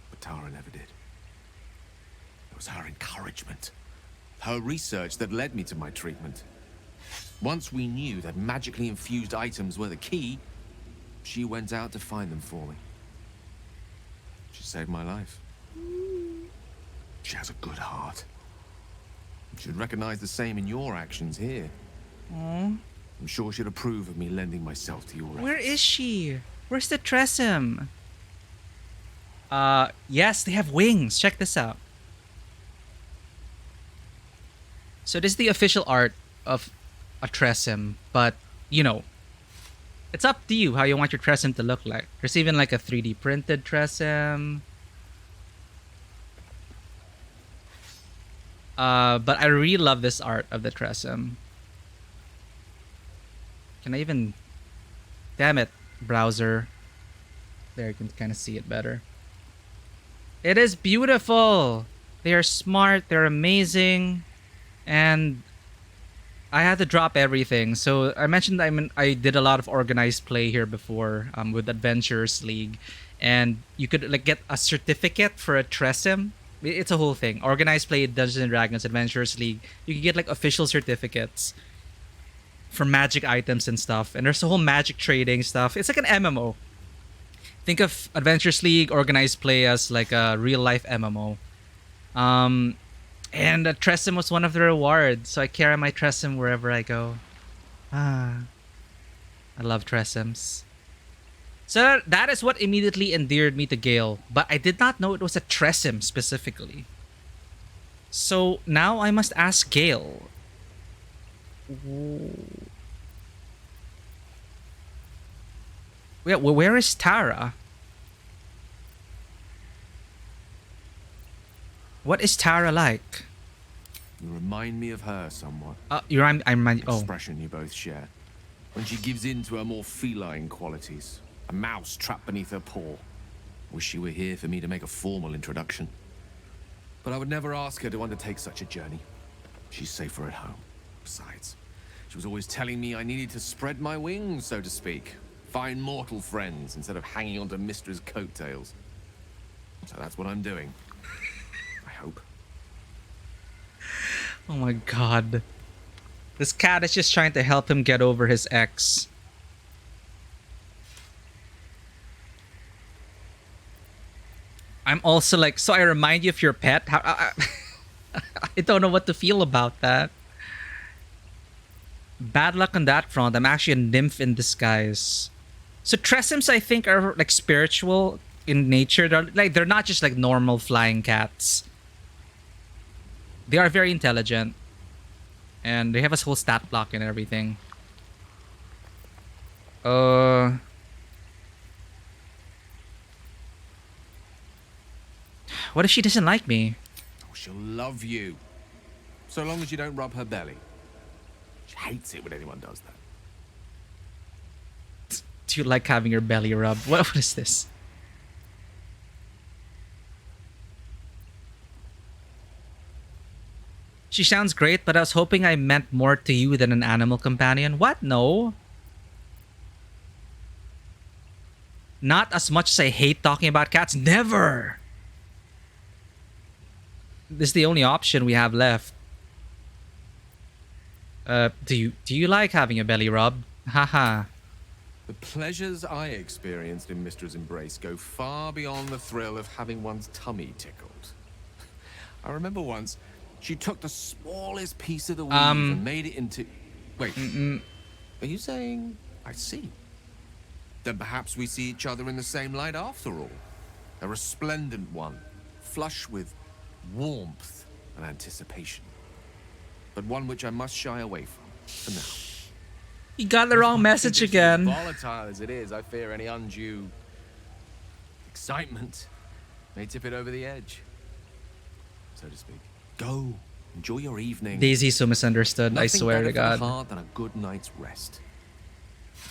But Tara never did. It was her encouragement, her research that led me to my treatment. Once we knew that magically infused items were the key, she went out to find them for me. She saved my life. She has a good heart. You should recognize the same in your actions here. Aww. I'm sure she'd approve of me lending myself to your Where efforts. is she? Where's the Tressym? Yes, they have wings. Check this out. So this is the official art of a Tressym, but you know, it's up to you how you want your Tressym to look like. There's even like a 3D printed Tressym. But I really love this art of the Tressym. Can I even... Damn it, browser. There, you can kind of see it better. It is beautiful! They are smart, they're amazing, and I had to drop everything. So I mentioned I did a lot of organized play here before with Adventurers League, and you could like get a certificate for a Tressym. It's a whole thing. Organized play, Dungeons and Dragons, Adventurers League. You can get like official certificates for magic items and stuff, and there's a whole magic trading stuff. It's like an MMO. Think of Adventurers League, Organized Play as like a real life MMO. And the Tressym was one of the rewards, so I carry my Tressym wherever I go. I love Tressyms. So that is what immediately endeared me to Gale, but I did not know it was a Tressym specifically. So now I must ask Gale. Yeah, well, where is Tara? What is Tara like? You remind me of her somewhat. I'm Expression you both share. When she gives in to her more feline qualities. A mouse trapped beneath her paw. Wish she were here for me to make a formal introduction. But I would never ask her to undertake such a journey. She's safer at home. Besides, she was always telling me I needed to spread my wings, so to speak. Find mortal friends instead of hanging onto Mistra's coattails. So that's what I'm doing. I hope. Oh my god. This cat is just trying to help him get over his ex. I'm also like, so I remind you of your pet? I don't know what to feel about that. Bad luck on that front. I'm actually a nymph in disguise. So Tressyms, I think, are like spiritual in nature. They're not just like normal flying cats. They are very intelligent. And they have a whole stat block and everything. What if she doesn't like me? Oh, she'll love you. So long as you don't rub her belly. She hates it when anyone does that. Do you like having your belly rubbed? What is this? She sounds great, but I was hoping I meant more to you than an animal companion. What? No. Not as much as I hate talking about cats. Never! This is the only option we have left. Do you like having a belly rub? Haha. The pleasures I experienced in Mistra's embrace go far beyond the thrill of having one's tummy tickled. I remember once, she took the smallest piece of the weave and made it into... Wait, are you saying I see? Then perhaps we see each other in the same light after all. A resplendent one, flush with warmth and anticipation. But one which I must shy away from, for now. You got the wrong message again. Volatile as it is, I fear any undue excitement may tip it over the edge, so to speak. Go, enjoy your evening. Daisy's so misunderstood, I swear to God. Nothing better for the heart than a good night's rest.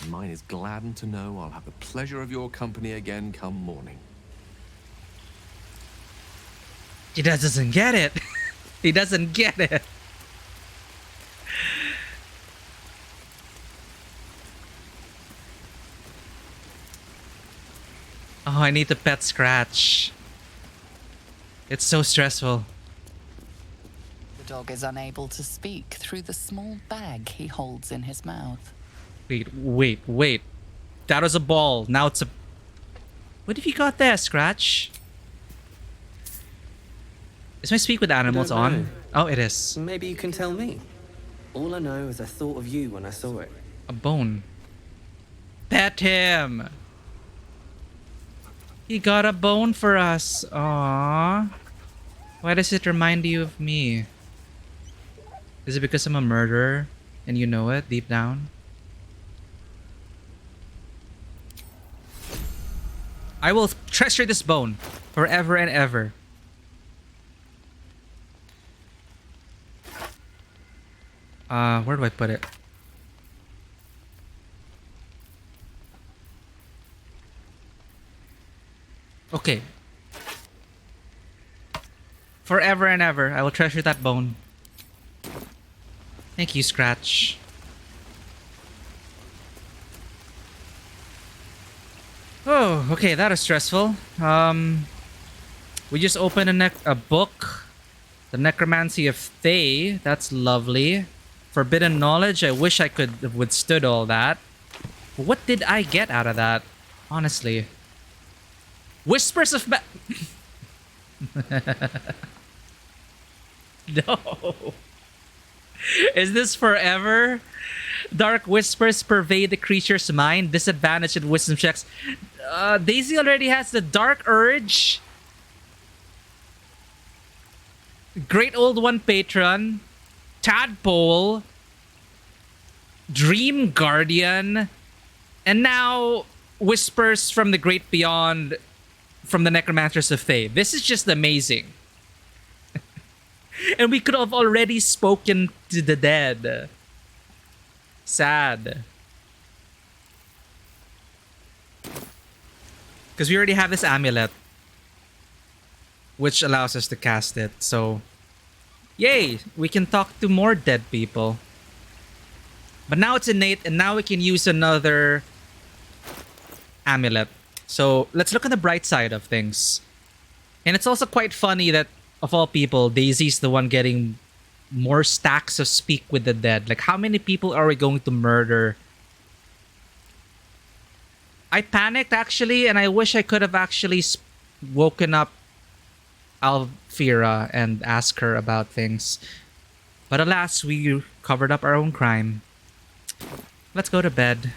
And mine is gladdened to know I'll have the pleasure of your company again come morning. He doesn't get it. He doesn't get it. Oh, I need to pet Scratch. It's so stressful. The dog is unable to speak through the small bag he holds in his mouth. Wait. That was a ball. Now it's a... What have you got there, Scratch? Is my Speak with Animals on? Oh, it is. Maybe you can tell me. All I know is I thought of you when I saw it. A bone. Pet him! He got a bone for us. Aww. Why does it remind you of me? Is it because I'm a murderer and you know it deep down? I will treasure this bone forever and ever. Where do I put it? Okay. Forever and ever, I will treasure that bone. Thank you, Scratch. Oh, okay, that is stressful. We just opened a book. The Necromancy of Thay. That's lovely. Forbidden Knowledge. I wish I could have withstood all that. But what did I get out of that? Honestly. Whispers of No. Is this forever? Dark whispers pervade the creature's mind. Disadvantage in wisdom checks. Daisy already has the dark urge. Great Old One patron. Tadpole. Dream Guardian. And now whispers from the great beyond from the Necromancers of Thay. This is just amazing. And we could have already spoken to the dead. Sad. Because we already have this amulet, which allows us to cast it. So, yay! We can talk to more dead people. But now it's innate, and now we can use another amulet. So, let's look at the bright side of things. And it's also quite funny that, of all people, Daisy's the one getting more stacks of Speak with the Dead. Like, how many people are we going to murder? I panicked, actually, and I wish I could have actually woken up Alfira and asked her about things. But alas, we covered up our own crime. Let's go to bed.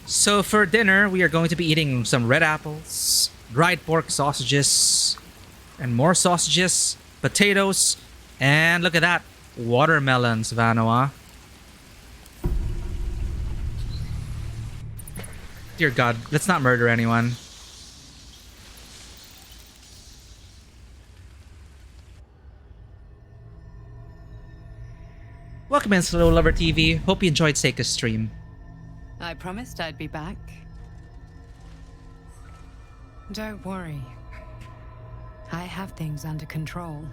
So for dinner, we are going to be eating some red apples, dried pork sausages, and more sausages, potatoes, and look at that, watermelons, Vanoa. Dear God, let's not murder anyone. Welcome in, Slow Lover TV. Hope you enjoyed Seika's stream. I promised I'd be back. Don't worry. I have things under control.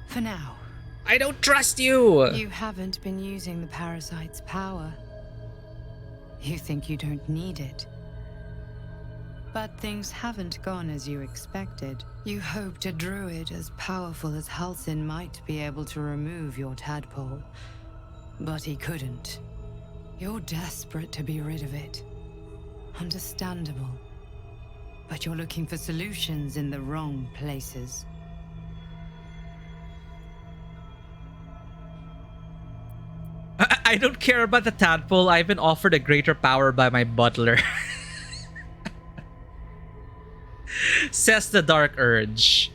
For now. I don't trust you! You haven't been using the parasite's power. You think you don't need it. But things haven't gone as you expected. You hoped a druid as powerful as Halsin might be able to remove your tadpole. But he couldn't. You're desperate to be rid of it. Understandable. But you're looking for solutions in the wrong places. I don't care about the tadpole. I've been offered a greater power by my butler. Says the Dark Urge.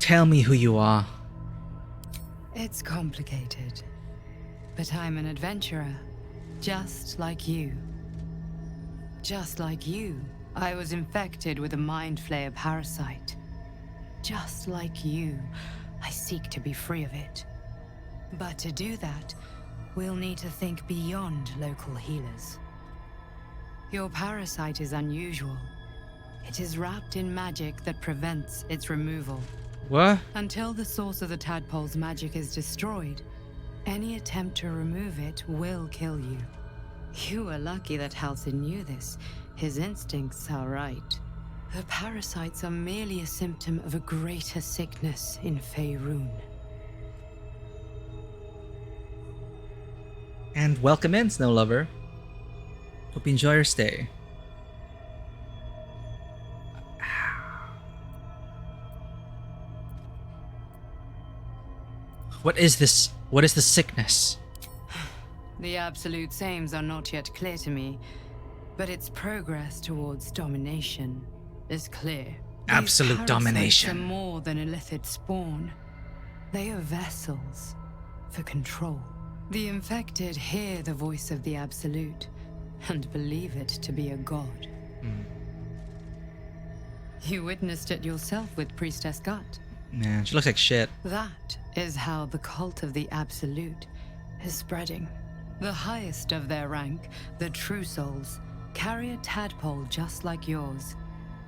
Tell me who you are. It's complicated. But I'm an adventurer. Just like you. Just like you, I was infected with a mind flayer parasite. Just like you, I seek to be free of it. But to do that, we'll need to think beyond local healers. Your parasite is unusual. It is wrapped in magic that prevents its removal. What? Until the source of the tadpole's magic is destroyed, any attempt to remove it will kill you. You were lucky that Halsin knew this. His instincts are right. The parasites are merely a symptom of a greater sickness in Faerun. And welcome in, Snow Lover. Hope Hope you enjoy your stay. What is this? What is the sickness? The absolute aims are not yet clear to me, but its progress towards domination is clear. Absolute These domination. parasites are more than illithid spawn. They are vessels for control. The infected hear the voice of the Absolute and believe it to be a god. You witnessed it yourself with Priestess Gut. Man, she looks like shit. That is how the cult of the Absolute is spreading. The highest of their rank, the True Souls, carry a tadpole just like yours.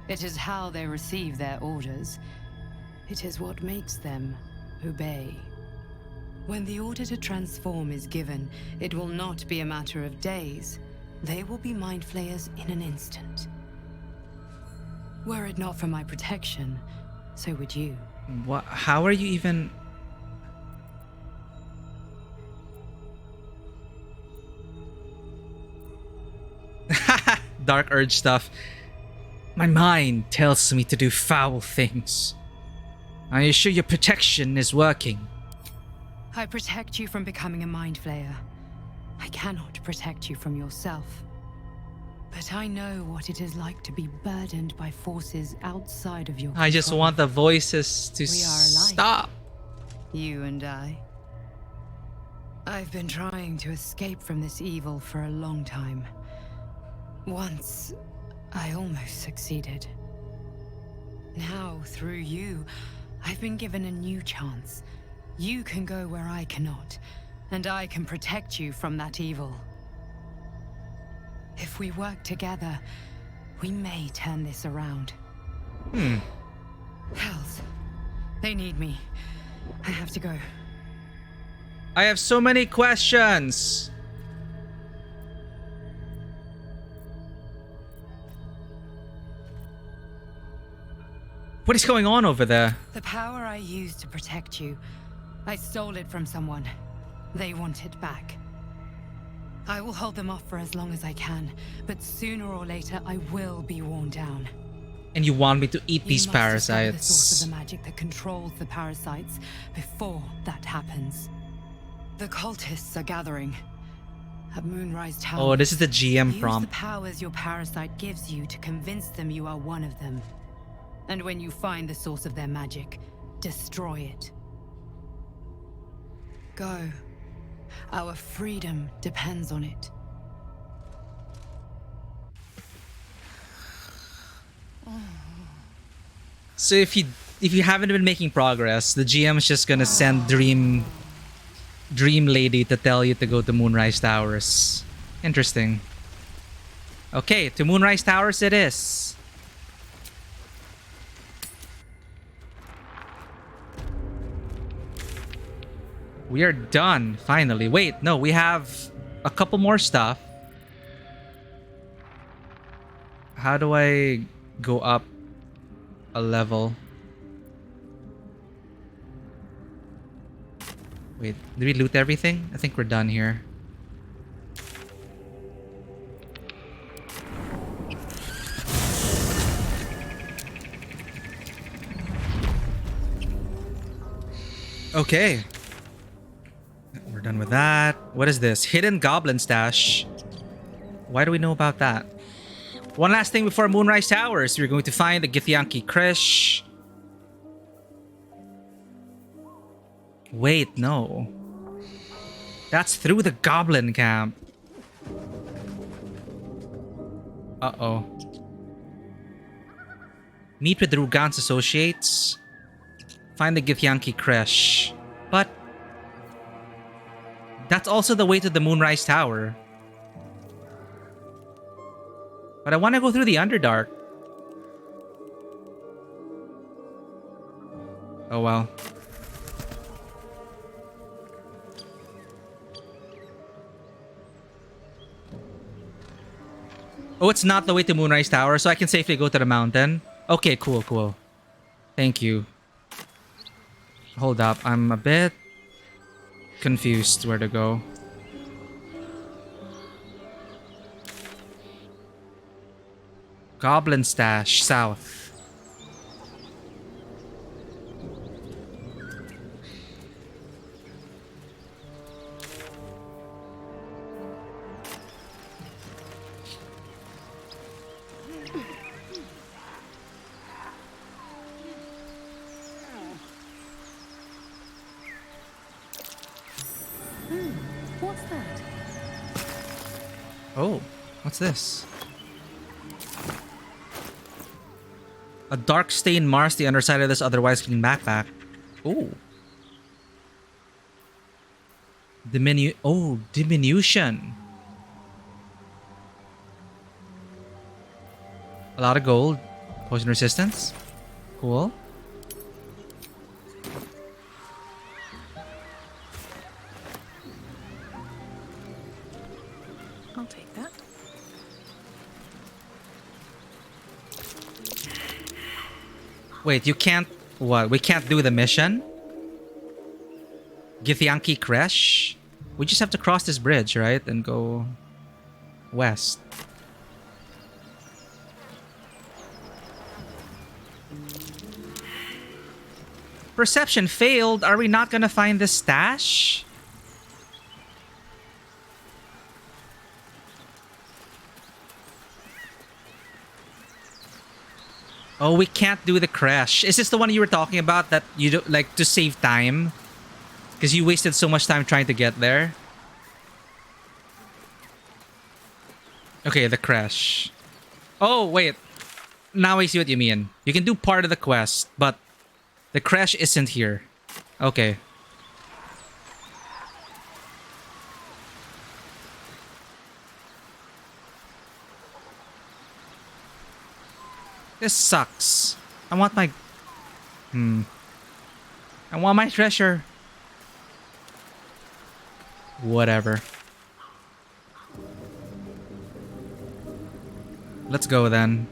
It is how they receive their orders. It is what makes them obey. When the order to transform is given, it will not be a matter of days. They will be mind flayers in an instant. Were it not for my protection, so would you. What? How are you even? Dark urge stuff. My mind tells me to do foul things. Are you sure your protection is working? I protect you from becoming a mind flayer. I cannot protect you from yourself. But I know what it is like to be burdened by forces outside of your I just control. want the voices to We are alike. stop. You and I. I've been trying to escape from this evil for a long time. Once, I almost succeeded. Now, through you, I've been given a new chance. You can go where I cannot, and I can protect you from that evil. If we work together, we may turn this around. Hells, they need me. I have to go. I have so many questions. What is going on over there? The power I used to protect you, I stole it from someone. They want it back. I will hold them off for as long as I can, but sooner or later I will be worn down. And you want me to eat these You must discover the source parasites? of the magic that controls the parasites before that happens. The cultists are gathering at Moonrise Tower. Oh, this is the GM Use prompt. the powers your parasite gives you to convince them you are one of them. And when you find the source of their magic, destroy it. Go. Our freedom depends on it. So if you haven't been making progress, the GM is just gonna send Dream Lady to tell you to go to Moonrise Towers. Interesting. Okay, to Moonrise Towers it is. We are done, finally. Wait, no, we have a couple more stuff. How do I go up a level? Wait, did we loot everything? I think we're done here. Okay. We're done with that. What is this? Hidden Goblin Stash. Why do we know about that? One last thing before Moonrise Towers. We're going to find the Githyanki Krish. Wait, no. That's through the Goblin Camp. Uh-oh. Meet with Rugan's associates. Find the Githyanki Krish. But that's also the way to the Moonrise Tower. But I want to go through the Underdark. Oh well. Oh, it's not the way to Moonrise Tower, so I can safely go to the mountain. Okay, cool, cool. Thank you. Hold up, I'm a bit confused where to go. Goblin stash, south. What's that? Oh, what's this? A dark stained Mars, the underside of this otherwise clean backpack. Ooh. Diminution. A lot of gold. Poison resistance. Cool. I'll take that. Wait, you can't... What? We can't do the mission? Githyanki Kresh? We just have to cross this bridge, right? And go... west. Perception failed. Are we not gonna find the stash? Oh, we can't do the crash. Is this the one you were talking about that you do, like, to save time? Because you wasted so much time trying to get there. Okay, the crash. Oh, wait. Now I see what you mean. You can do part of the quest, but the crash isn't here. Okay. This sucks. I want my... I want my treasure. Whatever. Let's go then.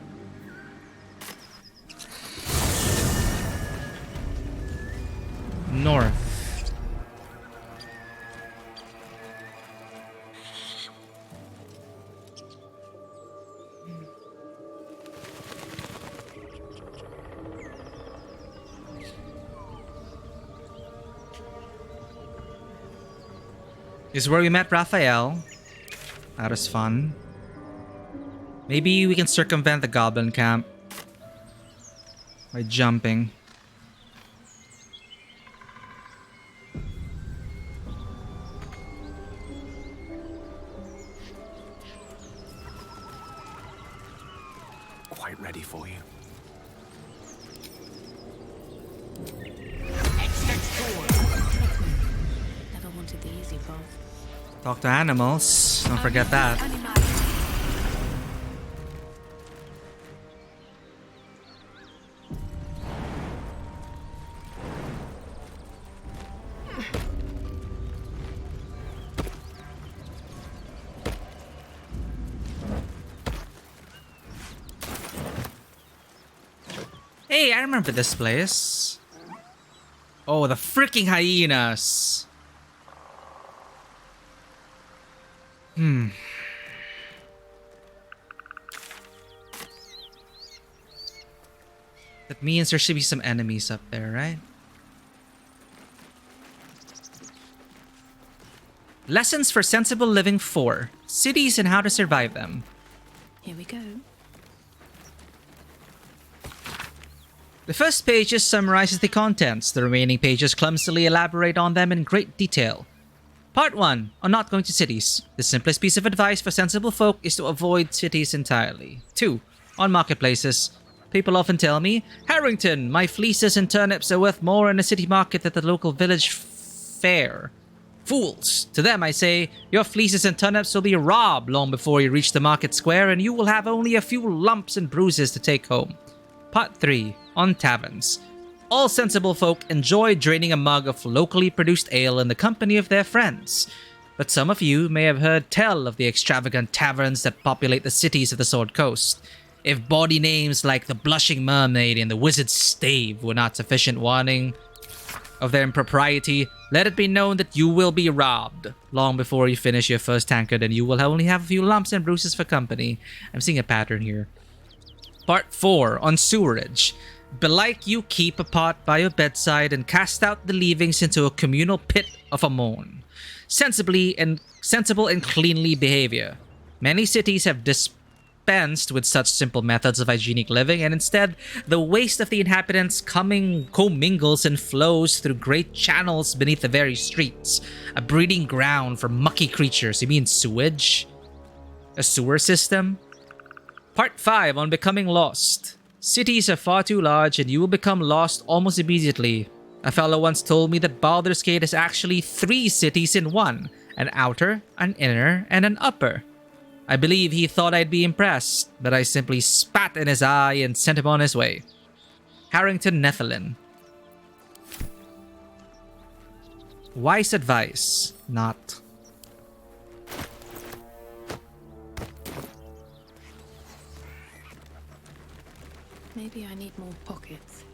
North. This is where we met Raphael. That was fun. Maybe we can circumvent the goblin camp by jumping. Quite ready for you. Never wanted the easy path. Talk to animals. Don't forget that. Hey, I remember this place. Oh, the freaking hyenas. That means there should be some enemies up there, right? Lessons for Sensible Living 4. Cities and how to survive them. Here we go. The first page just summarizes the contents. The remaining pages clumsily elaborate on them in great detail. Part 1 on not going to cities. The simplest piece of advice for sensible folk is to avoid cities entirely. 2 on marketplaces. People often tell me, Harrington, my fleeces and turnips are worth more in a city market than the local village fair. Fools! To them I say, your fleeces and turnips will be robbed long before you reach the market square, and you will have only a few lumps and bruises to take home. Part 3 on taverns. All sensible folk enjoy draining a mug of locally produced ale in the company of their friends. But some of you may have heard tell of the extravagant taverns that populate the cities of the Sword Coast. If bawdy names like the Blushing Mermaid and the Wizard's Stave were not sufficient warning of their impropriety, let it be known that you will be robbed long before you finish your first tankard, and you will only have a few lumps and bruises for company. I'm seeing a pattern here. Part 4 on sewerage. Belike you keep a pot by your bedside and cast out the leavings into a communal pit of a moan. Sensible and cleanly behavior. Many cities have dispensed with such simple methods of hygienic living, and instead, the waste of the inhabitants commingles and flows through great channels beneath the very streets, a breeding ground for mucky creatures. You mean sewage? A sewer system? Part 5 on becoming lost. Cities are far too large and you will become lost almost immediately. A fellow once told me that Baldur's Gate is actually 3 cities in one, an outer, an inner, and an upper. I believe he thought I'd be impressed, but I simply spat in his eye and sent him on his way. Harrington Nethelin. Wise advice, not. Maybe I need more pockets.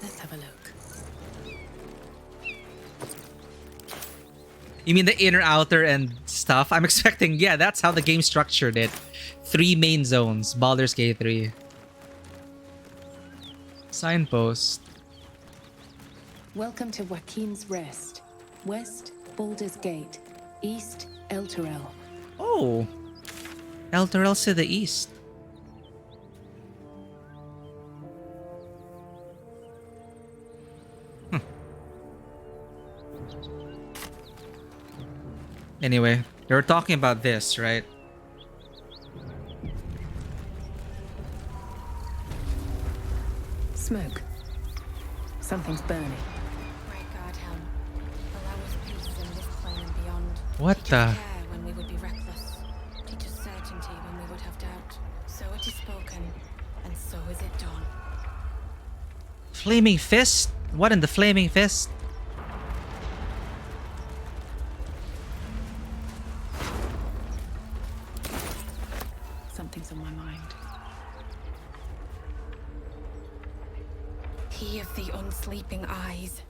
Let's have a look. You mean the inner, outer, and stuff? I'm expecting, yeah, that's how the game structured it. 3 main zones. Baldur's Gate 3. Signpost. Welcome to Joaquin's Rest. West, Baldur's Gate. East, Elturel. Oh. Elturel's to the east. Anyway, they were talking about this, right? Smoke. Something's burning. Great God, Helm. Allow us peace in this plane and beyond. What Teach the? us care when we would be reckless. Teach us certainty when we would have doubt. So it is spoken, and so is it done. Flaming fist? What in the flaming fist? Something's on my mind. He of the unsleeping eyes.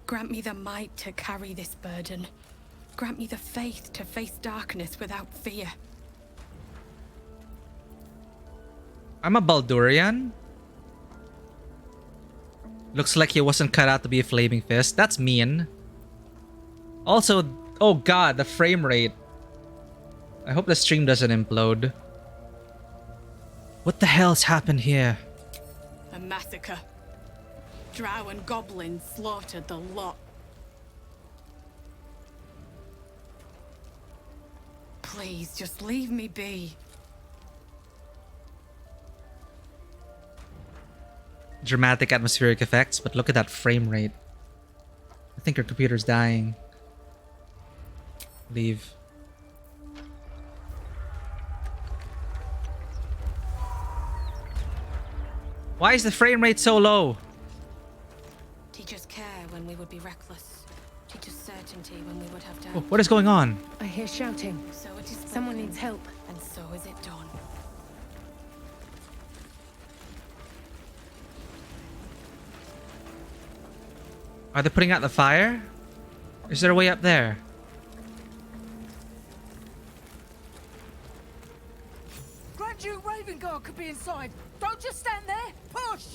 Grant me the might to carry this burden. Grant me the faith to face darkness without fear. I'm a Baldurian? Looks like he wasn't cut out to be a flaming fist. That's mean. Also, oh god, the frame rate. I hope the stream doesn't implode. What the hell's happened here? A massacre. Drow and goblins slaughtered the lot. Please, just leave me be. Dramatic atmospheric effects, but look at that frame rate. I think your computer's dying. Leave. Why is the frame rate so low? Teach us care when we would be reckless. Teach us certainty when we would have doubt. Oh, what is going on? I hear shouting. So it is Someone needs help. And so is it done. Are they putting out the fire? Is there a way up there? Grand Duke Ravengard could be inside. Don't just stand there. Push!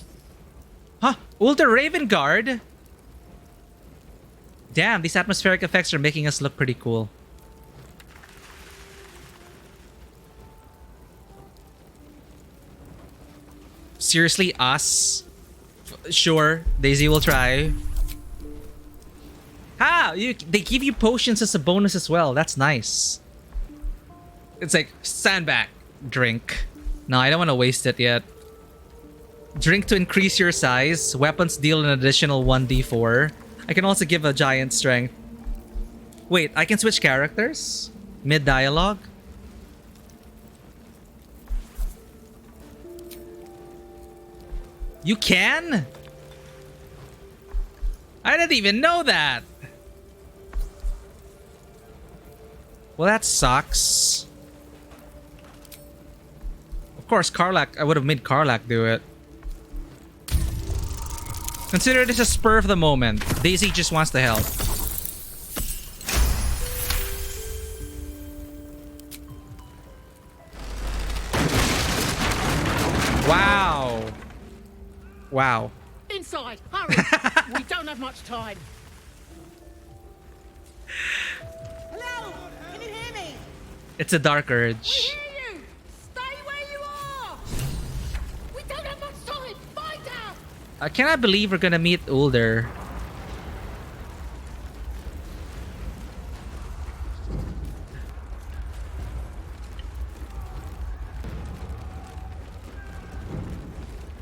Huh? Ultra Raven Guard? Damn, these atmospheric effects are making us look pretty cool. Seriously, us? Sure, Daisy will try. They give you potions as a bonus as well. That's nice. It's like, stand back, drink. No, I don't want to waste it yet. Drink to increase your size. Weapons deal an additional 1d4. I can also give a giant strength. Wait, I can switch characters? Mid-dialogue? You can? I didn't even know that. Well, that sucks. Of course, Karlach, I would have made Karlach do it. Consider this a spur of the moment. Daisy just wants to help. Wow. Inside, hurry! We don't have much time. Hello? Can you hear me? It's a dark urge. Hear you! Stay where you are! We don't have much time! Find out! I cannot believe we're gonna meet Ulder.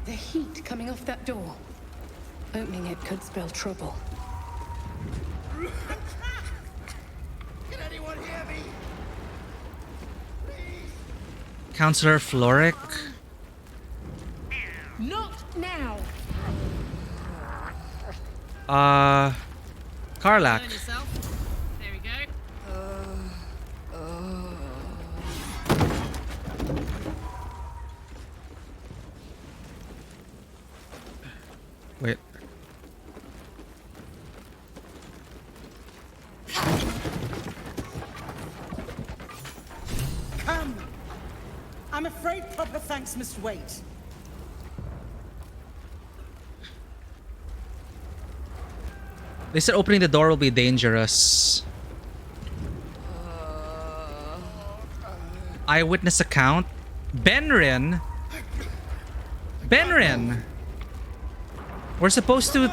The heat coming off that door. Opening it could spell trouble. Can anyone hear me? Counselor Floric. Not now! Karlak. Turn yourself. There we go. Wait. Come! I'm afraid proper thanks must wait. They said opening the door will be dangerous. Eyewitness account. Benrin. Benrin. We're supposed to.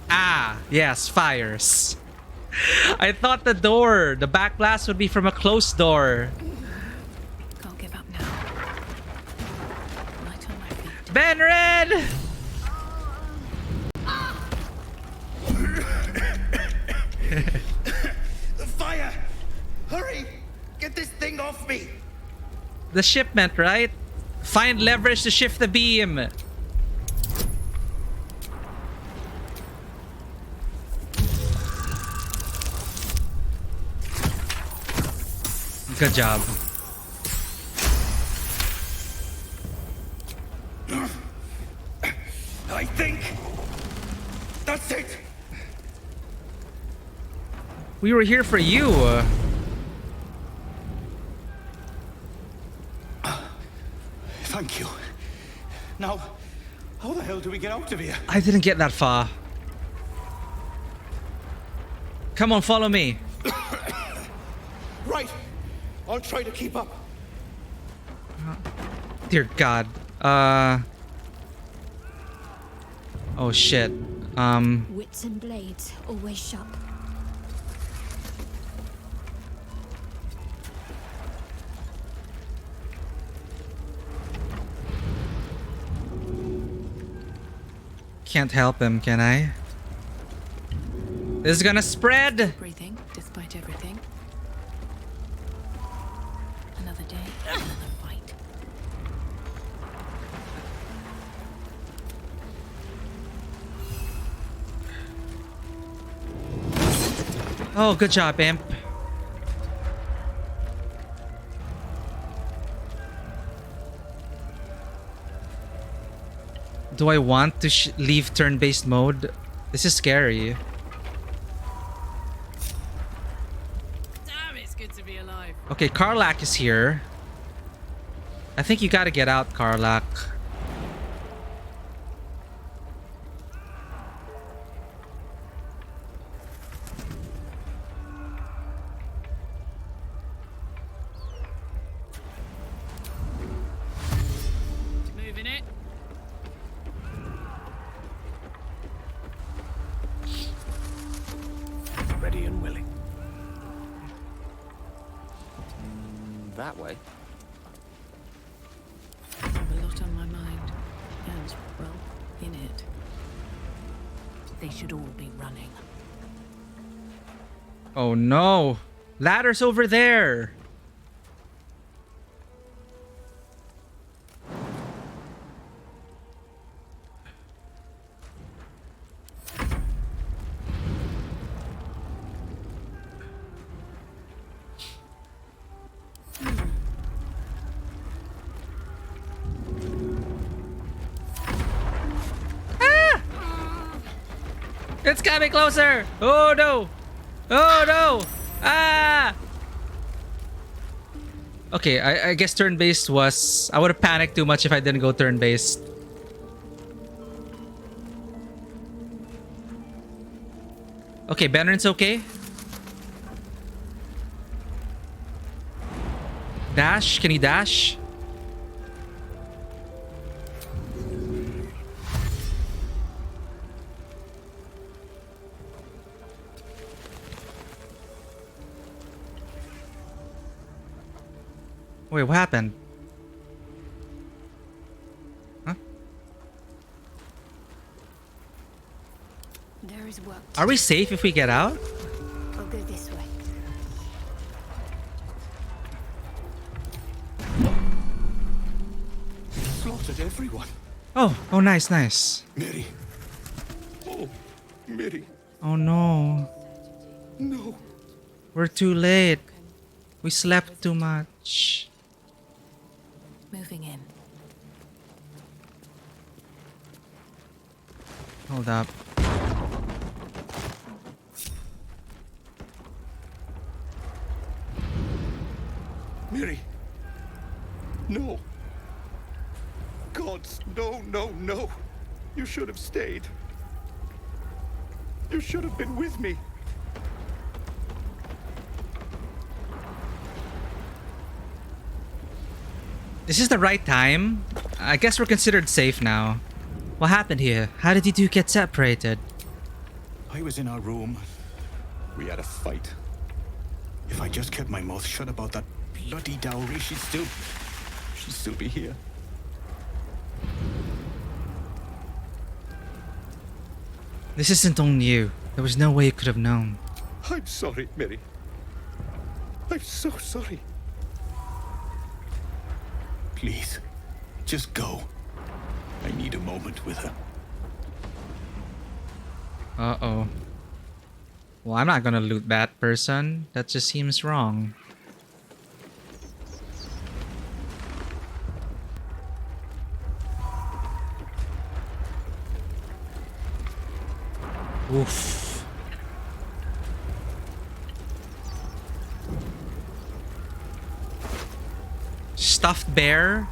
Ah, yes, fires. I thought the door, the back blast would be from a closed door. Can't give up now. Light on my feet. Benrin! The fire! Hurry! Get this thing off me! The shipment, right? Find leverage to shift the beam. Good job. I think that's it. We were here for you. Thank you. Now, how the hell do we get out of here? I didn't get that far. Come on, follow me. Right. I'll try to keep up. Dear God. Oh shit. Wits and blades, always sharp. Can't help him, can I? This is gonna spread. Breathing, despite everything. Another day, another fight. Oh, good job, Imp. Do I want to leave turn-based mode? This is scary. Damn, it's good to be alive. Okay, Karlak is here. I think you gotta get out, Karlak. Moving it. Ready and willing. That way. I have a lot on my mind. And, well, in it. They should all be running. Oh no! Ladder's over there! Ah! It's coming closer! Oh no! Oh no! Ah! Okay, I guess turn-based was... I would have panicked too much if I didn't go turn-based. Okay, Benren's okay. Dash? Can you dash? Wait, what happened? Huh? There is work. Are we safe if we get out? I'll go this way. Slaughtered everyone. Oh, nice, nice. Mary. Oh, Mary. Oh no. No. We're too late. We slept too much. Moving in. Hold up. Mary. No. Gods, no, no, no. You should have stayed. You should have been with me. Is this the right time? I guess we're considered safe now. What happened here? How did you two get separated? I was in our room. We had a fight. If I just kept my mouth shut about that bloody dowry, she'd still be here. This isn't on you. There was no way you could have known. I'm sorry, Mary. I'm so sorry. Please, just go. I need a moment with her. Uh-oh. Well, I'm not gonna loot that person. That just seems wrong. Oof. Stuffed bear?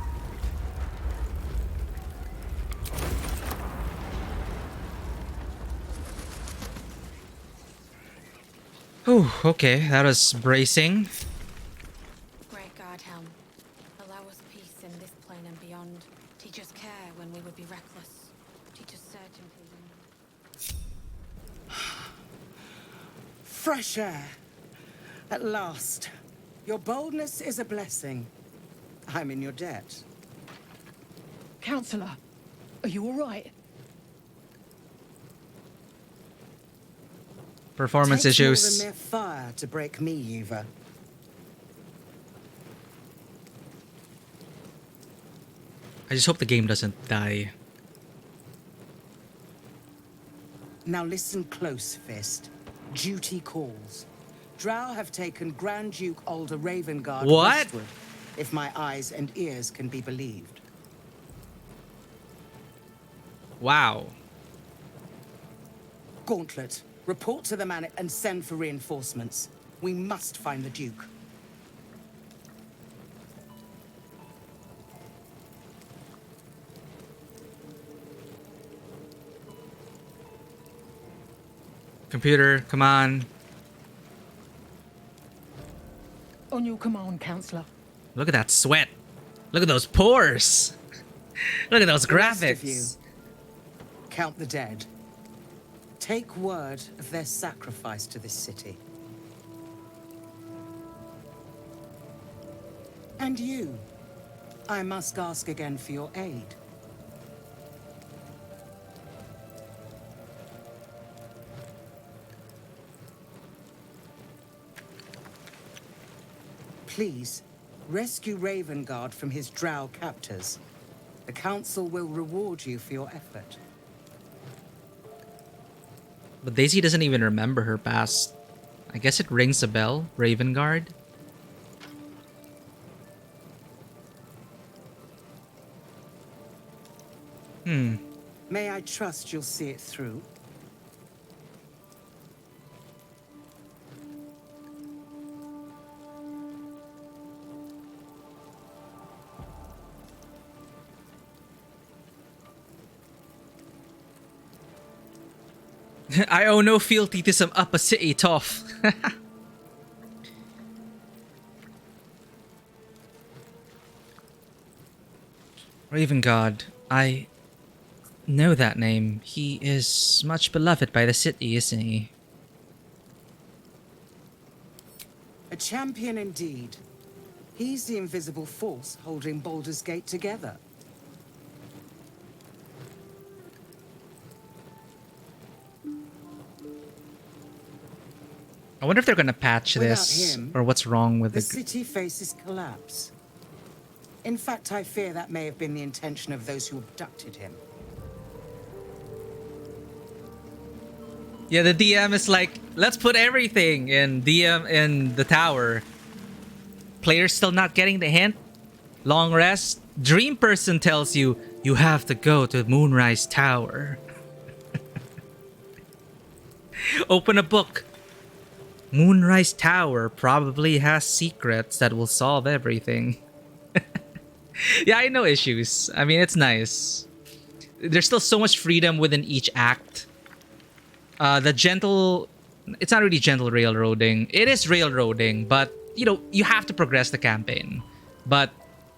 Ooh, okay, that was bracing. Great God, Helm. Allow us peace in this plane and beyond. Teach us care when we would be reckless. Teach us certainty. Fresh air. At last. Your boldness is a blessing. I'm in your debt. Counselor, are you all right? Performance Takes issues. more than mere fire to break me, Yuva. I just hope the game doesn't die. Now listen close, Fist. Duty calls. Drow have taken Grand Duke Alder Ravengard What? westward, if my eyes and ears can be believed. Wow. Gauntlet, report to the man and send for reinforcements. We must find the Duke. Computer, come on. On your command, Counselor. Look at that sweat. Look at those pores. Look at those The rest of you, graphics. count the dead. Take word of their sacrifice to this city. And you, I must ask again for your aid. Please, rescue Ravengard from his drow captors. The Council will reward you for your effort. But Daisy doesn't even remember her past. I guess it rings a bell. Ravengard. May I trust you'll see it through? I owe no fealty to some upper city toff. Raven God, I know that name. He is much beloved by the city, isn't he? A champion indeed. He's the invisible force holding Baldur's Gate together. I wonder if they're gonna patch Without this, him, or what's wrong with the the... city faces collapse. In fact, I fear that may have been the intention of those who abducted him. Yeah, the DM is like, let's put everything in DM in the tower. Players still not getting the hint. Long rest. Dream person tells you, you have to go to Moonrise Tower. Open a book. Moonrise Tower probably has secrets that will solve everything. Yeah, I know issues. I mean, it's nice. There's still so much freedom within each act. The gentle... It's not really gentle railroading. It is railroading, but, you know, you have to progress the campaign. But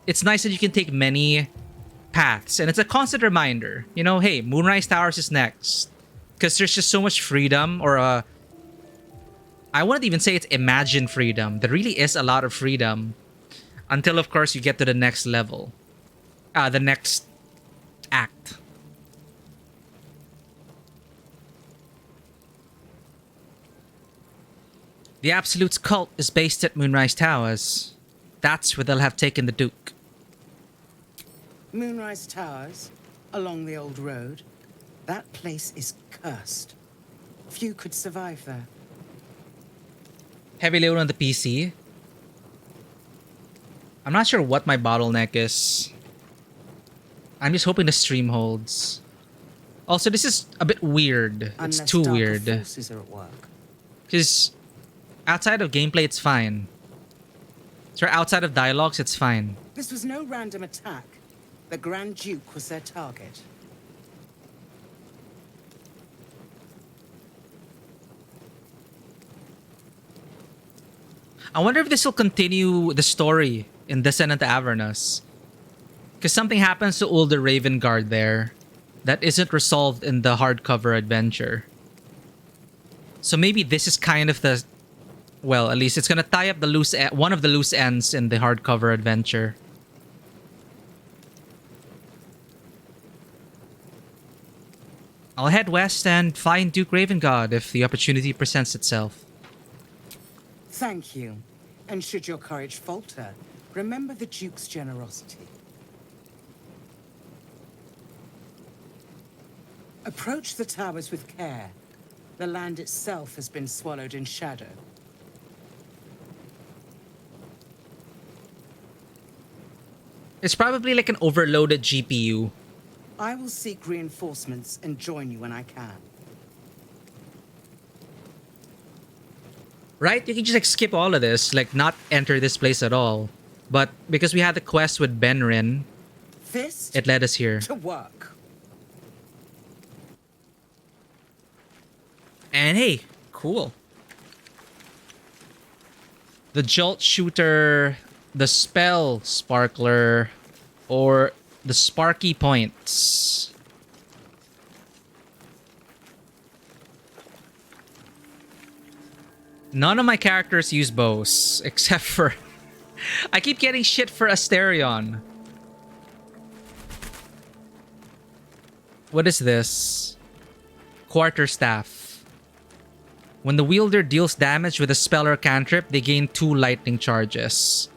it's nice that you can take many paths. And it's a constant reminder. You know, hey, Moonrise Towers is next. Because there's just so much freedom, or I wouldn't even say it's imagined freedom. There really is a lot of freedom. Until, of course, you get to the next level. The next act. The Absolute's cult is based at Moonrise Towers. That's where they'll have taken the Duke. Moonrise Towers, along the old road. That place is cursed. Few could survive there. Heavy load on the PC. I'm not sure what my bottleneck is. I'm just hoping the stream holds. Also, this is a bit weird. Unless it's too darker weird. forces are at work. Because outside of gameplay, it's fine. So outside of dialogues, it's fine. This was no random attack. The Grand Duke was their target. I wonder if this will continue the story in Descent into Avernus. Because something happens to older Raven Guard there that isn't resolved in the hardcover adventure. So maybe this is kind of the... Well, at least it's gonna tie up the one of the loose ends in the hardcover adventure. I'll head west and find Duke Ravengard if the opportunity presents itself. Thank you. And should your courage falter, remember the Duke's generosity. Approach the towers with care. The land itself has been swallowed in shadow. It's probably like an overloaded GPU. I will seek reinforcements and join you when I can. Right? You can just like skip all of this, like not enter this place at all. But because we had the quest with Benrin, Fist it led us here. to work. And hey, cool. The Jolt Shooter, the Spell Sparkler, or the Sparky Points. None of my characters use bows, except for... I keep getting shit for Asterion. What is this? Quarterstaff. When the wielder deals damage with a spell or cantrip, they gain 2 lightning charges.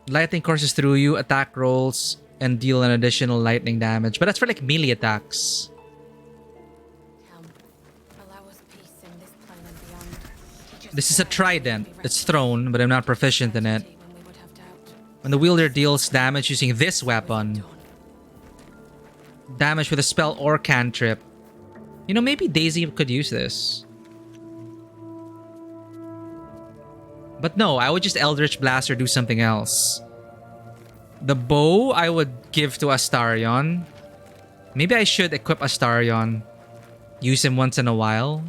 Lightning courses through you, attack rolls, and deal an additional lightning damage. But that's for like melee attacks. This is a trident. It's thrown, but I'm not proficient in it. When the wielder deals damage using this weapon, damage with a spell or cantrip. You know, maybe Daisy could use this. But no, I would just Eldritch Blast or do something else. The bow, I would give to Astarion. Maybe I should equip Astarion. Use him once in a while.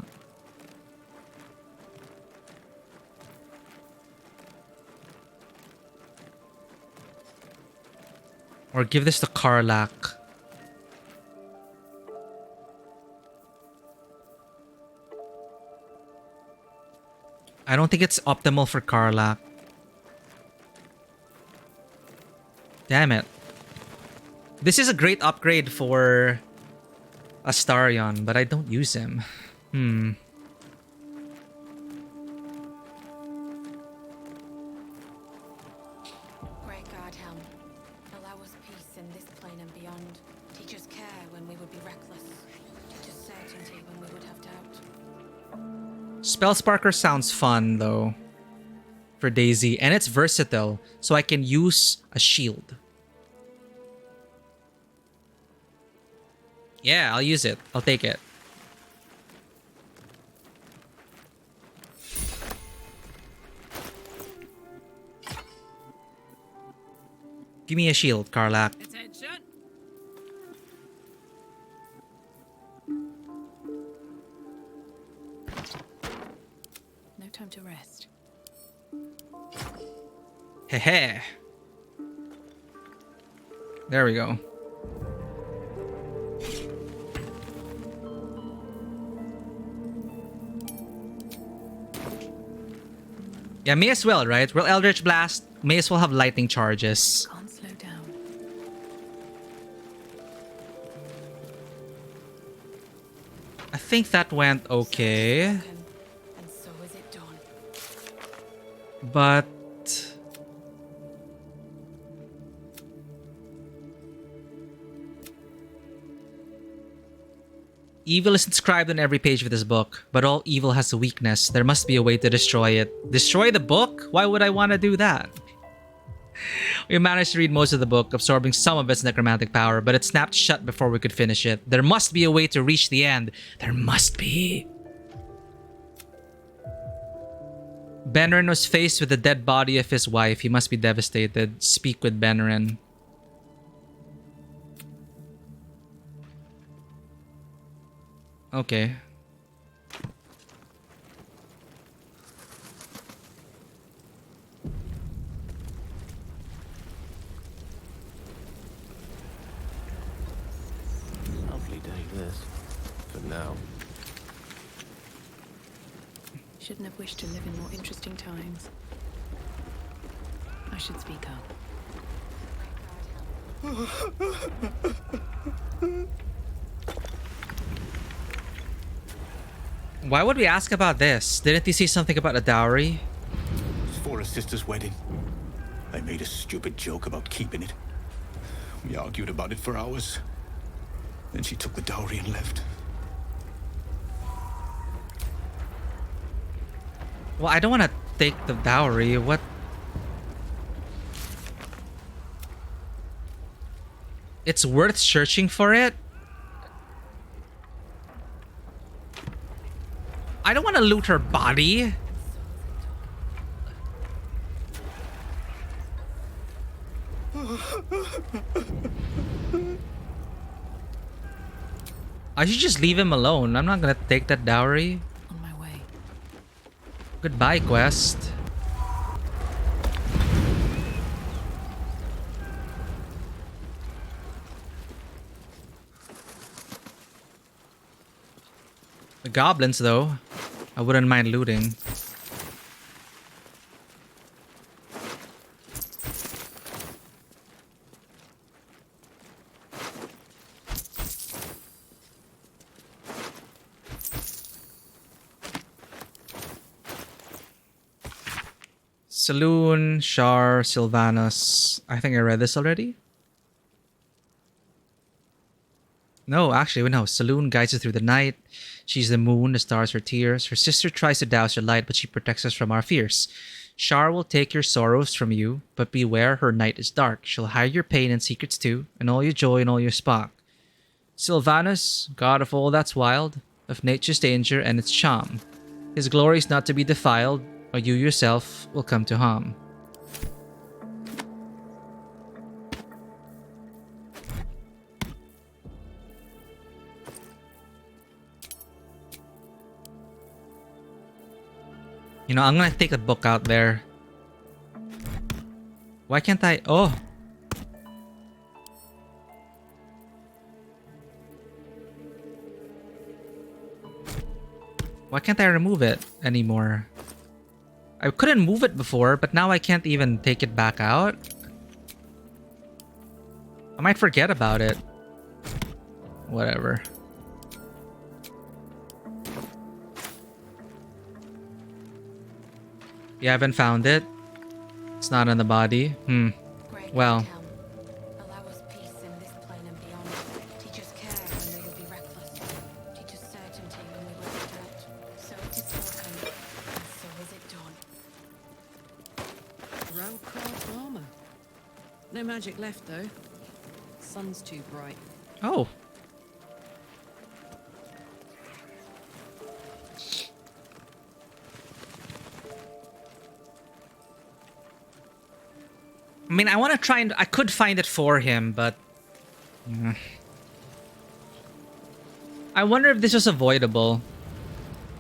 Or give this to Karlak. I don't think it's optimal for Karlak. Damn it. This is a great upgrade for Astarion, but I don't use him. Great God, Helm. Allow us peace in this plane and beyond. Teach us care when we would be reckless. Teach us certainty when we would have doubt. Spellsparker sounds fun, though, for Daisy. And it's versatile, so I can use a shield. Yeah, I'll use it. I'll take it. Give me a shield, Karlak. Attention. No time to rest. Hehe. There we go. Yeah, may as well, right? Well, Eldritch Blast may as well have lightning charges. Can't slow down. I think that went okay. And so is it done. But evil is inscribed on every page of this book, but all evil has a weakness. There must be a way to destroy it. Destroy the book? Why would I want to do that? We managed to read most of the book, absorbing some of its necromantic power, but it snapped shut before we could finish it. There must be a way to reach the end. There must be. Benren was faced with the dead body of his wife. He must be devastated. Speak with Benren. Okay. Lovely day, this. For now. Shouldn't have wished to live in more interesting times. I should speak up. Why would we ask about this? Didn't he say something about a dowry? It's for a sister's wedding. I made a stupid joke about keeping it. We argued about it for hours. Then she took the dowry and left. Well, I don't want to take the dowry. What? It's worth searching for it? I don't want to loot her body. I should just leave him alone. I'm not gonna take that dowry. On my way. Goodbye, quest. The goblins, though, I wouldn't mind looting. Saloon, Shar, Sylvanas. I think I read this already. No, actually, no. Saloon guides us through the night. She's the moon, the stars her tears. Her sister tries to douse her light, but she protects us from our fears. Shar will take your sorrows from you, but beware, her night is dark. She'll hide your pain and secrets too, and all your joy and all your spark. Sylvanus, god of all that's wild, of nature's danger and its charm. His glory is not to be defiled, or you yourself will come to harm. You know, I'm gonna take a book out there. Why can't I? Oh. Why can't I remove it anymore? I couldn't move it before, but now I can't even take it back out. I might forget about it. Whatever. You haven't found it? It's not on the body? Well. Allow us peace in this plane and beyond. Teach us care when we would be reckless. Teach us certainty when we would have doubt. So it is spoken, and so is it done. Round-craft armor. No magic left, though. Sun's too bright. Oh. I mean, I want to try and... I could find it for him, but... I wonder if this was avoidable.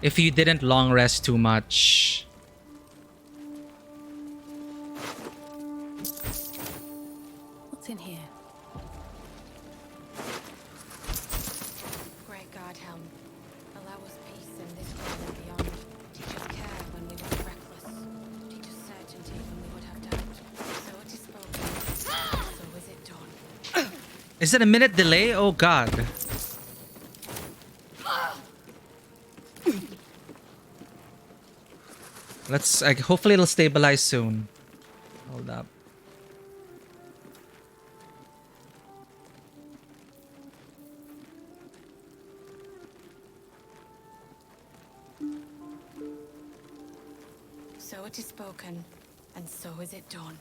If you didn't long rest too much. What's in here? Great God, Helm. Allow us peace in this plane and beyond. Teach us care when we would be reckless. Teach us certainty when we would have doubt. So it is spoken, so is it done. Is it a minute delay? Oh god. Let's... hopefully it'll stabilize soon. Hold up. So it is spoken, and so is it done.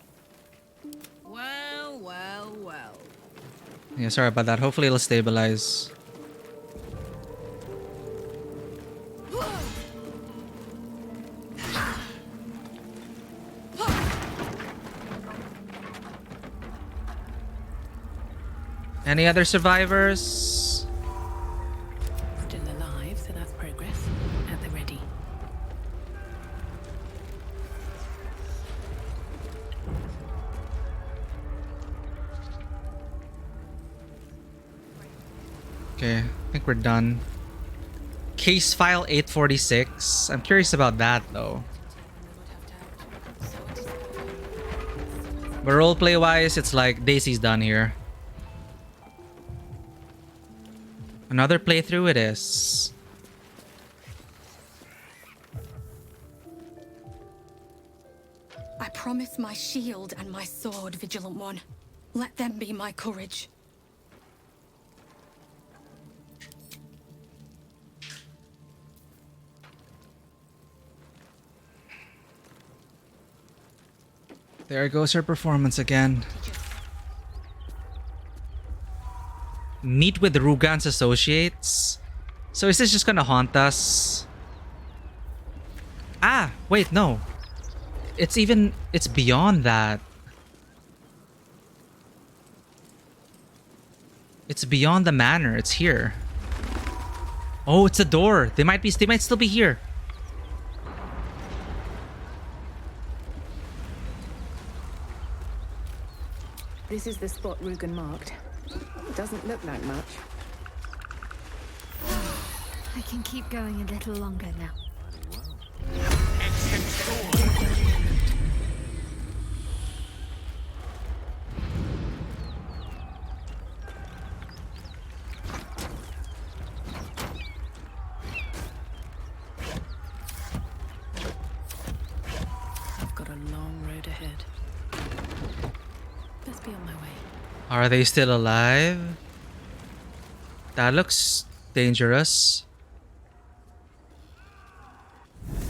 Well, well, well. Yeah, sorry about that. Hopefully it'll stabilize. Any other survivors? Still alive, so that's progress. At the ready. Okay, I think we're done. Case file 846. I'm curious about that though. But roleplay wise, it's like Daisy's done here. Another playthrough it is. I promise my shield and my sword, Vigilant One. Let them be my courage. There goes her performance again. Meet with Rugan's associates. So is this just gonna haunt us? Ah, wait, no. It's beyond that. It's beyond the manor. It's here. Oh, it's a door. They might still be here. This is the spot Rugen marked. Doesn't look like much. I can keep going a little longer now. I've got a long road ahead. Let's be on my way. Are they still alive? That looks dangerous.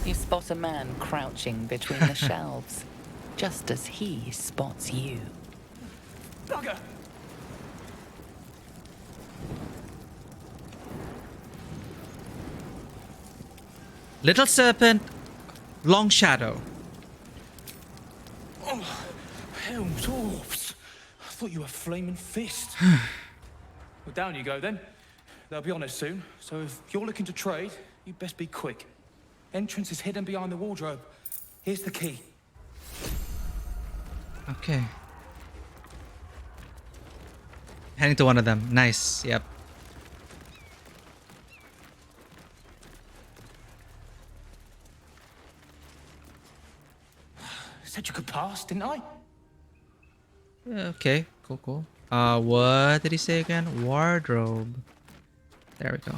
You spot a man crouching between the shelves, just as he spots you. Bugger! Little serpent, long shadow. Oh, Helm dwarfs. I thought you were flaming fist. Well, down you go then. They'll be on us soon, so if you're looking to trade, you best be quick. Entrance is hidden behind the wardrobe. Here's the key. Okay. Heading to one of them. Nice. Yep. Said you could pass, didn't I? Okay. Cool. What did he say again? Wardrobe. There we go.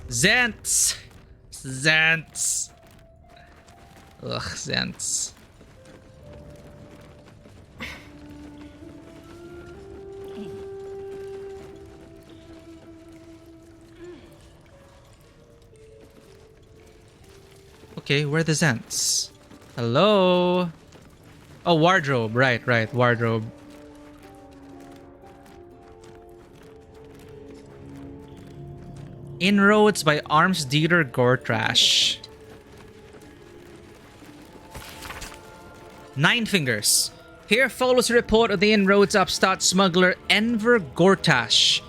Zents! Ugh, Zents. Okay, where are the Zents? Hello? Oh, wardrobe. Right, wardrobe. Inroads by Arms Dealer Gortrash. 9 fingers. Here follows a report of the inroads upstart smuggler Enver Gortash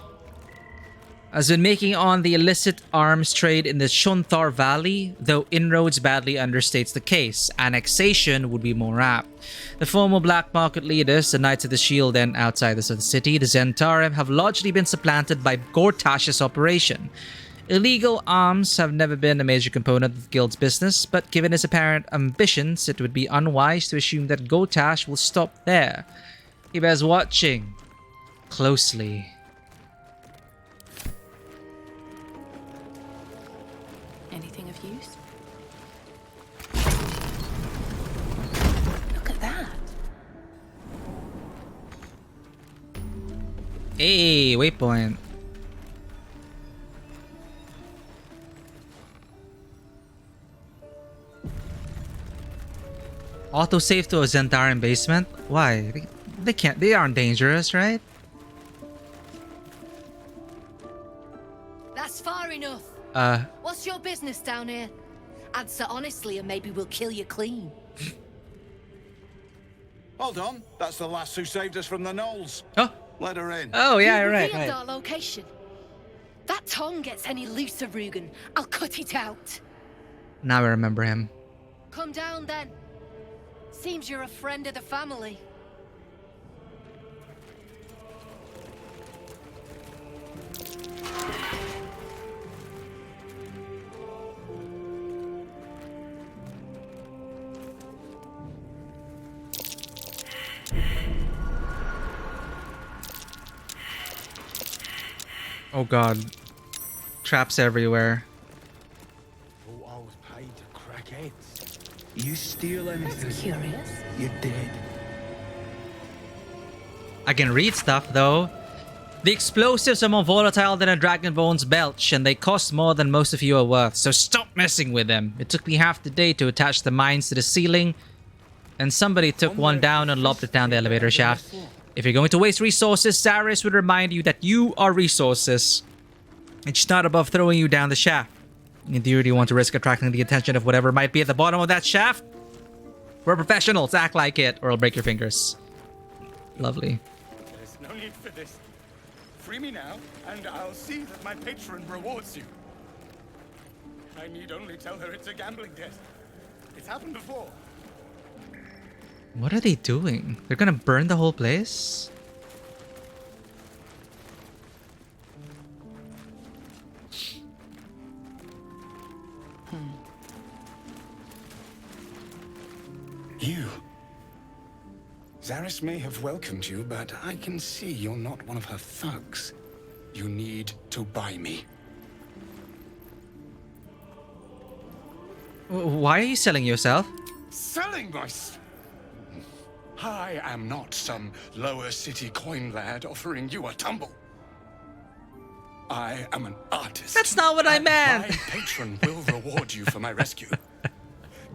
has been making on the illicit arms trade in the Shunthar Valley, though inroads badly understates the case. Annexation would be more apt. The former black market leaders, the Knights of the Shield and outsiders of the city, the Zentarim, have largely been supplanted by Gortash's operation. Illegal arms have never been a major component of the guild's business, but given his apparent ambitions, it would be unwise to assume that Gortash will stop there. He bears watching closely. Anything of use? Look at that. Hey, waypoint. Autosave to a Zentarim basement? Why? They can't. They aren't dangerous, right? That's far enough. What's your business down here? Answer honestly and maybe we'll kill you clean. Hold on. That's the lass who saved us from the gnolls. Oh. Let her in. Oh, yeah, You right. revealed our location. That tongue gets any looser, Rugen, I'll cut it out. Now I remember him. Come down then. Seems you're a friend of the family. Oh god. Traps everywhere. Oh, I was paid to crack heads. You steal anything? That's curious. You're dead. I can read stuff though. The explosives are more volatile than a dragon bone's belch, and they cost more than most of you are worth, so stop messing with them. It took me half the day to attach the mines to the ceiling, and somebody took one down and lobbed it down the elevator shaft. If you're going to waste resources, Saris would remind you that you are resources. It's not above throwing you down the shaft. In theory, do you want to risk attracting the attention of whatever might be at the bottom of that shaft? We're professionals, act like it, or I'll break your fingers. Lovely. There's no need for this. Free me now, and I'll see that my patron rewards you. I need only tell her it's a gambling debt. It's happened before. What are they doing? They're gonna burn the whole place? You. Zaris may have welcomed you, but I can see you're not one of her thugs. You need to buy me. Why are you selling yourself? Selling myself? I am not some lower city coin lad offering you a tumble. I am an artist. That's not what I meant. My patron will reward you for my rescue.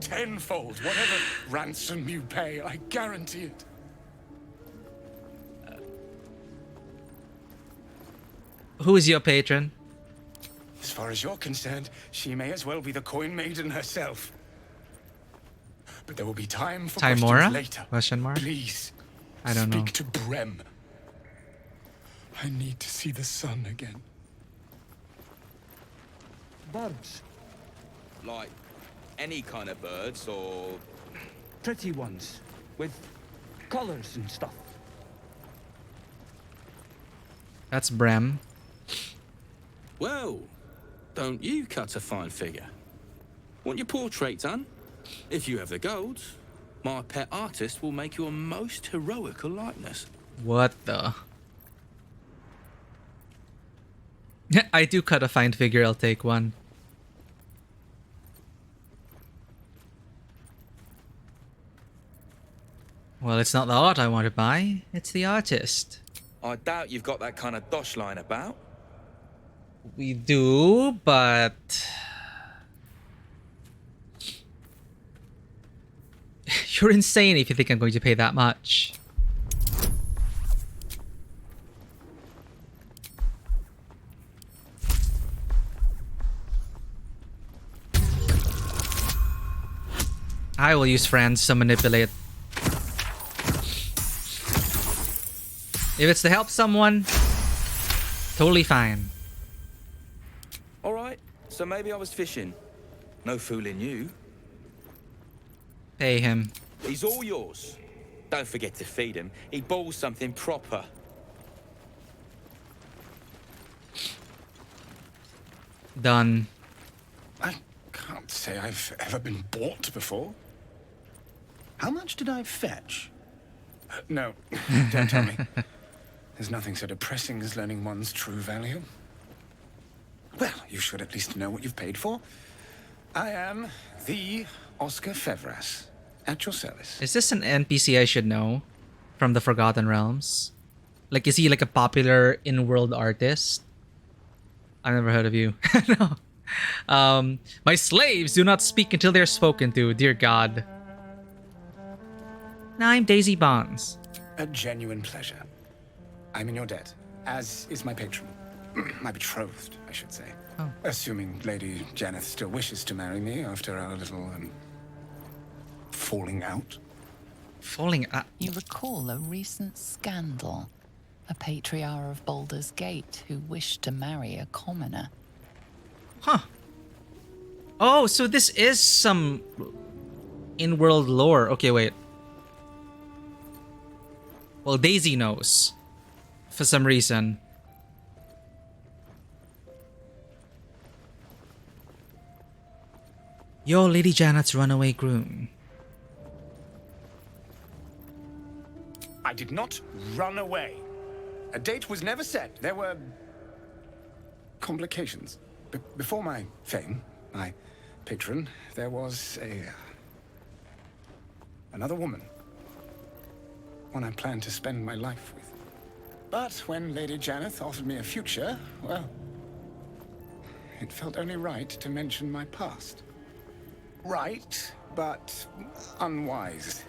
Tenfold, whatever ransom you pay, I guarantee it. Who is your patron? As far as you're concerned, she may as well be the coin maiden herself. But there will be time for Timora? questions later. Question mark? Please, I don't know. speak to Brem. I need to see the sun again. birds. Like any kind of birds, or Pretty ones, with colors and stuff. That's Brem. Well, don't you cut a fine figure? Want your portrait done? If you have the gold, my pet artist will make you a most heroical likeness. What the? I do cut a fine figure, I'll take one. Well, it's not the art I want to buy, it's the artist. I doubt you've got that kind of dosh line about. We do, but... You're insane if you think I'm going to pay that much. I will use friends to manipulate. If it's to help someone, totally fine. Alright, so maybe I was fishing. No fooling you. Pay him. He's all yours. Don't forget to feed him. He balls something proper. Done. I can't say I've ever been bought before. How much did I fetch? No, don't tell me. There's nothing so depressing as learning one's true value. Well, you should at least know what you've paid for. I am the Oscar Fevras, at your service. Is this an NPC I should know from the Forgotten Realms? Like, is he like a popular in-world artist? I've never heard of you. No. My slaves do not speak until they're spoken to, dear God. I'm Daisy Bonds. A genuine pleasure. I'm in your debt, as is my patron. My betrothed, I should say. Oh. Assuming Lady Janeth still wishes to marry me after our little, falling out. Falling out? You recall a recent scandal. A patriarch of Baldur's Gate who wished to marry a commoner. Huh. Oh, so this is some in-world lore. Okay, wait. Well, Daisy knows. For some reason. You're Lady Janet's runaway groom. I did not run away. A date was never set. There were complications. Before my fame, my patron, there was another woman. One I planned to spend my life with. But when Lady Janeth offered me a future, well, it felt only right to mention my past. Right, but unwise.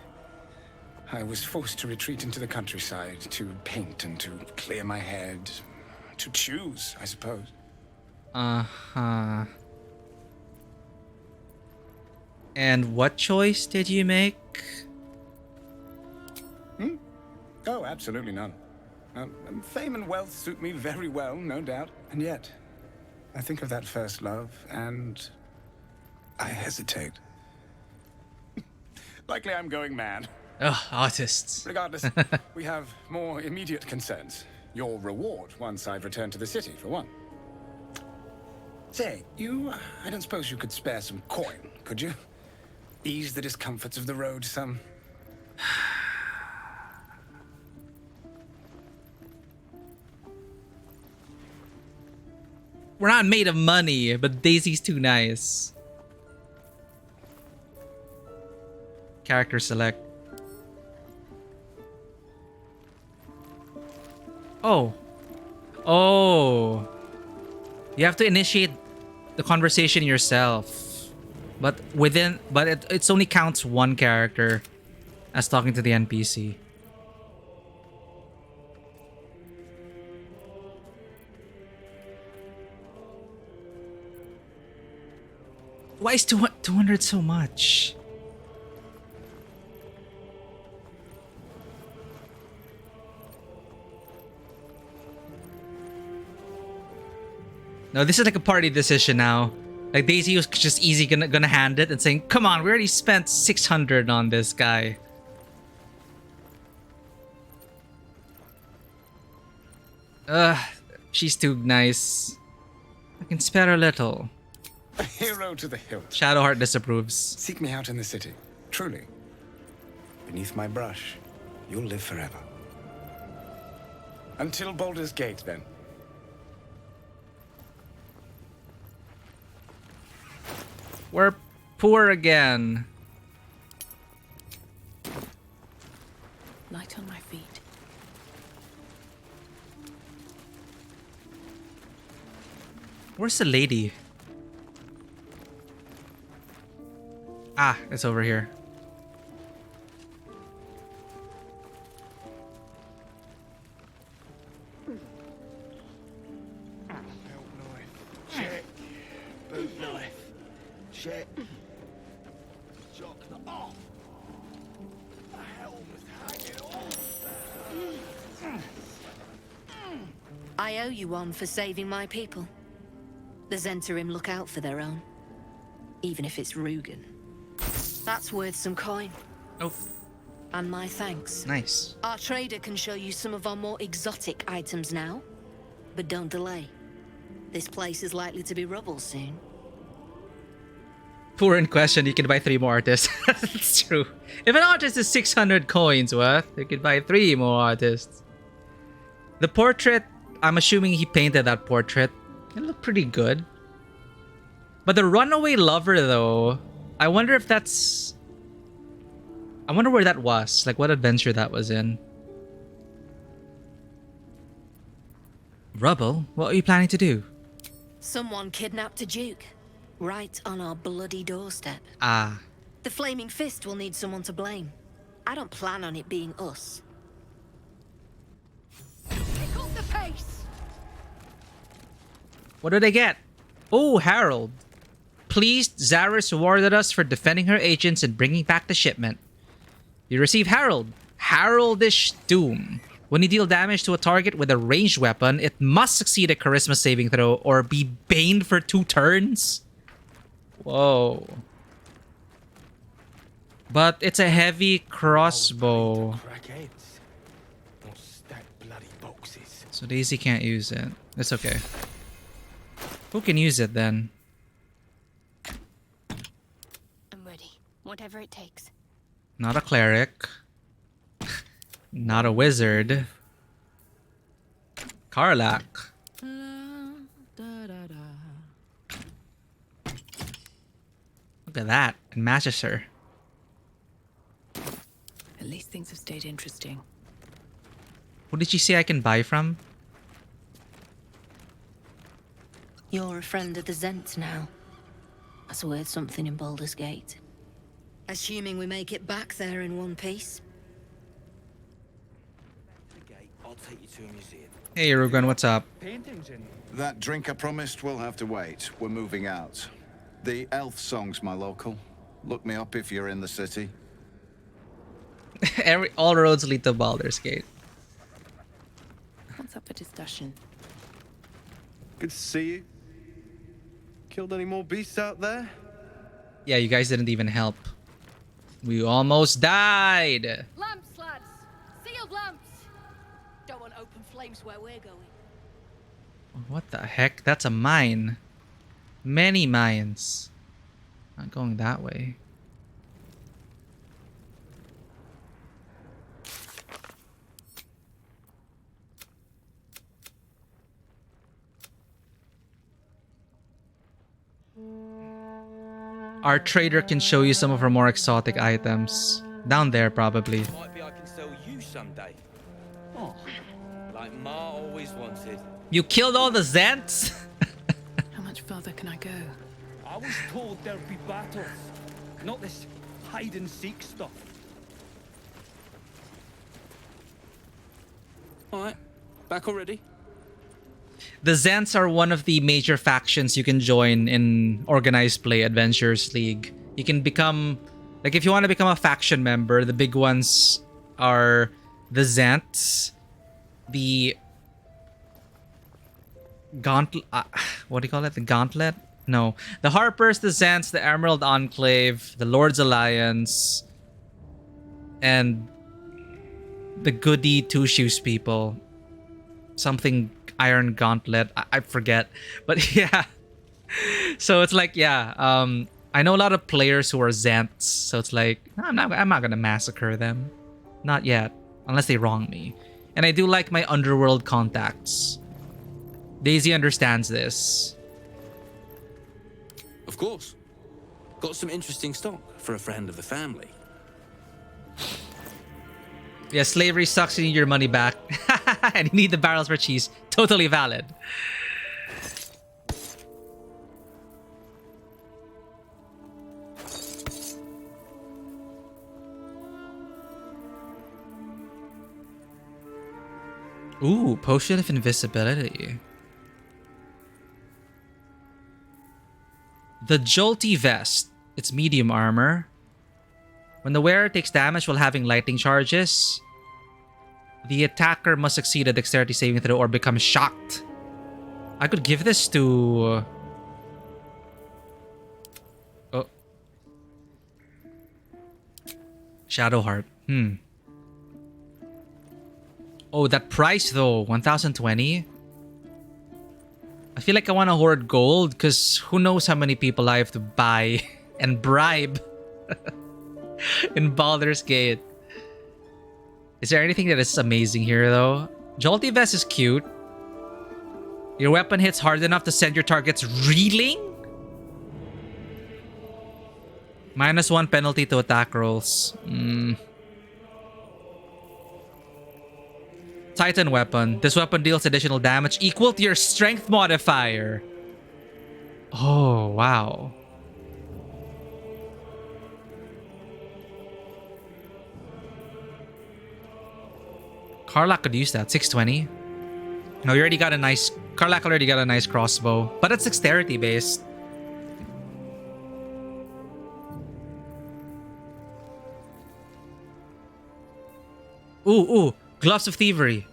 I was forced to retreat into the countryside, to paint and to clear my head. To choose, I suppose. Uh-huh. And what choice did you make? Oh, absolutely none. Fame and wealth suit me very well, no doubt. And yet, I think of that first love, and I hesitate. Likely I'm going mad. Ugh, artists. Regardless, we have more immediate concerns. Your reward once I've returned to the city, for one. Say, I don't suppose you could spare some coin, could you? Ease the discomforts of the road some. We're not made of money, but Daisy's too nice. Character select. Oh. Oh. You have to initiate the conversation yourself. But it only counts one character as talking to the NPC. Why is 200 so much? No, this is like a party decision now. Like Daisy was just easy gonna hand it and saying, "Come on, we already spent 600 on this guy." She's too nice. I can spare a little. A hero to the hilt. Shadowheart disapproves. Seek me out in the city. Truly. Beneath my brush, you'll live forever. Until Baldur's Gate, then. We're poor again. Light on my feet. Where's the lady? Ah, it's over here. Check. Boot knife. Check. Shock off. The helmet's hanging off. I owe you one for saving my people. The Zentarim look out for their own. Even if it's Rugen. That's worth some coin. Oh. And my thanks. Nice. Our trader can show you some of our more exotic items now. But don't delay. This place is likely to be rubble soon. Poor in question, you can buy 3 more artists. That's true. If an artist is 600 coins worth, you could buy 3 more artists. The portrait, I'm assuming he painted that portrait. It looked pretty good. But the runaway lover, though, I wonder if that's... I wonder where that was. Like, what adventure that was in. Rubble? What are you planning to do? Someone kidnapped a duke. Right on our bloody doorstep. Ah. The Flaming Fist will need someone to blame. I don't plan on it being us. Pick up the pace! What did I get? Oh, Harold. Pleased, Zaris rewarded us for defending her agents and bringing back the shipment. You receive Harold. Heraldish Doom. When you deal damage to a target with a ranged weapon, it must succeed a charisma saving throw or be baned for 2 turns. Whoa. But it's a heavy crossbow. So Daisy can't use it. That's okay. Who can use it then? I'm ready. Whatever it takes. Not a cleric. Not a wizard. Karlak. Look at that. It matches her. At least things have stayed interesting. Who did she say I can buy from? You're a friend of the Zent now. That's worth something in Baldur's Gate. Assuming we make it back there in one piece. I'll take you to a museum. Hey, Rugen, what's up? That drink I promised will have to wait. We're moving out. The elf song's my local. Look me up if you're in the city. All roads lead to Baldur's Gate. What's up for discussion? Good to see you. Killed any more beasts out there? Yeah, you guys didn't even help. We almost died. Lamps, lads! Sealed lamps! Don't want open flames where we're going. What the heck? That's a mine. Many mines. Not going that way. Our trader can show you some of our more exotic items. Down there, probably. Might be I can sell you someday. Oh, like Ma always wanted. You killed all the Zents? How much further can I go? I was told there'd be battles, not this hide-and-seek stuff. Alright, back already? The Zents are one of the major factions you can join in Organized Play Adventures League. You can become... Like, if you want to become a faction member, the big ones are the Zents, the... Gauntlet... what do you call it? The Gauntlet? No. The Harpers, the Zants, the Emerald Enclave, the Lord's Alliance, and the Goody Two Shoes people. Something Iron Gauntlet. I forget. But yeah. So it's like, yeah. I know a lot of players who are Zants. So it's like, I'm not gonna massacre them. Not yet. Unless they wrong me. And I do like my underworld contacts. Daisy understands this. Of course. Got some interesting stock for a friend of the family. Yeah, slavery sucks. You need your money back. And you need the barrels for cheese. Totally valid. Ooh, potion of invisibility. The Jolty Vest. It's medium armor. When the wearer takes damage while having lightning charges, the attacker must succeed a dexterity saving throw or become shocked. I could give this to... Oh. Shadowheart. Oh, that price though, 1,020. I feel like I want to hoard gold because who knows how many people I have to buy and bribe in Baldur's Gate. Is there anything that is amazing here though? Jolty Vest is cute. Your weapon hits hard enough to send your targets reeling? -1 penalty to attack rolls. Titan weapon. This weapon deals additional damage equal to your strength modifier. Oh, wow. Karlak could use that. 620. No, you already got a nice... Karlak already got a nice crossbow. But it's dexterity based. Ooh. Gloves of Thievery.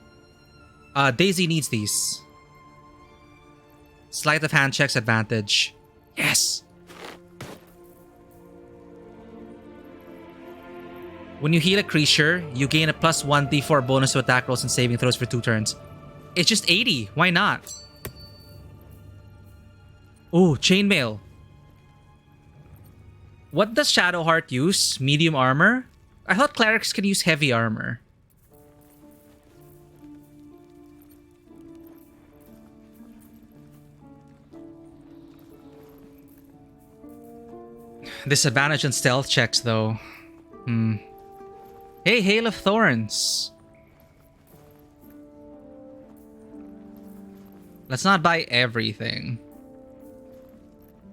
Daisy needs these. Sleight of hand checks advantage. Yes! When you heal a creature, you gain a +1 d4 bonus to attack rolls and saving throws for 2 turns. It's just 80. Why not? Ooh, chainmail. What does Shadowheart use? Medium armor? I thought clerics can use heavy armor. Disadvantage on stealth checks, though. Hey, Hail of Thorns. Let's not buy everything.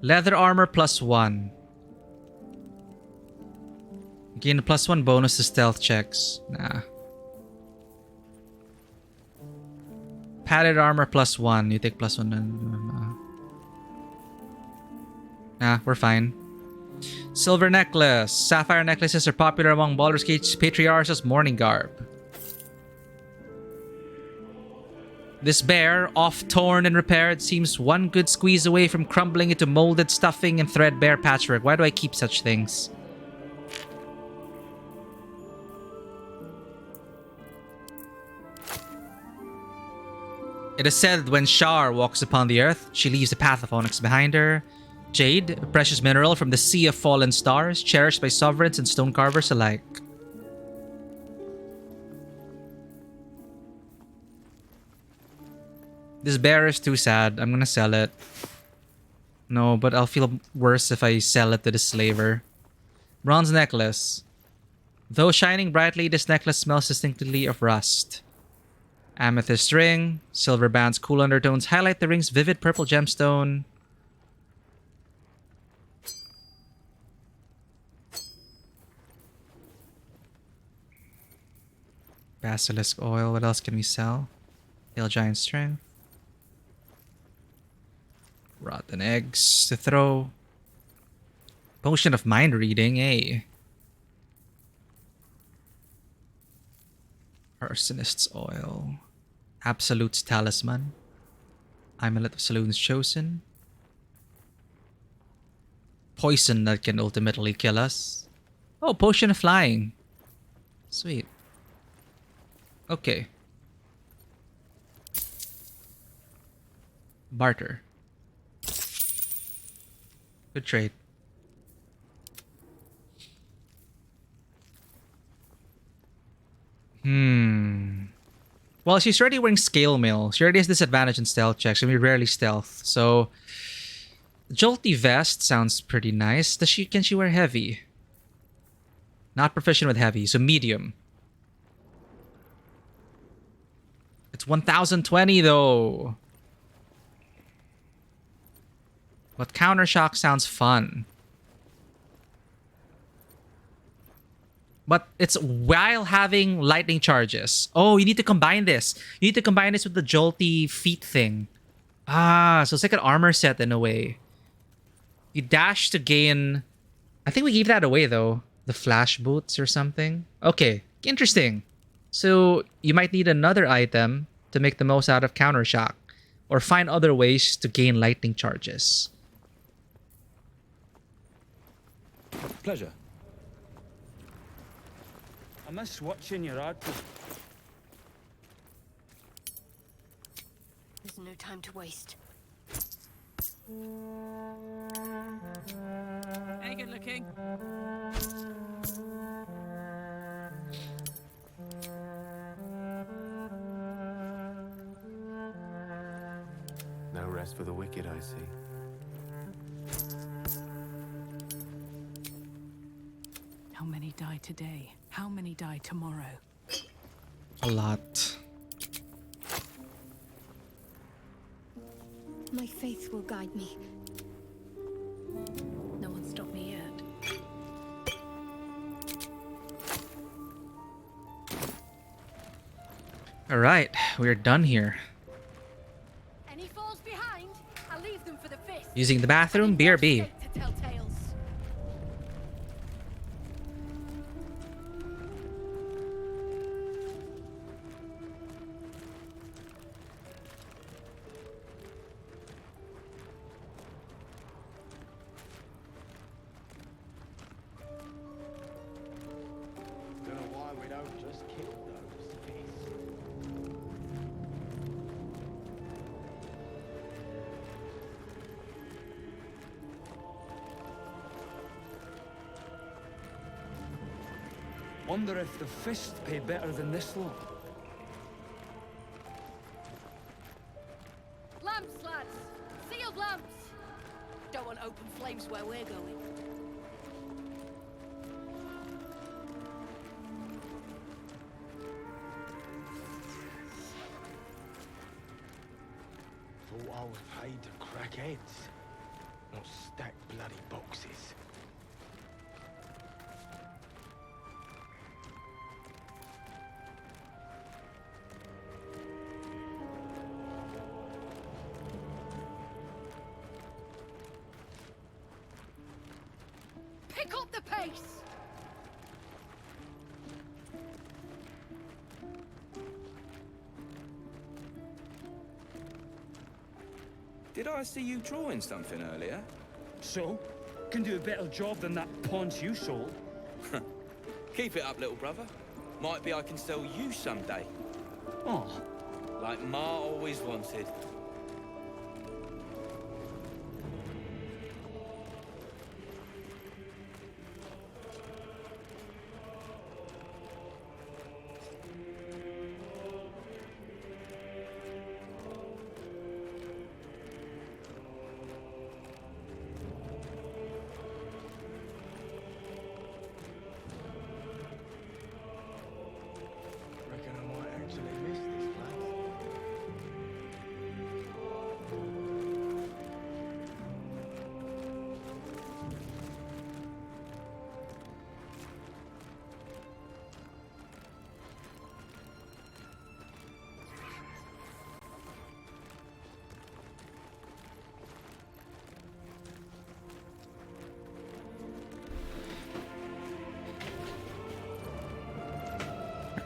Leather armor +1. Gain a +1 bonus to stealth checks. Nah. Padded armor +1. You take +1. Nah, we're fine. Silver necklace. Sapphire necklaces are popular among Baldur's Gate's patriarchs as mourning garb. This bear, oft torn and repaired, seems one good squeeze away from crumbling into molded stuffing and threadbare patchwork. Why do I keep such things? It is said when Shar walks upon the earth, she leaves a path of onyx behind her. Jade, a precious mineral from the sea of fallen stars, cherished by sovereigns and stone carvers alike. This bear is too sad. I'm gonna sell it. No, but I'll feel worse if I sell it to the slaver. Bronze necklace. Though shining brightly, this necklace smells distinctly of rust. Amethyst ring. Silver band's cool undertones highlight the ring's vivid purple gemstone. Basilisk oil. What else can we sell? Hail giant strength. Rotten eggs to throw. Potion of mind reading, eh? Arsonist's oil. Absolute's talisman. Amulet of Saloon's chosen. poison that can ultimately kill us. Oh, potion of flying. Sweet. Okay. Barter. Good trade. Well, she's already wearing scale mail. She already has disadvantage in stealth checks, and we rarely stealth. So, jolty vest sounds pretty nice. Can she wear heavy? Not proficient with heavy, so medium. It's 1020 though. But counter shock sounds fun. But it's while having lightning charges. Oh, you need to combine this. You need to combine this with the jolty feet thing. Ah, so it's like an armor set in a way. You dash to gain... I think we gave that away though. The flash boots or something. Okay, interesting. So you might need another item to make the most out of counter shock. Or find other ways to gain lightning charges. Pleasure. I miss watching your art. There's no time to waste. Hey, good looking. No rest for the wicked, I see. How many die today? How many die tomorrow? A lot. My faith will guide me. No one stopped me yet. All right, we're done here. Any falls behind? I'll leave them for the fist. Using the bathroom, BRB. To tell tales. Don't know why we don't just kill those beasts. Wonder if the fist pay better than this lot. Lamps, lads! Sealed lamps! Don't want open flames where we're going. Thought I was paid to crack heads, not stack bloody boxes. Pick up the pace! Did I see you drawing something earlier? So? Can do a better job than that paunch you sold. Keep it up, little brother. Might be I can sell you someday. Oh. Like Ma always wanted. Reckon I might actually miss this place.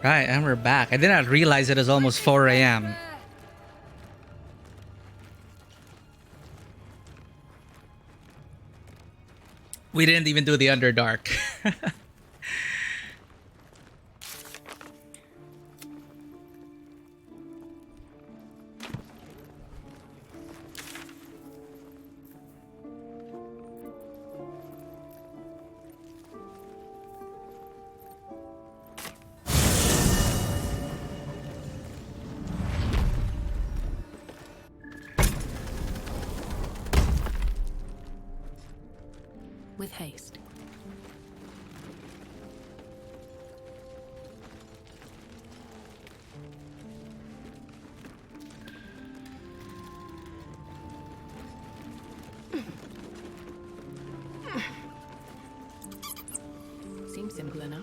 Right, and we're back. I did not realize it is almost 4 a.m. We didn't even do the Underdark. With haste. Seems simple enough.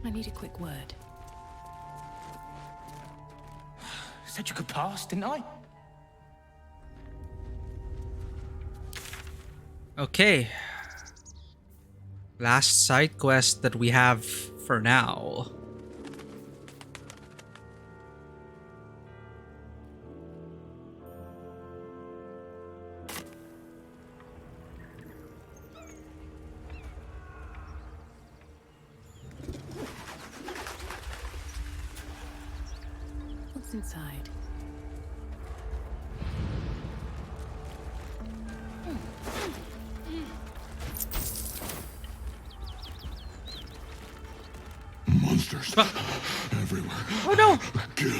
I need a quick word. Said you could pass, didn't I? Okay. Last side quest that we have for now. What's inside? Monsters everywhere. Oh no! Kill.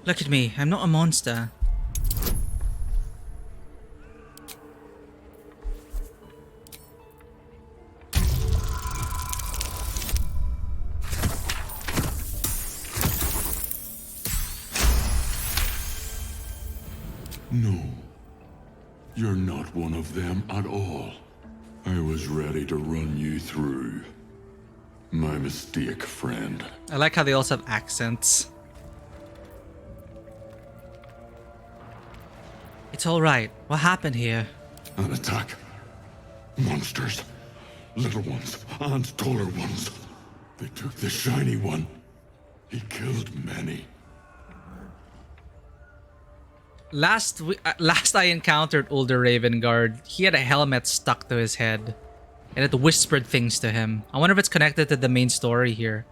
Look at me. I'm not a monster. No. You're not one of them at all. I was ready to run you through. My mistake, friend. I like how they also have accents. It's alright. What happened here? An attack. Monsters. Little ones and taller ones. They took the shiny one. He killed many. Last I encountered older Ravengard, he had a helmet stuck to his head. And it whispered things to him. I wonder if it's connected to the main story here.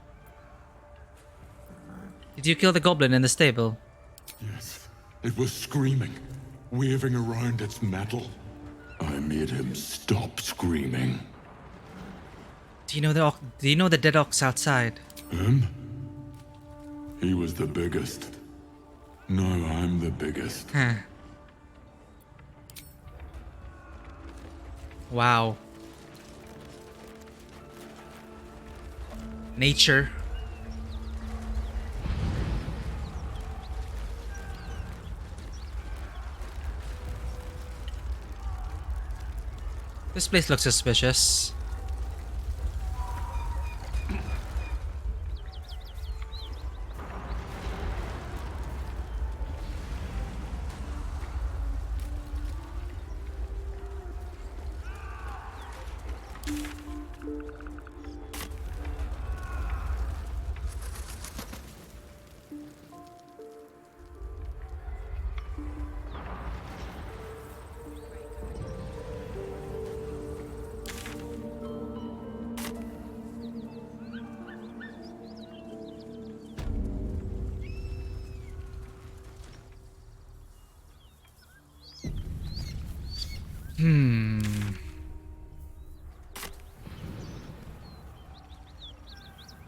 Did you kill the goblin in the stable? Yes. It was screaming, waving around its metal. I made him stop screaming. Do you know the dead ox outside? Him? He was the biggest. Now I'm the biggest. Huh. Wow. Nature. This place looks suspicious.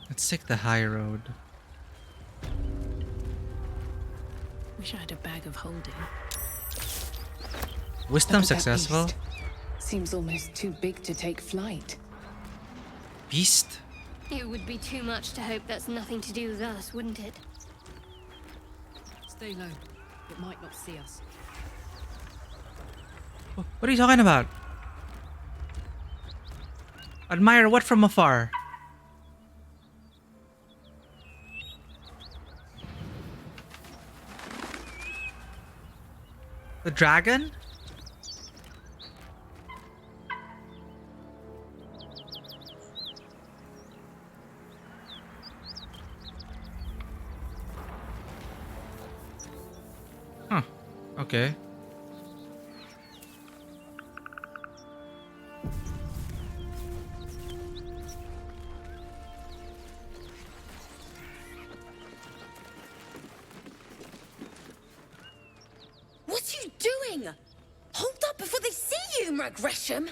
Let's take the high road. Wish I had a bag of holding. Wisdom Look at that successful. beast. Seems almost too big to take flight. Beast? It would be too much to hope that's nothing to do with us, wouldn't it? Stay low. It might not see us. What are you talking about? Admire what from afar? The dragon? Okay. What are you doing? Hold up before they see you, Gresham.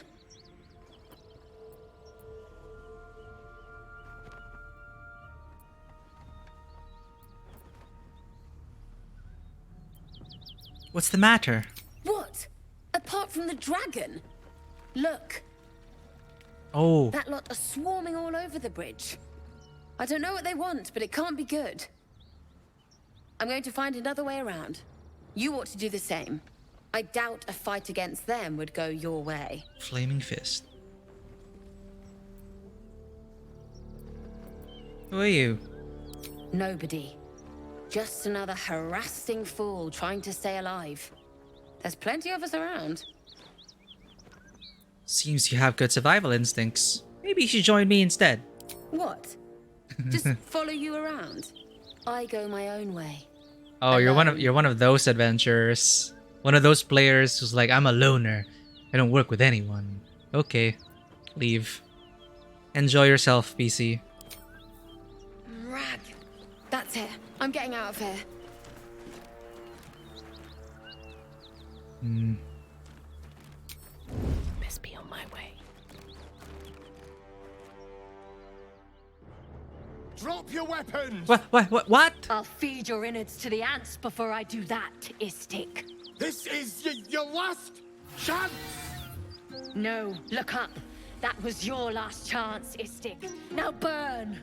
What's the matter? What? Apart from the dragon? Look, Oh, that lot are swarming all over the bridge. I don't know what they want, but it can't be good. I'm going to find another way around. You ought to do the same. I doubt a fight against them would go your way. flaming fist. Who are you? Nobody. Just another harassing fool trying to stay alive. There's plenty of us around. Seems you have good survival instincts. Maybe you should join me instead. What? Just follow you around? I go my own way. Oh, you're one of those adventurers. One of those players who's like, I'm a loner. I don't work with anyone. Okay. Leave. Enjoy yourself, PC. Rag. That's it. I'm getting out of here. Hmm. Best be on my way. Drop your weapons! What? I'll feed your innards to the ants before I do that, Istik. This is your last chance! No, look up. That was your last chance, Istik. Now burn!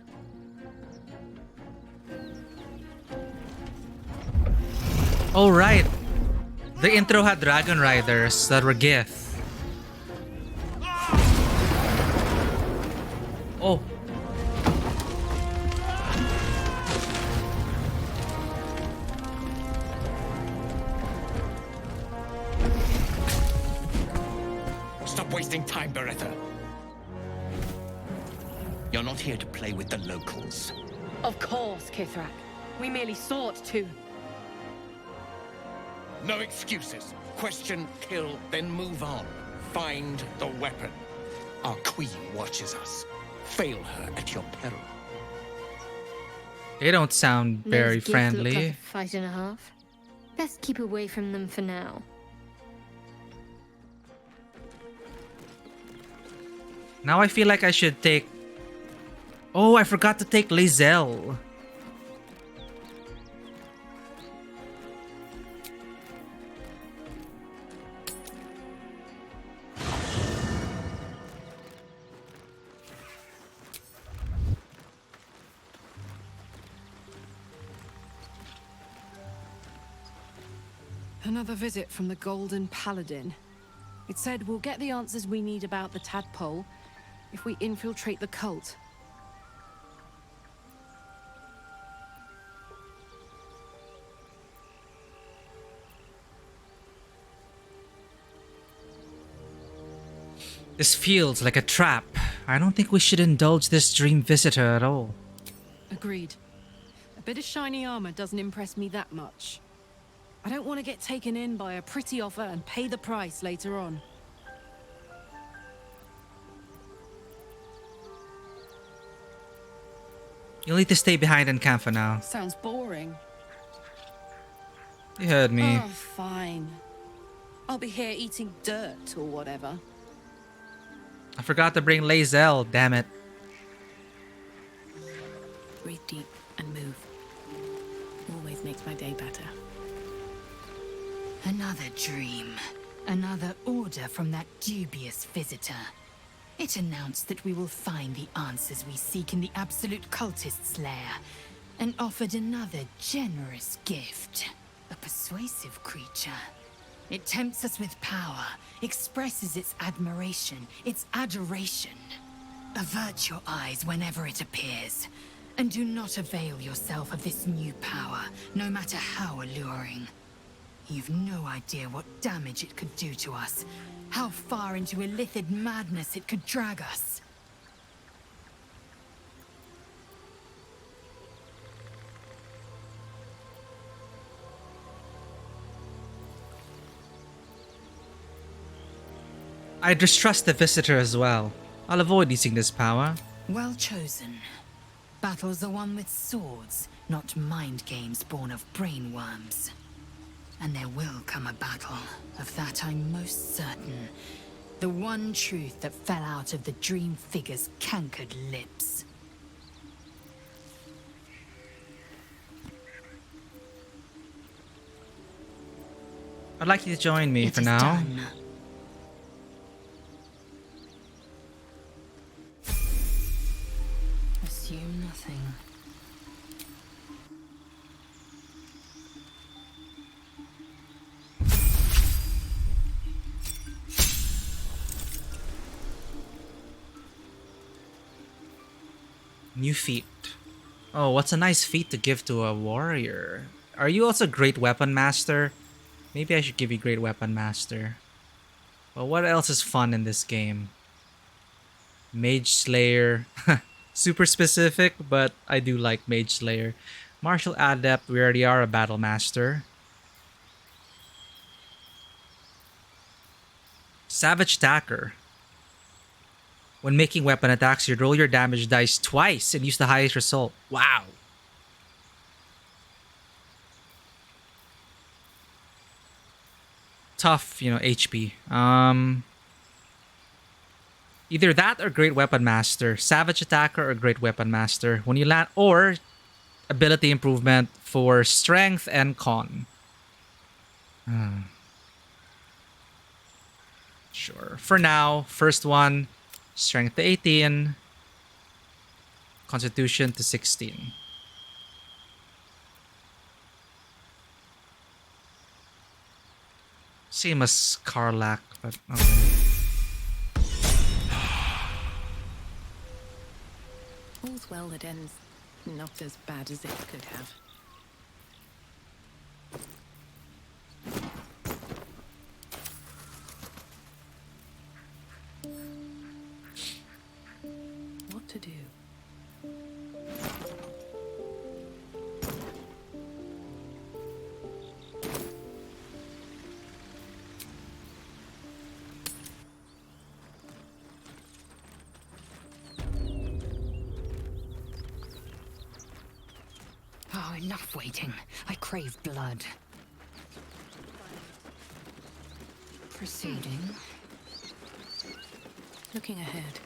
Oh, right. The intro had dragon riders that were Gith. Oh. Stop wasting time, Beretta. You're not here to play with the locals. Of course, Kithrak. We merely sought to. No excuses. Question, kill, then move on. Find the weapon. Our queen watches us. Fail her at your peril. They don't sound very Those gifts friendly. Look like a fight and a half. Best keep away from them for now. Now I feel like I should take... Oh, I forgot to take Lizelle. Another visit from the Golden Paladin. It said we'll get the answers we need about the tadpole if we infiltrate the cult. This feels like a trap. I don't think we should indulge this dream visitor at all. Agreed. A bit of shiny armor doesn't impress me that much. I don't want to get taken in by a pretty offer and pay the price later on. You'll need to stay behind and camp for now. Sounds boring. You heard me. Oh, fine. I'll be here eating dirt or whatever. I forgot to bring Lizelle, damn it. Breathe deep and move. Always makes my day better. Another dream. Another order from that dubious visitor. It announced that we will find the answers we seek in the absolute cultist's lair, and offered another generous gift. A persuasive creature. It tempts us with power, expresses its admiration, its adoration. Avert your eyes whenever it appears, and do not avail yourself of this new power, no matter how alluring. You've no idea what damage it could do to us, how far into illithid madness it could drag us. I distrust the visitor as well. I'll avoid using this power. Well chosen. Battles are won with swords, not mind games born of brainworms. And there will come a battle. Of that I'm most certain. The one truth that fell out of the dream figure's cankered lips. I'd like you to join me for is now. done. Assume nothing. New feat. Oh, what's a nice feat to give to a warrior? Are you also Great Weapon Master? Maybe I should give you Great Weapon Master. Well, what else is fun in this game? Mage Slayer. Super specific, but I do like Mage Slayer. Martial Adept, we already are a Battle Master. Savage Attacker. When making weapon attacks, you roll your damage dice twice and use the highest result. Wow. Tough, HP. Either that or Great Weapon Master. Savage Attacker or Great Weapon Master. When you land, or ability improvement for strength and con. Sure. For now, first one, strength to 18, constitution to 16. Same as Karlak, but okay. All's well that ends not as bad as it could have. What to do? Oh, enough waiting. I crave blood. Proceeding. Looking ahead.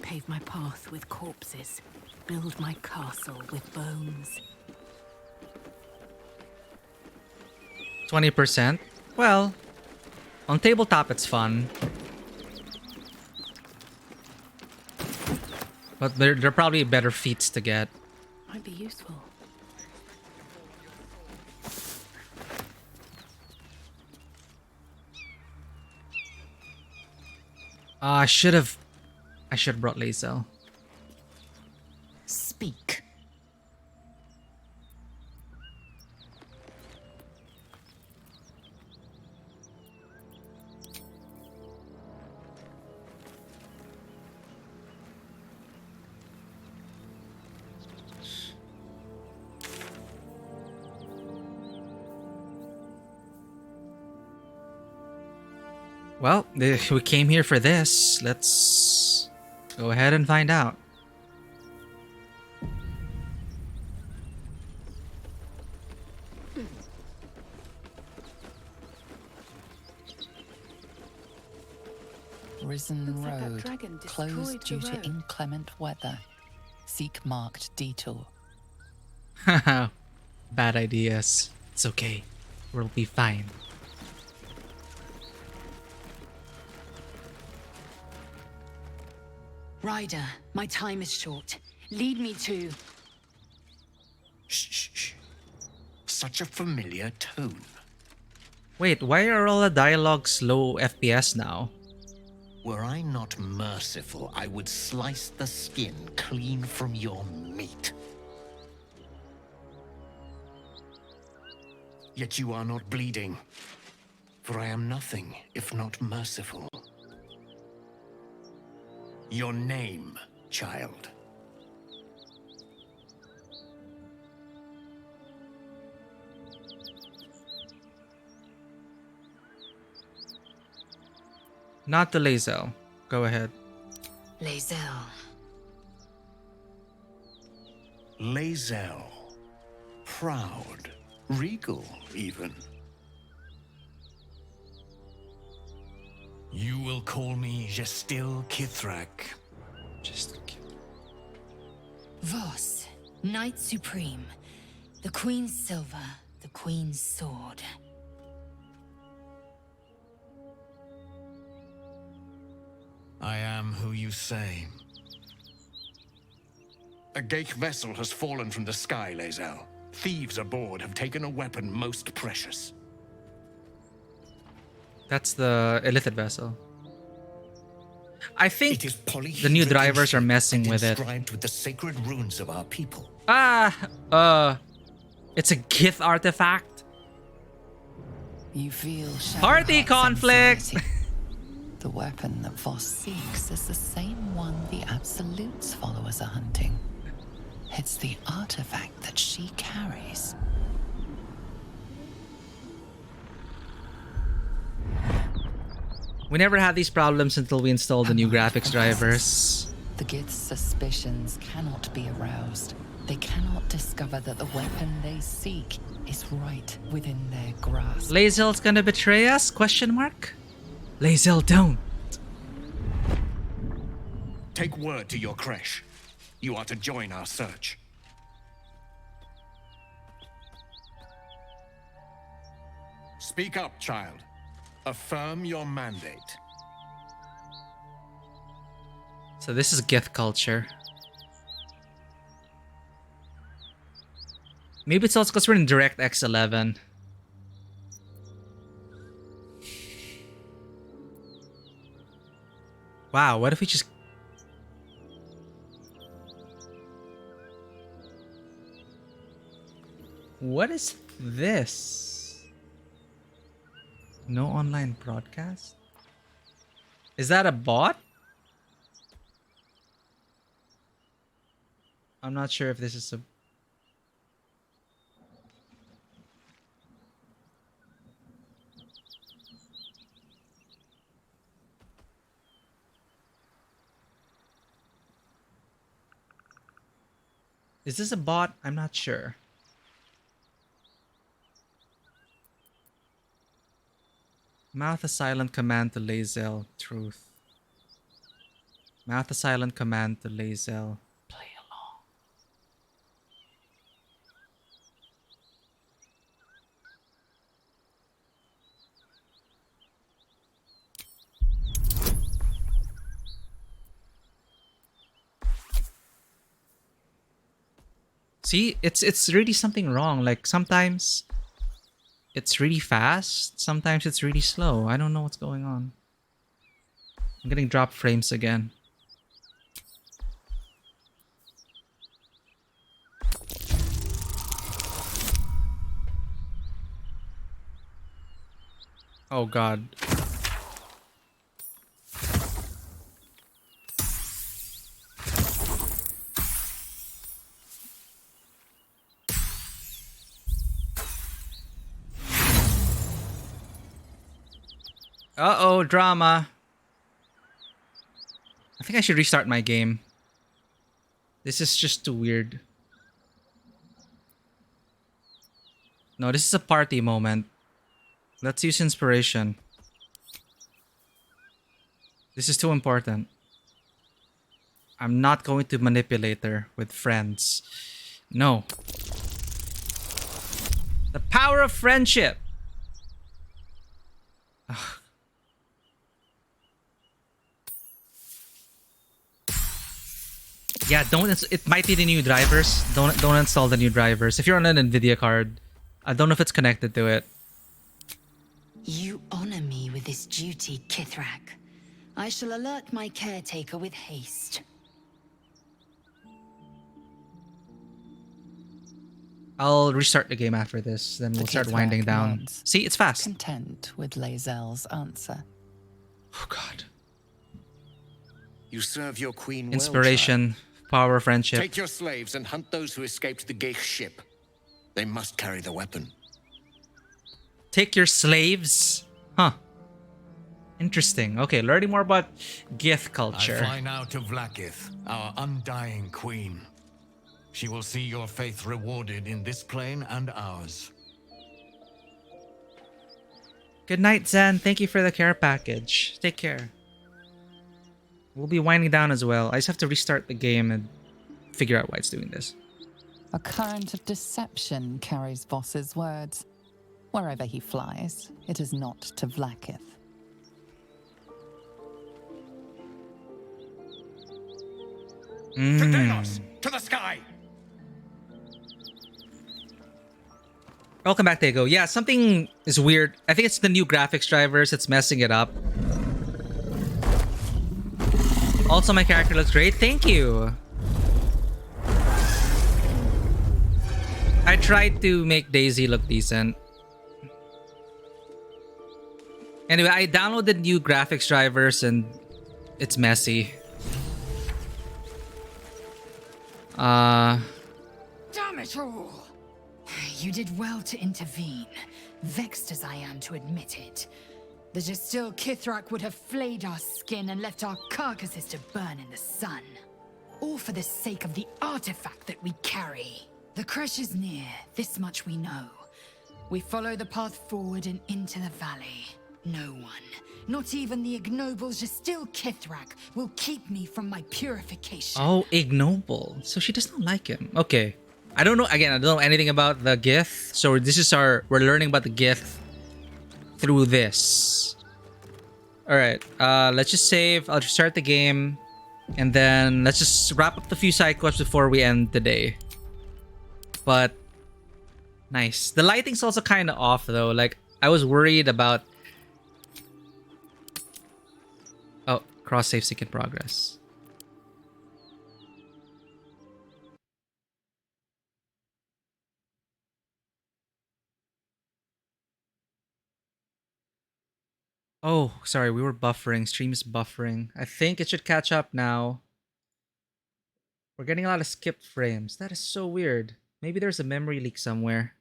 Pave my path with corpses. Build my castle with bones. 20%. Well, on tabletop it's fun. But there are probably better feats to get. Might be useful. I should have brought Lazel. Speak. Well, if we came here for this, let's go ahead and find out. Risen Looks like that road, dragon closed destroyed due the to road. inclement weather. Seek marked detour. Haha, bad ideas. It's okay. We'll be fine. Ryder, my time is short. Lead me to... Shh, shh, shh. Such a familiar tone. Wait, why are all the dialogues low FPS now? Were I not merciful, I would slice the skin clean from your meat. Yet you are not bleeding, for I am nothing if not merciful. Your name, child. Not the Lazel. Go ahead. Lazel. Lazel. Proud. Regal, even. You will call me Gestil Kithrak. Voss, Knight Supreme. The Queen's silver, the Queen's sword. I am who you say. A Geich vessel has fallen from the sky, Lazel. Thieves aboard have taken a weapon most precious. That's the illithid vessel. I think It is the new drivers are messing with it. Inscribed with the sacred runes of our people. It's a Gith artifact. You feel Party conflict. The weapon that Voss seeks is the same one the Absolute's followers are hunting. It's the artifact that she carries. We never had these problems until we installed the new graphics drivers. The Gith's suspicions cannot be aroused. They cannot discover that the weapon they seek is right within their grasp. Lazel's gonna betray us? Question mark? Lazel, don't. Take word to your creche. You are to join our search. Speak up, child. Affirm your mandate. So this is Gith culture. Maybe it's also because we're in DirectX 11. Wow, what if we just... What is this? No online broadcast? Is that a bot? I'm not sure if this is a... Is this a bot? I'm not sure. Mouth a silent command to Lazel. Truth. Mouth a silent command to Lazel. Play along. See, it's really something wrong. Like sometimes it's really fast, sometimes it's really slow. I don't know what's going on. I'm getting drop frames again. Oh god. Uh-oh, drama. I think I should restart my game. This is just too weird. No, this is a party moment. Let's use inspiration. This is too important. I'm not going to manipulate her with friends. No. The power of friendship. Ugh. Yeah, don't. It might be the new drivers. Don't install the new drivers. If you're on an Nvidia card, I don't know if it's connected to it. You honor me with this duty, Kithrak. I shall alert my caretaker with haste. I'll restart the game after this, then we'll start winding down. See, it's fast. Content with Lazel's answer. Oh god. You serve your queen well, Inspiration, power of friendship. Take your slaves and hunt those who escaped the Geich ship. They must carry the weapon. Take your slaves? Huh. Interesting. Okay, learning more about Gith I culture. fly now to Vlaakith, our undying queen. She will see your faith rewarded in this plane and ours. Good night, Zen. Thank you for the care package. Take care. We'll be winding down as well. I just have to restart the game and figure out why it's doing this. A current of deception carries Voss's words. Wherever he flies, it is not to Vlaakith. To Delos! To the sky! Welcome back, Tego. Yeah, something is weird. I think it's the new graphics drivers that's messing it up. Also, my character looks great. Thank you. I tried to make Daisy look decent. Anyway, I downloaded new graphics drivers and it's messy. Damn it all! You did well to intervene, vexed as I am to admit it. The Jastil Kithrak would have flayed our skin and left our carcasses to burn in the sun. All for the sake of the artifact that we carry. The crash is near, this much we know. We follow the path forward and into the valley. No one, not even the ignoble Jastil Kithrak, will keep me from my purification. Oh, ignoble. So she does not like him. Okay. I don't know. Again, I don't know anything about the Gith. So this is we're learning about the Gith through this. All right. Let's just save. I'll just start the game. And then let's just wrap up the few side quests before we end the day. But nice. The lighting's also kind of off though. Like I was worried about... Oh, cross save sync in progress. Oh, sorry, we were buffering. Stream is buffering. I think it should catch up now. We're getting a lot of skipped frames. That is so weird. Maybe there's a memory leak somewhere.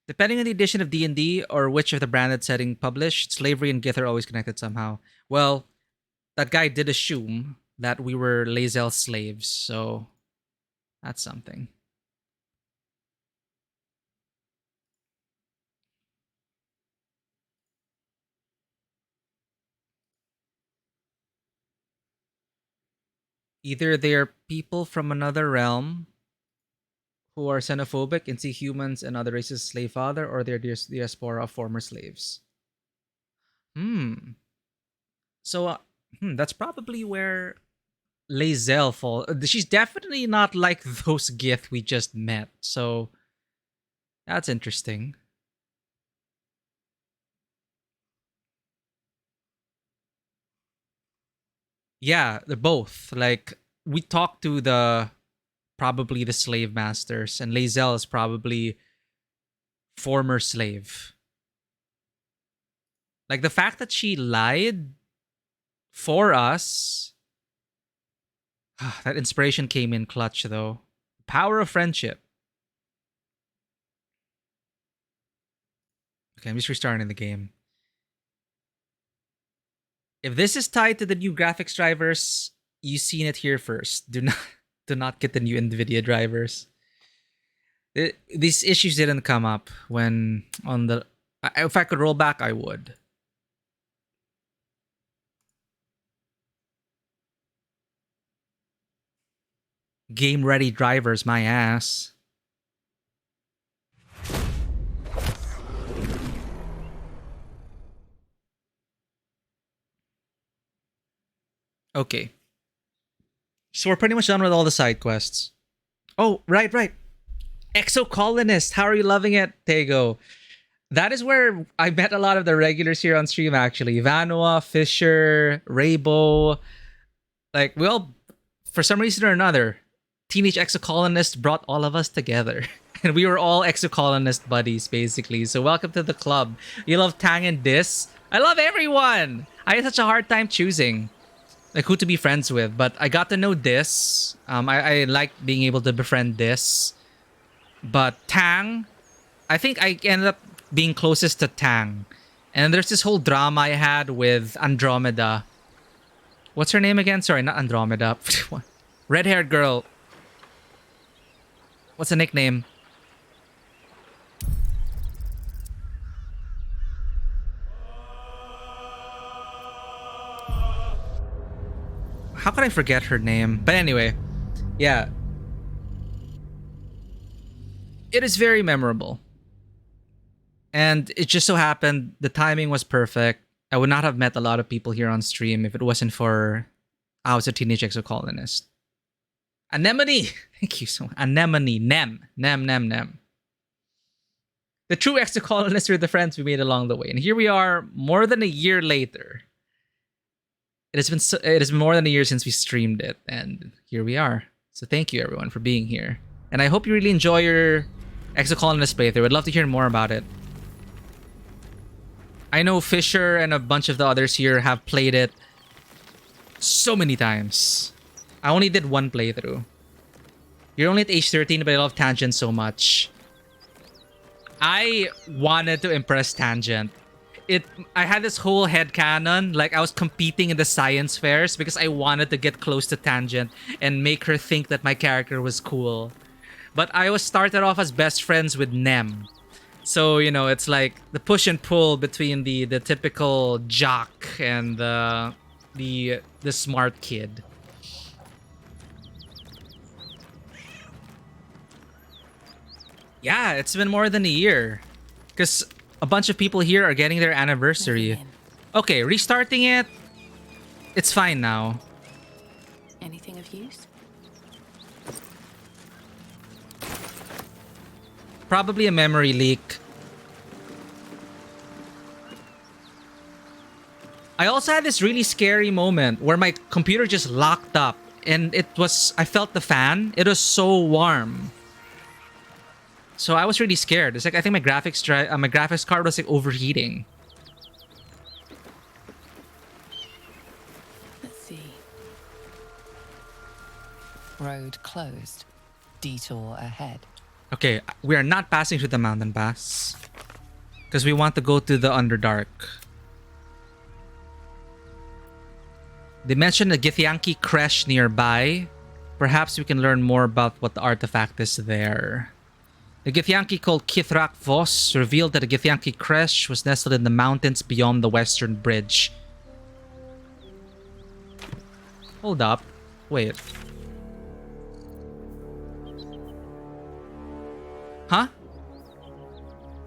Depending on the edition of D&D or which of the branded setting published, slavery and Gith are always connected somehow. Well, that guy did assume that we were Lae'zel slaves, so that's something. Either they are people from another realm who are xenophobic and see humans and other races as slave father, or they're diaspora of former slaves. So, that's probably where Lae'zel falls. She's definitely not like those Gith we just met, so that's interesting. Yeah, they're both. Like, we talked to probably the slave masters, and Lae'zel is probably former slave. Like, the fact that she lied for us, that inspiration came in clutch though. Power of friendship. Okay, I'm just restarting the game. If this is tied to the new graphics drivers, you've seen it here first. Do not get the new NVIDIA drivers. These issues didn't come up when on the... If I could roll back, I would. Game ready drivers, my ass. Okay. So we're pretty much done with all the side quests. Oh, right. Exocolonist, how are you loving it, Tego? That is where I met a lot of the regulars here on stream, actually. Vanua, Fisher, Raybo. Like, we all, for some reason or another, Teenage Exocolonist brought all of us together. And we were all Exocolonist buddies, basically. So welcome to the club. You love Tang and Dis? I love everyone! I had such a hard time choosing like who to be friends with, but I got to know Dis. I like being able to befriend Dis. But Tang, I think I ended up being closest to Tang. And there's this whole drama I had with Andromeda. What's her name again? Sorry, not Andromeda. Red-haired girl. What's the nickname? How could I forget her name? But anyway, yeah. It is very memorable. And it just so happened the timing was perfect. I would not have met a lot of people here on stream if it wasn't for I was a teenage exocolonist. Anemone! Thank you so much. Anemone. Nem. The true exocolonists were the friends we made along the way. And here we are, more than a year later. It has been more than a year since we streamed it. And here we are. So thank you everyone for being here. And I hope you really enjoy your exocolonist playthrough. I'd love to hear more about it. I know Fisher and a bunch of the others here have played it so many times. I only did one playthrough. You're only at age 13, but I love Tangent so much. I wanted to impress Tangent. I had this whole headcanon, like I was competing in the science fairs because I wanted to get close to Tangent and make her think that my character was cool. But I was started off as best friends with Nem. So, you know, it's like the push and pull between the typical jock and the smart kid. Yeah, it's been more than a year. Because a bunch of people here are getting their anniversary. Okay, restarting it. It's fine now. Anything of use? Probably a memory leak. I also had this really scary moment where my computer just locked up and I felt the fan. It was so warm. So I was really scared. It's like I think my graphics card was like overheating. Let's see. Road closed. Detour ahead. Okay, we are not passing through the mountain pass because we want to go to the Underdark. They mentioned a Githyanki creche nearby. Perhaps we can learn more about what the artifact is there. The Githyanki called Kithrak Vos revealed that the Githyanki creche was nestled in the mountains beyond the western bridge. Hold up. Wait. Huh?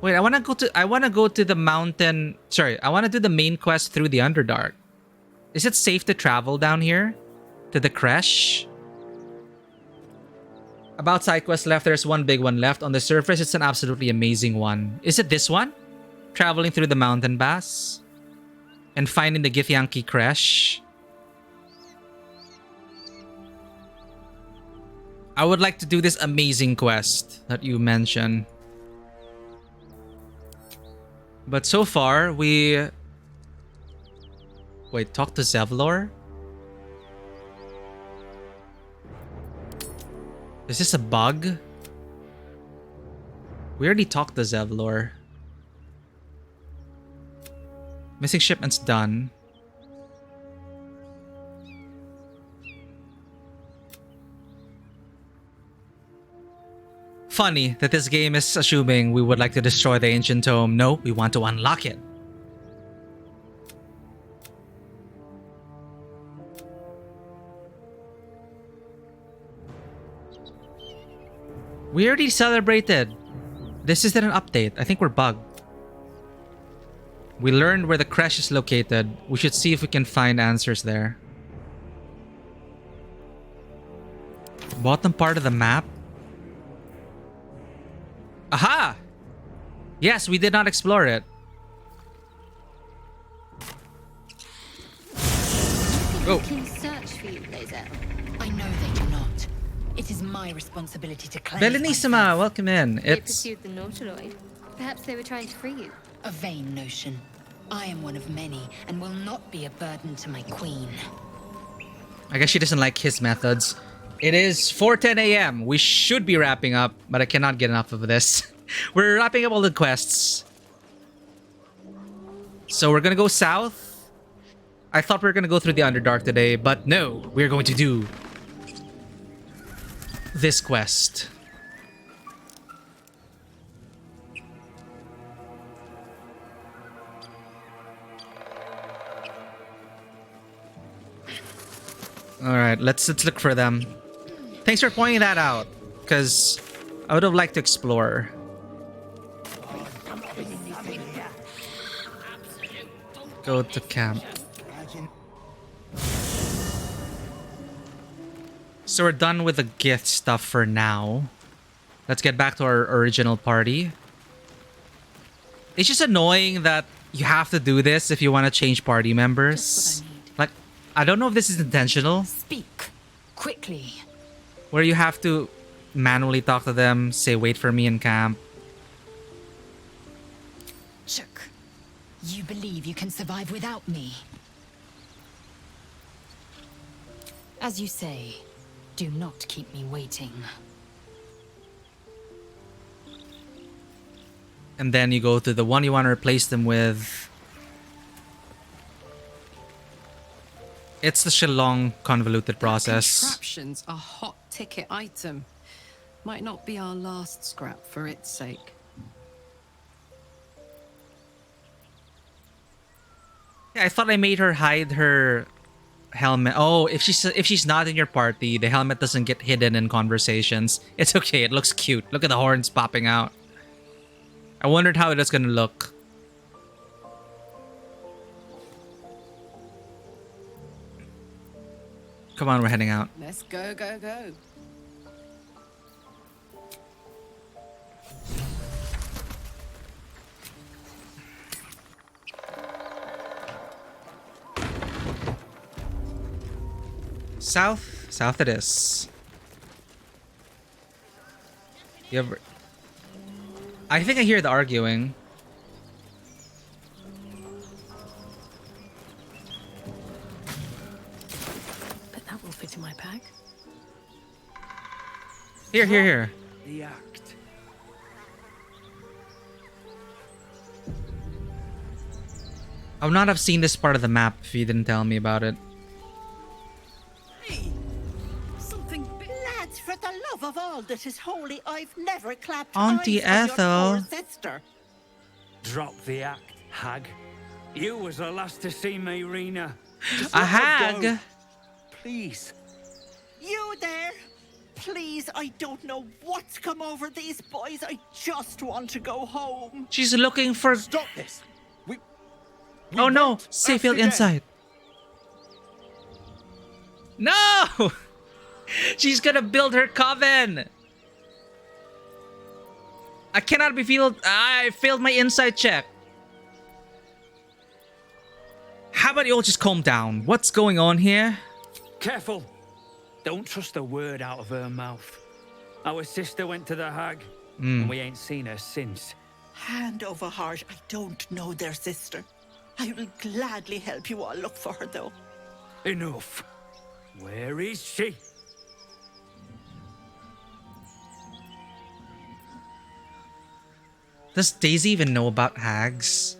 Wait, I wanna go to the mountain. Sorry, I wanna do the main quest through the Underdark. Is it safe to travel down here? To the creche? About side quest left, there's one big one left. On the surface, it's an absolutely amazing one. Is it this one? Traveling through the mountain pass? And finding the Githyanki creche? I would like to do this amazing quest that you mentioned. But so far, we... Wait, talk to Zevlor? Is this a bug? We already talked to Zevlor. Missing shipment's done. Funny that this game is assuming we would like to destroy the ancient tome. No, we want to unlock it. We already celebrated. This isn't an update. I think we're bugged. We learned where the creche is located. We should see if we can find answers there. Bottom part of the map? Aha! Yes, we did not explore it. People can search for you, Laser. I know they do not. It is my responsibility to claim. Belenissima, welcome in. They pursued the Nautiloid. Perhaps they were trying to free you. A vain notion. I am one of many and will not be a burden to my queen. I guess she doesn't like his methods. It is 4:10 a.m. We should be wrapping up, but I cannot get enough of this. We're wrapping up all the quests. So we're gonna go south. I thought we were gonna go through the Underdark today, but no, we're going to do this quest. All right, let's look for them. Thanks for pointing that out, because I would have liked to explore. Go to camp. So we're done with the gift stuff for now. Let's get back to our original party. It's just annoying that you have to do this if you want to change party members. Like, I don't know if this is intentional. Speak quickly. Where you have to manually talk to them, say wait for me in camp. Chuck, you believe you can survive without me? As you say, do not keep me waiting. And then you go to the one you want to replace them with. It's the Shillong convoluted process. Contraption's a hot ticket item. Might not be our last scrap for its sake. Yeah, I thought I made her hide her helmet. Oh, if she's not in your party, the helmet doesn't get hidden in conversations. It's okay. It looks cute. Look at the horns popping out. I wondered how it was gonna look. Come on, we're heading out. Let's go, go, go. South it is. You ever... I think I hear the arguing. But that will fit in my bag. Here. The act. I would not have seen this part of the map if you didn't tell me about it. Something lads, for the love of all that is holy, I've never clapped Auntie eyes on your Ethel. poor sister. Drop the act, hag. You was the last to see me, Rena. Just A let her go. hag? Please. You there? Please, I don't know what's come over these boys. I just want to go home. She's looking for... Stop this. Oh no! Sayfield inside. No! She's gonna build her coven! I cannot be failed. I failed my insight check. How about you all just calm down? What's going on here? Careful. Don't trust a word out of her mouth. Our sister went to the hag, and we ain't seen her since. Hand over heart, I don't know their sister. I will gladly help you all look for her, though. Enough. Where is she? Does Daisy even know about hags?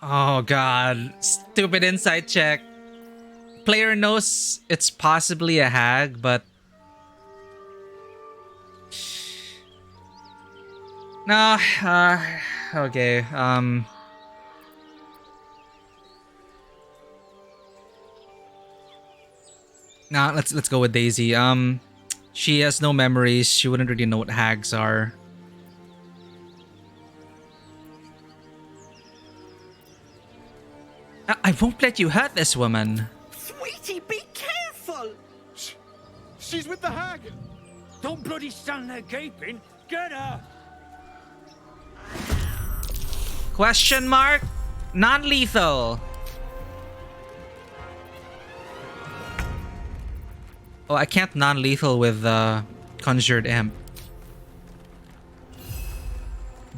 Oh god. Stupid insight check. Player knows it's possibly a hag, but... No, okay, Nah, let's go with Daisy. She has no memories. She wouldn't really know what hags are. I won't let you hurt this woman. Sweetie, be careful! She's with the hag. Don't bloody stand there gaping. Get her. Question mark? Non-lethal. Oh, I can't non-lethal with Conjured Imp.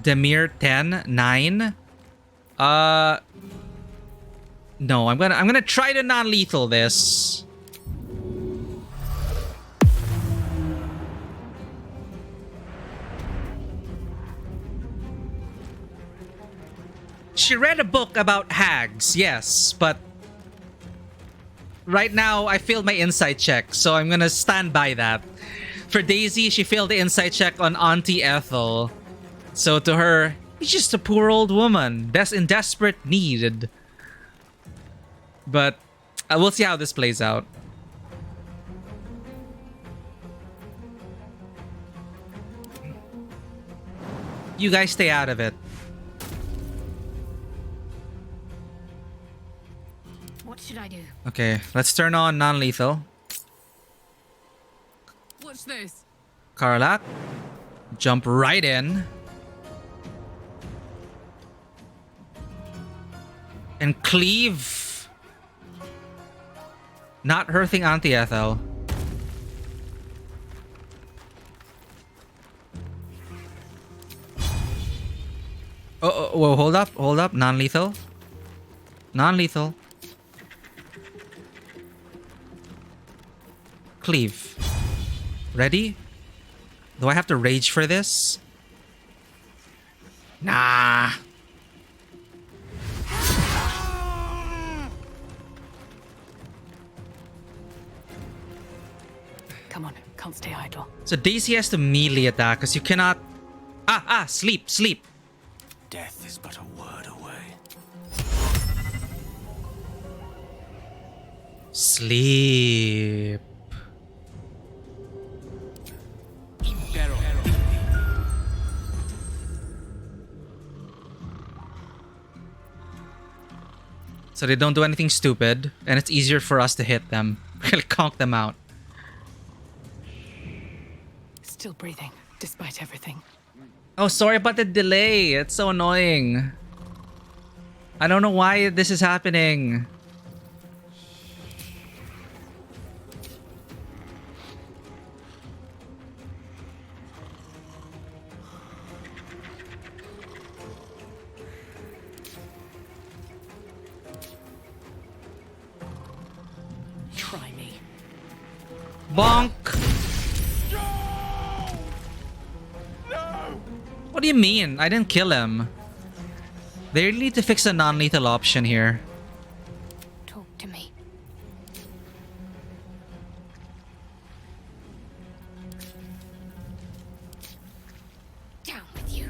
Demir 10, 9. No, I'm gonna try to non-lethal this. She read a book about hags, yes, but right now I failed my insight check, so I'm gonna stand by that. For Daisy, she failed the insight check on Auntie Ethel. So to her, she's just a poor old woman that's in desperate need. But we'll see how this plays out. You guys stay out of it. What should I do? Okay, let's turn on non-lethal. Watch this. Karlak, jump right in. And cleave. Not hurting Auntie Ethel. Oh, whoa, hold up. Non-lethal. Non-lethal. Cleave. Ready? Do I have to rage for this? Nah. Come on, can't stay idle. So Daisy has to melee attack because you cannot... sleep. Death is but a word away. Sleep. So they don't do anything stupid, and it's easier for us to hit them. We'll conk them out. Still breathing, despite everything. Oh, sorry about the delay. It's so annoying. I don't know why this is happening. Try me. Bonk. What do you mean? I didn't kill him. They really need to fix a non-lethal option here. Talk to me. Down with you.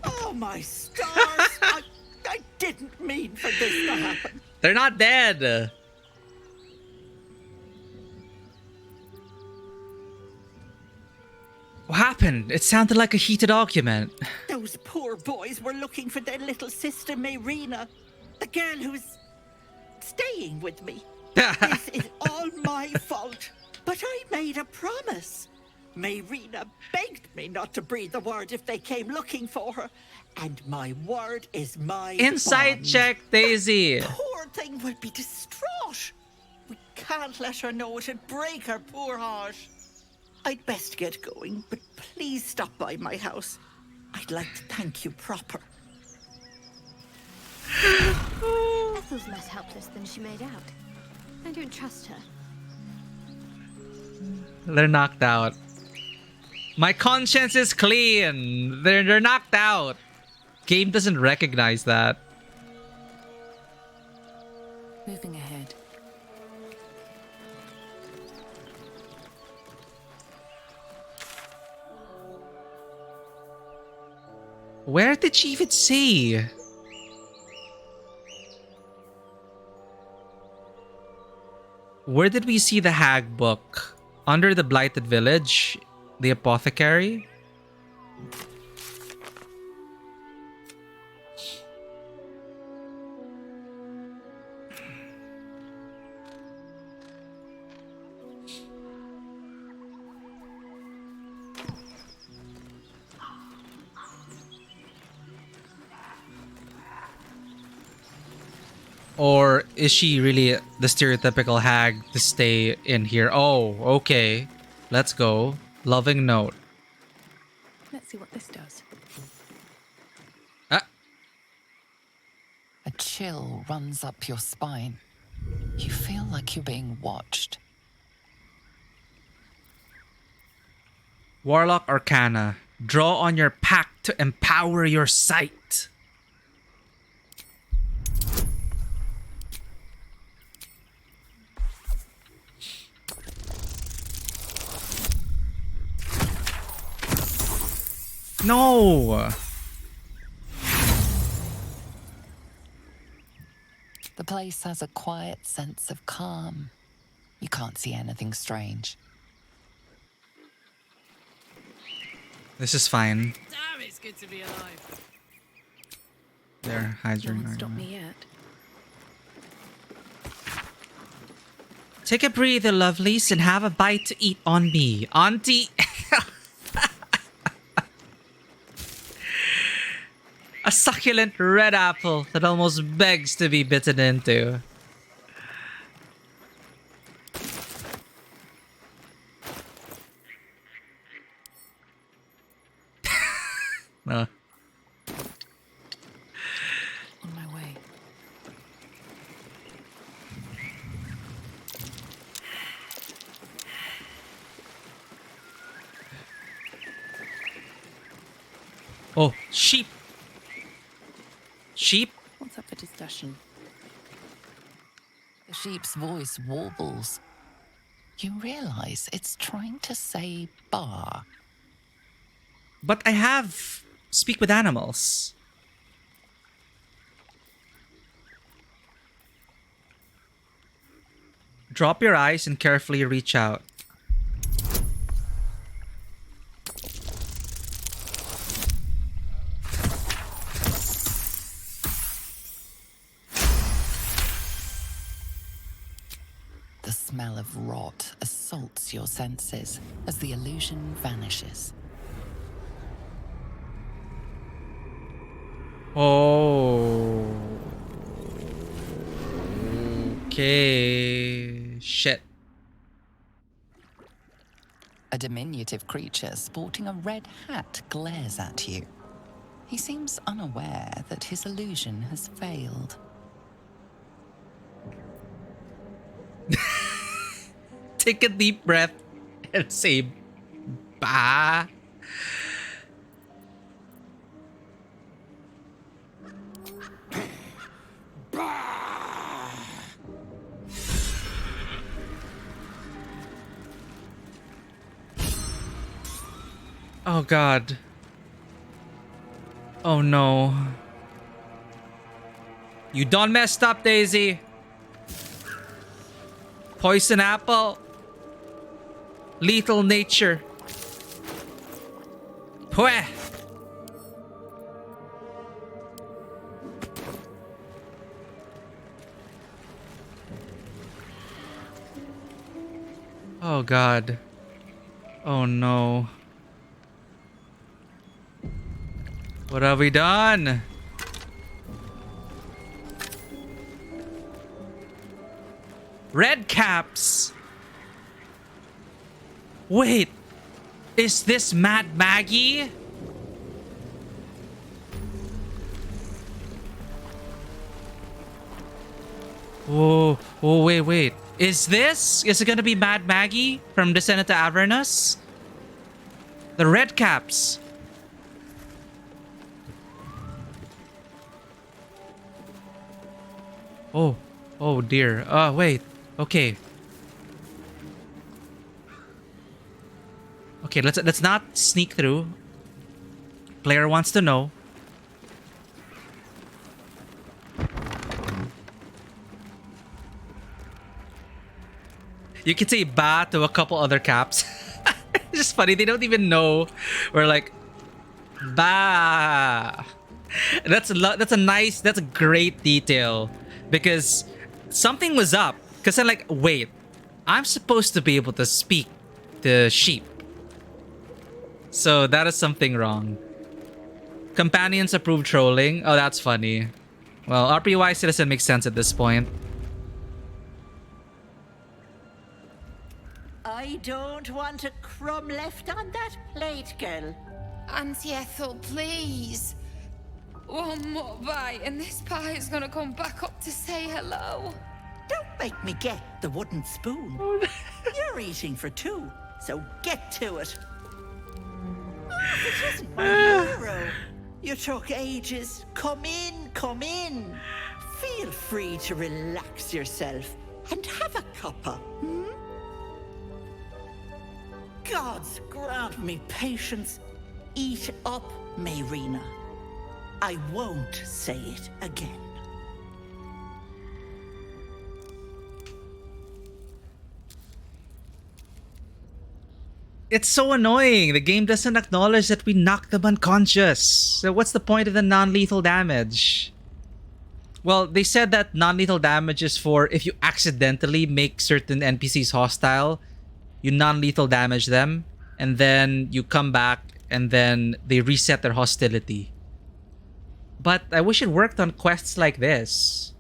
Oh my stars! I didn't mean for this to happen. They're not dead. What happened? It sounded like a heated argument. Those poor boys were looking for their little sister Mayrina, the girl who's staying with me. This is all my fault, but I made a promise. Mayrina begged me not to breathe a word if they came looking for her, and my word is my Insight bond. check, Daisy. Poor thing will be distraught. We can't let her know it'd break her poor heart. I'd best get going, but please stop by my house. I'd like to thank you proper. Ethel's less helpless than she made out. I don't trust her. They're knocked out. My conscience is clean. They're knocked out. Game doesn't recognize that. Moving ahead. Where did she even say? Where did we see the hag book? Under the blighted village? The apothecary? Or is she really the stereotypical hag to stay in here? Oh, okay. Let's go. Loving note. Let's see what this does. A chill runs up your spine. You feel like you're being watched. Warlock Arcana. Draw on your pack to empower your sight. No! The place has a quiet sense of calm. You can't see anything strange. This is fine. Damn, it's good to be alive. There, hide your No one stopped me yet. Take a breather, lovelies, and have a bite to eat on me. Auntie. A succulent red apple that almost begs to be bitten into. No. On my way. Oh, sheep. Sheep? What's up for discussion? The sheep's voice warbles. You realize it's trying to say bar. But I have speak with animals. Drop your eyes and carefully reach out. The smell of rot assaults your senses as the illusion vanishes. Oh. Okay. Shit. A diminutive creature sporting a red hat glares at you. He seems unaware that his illusion has failed. Take a deep breath and say, bah. Oh God. Oh no. You done messed up, Daisy. Poison apple. Lethal nature. Pweh. Oh God. Oh no. What have we done? Red caps. Wait. Is this Mad Maggie? Whoa. Oh, wait. Is it gonna be Mad Maggie from Descendant to Avernus? The red caps. Oh dear. Wait. Okay. Okay, let's not sneak through. Player wants to know. You can say ba to a couple other caps. It's just funny, they don't even know. We're like ba. That's a great detail because something was up. Because I'm like, wait, I'm supposed to be able to speak to sheep. So that is something wrong. Companions approve trolling. Oh, that's funny. Well, RPY still doesn't make sense at this point. I don't want a crumb left on that plate, girl. Auntie Ethel, please. One more bite and this pie is gonna come back up to say hello. Don't make me get the wooden spoon. You're eating for two, so get to it. It isn't my hero. You took ages. Come in, come in. Feel free to relax yourself and have a cuppa, hmm? Gods grant me patience. Eat up, Mayrina. I won't say it again. It's so annoying. The game doesn't acknowledge that we knocked them unconscious. So what's the point of the non-lethal damage? Well, they said that non-lethal damage is for if you accidentally make certain NPCs hostile, you non-lethal damage them, and then you come back and then they reset their hostility. But I wish it worked on quests like this.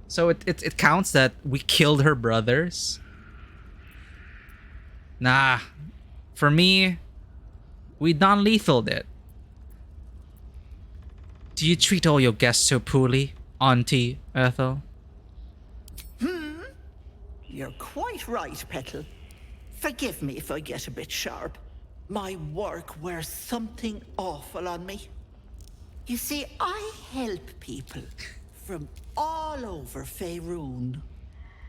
So it counts that we killed her brothers. Nah. For me, we non-lethaled it. Do you treat all your guests so poorly, Auntie Ethel? You're quite right, Petal. Forgive me if I get a bit sharp. My work wears something awful on me. You see, I help people from all over Faerun.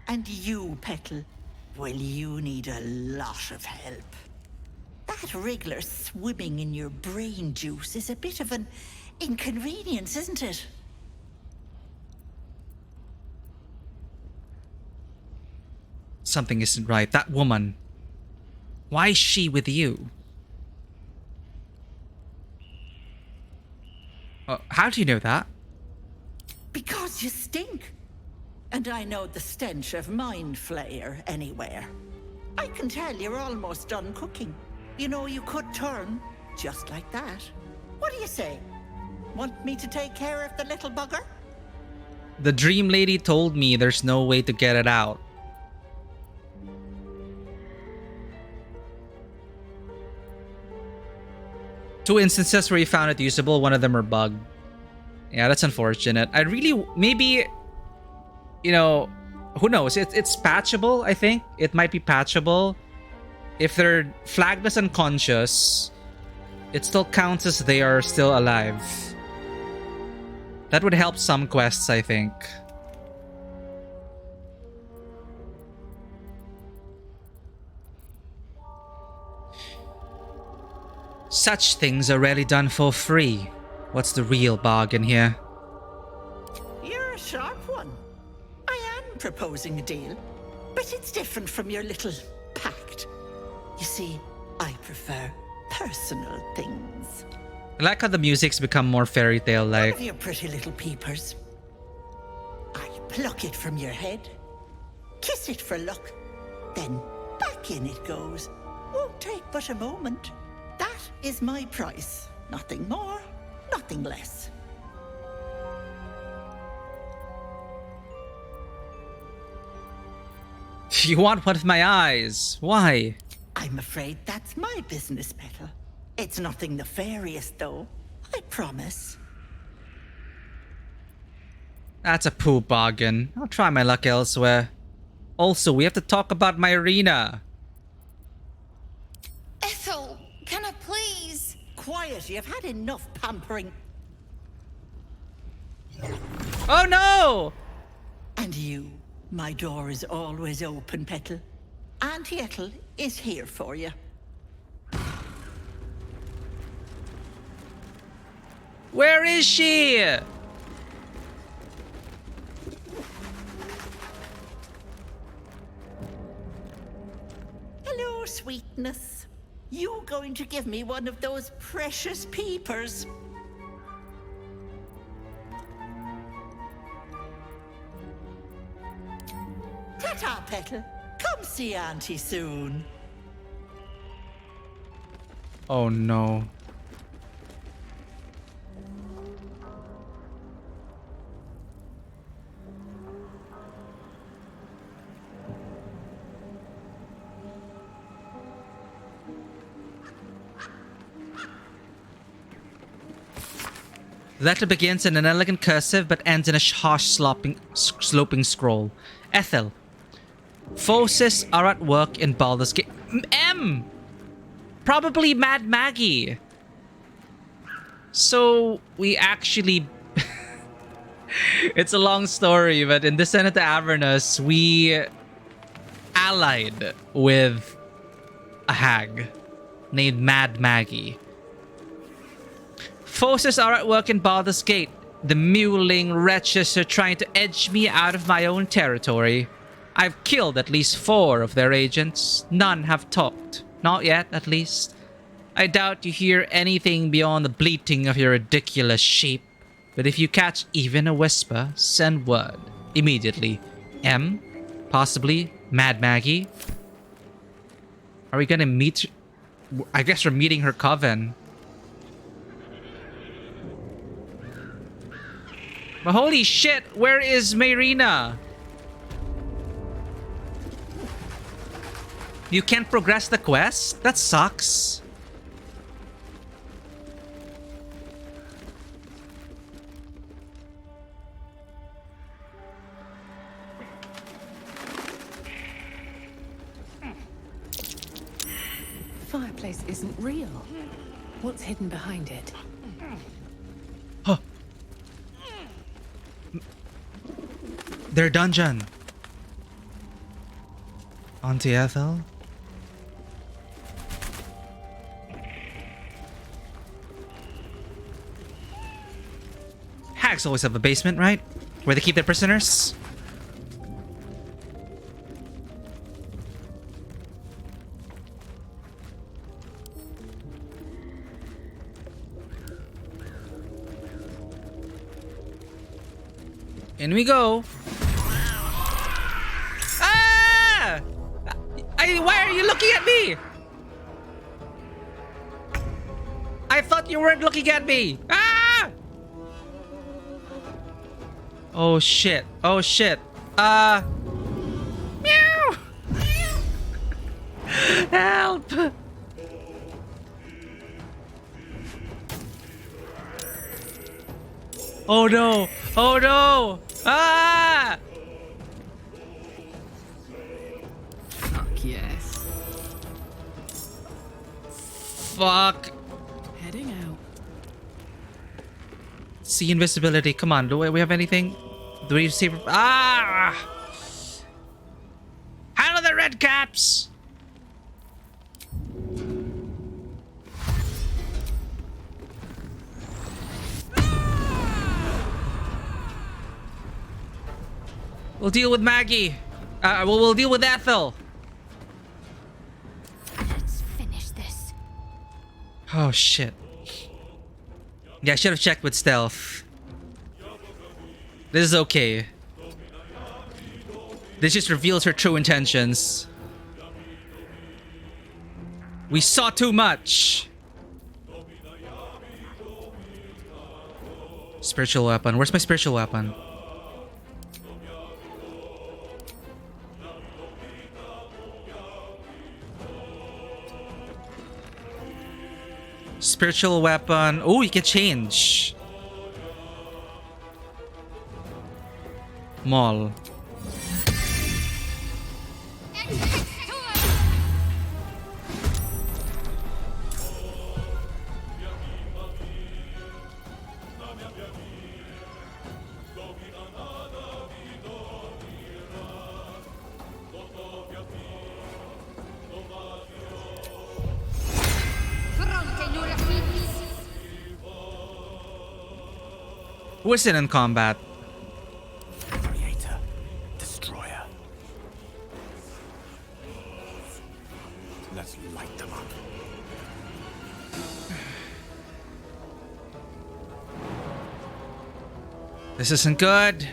And you, Petal, well, you need a lot of help. That wriggler swimming in your brain juice is a bit of an inconvenience, isn't it? Something isn't right. That woman. Why is she with you? How do you know that? Because you stink. And I know the stench of Mind Flayer anywhere. I can tell you're almost done cooking. You know, you could turn just like that. What do you say? Want me to take care of the little bugger? The dream lady told me there's no way to get it out. Two instances where you found it usable, one of them are bugged. Yeah, that's unfortunate. I really, maybe, you know, who knows? It's patchable, I think. It might be patchable. If they're flagged as unconscious, it still counts as they are still alive. That would help some quests, I think. Such things are rarely done for free. What's the real bargain here? You're a sharp one. I am proposing a deal, but it's different from your little pact. You see, I prefer personal things. I like how the music's become more fairy tale like. One of your pretty little peepers. I pluck it from your head, kiss it for luck, then back in it goes. Won't take but a moment. That is my price. Nothing more, nothing less. You want one of my eyes? Why? I'm afraid that's my business, Petal. It's nothing nefarious, though. I promise. That's a poor bargain. I'll try my luck elsewhere. Also, we have to talk about Mayrina. Ethel, can I please? Quiet, you've had enough pampering. Oh no! And you, my door is always open, Petal. Auntie Ethel is here for you. Where is she? Hello, sweetness. You going to give me one of those precious peepers? Ta-ta, Petal. Come see Auntie soon. Oh no. The letter begins in an elegant cursive but ends in a harsh sloping scroll. Ethel. Forces are at work in Baldur's Gate. M! Probably Mad Maggie. So we actually it's a long story, but in Descent into Avernus, we allied with a hag named Mad Maggie. Forces are at work in Baldur's Gate. The muling wretches are trying to edge me out of my own territory. I've killed at least 4 of their agents. None have talked. Not yet, at least. I doubt you hear anything beyond the bleating of your ridiculous sheep. But if you catch even a whisper, send word. Immediately. M? Possibly Mad Maggie? Are we gonna meet... I guess we're meeting her coven. But holy shit, where is Mayrina? You can't progress the quest? That sucks. Fireplace isn't real. What's hidden behind it? Huh. Their dungeon. Auntie Ethel? Hags always have a basement, right? Where they keep their prisoners? In we go. Ah! Why are you looking at me? I thought you weren't looking at me. Ah! Oh shit. Oh shit. Meow. Help. Oh no. Oh no. Ah! Fuck yes. Fuck. Heading out. See invisibility. Come on. Do we have anything? Do we see? Ah! Handle the red caps. We'll deal with Maggie. We'll deal with Ethel. Let's finish this. Oh shit. Yeah, I should have checked with stealth. This is okay. This just reveals her true intentions. We saw too much. Spiritual weapon. Where's my spiritual weapon? Spiritual weapon. Oh, you can change. Mall. Who is it in combat? Creator, destroyer. Let's light them up. This isn't good.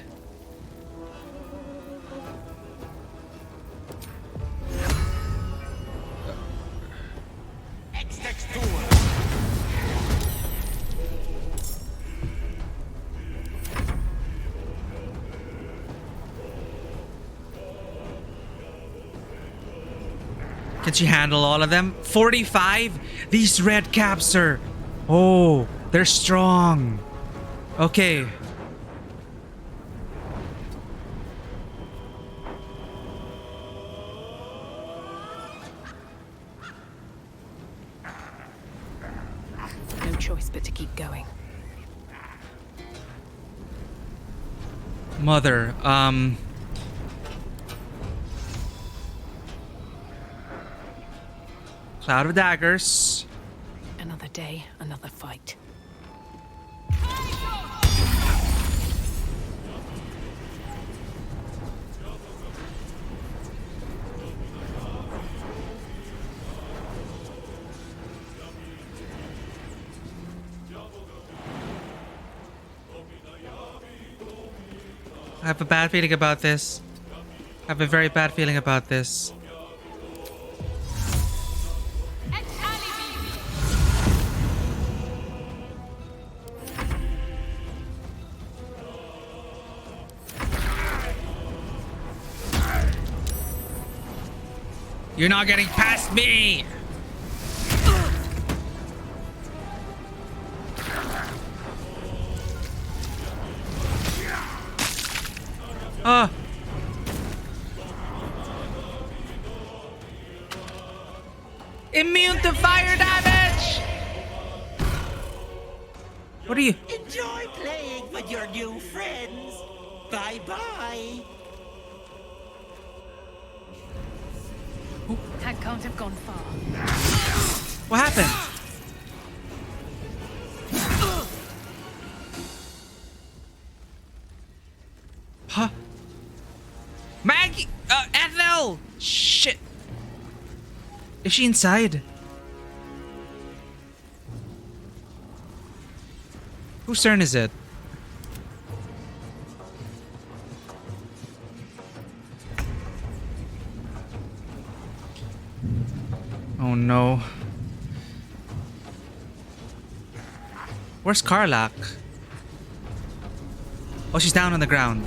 Can she handle all of them? 45? These red caps are... Oh, they're strong. Okay. No choice but to keep going. Mother, Cloud of Daggers. Another day, another fight. I have a bad feeling about this. I have a very bad feeling about this. You're not getting past me! Oh. Immune to fire damage! What are you? Enjoy playing with your new friends. Bye-bye. That can't have gone far. What happened? Huh? Maggie! Ethel! Shit! Is she inside? Whose turn is it? Oh no. Where's Karlak? Oh, she's down on the ground.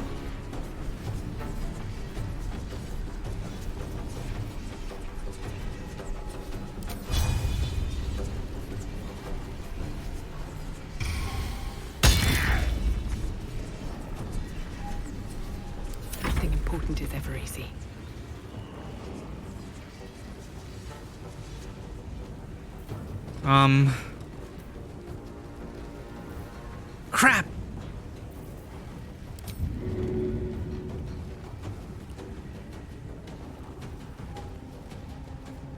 Nothing important is ever easy. Crap!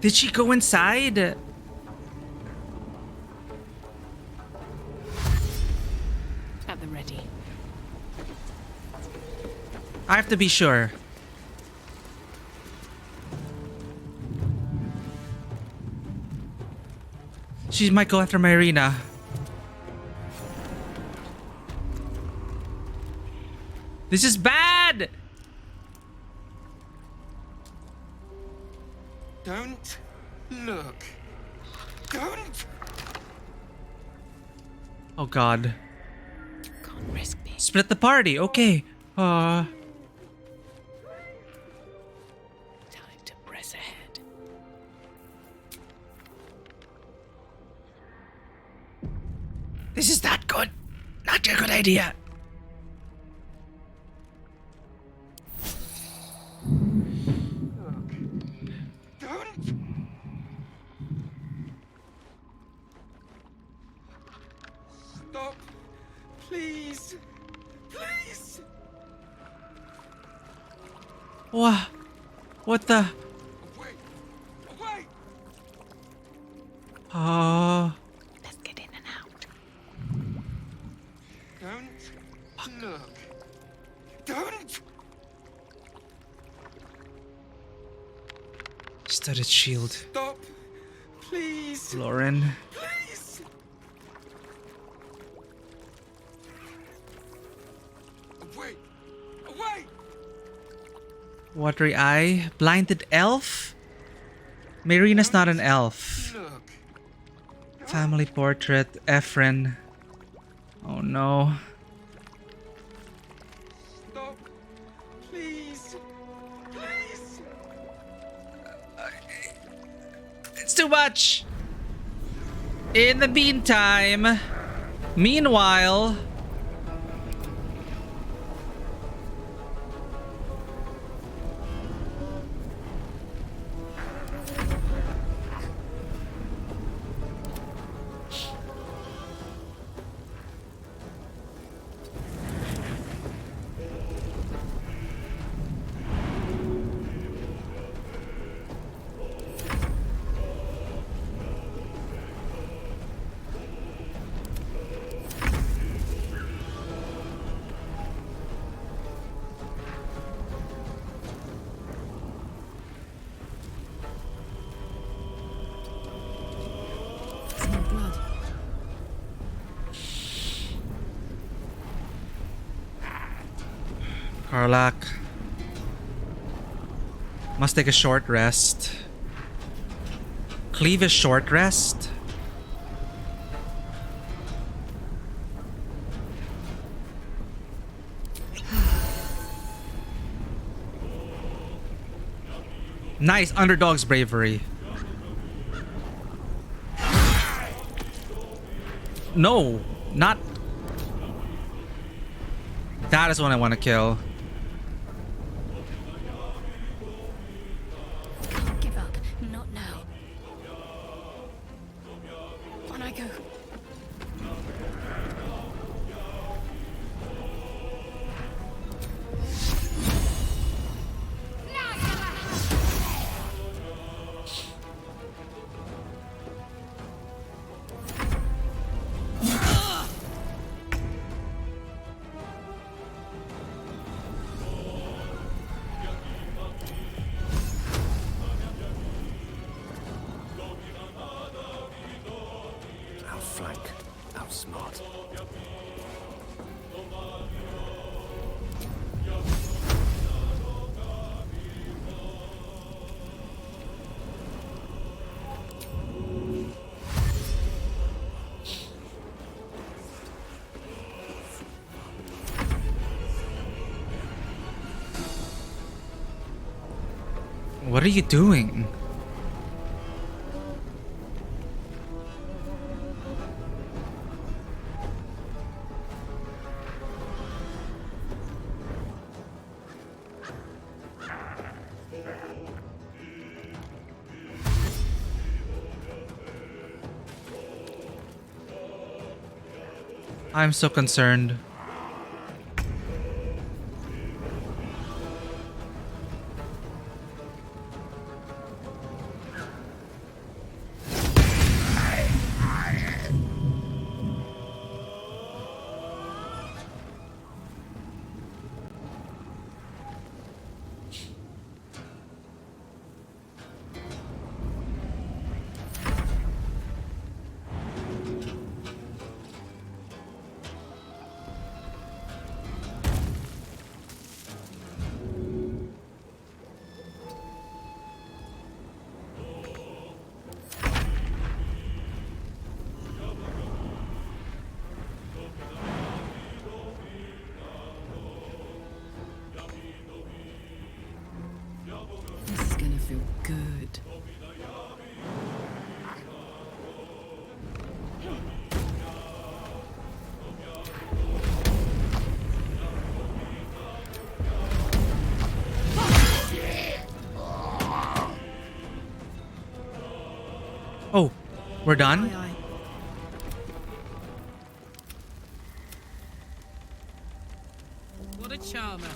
Did she go inside? At the ready. I have to be sure. She might go after my arena. This is bad! Don't look. Don't. Oh god. Can't risk being. Split the party, okay. Time to press ahead. This is not good. Not a good idea. Stop. Please. Please. What? What the? Away. Away. Let's get in and out. Don't look. Don't. Studded shield. Stop. Please. Lauren. Please. Away. Away. Watery eye. Blinded elf? Marina's not an elf. Look. Family portrait. Ephraim. Oh no. Stop. Please. Please. It's too much. In the meantime. Meanwhile. Karlak must take a short rest. Cleave a short rest? Nice underdog's bravery. No, not. That is one I want to kill. Give up. Not now. On I go. Outflank, outsmart. What are you doing? I'm so concerned. This is gonna feel good. Oh, we're done? Aye, aye. What a charmer.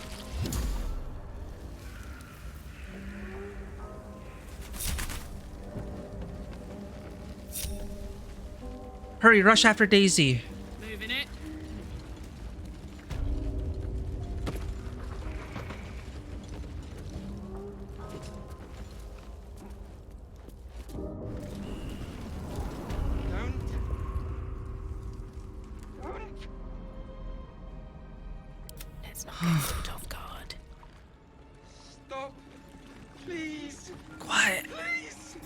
Hurry, rush after Daisy. Moving it. Let's not get caught off guard. Stop. Please. Quiet. Please.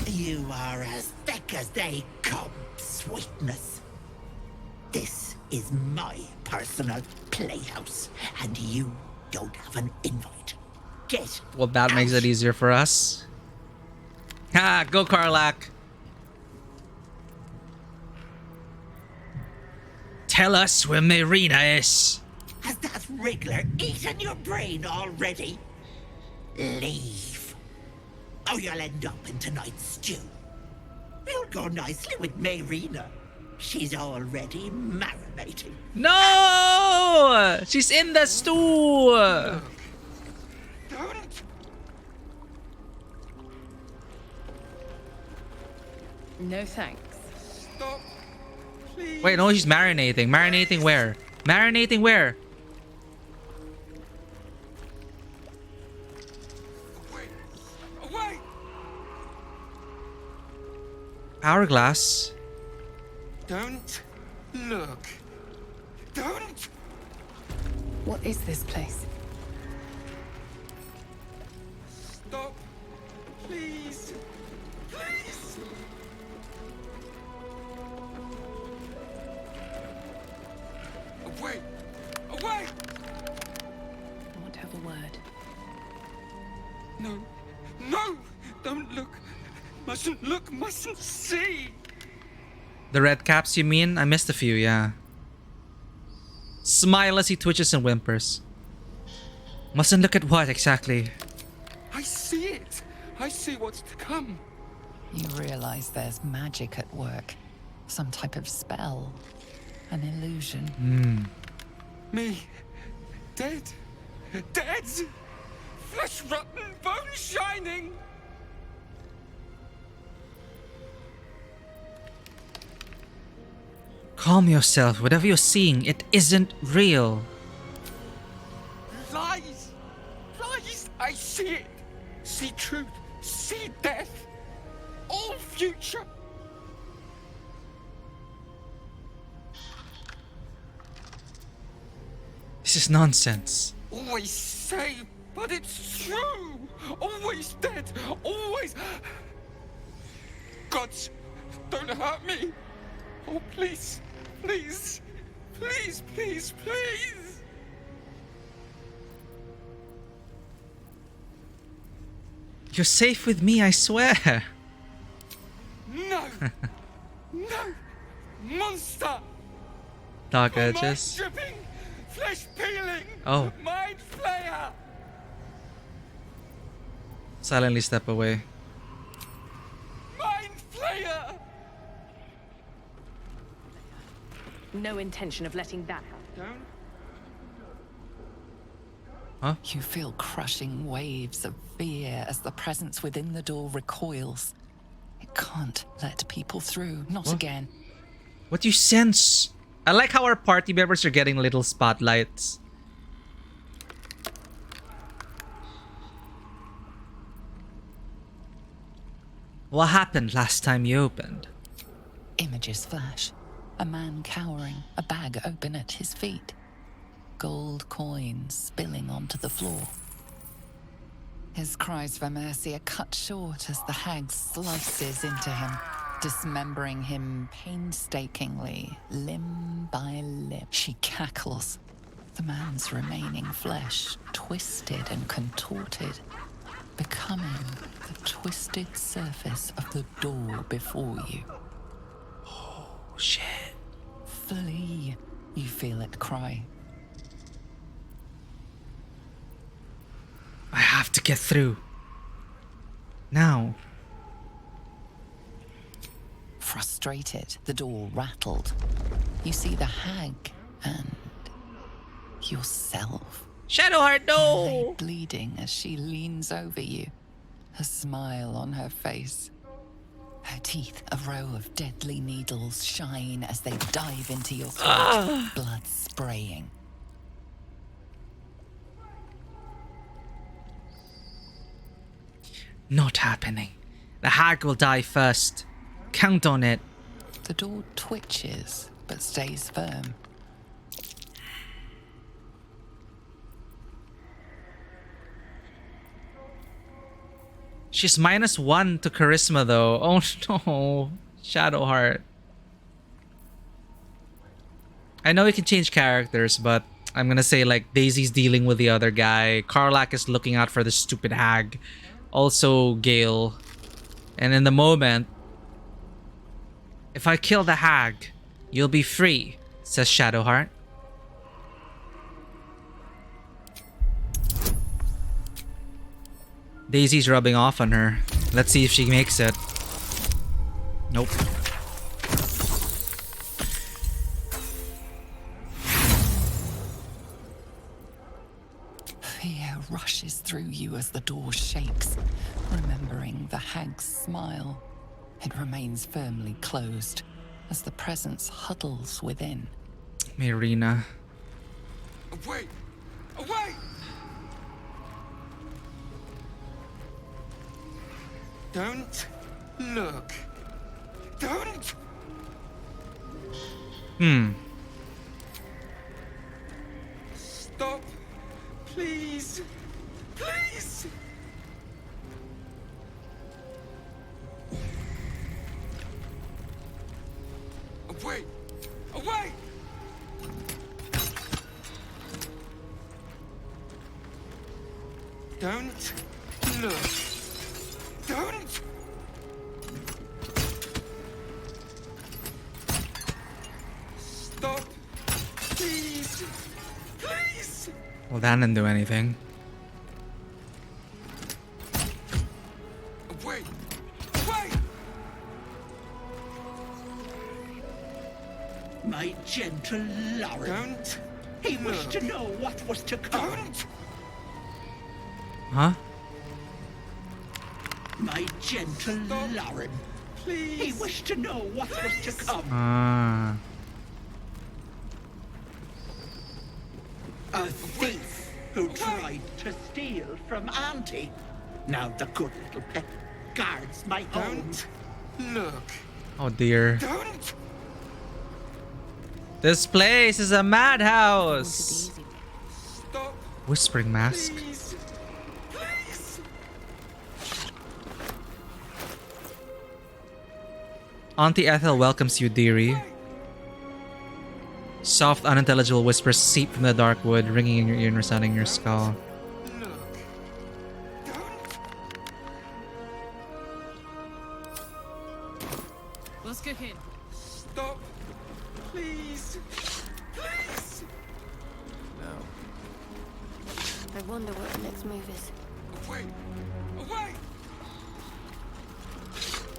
You are as thick as they come, sweetness. This is my personal playhouse, and you don't have an invite. Get Well, that makes it easier for us. Ha! Go, Karlak. Tell us where Marina is. Has that wriggler eaten your brain already? Leave. Or you'll end up in tonight's stew. You'll go nicely with Marina. She's already marinating. No! She's in the stew. Don't. No thanks. Stop. Please. Wait, no, she's marinating. Marinating where? Marinating where? Wait. Hourglass. Don't look. Don't. What is this place? Stop. Please. Please. Away. Away. I want to have a word. No. No. Don't look. Mustn't look. Mustn't see. The red caps, you mean? I missed a few, yeah. Smile as he twitches and whimpers. Mustn't look at what exactly? I see it. I see what's to come. You realize there's magic at work. Some type of spell. An illusion. Me. Dead. Dead. Flesh rotten, bone shining. Calm yourself. Whatever you're seeing, it isn't real. Lies. Lies. I see it. See truth. See death. All future. This is nonsense. Always say, but it's true. Always dead. Always. Gods, don't hurt me. Oh, please. Please. Please, please, please. You're safe with me, I swear. No. No. Monster. Dark Mind edges. dripping. Flesh peeling. Oh. Mind flayer. Silently step away. Mind flayer. No intention of letting that happen. Huh? You feel crushing waves of fear as the presence within the door recoils. It can't let people through, not again. What do you sense? I like how our party members are getting little spotlights. What happened last time you opened? Images flash. A man cowering, a bag open at his feet. Gold coins spilling onto the floor. His cries for mercy are cut short as the hag slices into him, dismembering him painstakingly, limb by limb. She cackles. The man's remaining flesh, twisted and contorted, becoming the twisted surface of the door before you. Oh, shit. Flee, you feel it cry. I have to get through. Now. Frustrated, the door rattled. You see the hag and yourself. Shadowheart, no! Bleeding as she leans over you, a smile on her face. Her teeth, a row of deadly needles, shine as they dive into your throat, blood spraying. Not happening. The hag will die first. Count on it. The door twitches, but stays firm. She's -1 to charisma though. Oh no. Shadowheart. I know you can change characters, but I'm gonna say like Daisy's dealing with the other guy. Karlach is looking out for the stupid hag. Also Gale. And in the moment, if I kill the hag, you'll be free, says Shadowheart. Daisy's rubbing off on her. Let's see if she makes it. Nope. Fear rushes through you as the door shakes, remembering the hag's smile. It remains firmly closed as the presence huddles within. Marina. Away! Away! Don't look. Don't. Stop Please. Please. Away! Away! Don't look. Don't. Stop. Please. Please. Well, that didn't do anything. Away. Away. My gentle Lauren. Don't. He wished to know what was to come. Don't. Huh? My gentle Lauren. Please. He wished to know what was to come. Ah. A thief who tried to steal from Auntie. Now the good little pet guards my home. Don't look. Oh dear. Don't. This place is a madhouse. Stop. Whispering mask. Please. Please. Auntie Ethel welcomes you, dearie. Soft, unintelligible whispers seep from the dark wood, ringing in your ear and resounding in your skull. What's cooking? Stop. Please. Please. No. I wonder what the next move is. Away. Away.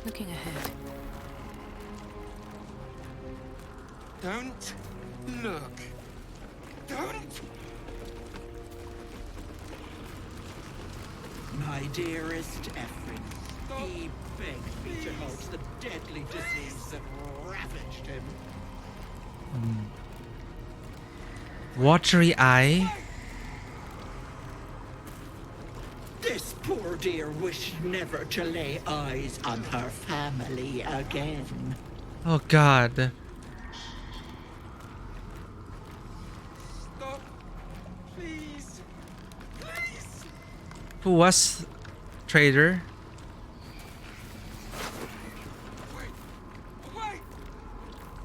Looking ahead. Don't look. Don't. My dearest Ephraim, he begged me to halt the deadly disease that ravaged him. Watery eye. This poor dear wished never to lay eyes on her family again. Oh god. Stop. Please. Please. Who was Trader? Away.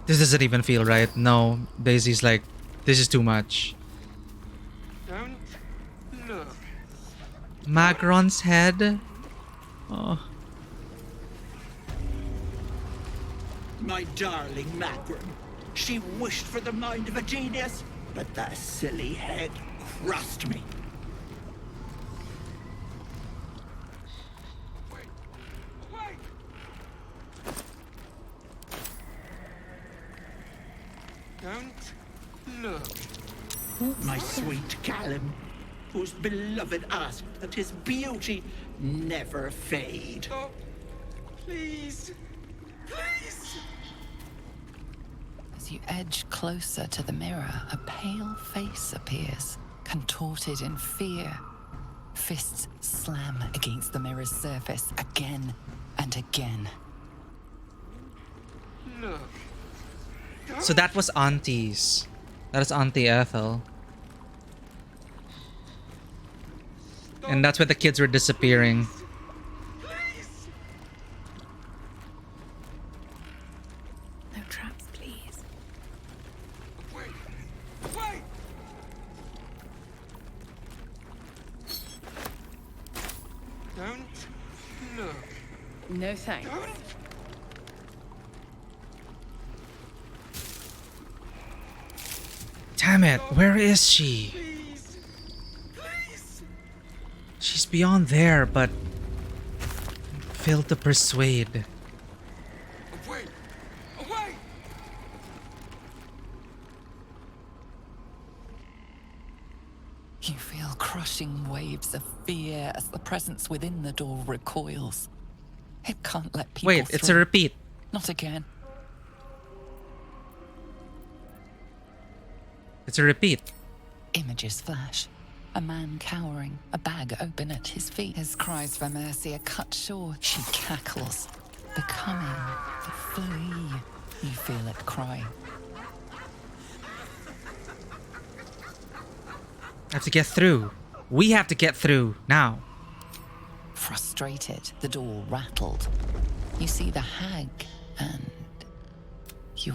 This doesn't even feel right. No, Daisy's like, this is too much. Don't look. Magron's head. Oh. My darling Magron. She wished for the mind of a genius, but that silly head crushed me. Don't look. My sweet Callum, whose beloved asked that his beauty never fade. Stop. Please. Please. As you edge closer to the mirror, a pale face appears, contorted in fear. Fists slam against the mirror's surface again and again. Look. So that was Auntie's. That is Auntie Ethel. And that's where the kids were disappearing. No traps, please. Away. Away. Don't look. No thanks. Don't. Damn it, where is she? Please. Please. She's beyond there, but failed to persuade. Away. Away. You feel crushing waves of fear as the presence within the door recoils. It can't let people Wait, it's a through. repeat. Not again. It's a repeat. Images flash. A man cowering, a bag open at his feet. His cries for mercy are cut short. She cackles, becoming the flea. You feel it cry. I have to get through. We have to get through now. Frustrated, the door rattled. You see the hag, and you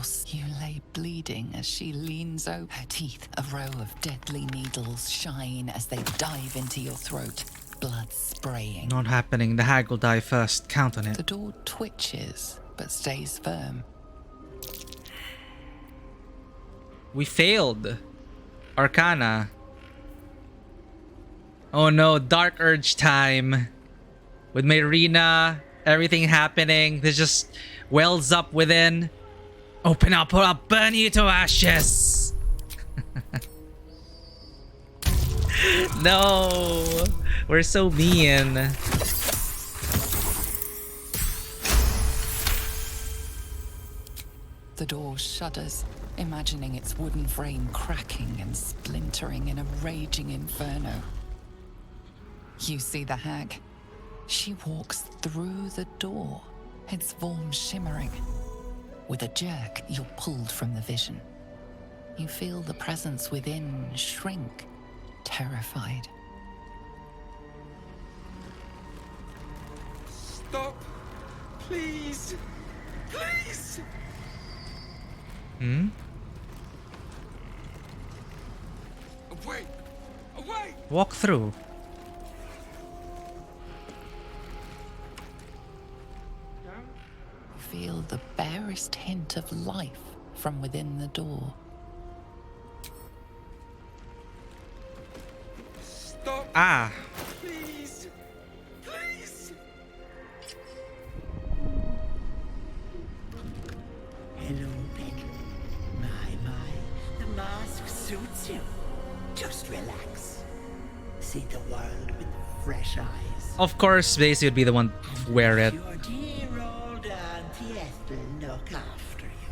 lay bleeding as she leans over. Her teeth, a row of deadly needles, shine as they dive into your throat, blood spraying. Not happening. The hag will die first. Count on it. The door twitches, but stays firm. We failed. Arcana. Oh no, Dark Urge time. With Myrina, everything happening. There's just wells up within. Open up or I'll burn you to ashes. No. We're so mean. The door shudders, imagining its wooden frame cracking and splintering in a raging inferno. You see the hag. She walks through the door, its form shimmering. With a jerk, you're pulled from the vision. You feel the presence within shrink, terrified. Stop! Please! Please! Hmm? Away! Away! Walk through. Feel the barest hint of life from within the door. Stop! Ah. Please! Please! Hello, Petal. My, the mask suits you. Just relax. See the world with fresh eyes. Of course, Daisy would be the one to wear it. Your dear old Auntie Ethel look after you.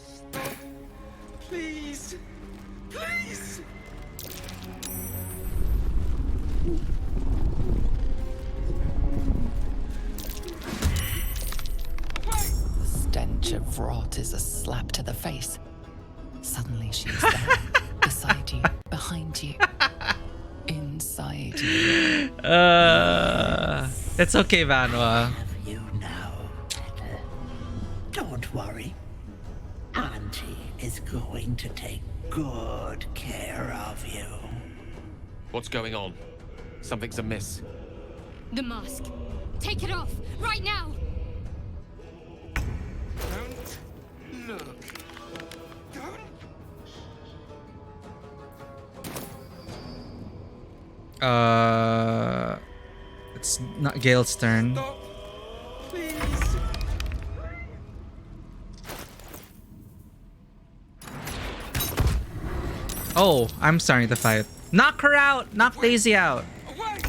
Stop! Please! Please! The stench of rot is a slap to the face. Suddenly she's there, beside you, behind you, inside you. It's okay, Vanwa. You now, Petal. Don't worry. Auntie is going to take good care of you. What's going on? Something's amiss. The mask. Take it off, right now! Don't look. Don't. It's not Gale's turn. Stop. Please. Oh, I'm starting the fight. Knock her out! Knock Daisy out! Away.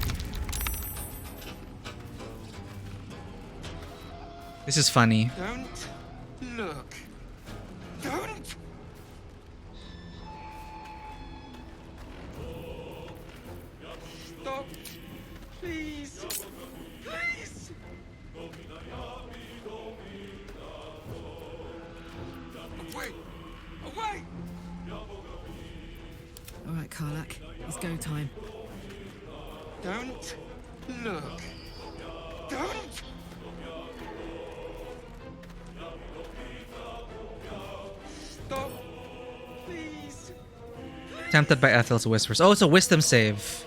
This is funny. Don't look. Don't. Stop. Please. Please. Away. Away. All right, Karlak, it's go time. Don't look. Don't. Stop. Please. Tempted by Ethel's whispers. Oh, it's a wisdom save.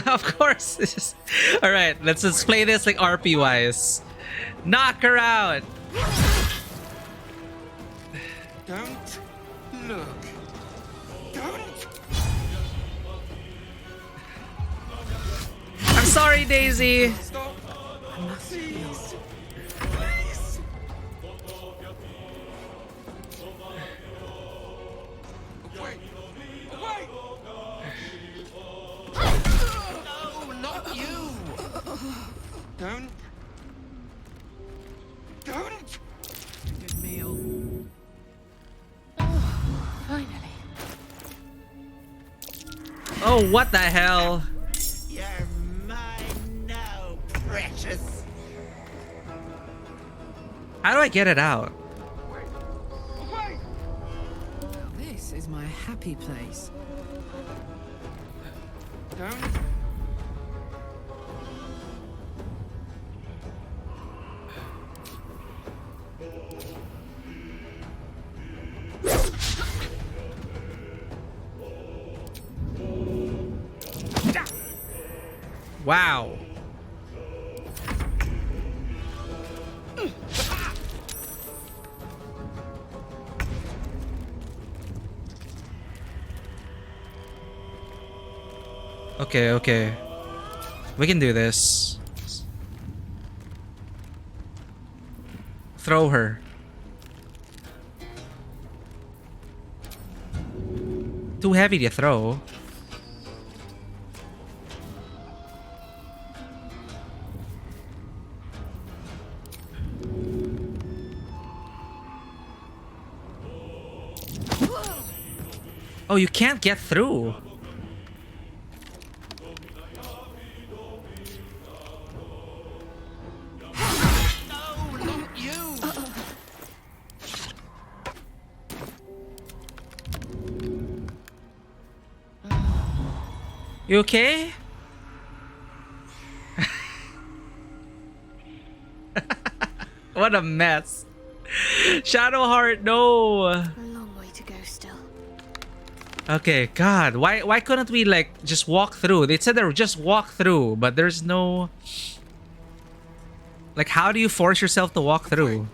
Of course. This is... All right, let's play this like RP wise. Knock her out. Don't look. Don't. I'm sorry, Daisy. Stop. Please. Please. Away. Away. No, not you! Don't. Don't. Good meal. Finally. Oh, what the hell? You're mine now, precious. How do I get it out? Away. Now this This is my happy place. Wow. Okay, okay. We can do this. Throw her. Too heavy to throw. Oh, you can't get through. You okay? What a mess. Shadowheart, no. A long way to go still. Okay, God, why couldn't we like just walk through? They said they were just walk through, but there's no like how do you force yourself to walk through?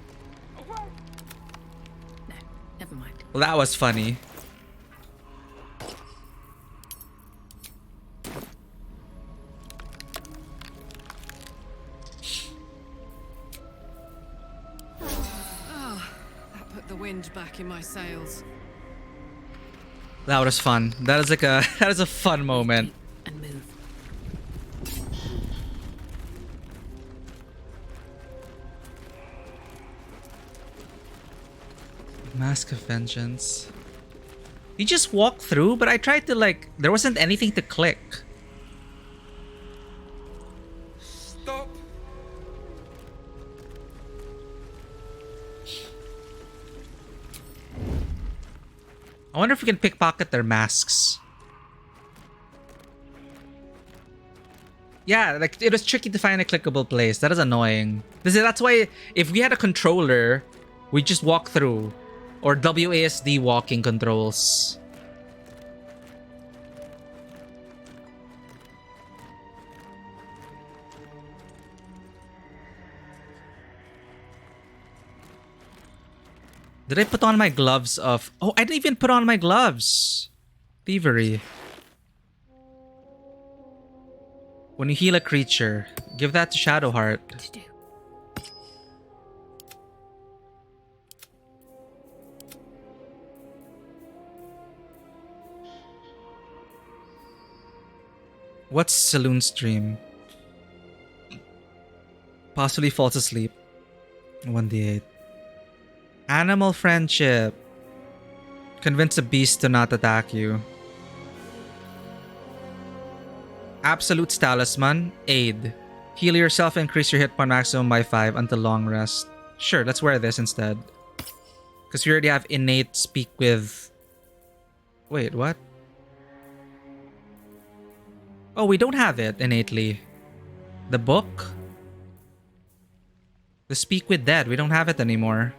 Never mind. Well, that was funny. That put the wind back in my sails. That was fun. That is like a that is a fun moment. And move. Mask of Vengeance. You just walk through, but I tried to like there wasn't anything to click. Stop. I wonder if we can pickpocket their masks. Yeah, like it was tricky to find a clickable place. That is annoying. That's why if we had a controller, we just walk through. Or WASD walking controls. Did I put on my gloves of... Oh, I didn't even put on my gloves. Thievery. When you heal a creature, give that to Shadowheart. What's Saloon Stream? Possibly falls asleep. 1d8. Animal Friendship. Convince a beast to not attack you. Absolute Talisman. Aid. Heal yourself and increase your hit point maximum by 5 until long rest. Sure, let's wear this instead. Because we already have innate speak with... Wait, what? Oh, we don't have it innately. The book? The Speak with Dead. We don't have it anymore.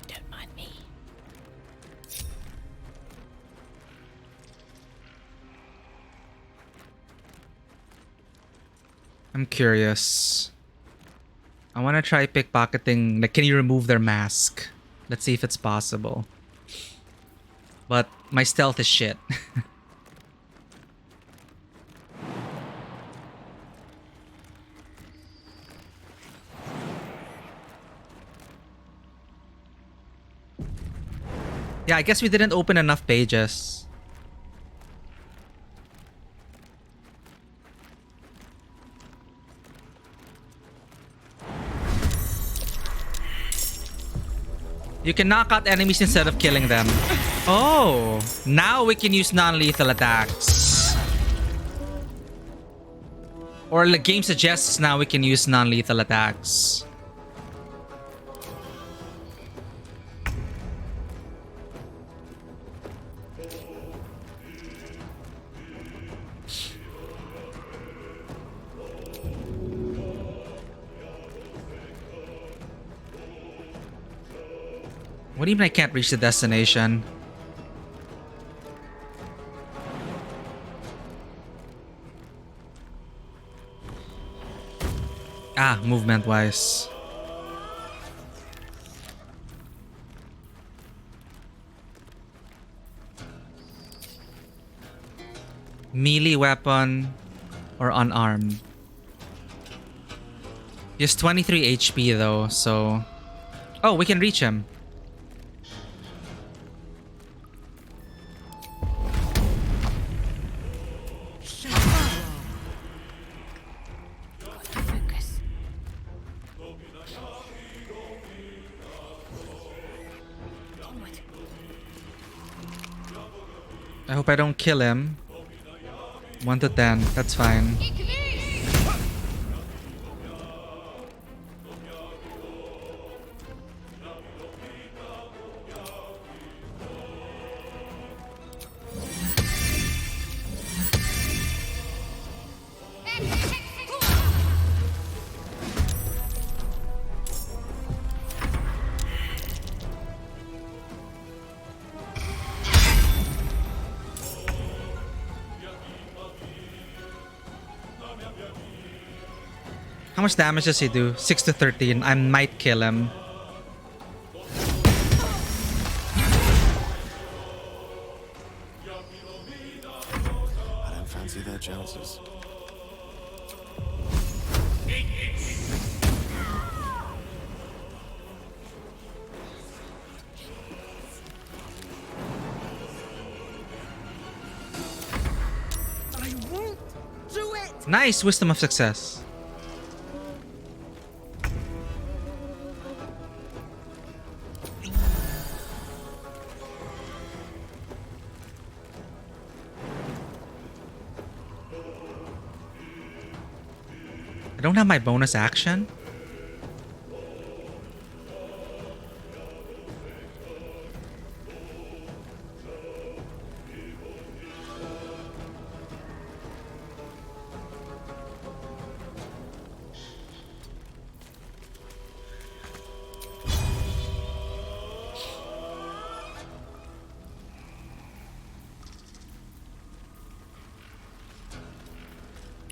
Don't mind me. I'm curious. I want to try pickpocketing. Like, can you remove their mask? Let's see if it's possible. But my stealth is shit. Yeah, I guess we didn't open enough pages. You can knock out enemies instead of killing them. Oh, now we can use non-lethal attacks. Or the game suggests now we can use non-lethal attacks. What do you mean I can't reach the destination? Ah, movement-wise. Melee weapon or unarmed. He has 23 HP though, so... Oh, we can reach him. I hope I don't kill him. 1 to 10, that's fine. How much damage does he do? 6 to 13. I might kill him. I don't fancy their chances. I won't do it! Nice! Wisdom of success. I don't have my bonus action.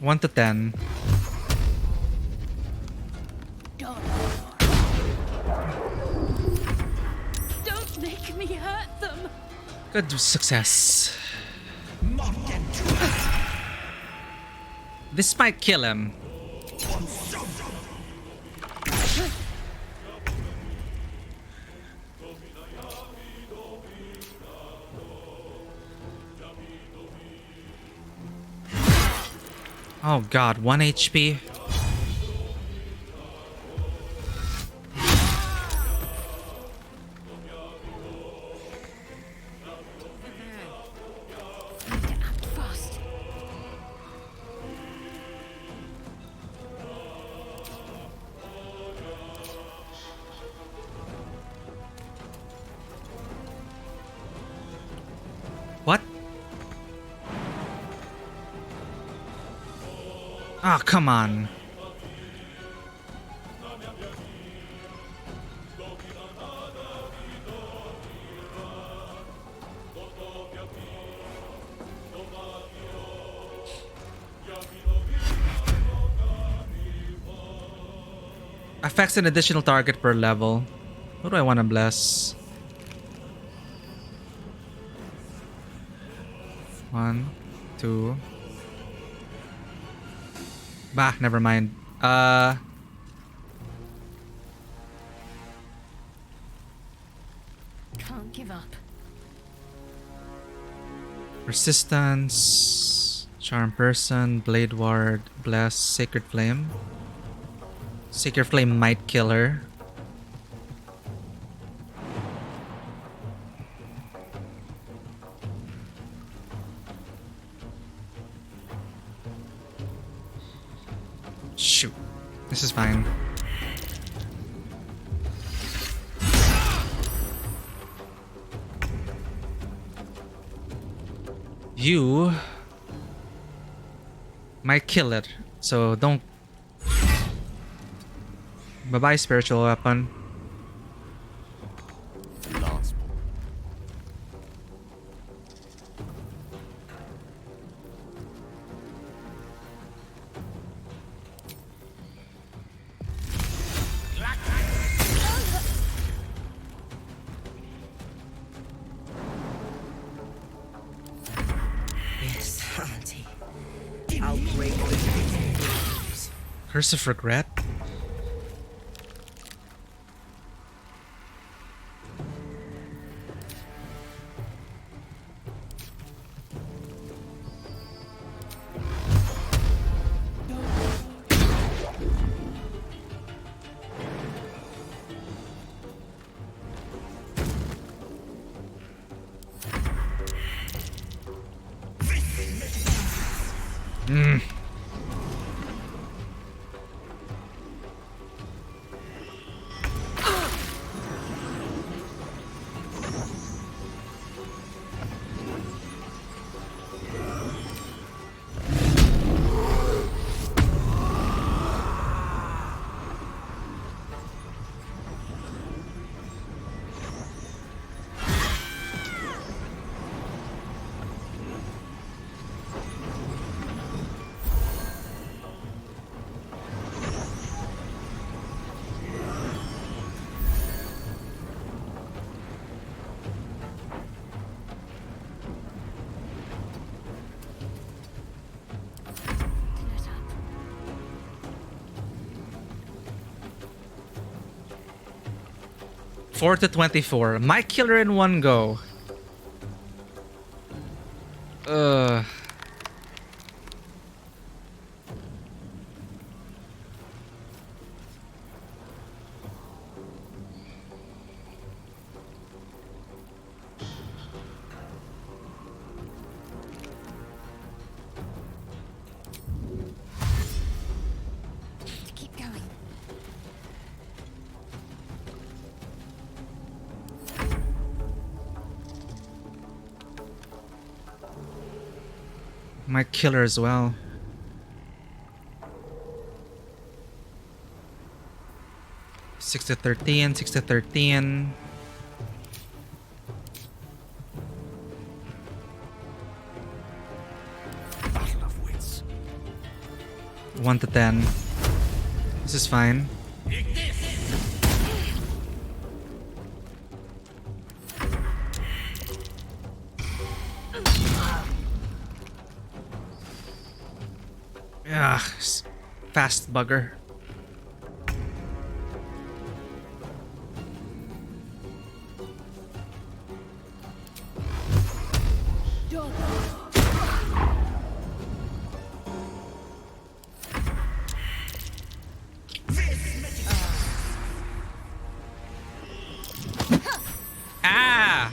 One to 10. Don't make me hurt them! Good success. This might kill him. Oh god, 1 HP. What? Ah, come on. Affects an additional target per level. What do I want to bless? 1, 2. Bah, never mind. Can't give up. Resistance, Charm Person, Blade Ward, Bless, Sacred Flame. Sacred Flame might kill her. Shoot. This is fine. You might kill it, so don't. Bye-bye, spiritual weapon. Yes, Auntie. I'll break the Curse of regret? Mm. Four to 24. Might kill her in one go. Keep going. Might kill her as well. Six to 13, 6 to 13. Battle of wits. 1 to 10. This is fine. Ah, fast bugger. Ah!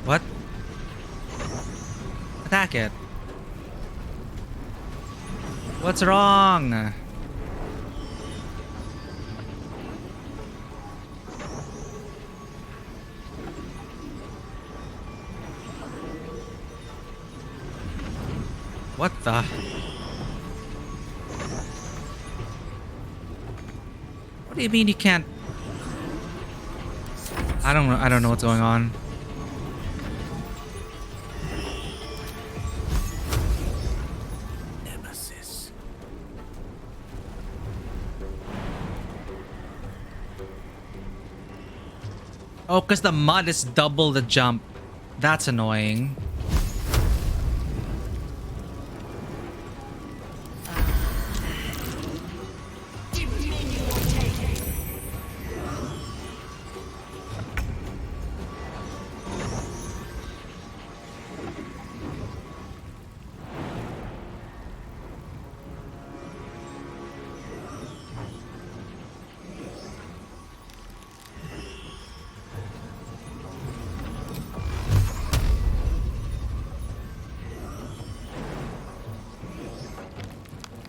What? Attack it. What's wrong? What the? What do you mean you can't? I don't know what's going on. Oh, because the mud is double the jump. That's annoying.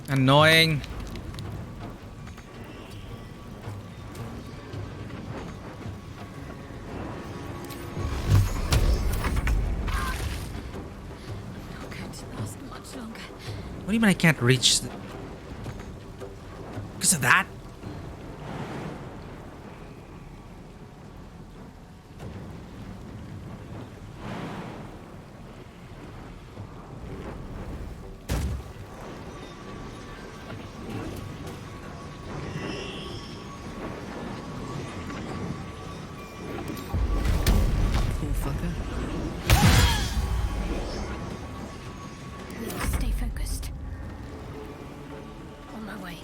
Annoying. What do you mean I can't reach? Because of that? Stay focused. On my way.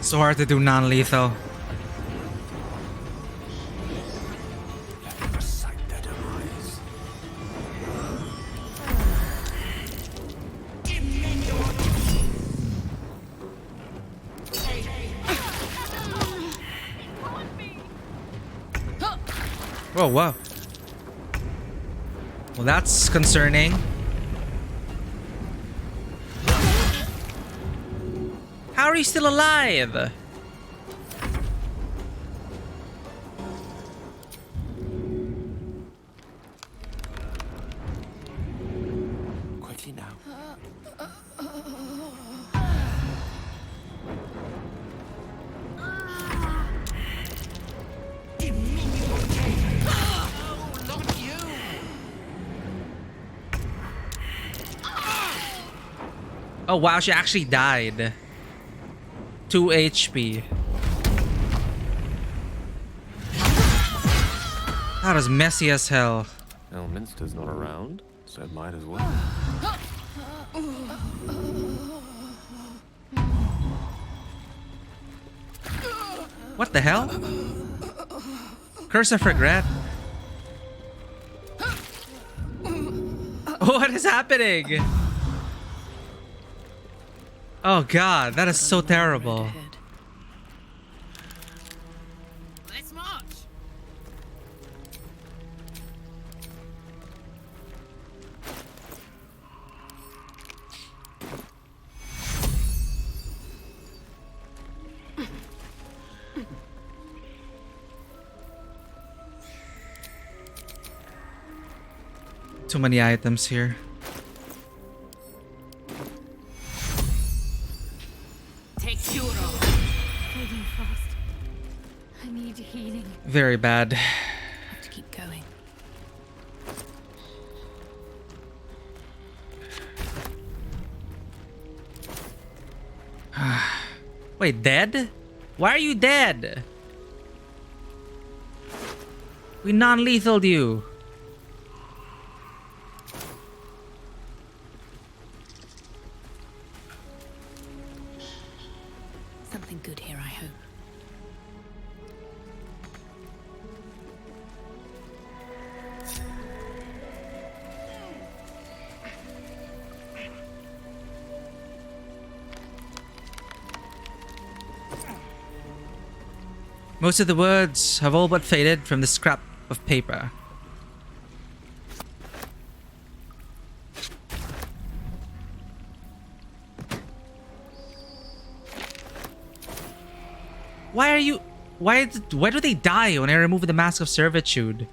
So hard to do non-lethal. Whoa, whoa. Well, that's concerning. How are you still alive? Quickly now. Oh wow, she actually died. 2 HP. That was messy as hell. Elminster's not around, so might as well. What the hell? Curse of regret. What is happening? Oh god, that is so terrible. Let's march. Too many items here. Take cure Fading fast. I need healing. Very bad. Have to keep going. Wait, dead? Why are you dead? We non-lethaled you. Something good here, I hope. Most of the words have all but faded from the scrap of paper. Why are you... Why do they die when I remove the mask of servitude?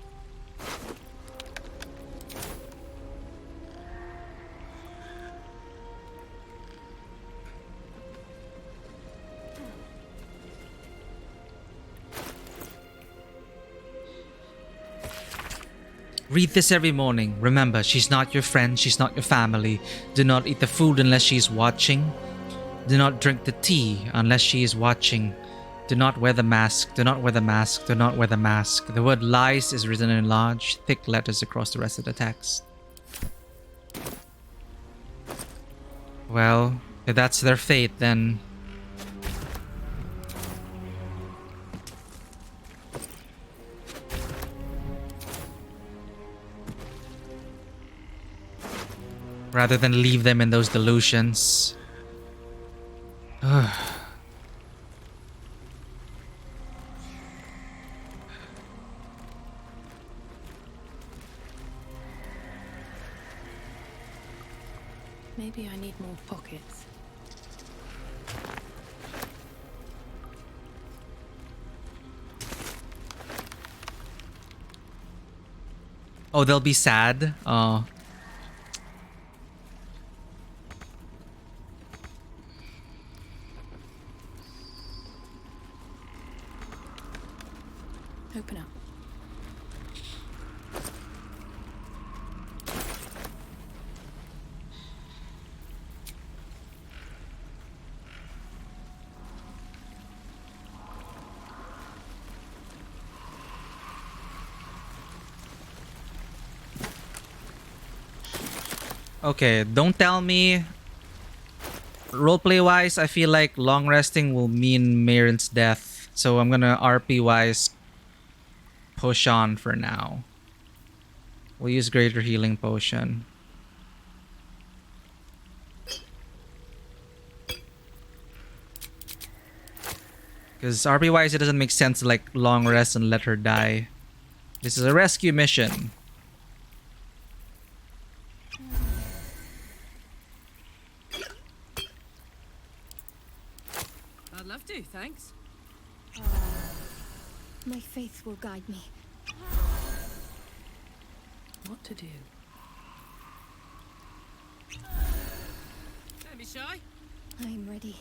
Read this every morning. Remember, she's not your friend, she's not your family. Do not eat the food unless she is watching. Do not drink the tea unless she is watching. Do not wear the mask. Do not wear the mask. Do not wear the mask. The word lies is written in large, thick letters across the rest of the text. Well, if that's their fate, then... rather than leave them in those delusions. Maybe I need more pockets. Oh, they'll be sad? Oh. Open up. Okay, don't tell me. Roleplay wise, I feel like long resting will mean Marin's death. So I'm gonna RP wise push on for now. We'll use Greater Healing Potion. Because RP wise, it doesn't make sense to like long rest and let her die. This is a rescue mission. I'd love to, thanks. My faith will guide me. What to do? Don't be shy. I'm ready.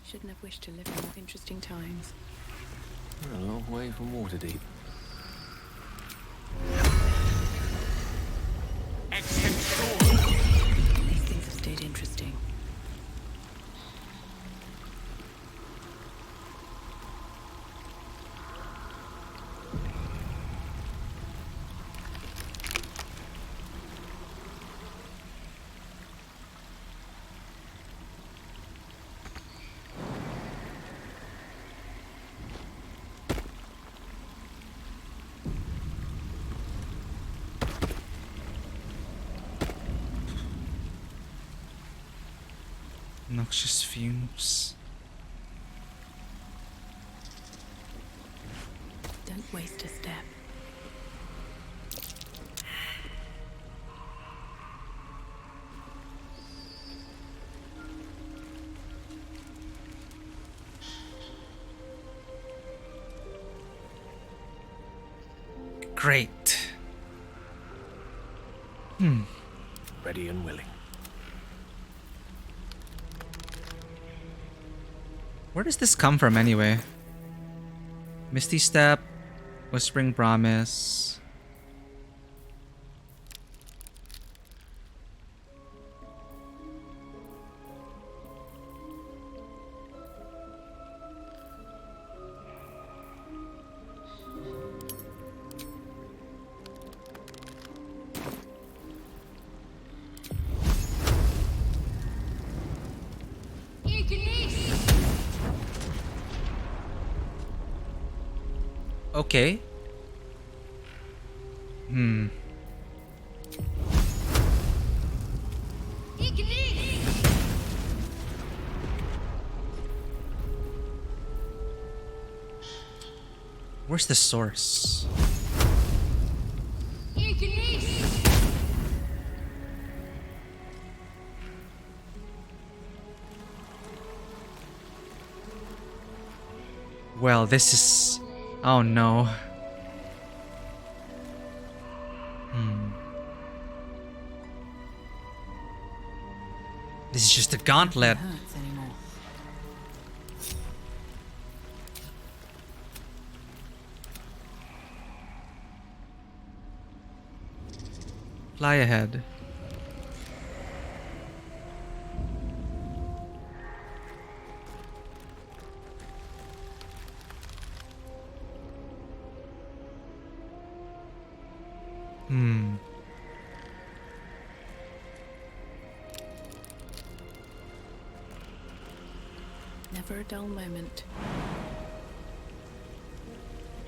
Shouldn't have wished to live in more interesting times. We're a long way from Waterdeep. These things have stayed interesting. Noxious fumes. Don't waste a step. Great. Ready and willing. Where does this come from anyway? Misty Step, Whispering Promise. Okay. Where's the source? Well, this is... Oh no. This is just a gauntlet. Fly ahead. Hmm. Never a dull moment.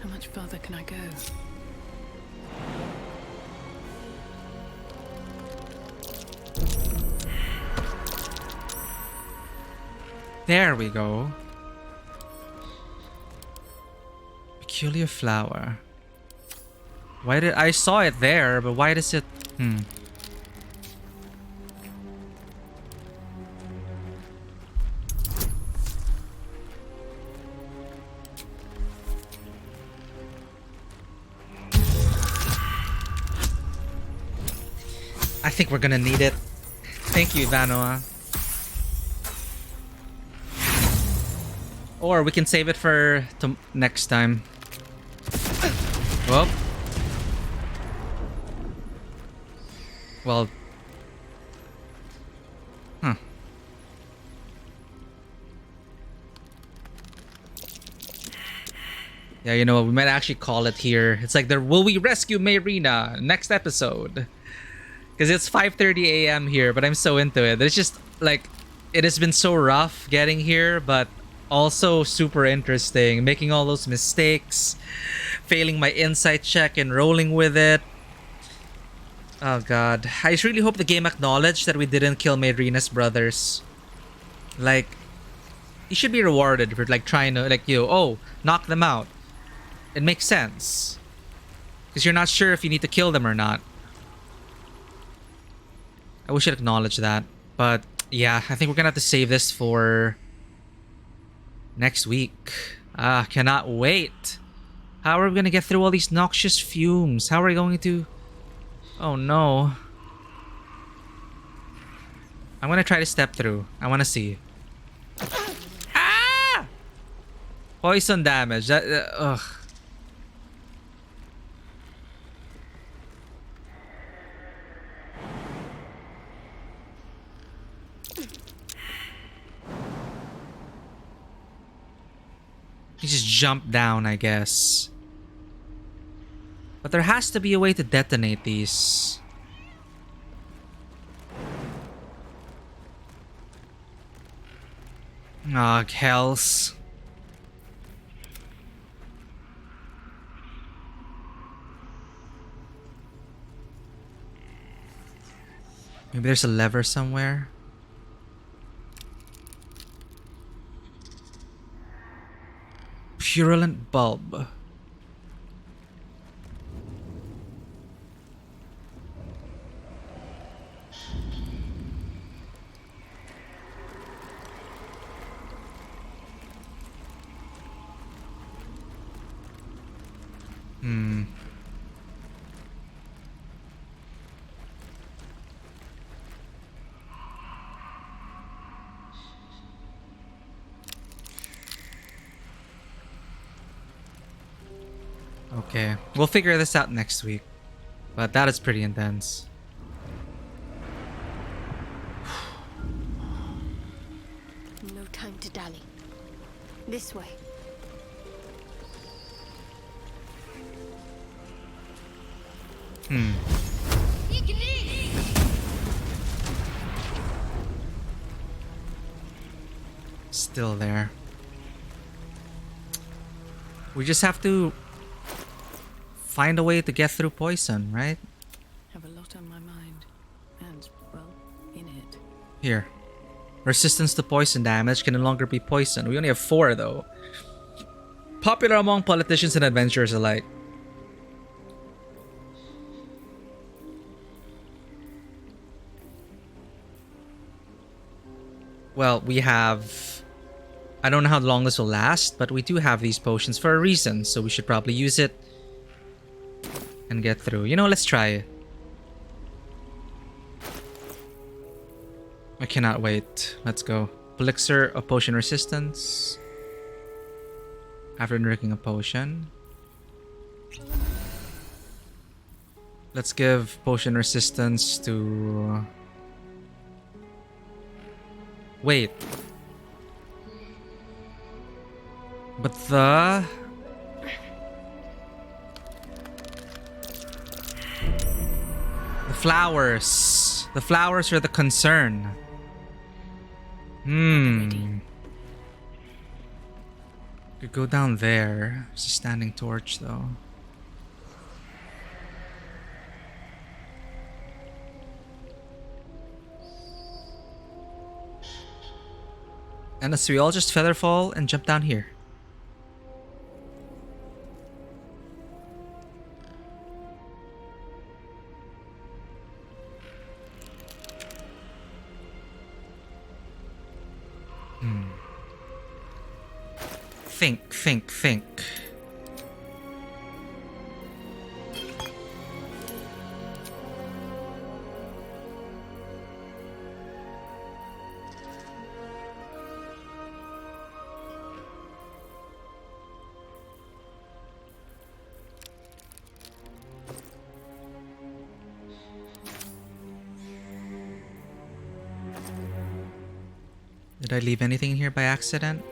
How much further can I go? There we go. Peculiar flower. Why did I saw it there, but why does it I think we're gonna need it. Thank you, Ivanoa. Or we can save it for next time. Well. Well. Huh. Yeah, you know what? We might actually call it here. It's like the Will We Rescue Mayrina next episode? Because it's 5:30 a.m. here, but I'm so into it. It's just like it has been so rough getting here, but also super interesting. Making all those mistakes, failing my insight check and rolling with it. Oh god. I just really hope the game acknowledged that we didn't kill Mayrina's brothers. Like, you should be rewarded for like trying to knock them out. It makes sense. Because you're not sure if you need to kill them or not. I wish I'd acknowledge that. But yeah, I think we're gonna have to save this for next week. Cannot wait. How are we gonna get through all these noxious fumes? How are we going to... Oh no. I'm gonna try to step through. I wanna see. Ah! Poison damage. Ugh. You just jump down, I guess. But there has to be a way to detonate these. Ah, hells. Maybe there's a lever somewhere. Purulent bulb. Okay, we'll figure this out next week. But that is pretty intense. No time to dally. This way. Still there. We just have to find a way to get through poison, right? Have a lot on my mind. And, well, in it. Here. Resistance to poison damage can no longer be poisoned. We only have 4 though. Popular among politicians and adventurers alike. Well, we have... I don't know how long this will last, but we do have these potions for a reason, so we should probably use it and get through. You know, let's try it. I cannot wait. Let's go. Elixir of potion resistance. After drinking a potion. Let's give potion resistance to... Wait. But the flowers. The flowers are the concern. Could go down there. There's a standing torch though. Unless we all just feather fall and jump down here. Think. Did I leave anything in here by accident?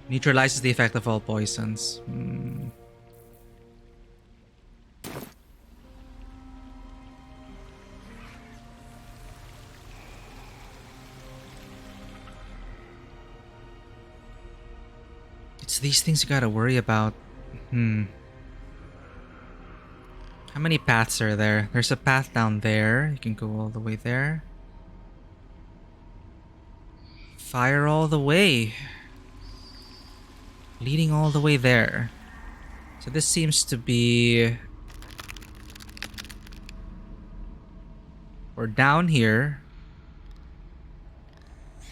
Neutralizes the effect of all poisons. It's these things you gotta worry about. How many paths are there? There's a path down there. You can go all the way there. Fire all the way. Leading all the way there. So this seems to be... We're down here.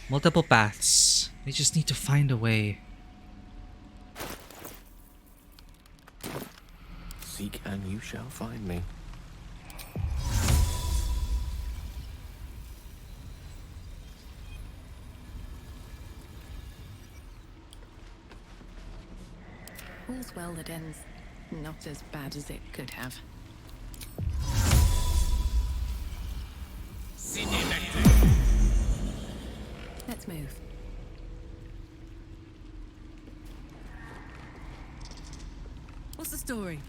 Multiple paths. We just need to find a way. Seek and you shall find me. All's well that ends not as bad as it could have. Let's move. What's the story?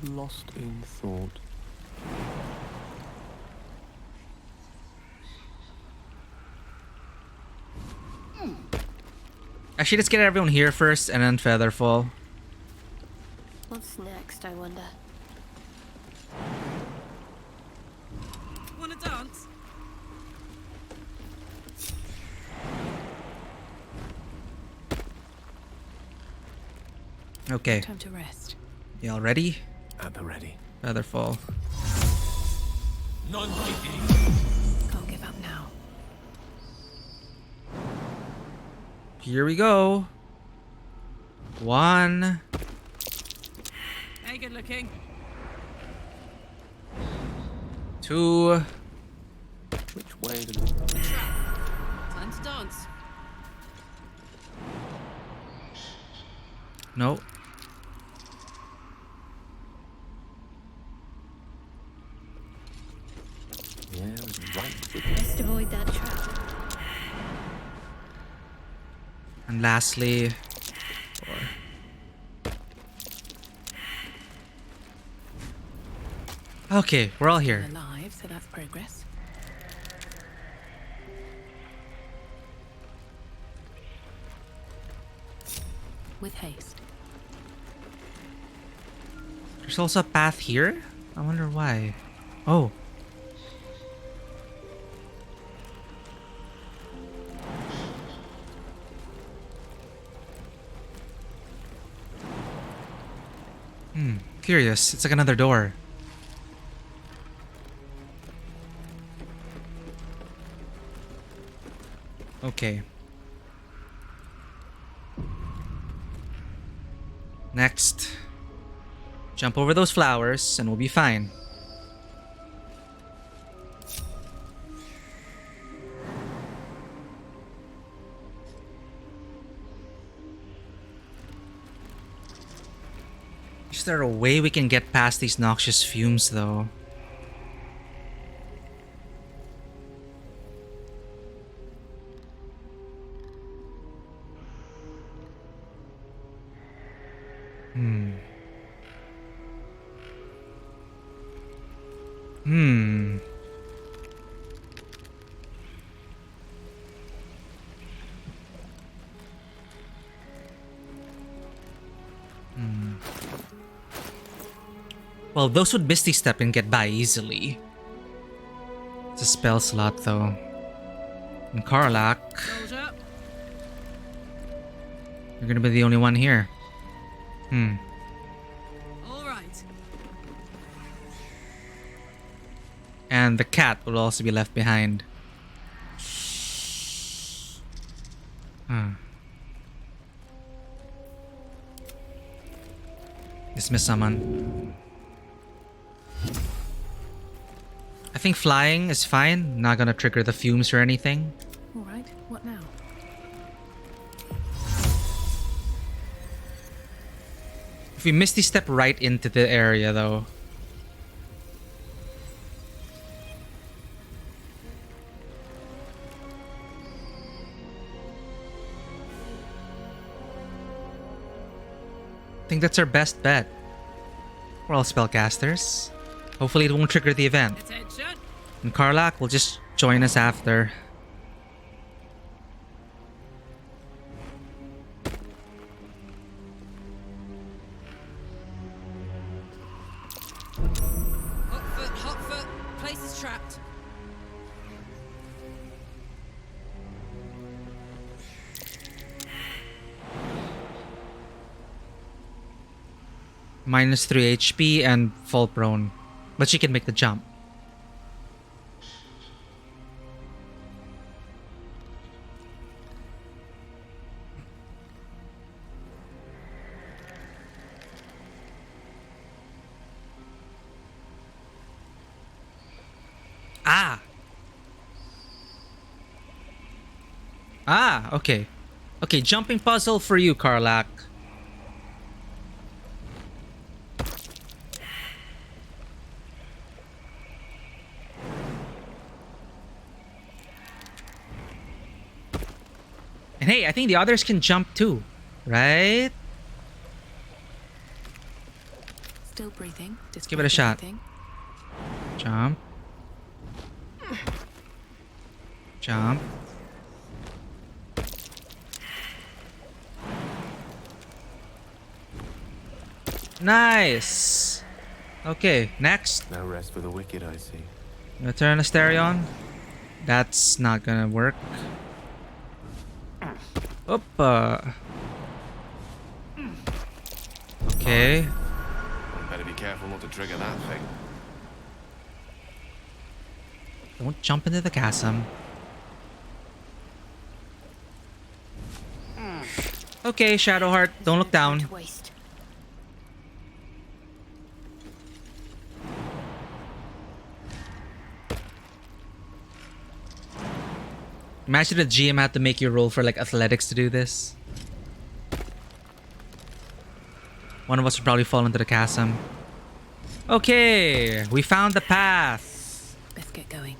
Lost in thought. Actually, let's get everyone here first and then Featherfall. What's next, I wonder? Wanna dance? Okay. Time to rest. Y'all ready? At the ready. Featherfall. Can't give up now. Here we go. 1. Hey, good looking. 2. Which way to Time to dance. No. Yeah, it was right. Best avoid that trap. And lastly, 4. Okay, we're all here. Alive, so that's progress. With haste. There's also a path here? I wonder why. Oh. Curious. It's like another door. Okay. Next. Jump over those flowers and we'll be fine. Is there a way we can get past these noxious fumes, though? Hmm. Hmm. Hmm. Well, those would Misty Step and get by easily. It's a spell slot, though. And Karlak, you're gonna be the only one here. Hmm. All right. And the cat will also be left behind. Hmm. Dismiss someone. I think flying is fine. Not gonna trigger the fumes or anything. All right, what now? If we Misty Step right into the area, though. I think that's our best bet. We're all spellcasters. Hopefully it won't trigger the event. Attention. And Karlak will just join us after. Hot foot. Place is trapped. Minus 3 HP and fall prone. But she can make the jump. Okay. Okay, jumping puzzle for you, Karlak. And hey, I think the others can jump too, right? Still breathing. Let's give it a shot. Jump. Jump. Nice. Okay, next. No rest for the wicked, I see. Gonna turn Asterion. That's not gonna work. Oppa. Okay. Better be careful not to trigger that thing. Don't jump into the chasm. Okay, Shadowheart, don't look down. Imagine the GM had to make you roll for like athletics to do this. One of us would probably fall into the chasm. Okay, we found the path. Let's get going.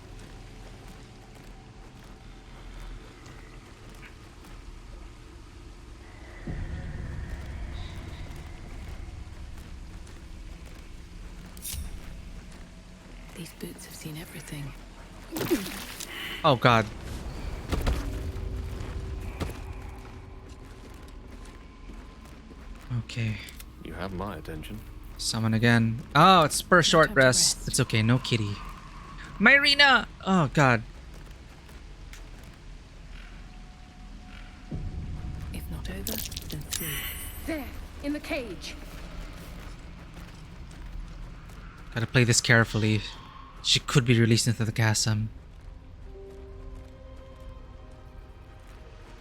These boots have seen everything. Oh god. Okay. You have my attention. Summon again. Oh, it's per short rest. It's okay, no kitty. Myrina! Oh god. If not over, then through. There, in the cage. Gotta play this carefully. She could be released into the chasm.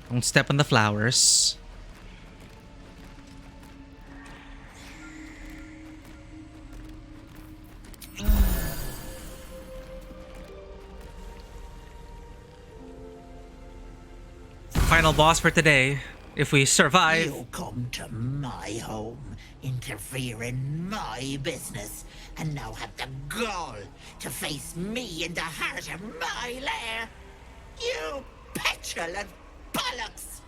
Don't step on the flowers. Final boss for today if we survive. You come to my home, interfere in my business, and now have the gall to face me in the heart of my lair. You petulant bollocks!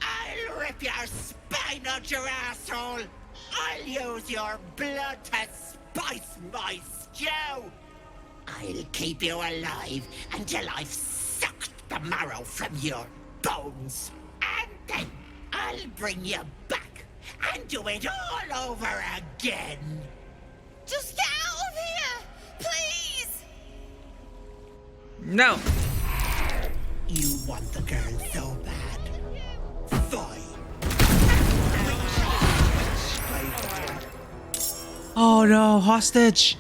I'll rip your spine out your asshole! I'll use your blood to spice my stew! I'll keep you alive until I've sucked the marrow from your bones. And then I'll bring you back and do it all over again. Just get out of here! Please! No! You want the girl so bad. Fine. Oh no, hostage!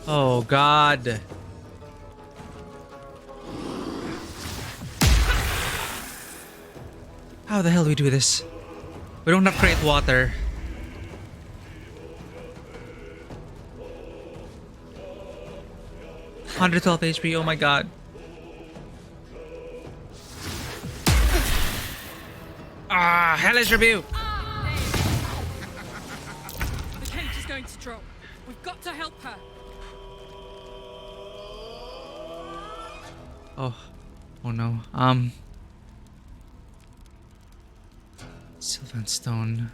Oh god. How the hell do we do this? We don't have great water. $112 HP, oh my god. Ah, hellish rebuke! The cage is going to drop. We've got to help her. Oh. Oh no. Sylvan Stone.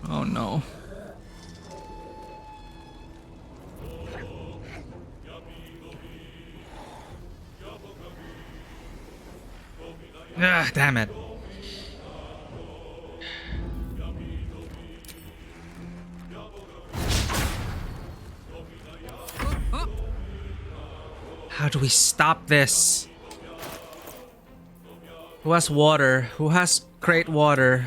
Oh no. Ah, damn it. How do we stop this? Who has water? Who has great water?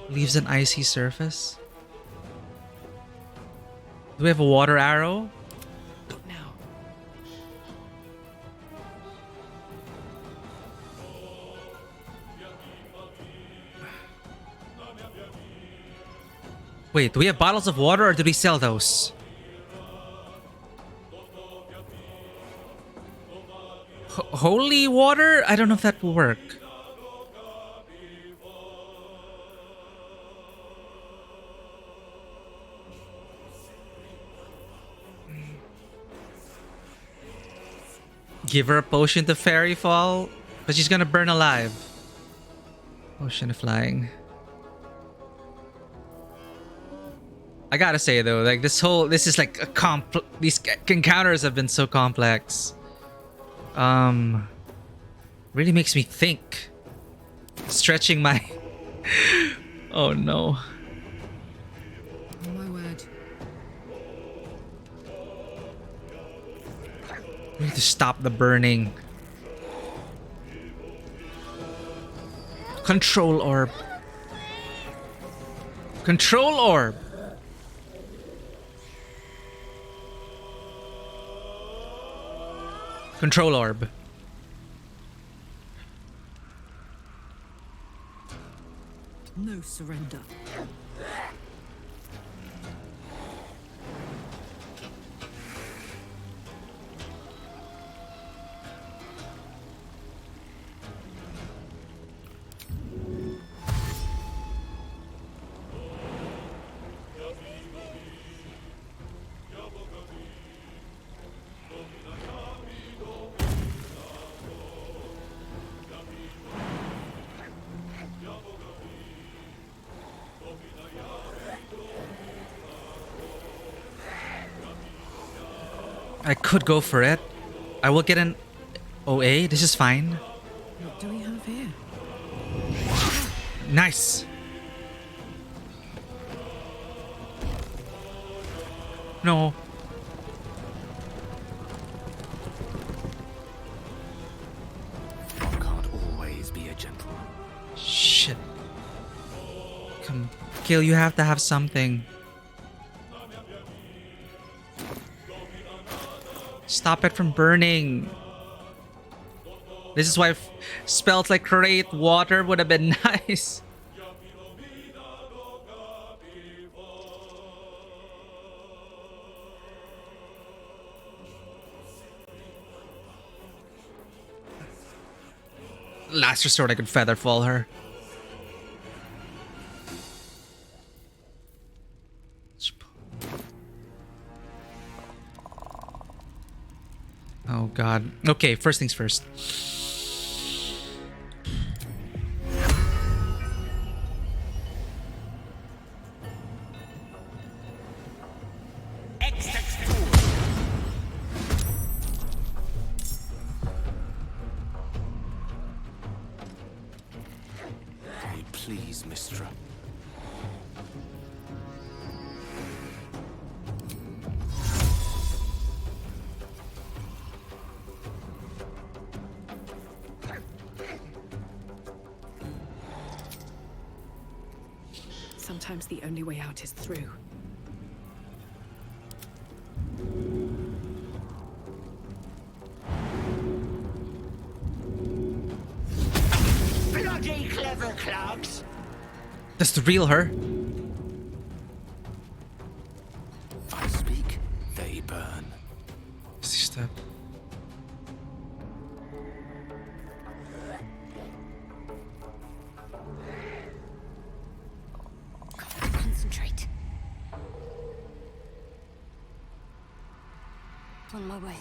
Leaves an icy surface? Do we have a water arrow? Wait, do we have bottles of water or did we sell those? Holy water? I don't know if that will work. Give her a potion to fairy fall, but she's gonna burn alive. Potion of flying. I gotta say though, like this is like a these encounters have been so complex. Really makes me think. Stretching my oh no. Oh my word. We need to stop the burning. Control orb. Control orb. Control orb. No surrender. I could go for it. I will get an OA. This is fine. What do we have here? Nice. No. Can't always be a gentleman. Shit. Come, Kill, you have to have something. Stop it from burning. This is why spells like create water would have been nice. Last resort, I could feather fall her. Oh god. Okay, first things first. Hey, please, Mistra. Sometimes the only way out is through. Bloody clever clogs! That's the real her. I speak, they burn. Step. Concentrate. On my way.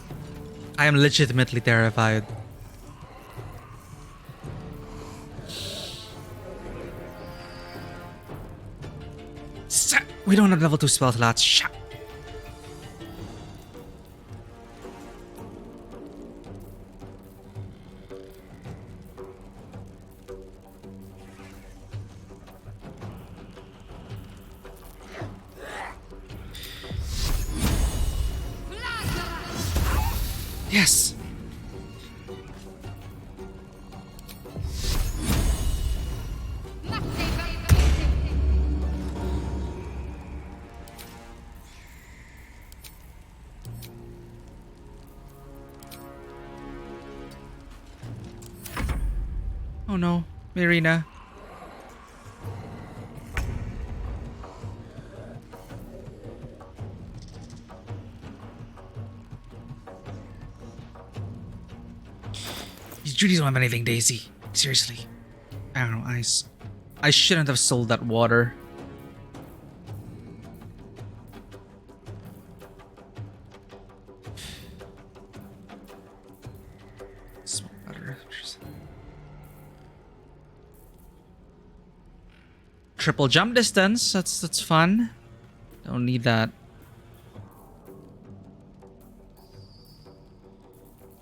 I am legitimately terrified. We don't have level 2 spell slots. Shut. Yes. Oh no, Marina. These duties don't have anything, Daisy. Seriously. I don't know, I shouldn't have sold that water. Smoke butter. Triple jump distance. That's fun. Don't need that.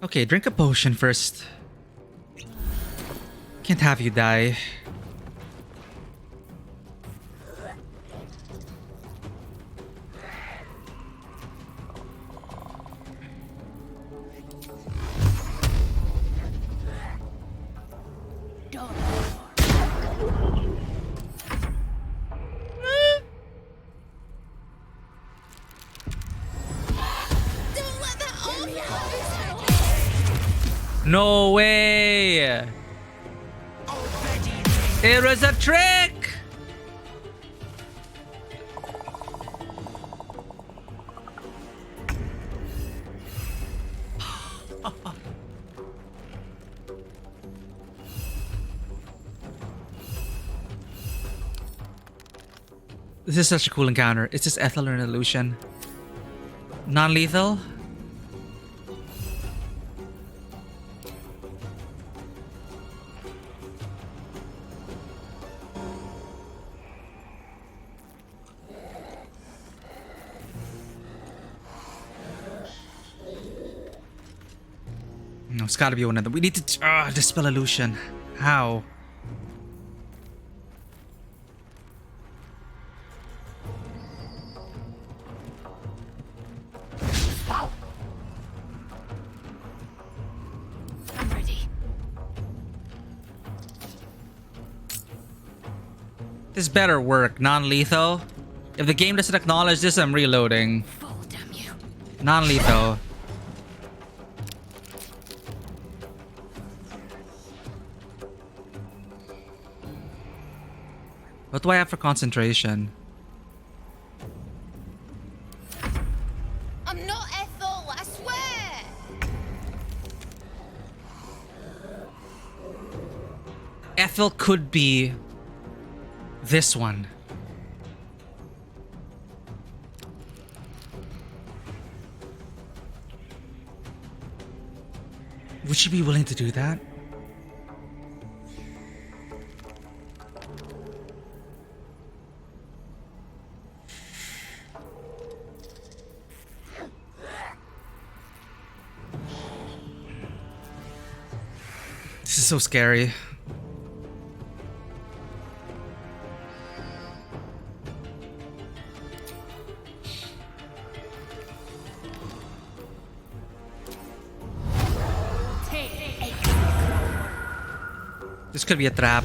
Okay, drink a potion first. Can't have you die. No way! It was a trick! This is such a cool encounter. Is this Ethel or an illusion? Non-lethal? No, it's gotta be one of them. We need to dispel illusion. How? I'm ready. This better work. Non-lethal. If the game doesn't acknowledge this, I'm reloading. Non-lethal. What do I have for concentration? I'm not Ethel, I swear! Ethel could be this one. Would she be willing to do that? This is so scary. This could be a trap.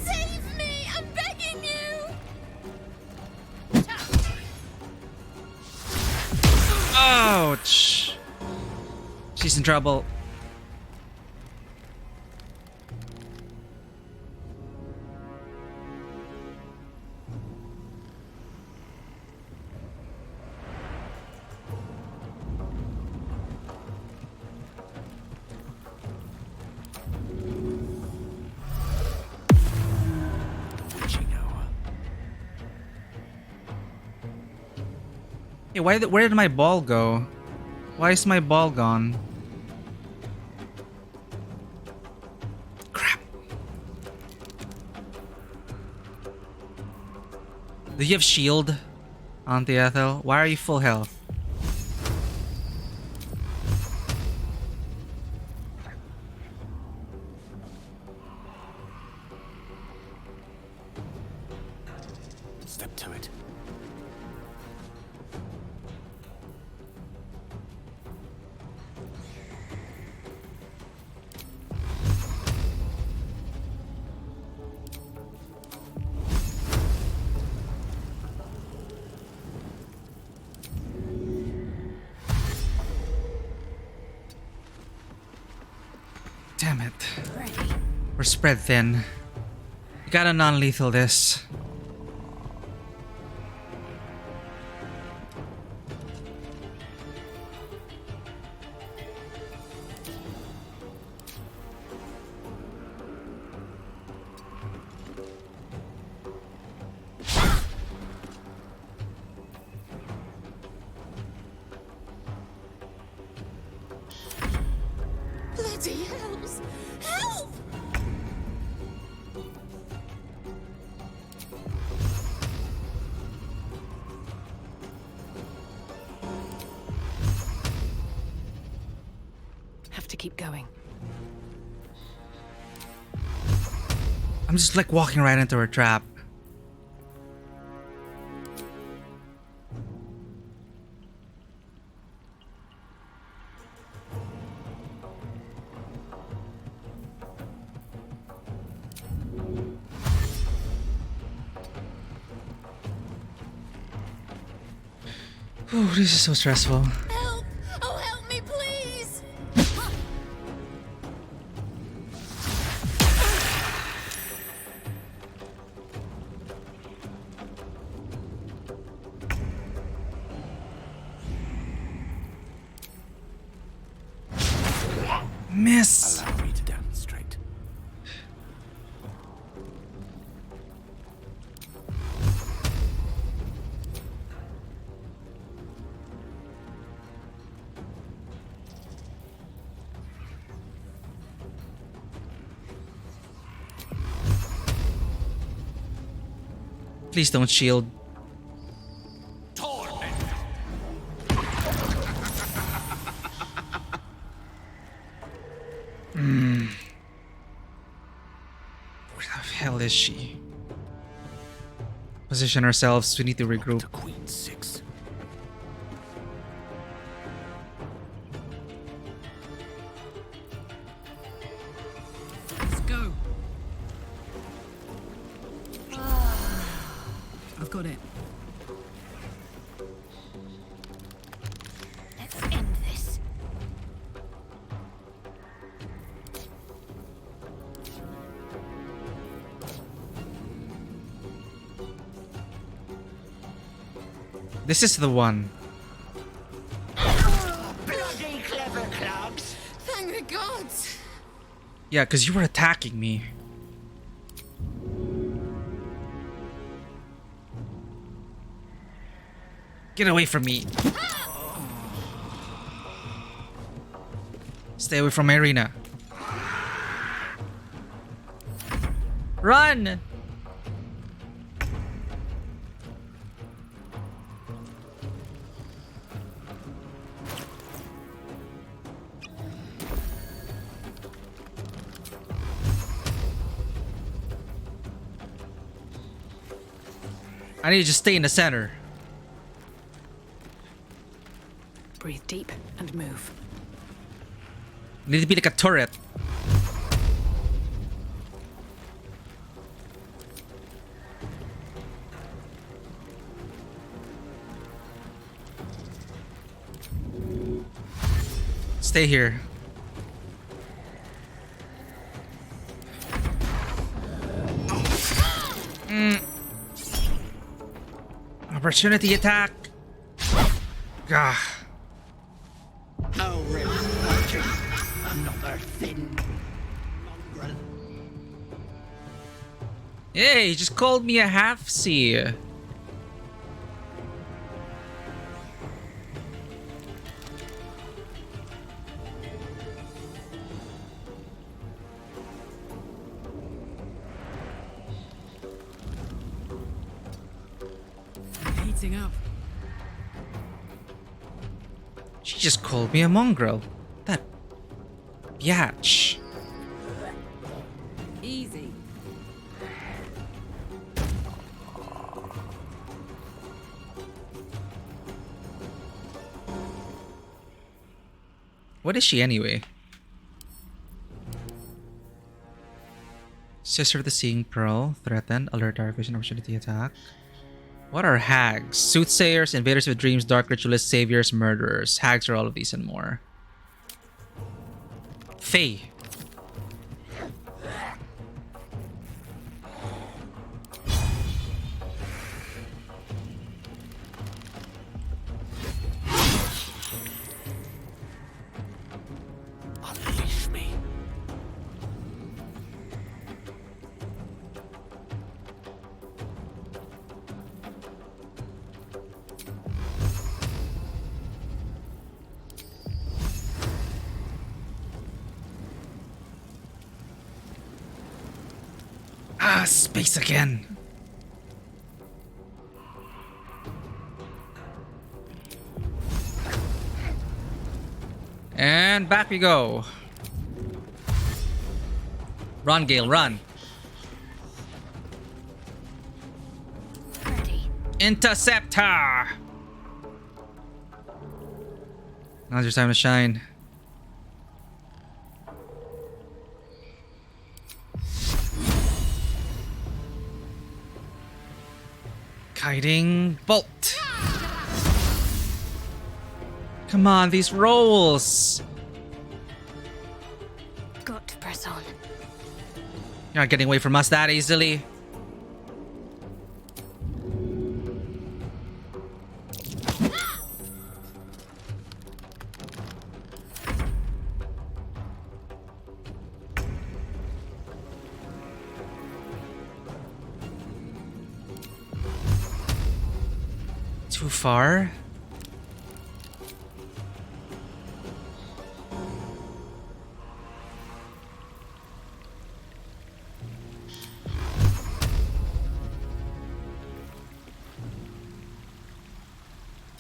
Save me! I'm begging you! Ouch! She's in trouble. Hey, where did my ball go? Why is my ball gone? Crap. Do you have shield, Auntie Ethel? Why are you full health? Step to it. Damn it. We're spread thin. You gotta non-lethal this. Bloody hells! Help! Have to keep going. I'm just like walking right into her trap. Ooh, this is so stressful. Help! Oh, help me, please! Miss. Allow me to demonstrate. Please don't shield. Where the hell is she? Position ourselves. We need to regroup. Queen 6. Let's go. I've got it. This is the one. Bloody clever clubs. Thank the gods. Yeah, because you were attacking me. Get away from me. Stay away from my arena. Run! I need to just stay in the center. Breathe deep and move. Need to be like a turret. Stay here. Opportunity attack. Gah. Oh, really? Another thin mongrel. Hey, he just called me a half-sea. Heating up. She just called me a mongrel. That biatch. Easy. What is she anyway? Sister of the Seeing Pearl. Threatened. Alert, dark vision, opportunity attack. What are hags? Soothsayers, invaders with dreams, dark ritualists, saviors, murderers. Hags are all of these and more. Fae. Unleash me. Ah, space again. And back we go. Run, Gale, run. Interceptor. Now's your time to shine. Kiting bolt. Come on, these rolls. Got to press on. You're not getting away from us that easily. Too far?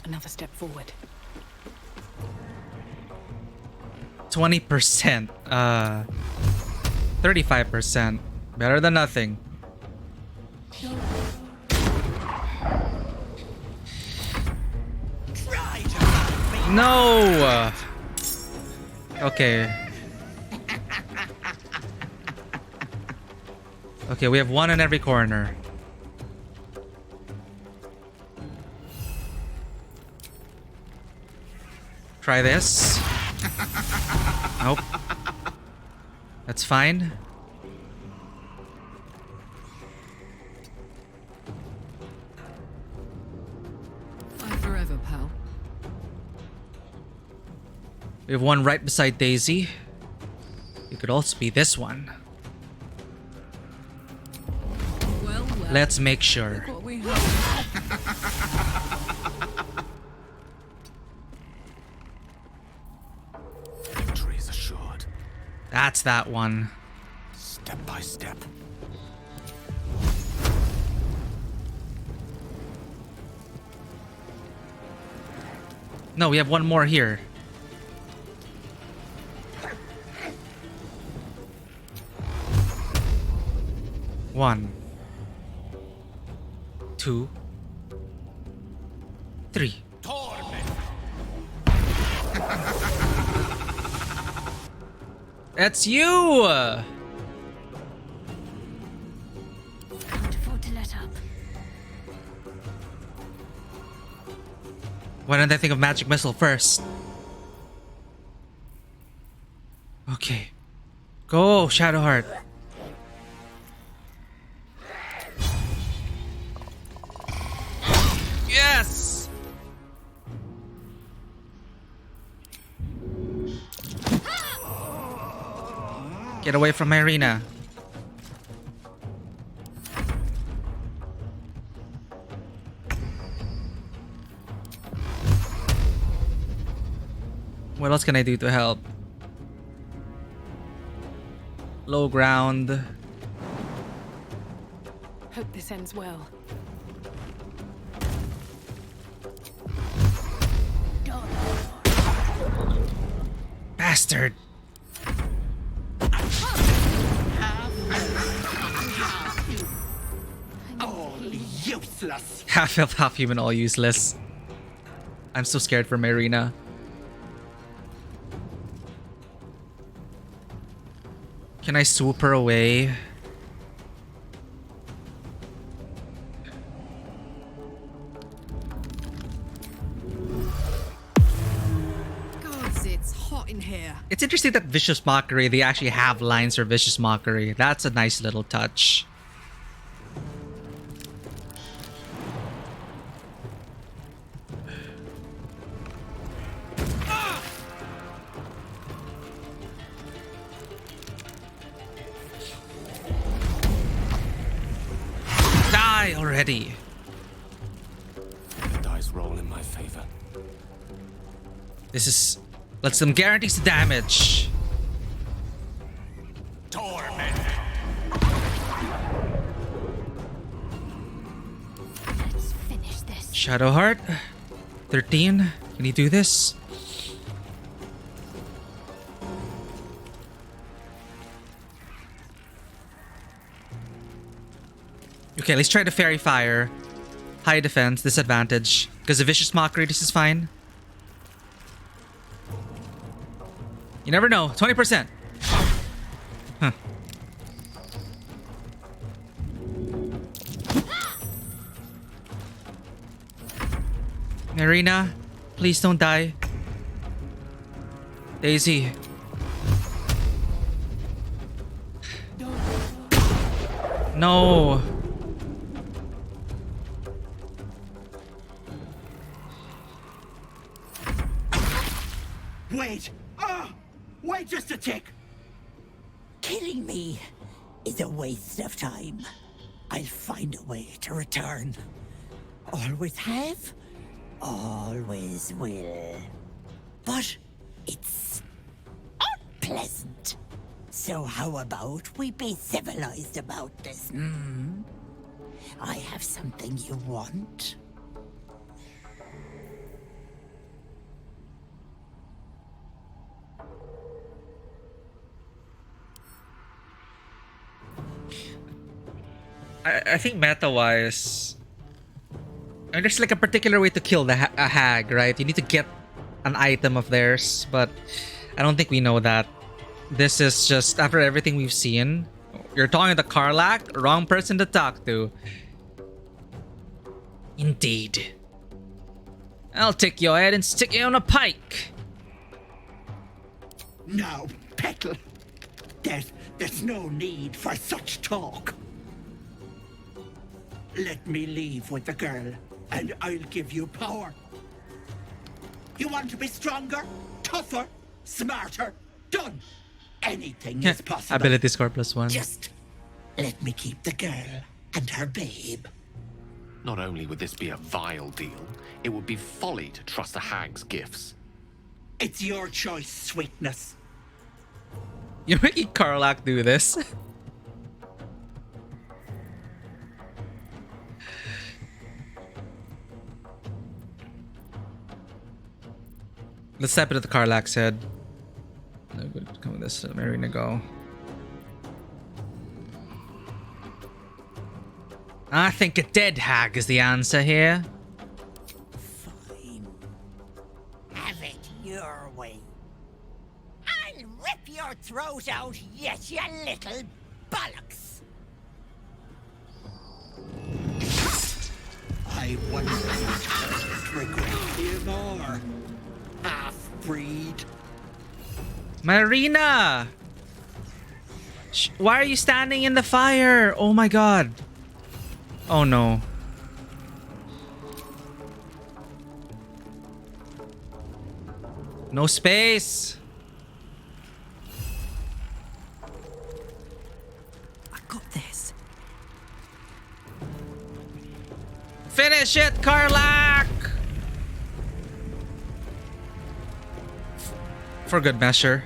Another step forward. 20%. 35%. Better than nothing. No! Okay. Okay, we have one in every corner. Try this. Nope. That's fine. Time for We have one right beside Daisy. It could also be this one. Well, Let's make sure. what we have. Victory is assured. That's that one. Step by step. No, we have one more here. One, 2, 3. That's you! Can't afford to let up. Why didn't I think of magic missile first? Okay. Go, Shadowheart. Yes! Get away from my arena. What else can I do to help? Low ground. Hope this ends well. Bastard. All useless. Half elf, half human, all useless. I'm so scared for Marina. Can I swoop her away? Gods, it's hot in here. It's interesting that Vicious Mockery, they actually have lines for Vicious Mockery. That's a nice little touch. Die already. The dice roll in my favor. This is... Let's them guarantees the damage. Torment. Let's finish this. Shadowheart. 13. Can you do this? Okay, let's try the Fairy Fire. High defense, disadvantage. Because the Vicious Mockery, this is fine. You never know. 20%. Huh. Marina, please don't die. Daisy. No. Wait! Wait just a tick! Killing me is a waste of time. I'll find a way to return. Always have, always will. But it's unpleasant. So how about we be civilized about this, hmm? I have something you want. I think meta-wise, I mean, there's like a particular way to kill a hag, right? You need to get an item of theirs, but I don't think we know that. This is just, after everything we've seen, you're talking to Karlach, wrong person to talk to. Indeed. I'll take your head and stick you on a pike. No, Petal. There's no need for such talk. Let me leave with the girl, and I'll give you power. You want to be stronger, tougher, smarter. Done. Anything is possible. Ability score +1. Just let me keep the girl and her babe. Not only would this be a vile deal, it would be folly to trust the hag's gifts. It's your choice, sweetness. You're making Karlak do this. Let's step into the Karlak's head. No good. Come with this. Marina, go. I think a dead hag is the answer here. Fine. Have it your way. I'll rip your throat out yet, you little bollocks. I wonder if you regret you more. Half-breed. Marina! Why are you standing in the fire? Oh my god. Oh no. No space. I got this. Finish it, Karlak! For good measure.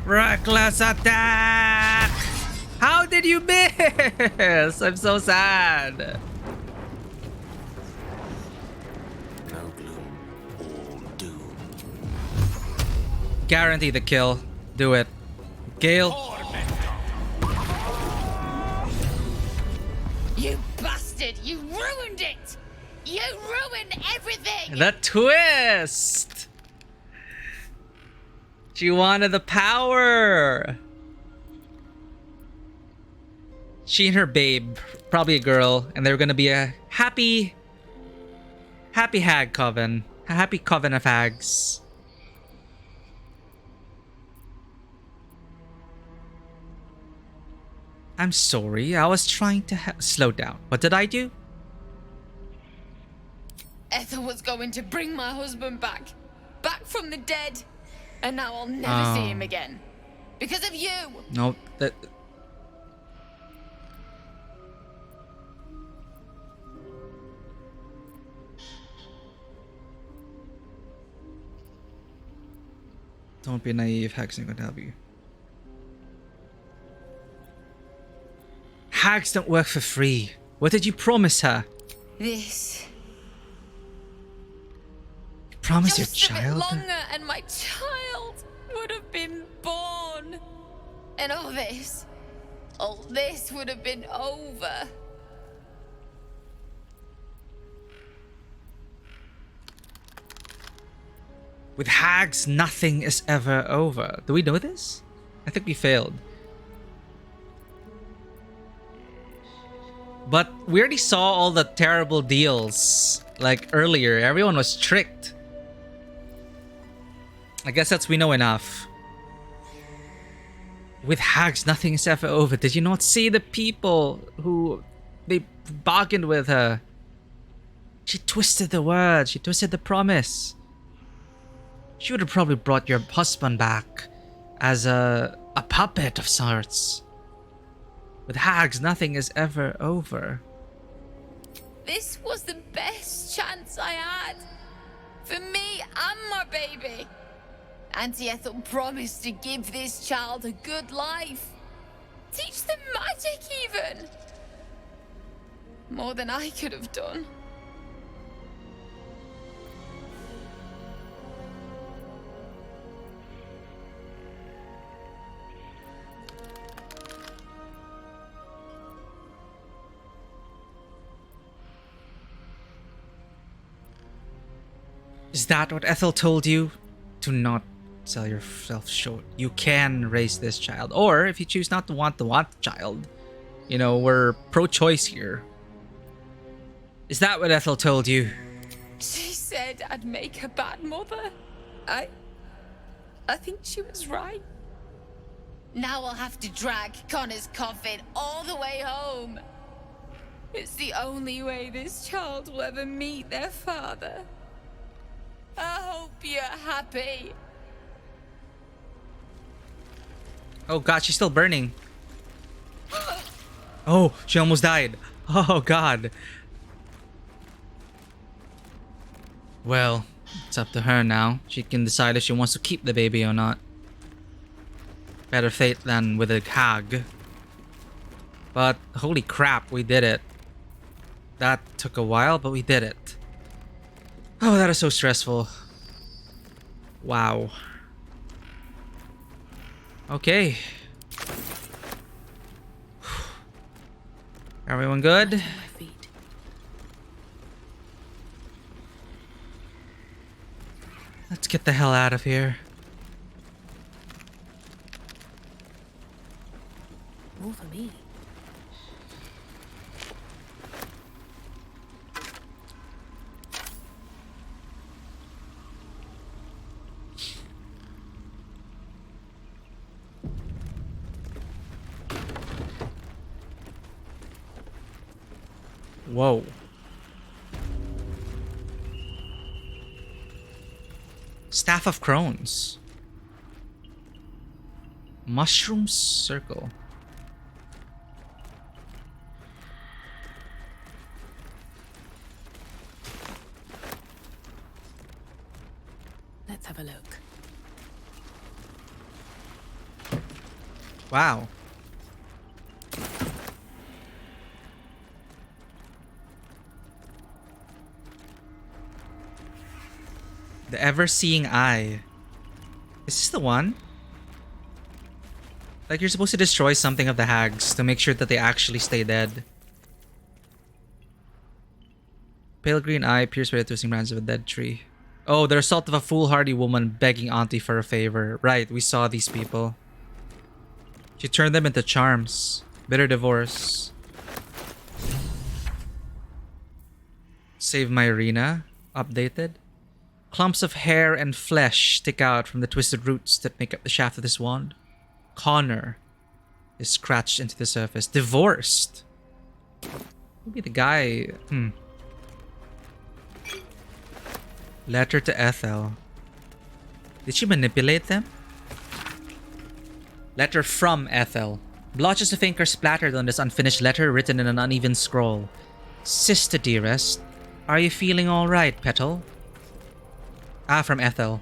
Reckless attack! How did you miss? I'm so sad. No gloom, all doom. Guarantee the kill. Do it. Gale. You bastard! You ruined it! You ruined everything! The twist! She wanted the power! She and her babe, probably a girl, and they're gonna be a happy hag coven. A happy coven of hags. I'm sorry, I was trying to slow down. What did I do? Ethel was going to bring my husband back. Back from the dead. And now I'll never see him again. Because of you! No, that... Don't be naive, hags ain't gonna help you. Hags don't work for free. What did you promise her? This. You promised your Just a bit child? longer and my child would have been born. And all this would have been over. With hags, nothing is ever over. Do we know this? I think we failed. But we already saw all the terrible deals. Like earlier, everyone was tricked. I guess that's we know enough. With hags, nothing is ever over. Did you not see the people who they bargained with her? She twisted the words. She twisted the promise. She would have probably brought your husband back as a puppet of sorts. With hags, nothing is ever over. This was the best chance I had. For me and my baby. Auntie Ethel promised to give this child a good life. Teach them magic even. More than I could have done. Is that what Ethel told you? Do not sell yourself short. You can raise this child. Or if you choose not to want the child, you know, we're pro-choice here. Is that what Ethel told you? She said I'd make a bad mother. I think she was right. Now I'll have to drag Connor's coffin all the way home. It's the only way this child will ever meet their father. I hope you're happy. Oh god, she's still burning. Oh, she almost died. Oh god. Well, it's up to her now. She can decide if she wants to keep the baby or not. Better fate than with a hag. But holy crap, we did it. That took a while, but we did it. Oh, that is so stressful. Wow. Okay. Everyone good? Let's get the hell out of here. More for me. Whoa. Staff of Crones. Mushroom Circle. Let's have a look. Wow. The Ever-Seeing Eye. Is this the one? Like you're supposed to destroy something of the hags to make sure that they actually stay dead. Pale green eye pierced by the twisting branches of a dead tree. Oh, the result of a foolhardy woman begging Auntie for a favor. Right, we saw these people. She turned them into charms. Bitter divorce. Save my arena. Updated. Clumps of hair and flesh stick out from the twisted roots that make up the shaft of this wand. Connor is scratched into the surface. Divorced. Maybe the guy... Letter to Ethel. Did she manipulate them? Letter from Ethel. Blotches of ink are splattered on this unfinished letter written in an uneven scroll. Sister dearest, are you feeling alright, Petal? Ah, from Ethel.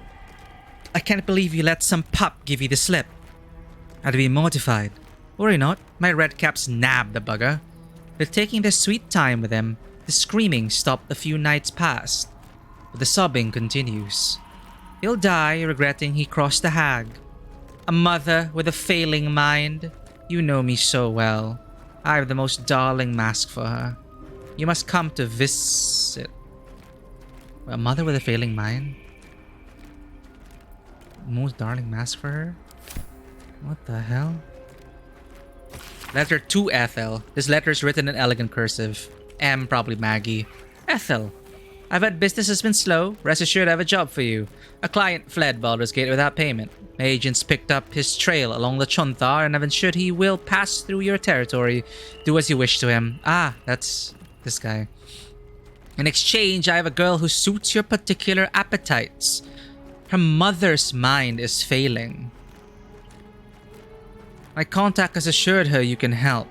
I can't believe you let some pup give you the slip. I'd be mortified. Worry not, my redcaps nabbed the bugger. They're taking their sweet time with him. The screaming stopped a few nights past, but the sobbing continues. He'll die regretting he crossed the hag. A mother with a failing mind. You know me so well. I have the most darling mask for her. You must come to visit. A mother with a failing mind? Most darling mask for her? What the hell? Letter to Ethel. This letter is written in elegant cursive. M, probably Maggie. Ethel, I've had business has been slow. Rest assured I have a job for you. A client fled Baldur's Gate without payment. My agents picked up his trail along the Chonthar and have ensured he will pass through your territory. Do as you wish to him. Ah, that's this guy. In exchange, I have a girl who suits your particular appetites. Her mother's mind is failing. My contact has assured her you can help.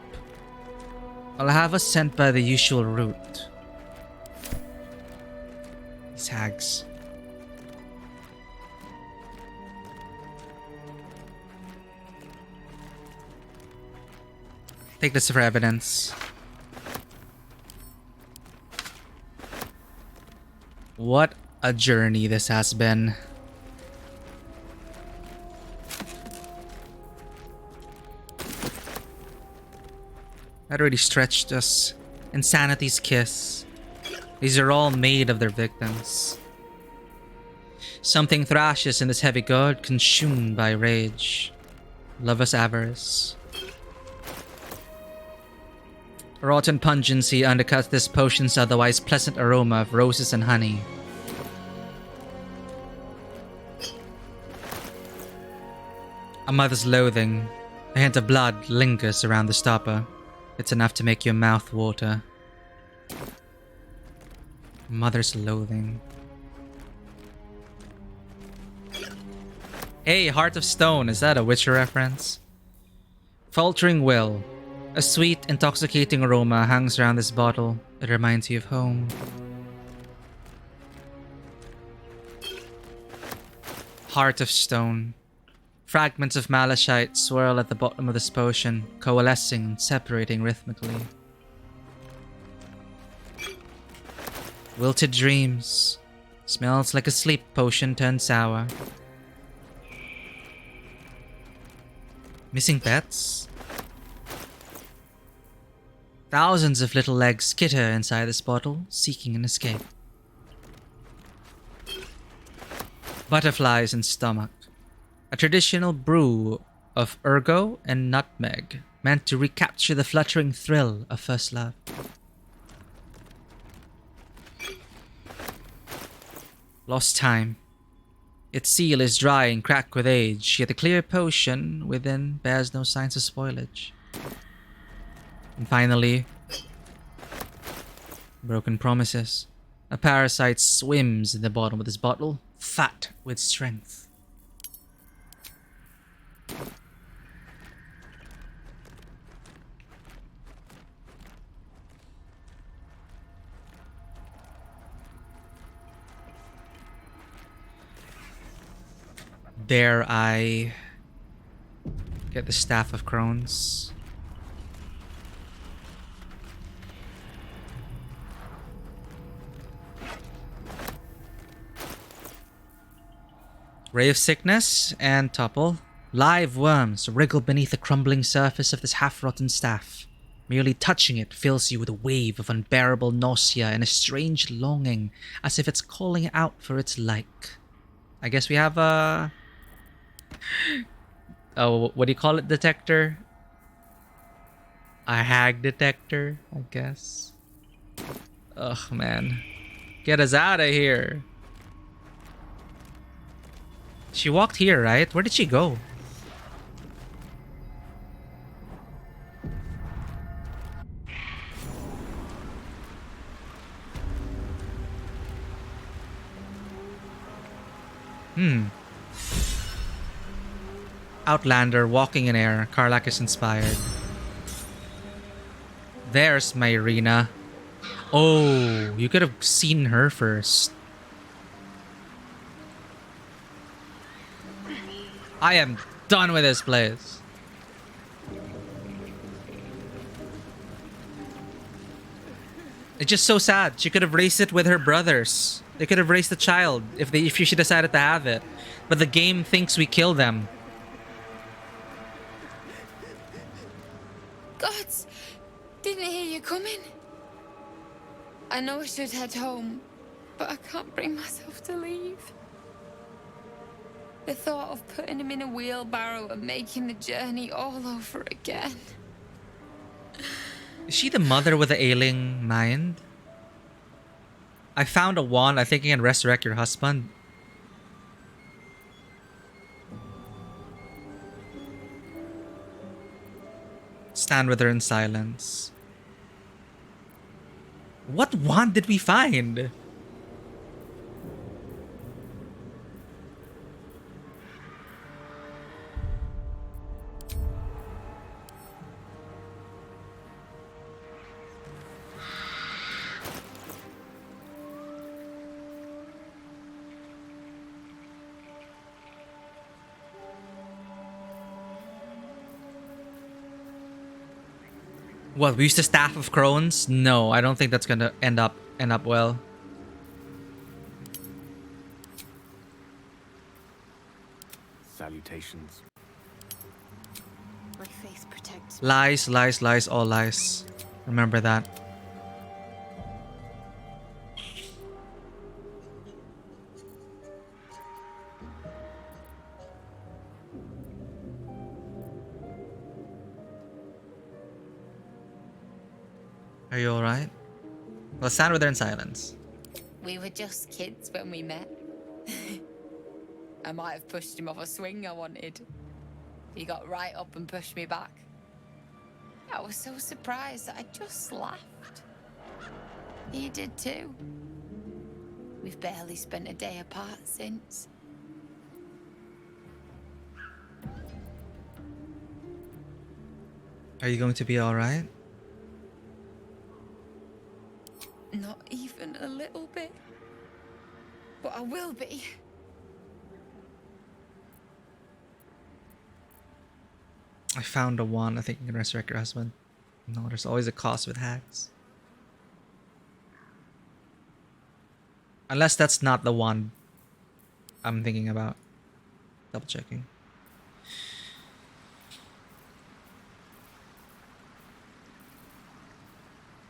I'll have us sent by the usual route. These hags. Take this for evidence. What a journey this has been. That already stretched us. Insanity's kiss. These are all made of their victims. Something thrashes in this heavy gourd, consumed by rage. Lover's avarice. Rotten pungency undercuts this potion's otherwise pleasant aroma of roses and honey. A mother's loathing. A hint of blood lingers around the stopper. It's enough to make your mouth water. Mother's loathing. Hey, Heart of Stone, is that a Witcher reference? Faltering will. A sweet, intoxicating aroma hangs around this bottle. It reminds you of home. Heart of Stone. Fragments of malachite swirl at the bottom of this potion, coalescing and separating rhythmically. Wilted dreams. Smells like a sleep potion turned sour. Missing pets? Thousands of little legs skitter inside this bottle, seeking an escape. Butterflies and stomach. A traditional brew of ergo and nutmeg, meant to recapture the fluttering thrill of first love. Lost time. Its seal is dry and cracked with age, yet the clear potion within bears no signs of spoilage. And finally, broken promises. A parasite swims in the bottom of this bottle, fat with strength. Dare I get the Staff of Crones? Ray of Sickness and Topple. Live worms wriggle beneath the crumbling surface of this half-rotten staff. Merely touching it fills you with a wave of unbearable nausea and a strange longing, as if it's calling out for its like. I guess we have a... oh, what do you call it, detector? A hag detector, I guess. Ugh, man. Get us out of here. She walked here, right? Where did she go? Outlander, walking in air. Karlach is inspired. There's my Irina. Oh, you could have seen her first. I am done with this place. It's just so sad. She could have raised it with her brothers. They could have raised the child if she decided to have it. But the game thinks we kill them. Gods, didn't hear you coming. I know I should head home, but I can't bring myself to leave. The thought of putting him in a wheelbarrow and making the journey all over again. Is she the mother with the ailing mind? I found a wand. I think you can resurrect your husband. Stand with her in silence. What wand did we find? What, we used the Staff of Crones? No, I don't think that's gonna end up well. Salutations. My faith protects. Lies, lies, lies, all lies. Remember that. Are you alright? Well, stand with her in silence. We were just kids when we met. I might have pushed him off a swing I wanted. He got right up and pushed me back. I was so surprised that I just laughed. He did too. We've barely spent a day apart since. Are you going to be alright? Not even a little bit. But I will be. I found a wand. I think you can resurrect your husband. No, there's always a cost with hacks. Unless that's not the wand I'm thinking about. Double checking.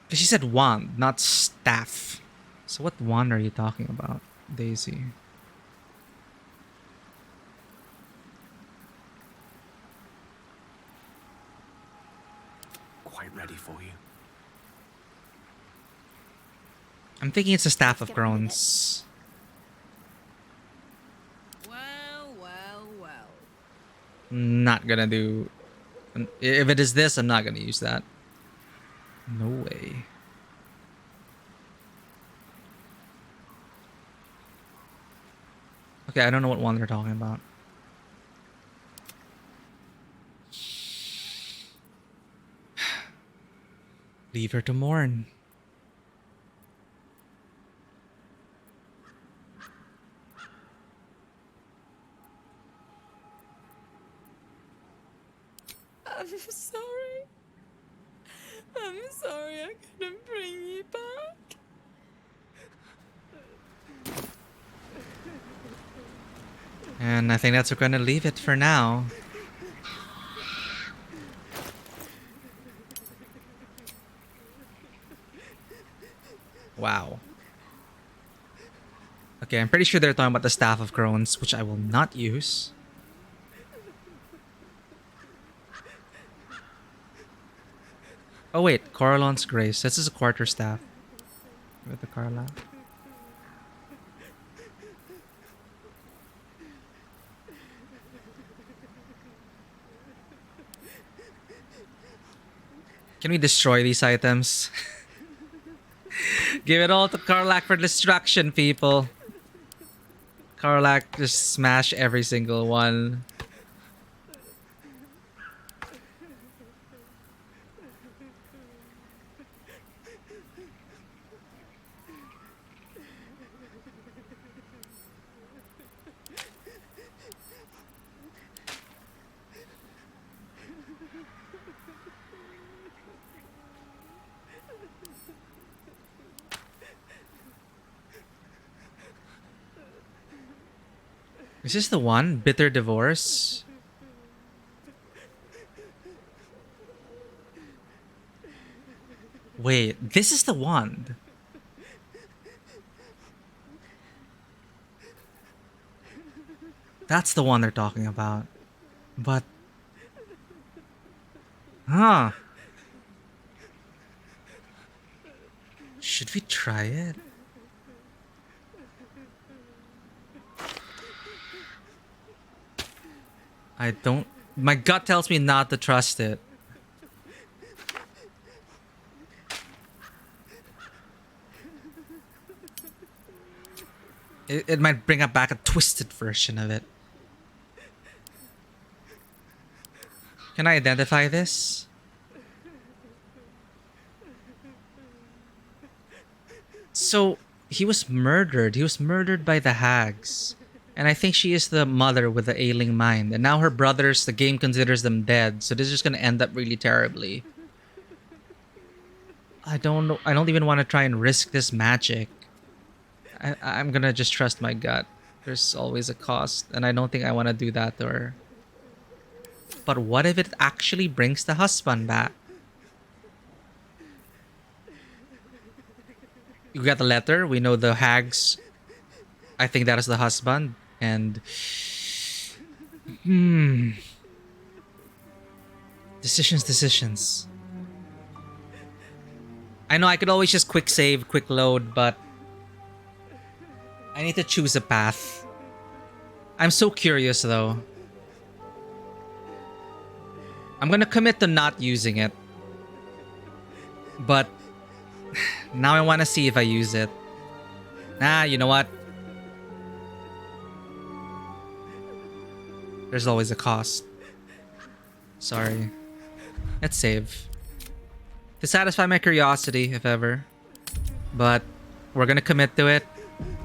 She said wand, not staff. So what wand are you talking about, Daisy? Quite ready for you. I'm thinking it's a staff of Crones. Well, well, well. Not gonna do. If it is this, I'm not gonna use that. No way. Okay, I don't know what one they're talking about. Leave her to mourn. I'm sorry. I'm sorry I couldn't bring you back. And I think that's where we're gonna leave it for now. Wow. Okay, I'm pretty sure they're talking about the Staff of Crones, which I will not use. Oh wait, Coralon's Grace. This is a quarterstaff. With the Carla. Can we destroy these items? Give it all to Karlak for destruction, people. Karlak, just smash every single one. Is this the one? Bitter Divorce? Wait, this is the one. That's the one they're talking about. But... Huh. Should we try it? I don't... My gut tells me not to trust it. It might bring up back a twisted version of it. Can I identify this? So, he was murdered. He was murdered by the hags. And I think she is the mother with the ailing mind. And now her brothers, the game considers them dead. So this is just going to end up really terribly. I don't know. I don't even want to try and risk this magic. I'm going to just trust my gut. There's always a cost. And I don't think I want to do that to her. But what if it actually brings the husband back? We got the letter. We know the hags. I think that is the husband. And... Decisions. I know I could always just quick save, quick load, but... I need to choose a path. I'm so curious though. I'm gonna commit to not using it. But now I want to see if I use it. You know what? There's always a cost. Sorry. Let's save. To satisfy my curiosity, if ever. But we're gonna commit to it.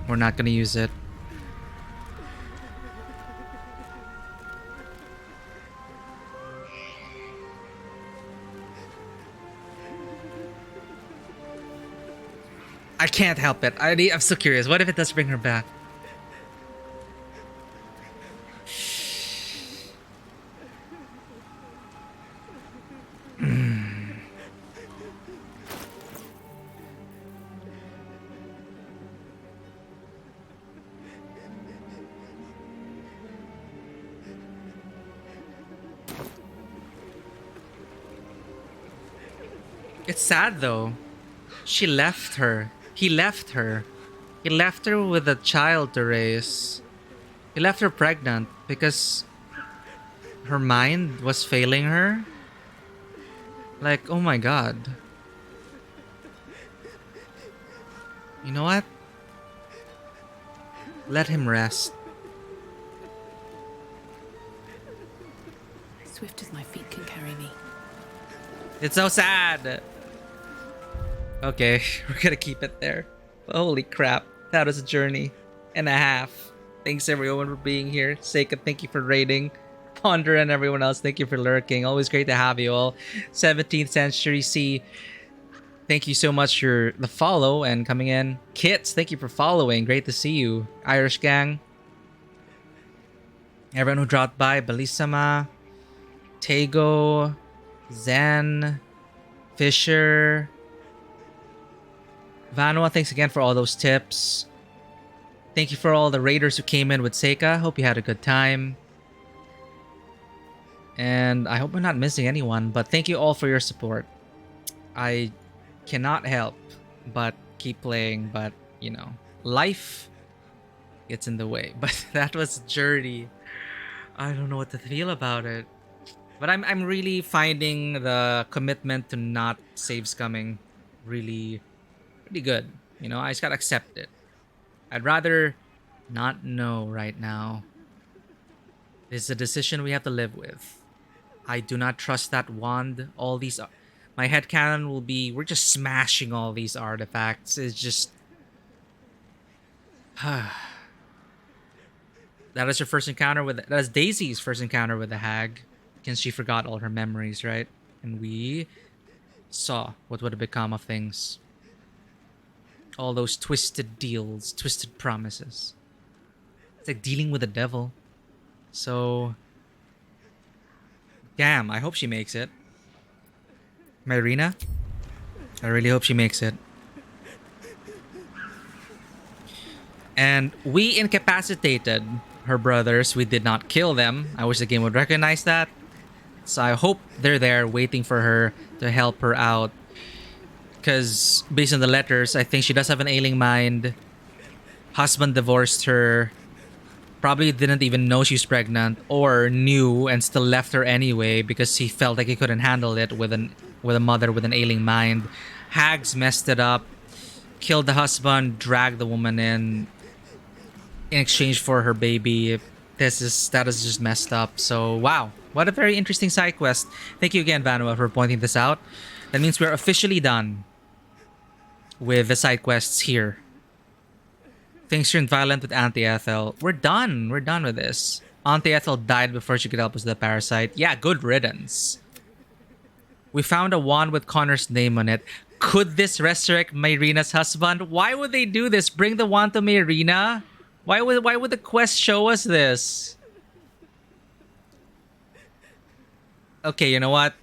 We're not gonna use it. I can't help it. I'm so curious. What if it does bring her back? It's sad though. She left her. He left her. He left her with a child to raise. He left her pregnant because her mind was failing her. Like, oh my god. You know what? Let him rest. Swift as my feet can carry me. It's so sad. Okay, we're gonna keep it there. But holy crap, that was a journey and a half. Thanks everyone for being here. Seika, thank you for raiding. Ponder and everyone else, thank you for lurking. Always great to have you all. 17th Century C, thank you so much for the follow and coming in. Kits, thank you for following. Great to see you. Irish Gang. Everyone who dropped by. Balisama, Tego, Zen, Fisher, Vanua, thanks again for all those tips. Thank you for all the raiders who came in with Seika. Hope you had a good time. And I hope we're not missing anyone, but thank you all for your support. I cannot help but keep playing, but you know, life gets in the way. But that was a journey. I don't know what to feel about it. But I'm really finding the commitment to not save scumming really good. You know, I just gotta accept it. I'd rather not know right now. It's a decision we have to live with. I do not trust that wand. All these... My headcanon will be... We're just smashing all these artifacts. It's just... That is her first encounter with... That is Daisy's first encounter with the hag. Since she forgot all her memories, right? And we saw what would have become of things. All those twisted deals, twisted promises. It's like dealing with the devil. So... Damn, I hope she makes it. Myrina? I really hope she makes it. And we incapacitated her brothers. We did not kill them. I wish the game would recognize that. So I hope they're there waiting for her to help her out. Because based on the letters, I think she does have an ailing mind. Husband divorced her. Probably didn't even know she's pregnant, or knew and still left her anyway because he felt like he couldn't handle it with a mother with an ailing mind. Hags messed it up, killed the husband, dragged the woman in exchange for her baby. That is just messed up. So wow, what a very interesting side quest. Thank you again, Vanua, for pointing this out. That means we're officially done with the side quests here. Things turned violent with Auntie Ethel. We're done. We're done with this. Auntie Ethel died before she could help us with the parasite. Yeah, good riddance. We found a wand with Connor's name on it. Could this resurrect Myrina's husband? Why would they do this? Bring the wand to Myrina? Why would the quest show us this? Okay, you know what?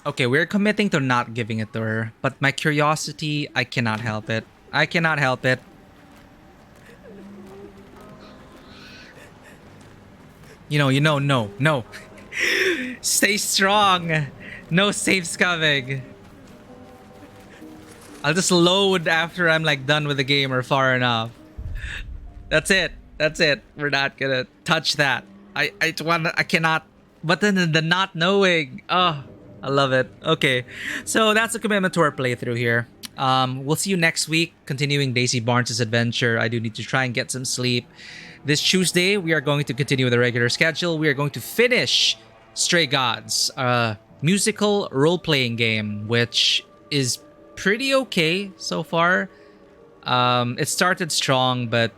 Okay, we're committing to not giving it to her. But my curiosity, I cannot help it. I cannot help it. No. Stay strong. No saves coming. I'll just load after I'm like done with the game or far enough. That's it. That's it. We're not gonna touch that. I cannot. But then the not knowing. Oh, I love it. Okay, so that's a commitment to our playthrough here. We'll see you next week, continuing Daisy Barnes' adventure. I do need to try and get some sleep. This Tuesday, we are going to continue with the regular schedule. We are going to finish Stray Gods, a musical role-playing game, which is pretty okay so far. It started strong, but,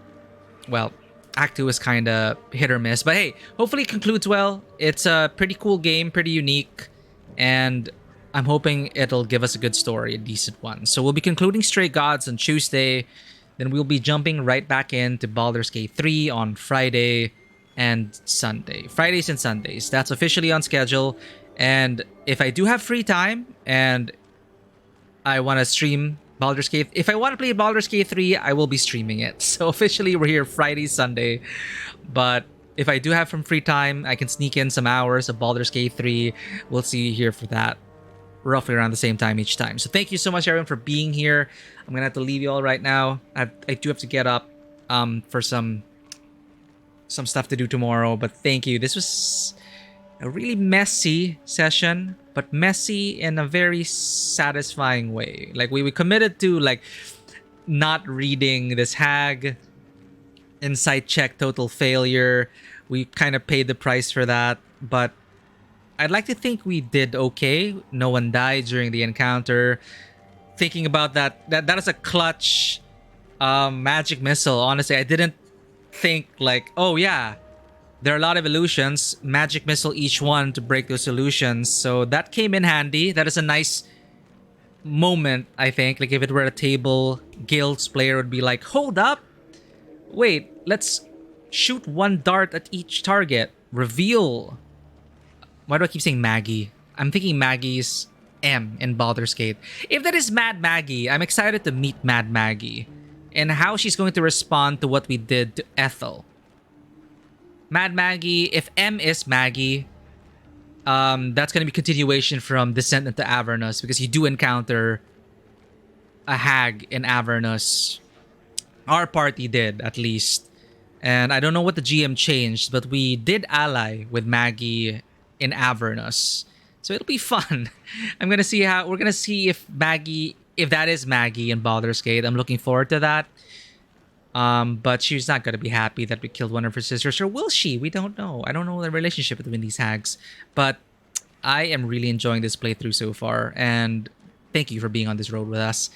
well, Act 2 is kind of hit or miss. But hey, hopefully it concludes well. It's a pretty cool game, pretty unique, and I'm hoping it'll give us a good story, a decent one. So we'll be concluding Stray Gods on Tuesday. Then we'll be jumping right back into Baldur's Gate 3 on Friday and Sunday. Fridays and Sundays. That's officially on schedule. And if I do have free time and I want to stream Baldur's Gate, if I want to play Baldur's Gate 3, I will be streaming it. So officially we're here Friday, Sunday. But if I do have some free time, I can sneak in some hours of Baldur's Gate 3. We'll see you here for that. Roughly around the same time each time. So thank you so much, everyone, for being here. I'm gonna have to leave you all right now. I do have to get up for some stuff to do tomorrow, but thank you. This was a really messy session, but messy in a very satisfying way. Like we committed to like not reading this hag. Insight check, total failure. We kind of paid the price for that, but I'd like to think we did okay. No one died during the encounter. Thinking about that is a clutch magic missile. Honestly, I didn't think like, oh yeah, there are a lot of illusions. Magic missile each one to break those illusions. So that came in handy. That is a nice moment, I think. Like if it were a table, guilds player would be like, hold up. Wait, let's shoot one dart at each target. Reveal. Why do I keep saying Maggie? I'm thinking Maggie's M in Baldur's Gate. If that is Mad Maggie, I'm excited to meet Mad Maggie and how she's going to respond to what we did to Ethel. Mad Maggie, if M is Maggie, that's going to be continuation from Descent into Avernus, because you do encounter a hag in Avernus. Our party did, at least. And I don't know what the GM changed, but we did ally with Maggie in Avernus, so it'll be fun. We're gonna see if that is Maggie in Baldur's Gate. I'm looking forward to that. But she's not gonna be happy that we killed one of her sisters, or will she? We don't know. I don't know the relationship between these hags, but I am really enjoying this playthrough so far, and thank you for being on this road with us.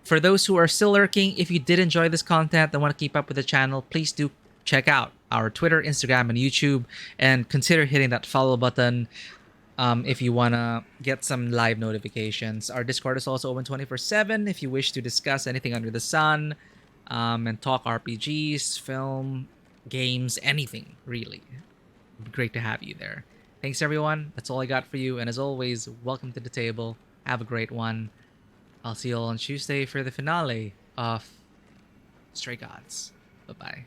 For those who are still lurking, if you did enjoy this content and want to keep up with the channel, please do check out our Twitter, Instagram, and YouTube, and consider hitting that follow button if you want to get some live notifications. Our Discord is also open 24/7 if you wish to discuss anything under the sun and talk RPGs, film, games, anything, really. It'd be great to have you there. Thanks, everyone. That's all I got for you. And as always, welcome to the table. Have a great one. I'll see you all on Tuesday for the finale of Stray Gods. Bye-bye.